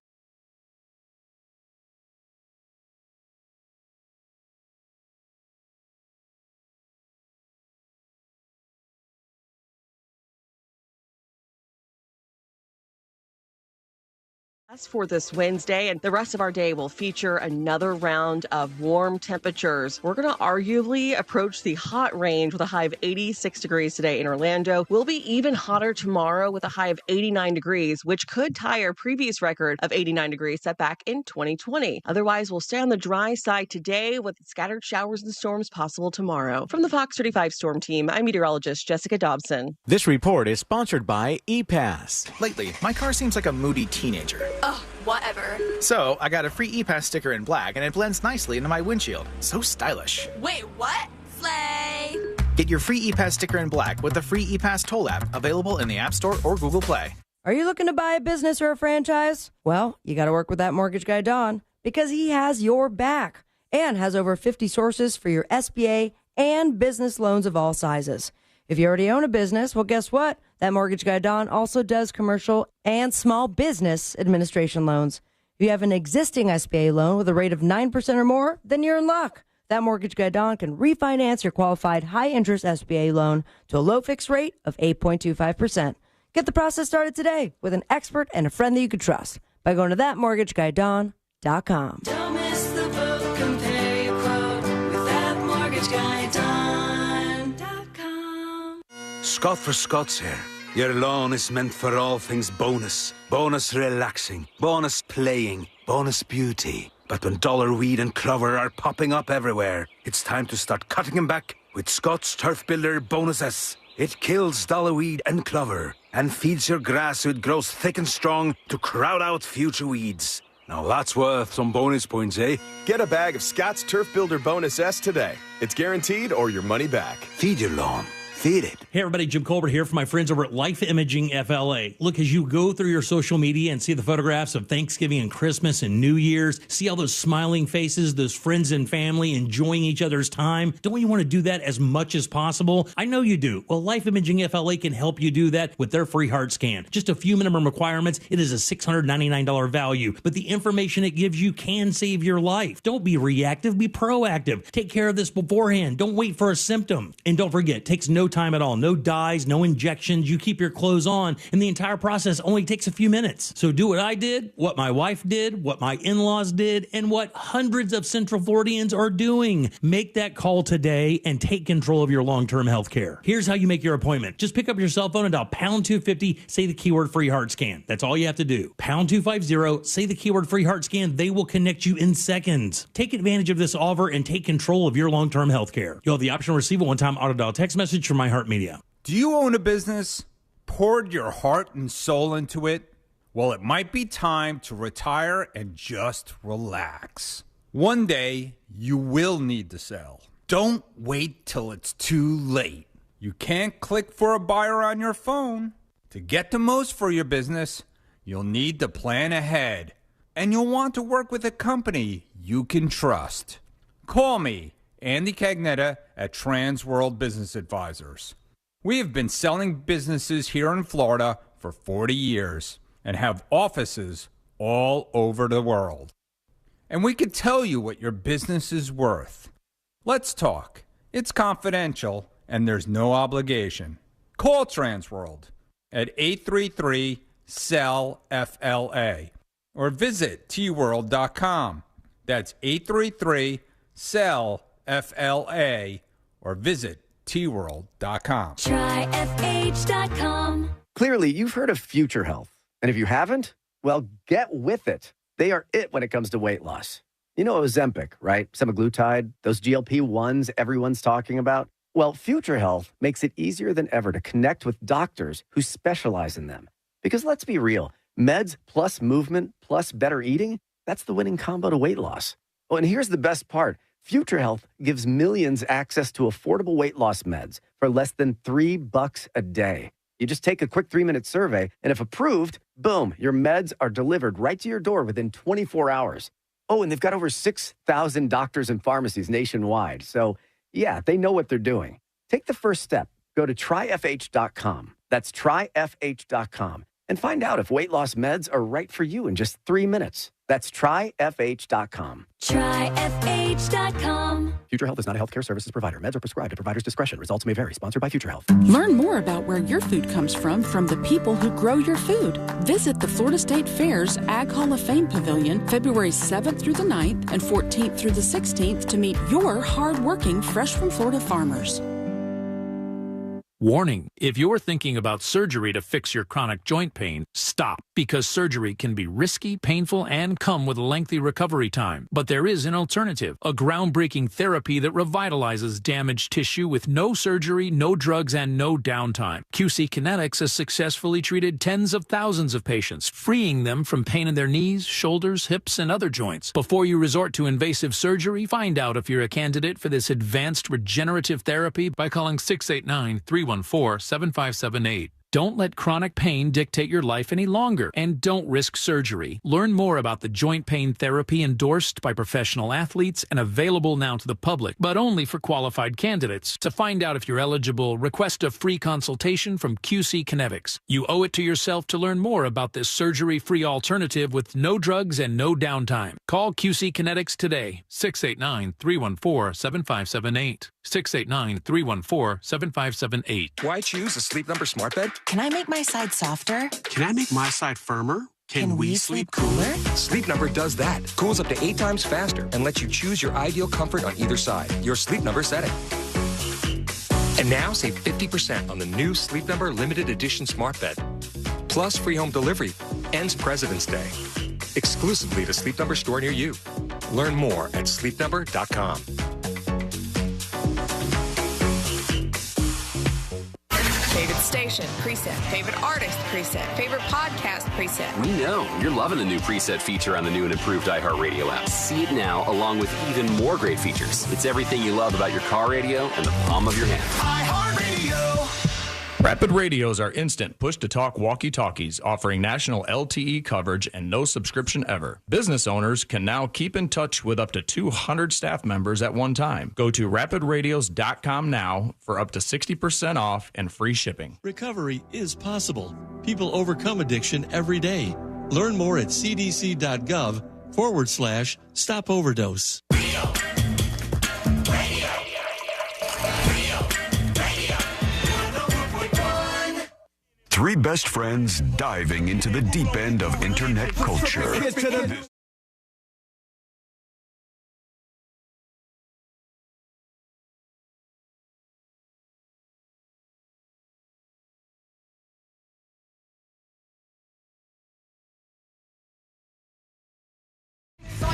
For this Wednesday, and the rest of our day will feature another round of warm temperatures. We're going to arguably approach the hot range with a high of 86 degrees today in Orlando. We'll be even hotter tomorrow with a high of 89 degrees, which could tie our previous record of 89 degrees set back in 2020. Otherwise, we'll stay on the dry side today with scattered showers and storms possible tomorrow. From the Fox 35 Storm Team, I'm meteorologist Jessica Dobson. This report is sponsored by ePass. Lately, my car seems like a moody teenager. Ugh, whatever. So, I got a free ePass sticker in black, and it blends nicely into my windshield. So stylish. Wait, what? Slay! Get your free ePass sticker in black with the free ePass toll app, available in the App Store or Google Play. Are you looking to buy a business or a franchise? Well, you got to work with that mortgage guy, Don, because he has your back and has over 50 sources for your SBA and business loans of all sizes. If you already own a business, well, guess what? That mortgage guy, Don, also does commercial and small business administration loans. If you have an existing SBA loan with a rate of 9% or more, then you're in luck. That mortgage guy, Don, can refinance your qualified high-interest SBA loan to a low fixed rate of 8.25%. Get the process started today with an expert and a friend that you can trust by going to thatmortgageguydon.com. Don't miss the boat, compare your quote with thatmortgageguydon.com. Scott for Scott's here. Your lawn is meant for all things bonus. Bonus relaxing, bonus playing, bonus beauty. But when dollar weed and clover are popping up everywhere, it's time to start cutting them back with Scott's Turf Builder Bonuses. It kills dollar weed and clover and feeds your grass so it grows thick and strong to crowd out future weeds. Now that's worth some bonus points, eh? Get a bag of Scott's Turf Builder Bonus S today. It's guaranteed or your money back. Feed your lawn. Feed it. Hey everybody, Jim Colbert here for my friends over at Life Imaging FLA. Look, as you go through your social media and see the photographs of Thanksgiving and Christmas and New Year's, see all those smiling faces, those friends and family enjoying each other's time. Don't you want to do that as much as possible? I know you do. Well, Life Imaging FLA can help you do that with their free heart scan. Just a few minimum requirements. It is a $699 value, but the information it gives you can save your life. Don't be reactive, be proactive. Take care of this beforehand. Don't wait for a symptom. And don't forget, it takes no time at all. No dyes, no injections. You keep your clothes on, and the entire process only takes a few minutes. So do what I did, what my wife did, what my in-laws did, and what hundreds of Central Floridians are doing. Make that call today and take control of your long-term health care. Here's how you make your appointment. Just pick up your cell phone and dial pound 250, say the keyword free heart scan. That's all you have to do. Pound 250, say the keyword free heart scan. They will connect you in seconds. Take advantage of this offer and take control of your long-term health care. You'll have the option to receive a one-time auto dial text message from iHeart Media. Do you own a business? Poured your heart and soul into it? Well, it might be time to retire and just relax. One day, you will need to sell. Don't wait till it's too late. You can't click for a buyer on your phone. To get the most for your business, you'll need to plan ahead. and you'll want to work with a company you can trust. Call me, Andy Cagnetta at Trans World Business Advisors. We have been selling businesses here in Florida for 40 years and have offices all over the world. And we can tell you what your business is worth. Let's talk. It's confidential and there's no obligation. Call Transworld at 833-SELL-FLA or visit tworld.com. That's 833-SELL-FLA or visit tworld.com. Try FH.com. Clearly, you've heard of Future Health. And if you haven't, well, get with it. They are it when it comes to weight loss. You know Ozempic, right? Semaglutide, those GLP-1s everyone's talking about. Well, Future Health makes it easier than ever to connect with doctors who specialize in them. Because let's be real, meds plus movement plus better eating, that's the winning combo to weight loss. Oh, and here's the best part. Future Health gives millions access to affordable weight loss meds for less than $3 a day. You just take a quick 3-minute survey, and if approved, boom, your meds are delivered right to your door within 24 hours. Oh, and they've got over 6,000 doctors and pharmacies nationwide. So, yeah, they know what they're doing. Take the first step. Go to tryfh.com. That's tryfh.com. And find out if weight loss meds are right for you in just 3 minutes. That's tryfh.com. Tryfh.com. Future Health is not a healthcare services provider. Meds are prescribed at provider's discretion. Results may vary. Sponsored by Future Health. Learn more about where your food comes from the people who grow your food. Visit the Florida State Fair's Ag Hall of Fame Pavilion February 7th through the 9th and 14th through the 16th to meet your hard-working, fresh from Florida farmers. Warning, if you're thinking about surgery to fix your chronic joint pain, stop, because surgery can be risky, painful, and come with a lengthy recovery time. But there is an alternative, a groundbreaking therapy that revitalizes damaged tissue with no surgery, no drugs, and no downtime. QC Kinetics has successfully treated tens of thousands of patients, freeing them from pain in their knees, shoulders, hips, and other joints. Before you resort to invasive surgery, find out if you're a candidate for this advanced regenerative therapy by calling 689-314-7578. Don't let chronic pain dictate your life any longer, and don't risk surgery. Learn more about the joint pain therapy endorsed by professional athletes and available now to the public, but only for qualified candidates. To find out if you're eligible, request a free consultation from QC Kinetics. You owe it to yourself to learn more about this surgery-free alternative with no drugs and no downtime. Call QC Kinetics today, 689-314-7578. 689-314-7578. Why choose a Sleep Number smart bed? Can I make my side softer? Can I make my side firmer? Can we sleep cooler? Sleep Number does that. Cools up to 8 times faster and lets you choose your ideal comfort on either side. Your Sleep Number setting. And now save 50% on the new Sleep Number limited edition smart bed. Plus free home delivery. Ends President's Day. Exclusively to Sleep Number store near you. Learn more at sleepnumber.com. Favorite station, preset. Favorite artist, preset. Favorite podcast, preset. We know you're loving the new preset feature on the new and improved iHeartRadio app. See it now, along with even more great features. It's everything you love about your car radio and the palm of your hand. iHeartRadio. Rapid Radios are instant push-to-talk walkie-talkies offering national LTE coverage and no subscription ever. Business owners can now keep in touch with up to 200 staff members at one time. Go to rapidradios.com now for up to 60% off and free shipping. Recovery is possible. People overcome addiction every day. Learn more at cdc.gov/stop overdose. Three best friends diving into the deep end of internet culture.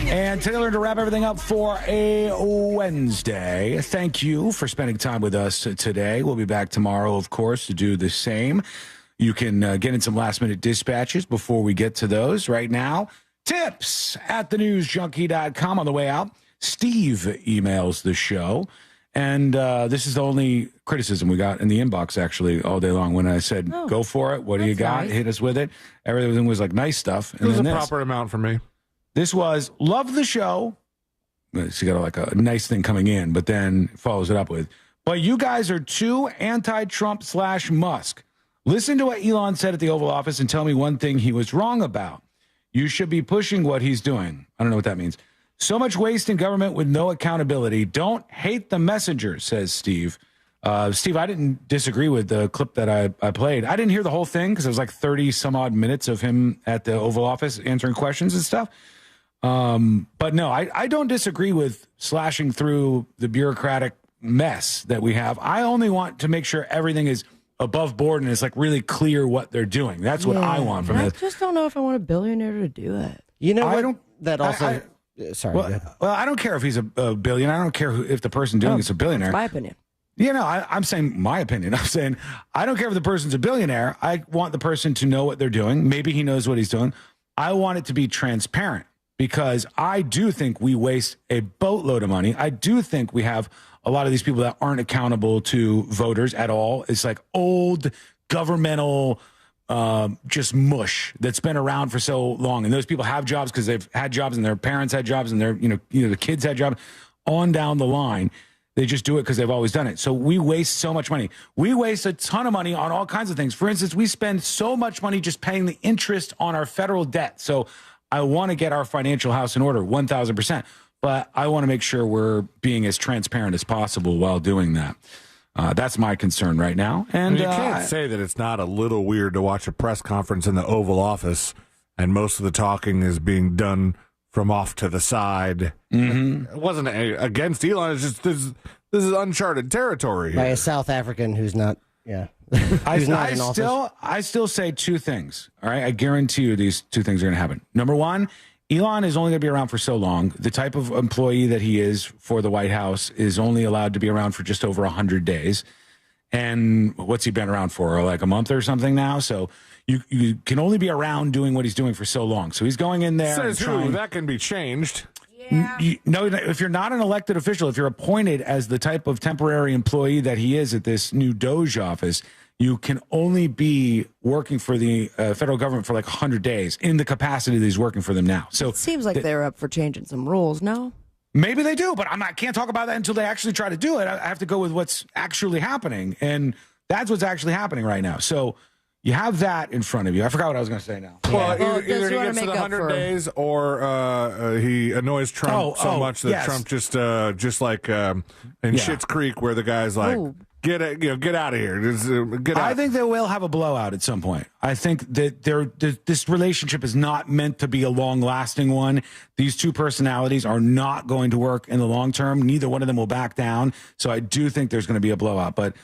And Taylor, to wrap everything up for a Wednesday, thank you for spending time with us today. We'll be back tomorrow, of course, to do the same. You can get in some last-minute dispatches before we get to those. Right now, tips at thenewsjunkie.com on the way out. Steve emails the show, and this is the only criticism we got in the inbox, actually, all day long when I said, go for it. What do you got? Nice. Hit us with it. Everything was like nice stuff. It was a proper amount for me. This was, love the show. She got like a nice thing coming in, but then follows it up with, but you guys are too anti-Trump / Musk. Listen to what Elon said at the Oval Office and tell me one thing he was wrong about. You should be pushing what he's doing. I don't know what that means. So much waste in government with no accountability. Don't hate the messenger, says Steve. Steve, I didn't disagree with the clip that I played. I didn't hear the whole thing because it was like 30 some odd minutes of him at the Oval Office answering questions and stuff. But no, I don't disagree with slashing through the bureaucratic mess that we have. I only want to make sure everything is above board and it's like really clear what they're doing. That's what I want from I this. just don't know if I want a billionaire to do it. You know, I don't. That also. Sorry. Well, I don't care if he's a billionaire. I don't care if the person doing it's a billionaire. My opinion. You know, I'm saying my opinion. I'm saying I don't care if the person's a billionaire. I want the person to know what they're doing. Maybe he knows what he's doing. I want it to be transparent because I do think we waste a boatload of money. I do think we have a lot of these people that aren't accountable to voters at all. It's like old governmental just mush that's been around for so long. And those people have jobs because they've had jobs and their parents had jobs and their, the kids had jobs on down the line. They just do it because they've always done it. So we waste so much money. We waste a ton of money on all kinds of things. For instance, we spend so much money just paying the interest on our federal debt. So I want to get our financial house in order 1,000%. But I want to make sure we're being as transparent as possible while doing that. That's my concern right now. And you can't say that it's not a little weird to watch a press conference in the Oval Office and most of the talking is being done from off to the side. It wasn't against Elon. It's just this is uncharted territory By here. a South African who's not, I still say two things. All right. I guarantee you these two things are going to happen. Number one, Elon is only going to be around for so long. The type of employee that he is for the White House is only allowed to be around for just over 100 days. And what's he been around for? Like a month or something now? So you can only be around doing what he's doing for so long. So he's going in there. Says who? That can be changed. No, if you're not an elected official, if you're appointed as the type of temporary employee that he is at this new Doge office, you can only be working for the federal government for like 100 days in the capacity that he's working for them now. So It seems like they're up for changing some rules, no? Maybe they do, but I can't talk about that until they actually try to do it. I have to go with what's actually happening, and that's what's actually happening right now. So you have that in front of you. I forgot what I was going to say now. Well, either he gets to the 100 days or he annoys Trump so much that Trump just like in Schitt's Creek where the guy's like, get out of here. Get out. I think they will have a blowout at some point. I think that this relationship is not meant to be a long-lasting one. These two personalities are not going to work in the long term. Neither one of them will back down. So I do think there's going to be a blowout. But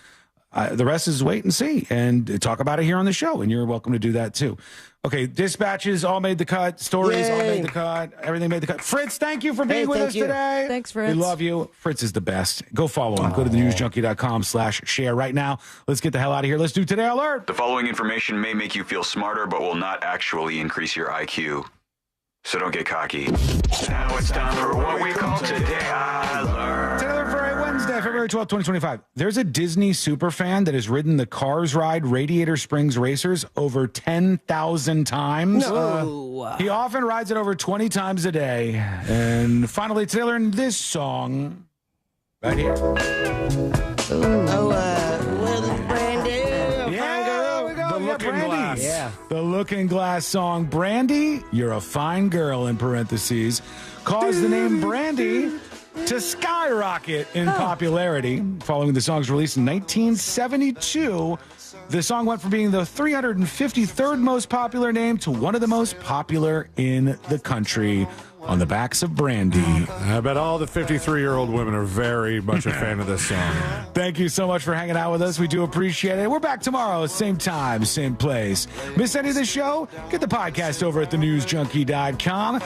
the rest is wait and see and talk about it here on the show. And you're welcome to do that too. Okay, dispatches all made the cut. Stories all made the cut. Everything made the cut. Fritz, thank you for being with us today. Thanks, Fritz. We love you. Fritz is the best. Go follow him. Go to thenewsjunkie.com/share right now. Let's get the hell out of here. Let's do Today Alert. The following information may make you feel smarter, but will not actually increase your IQ. So don't get cocky. Now it's time for what we call Today Alert. Today Alert for Wednesday, February 12th, 2025. There's a Disney superfan that has ridden the Cars Ride Radiator Springs Racers over 10,000 times. No. He often rides it over 20 times a day. And finally, today learned this song right here. The Looking Glass song, Brandy, You're a Fine Girl, in parentheses, caused the name Brandy to skyrocket in popularity. Following the song's release in 1972, the song went from being the 353rd most popular name to one of the most popular in the country. On the backs of Brandy. I bet all the 53-year-old women are very much a fan of this song. Thank you so much for hanging out with us. We do appreciate it. We're back tomorrow, same time, same place. Miss any of the show? Get the podcast over at thenewsjunkie.com.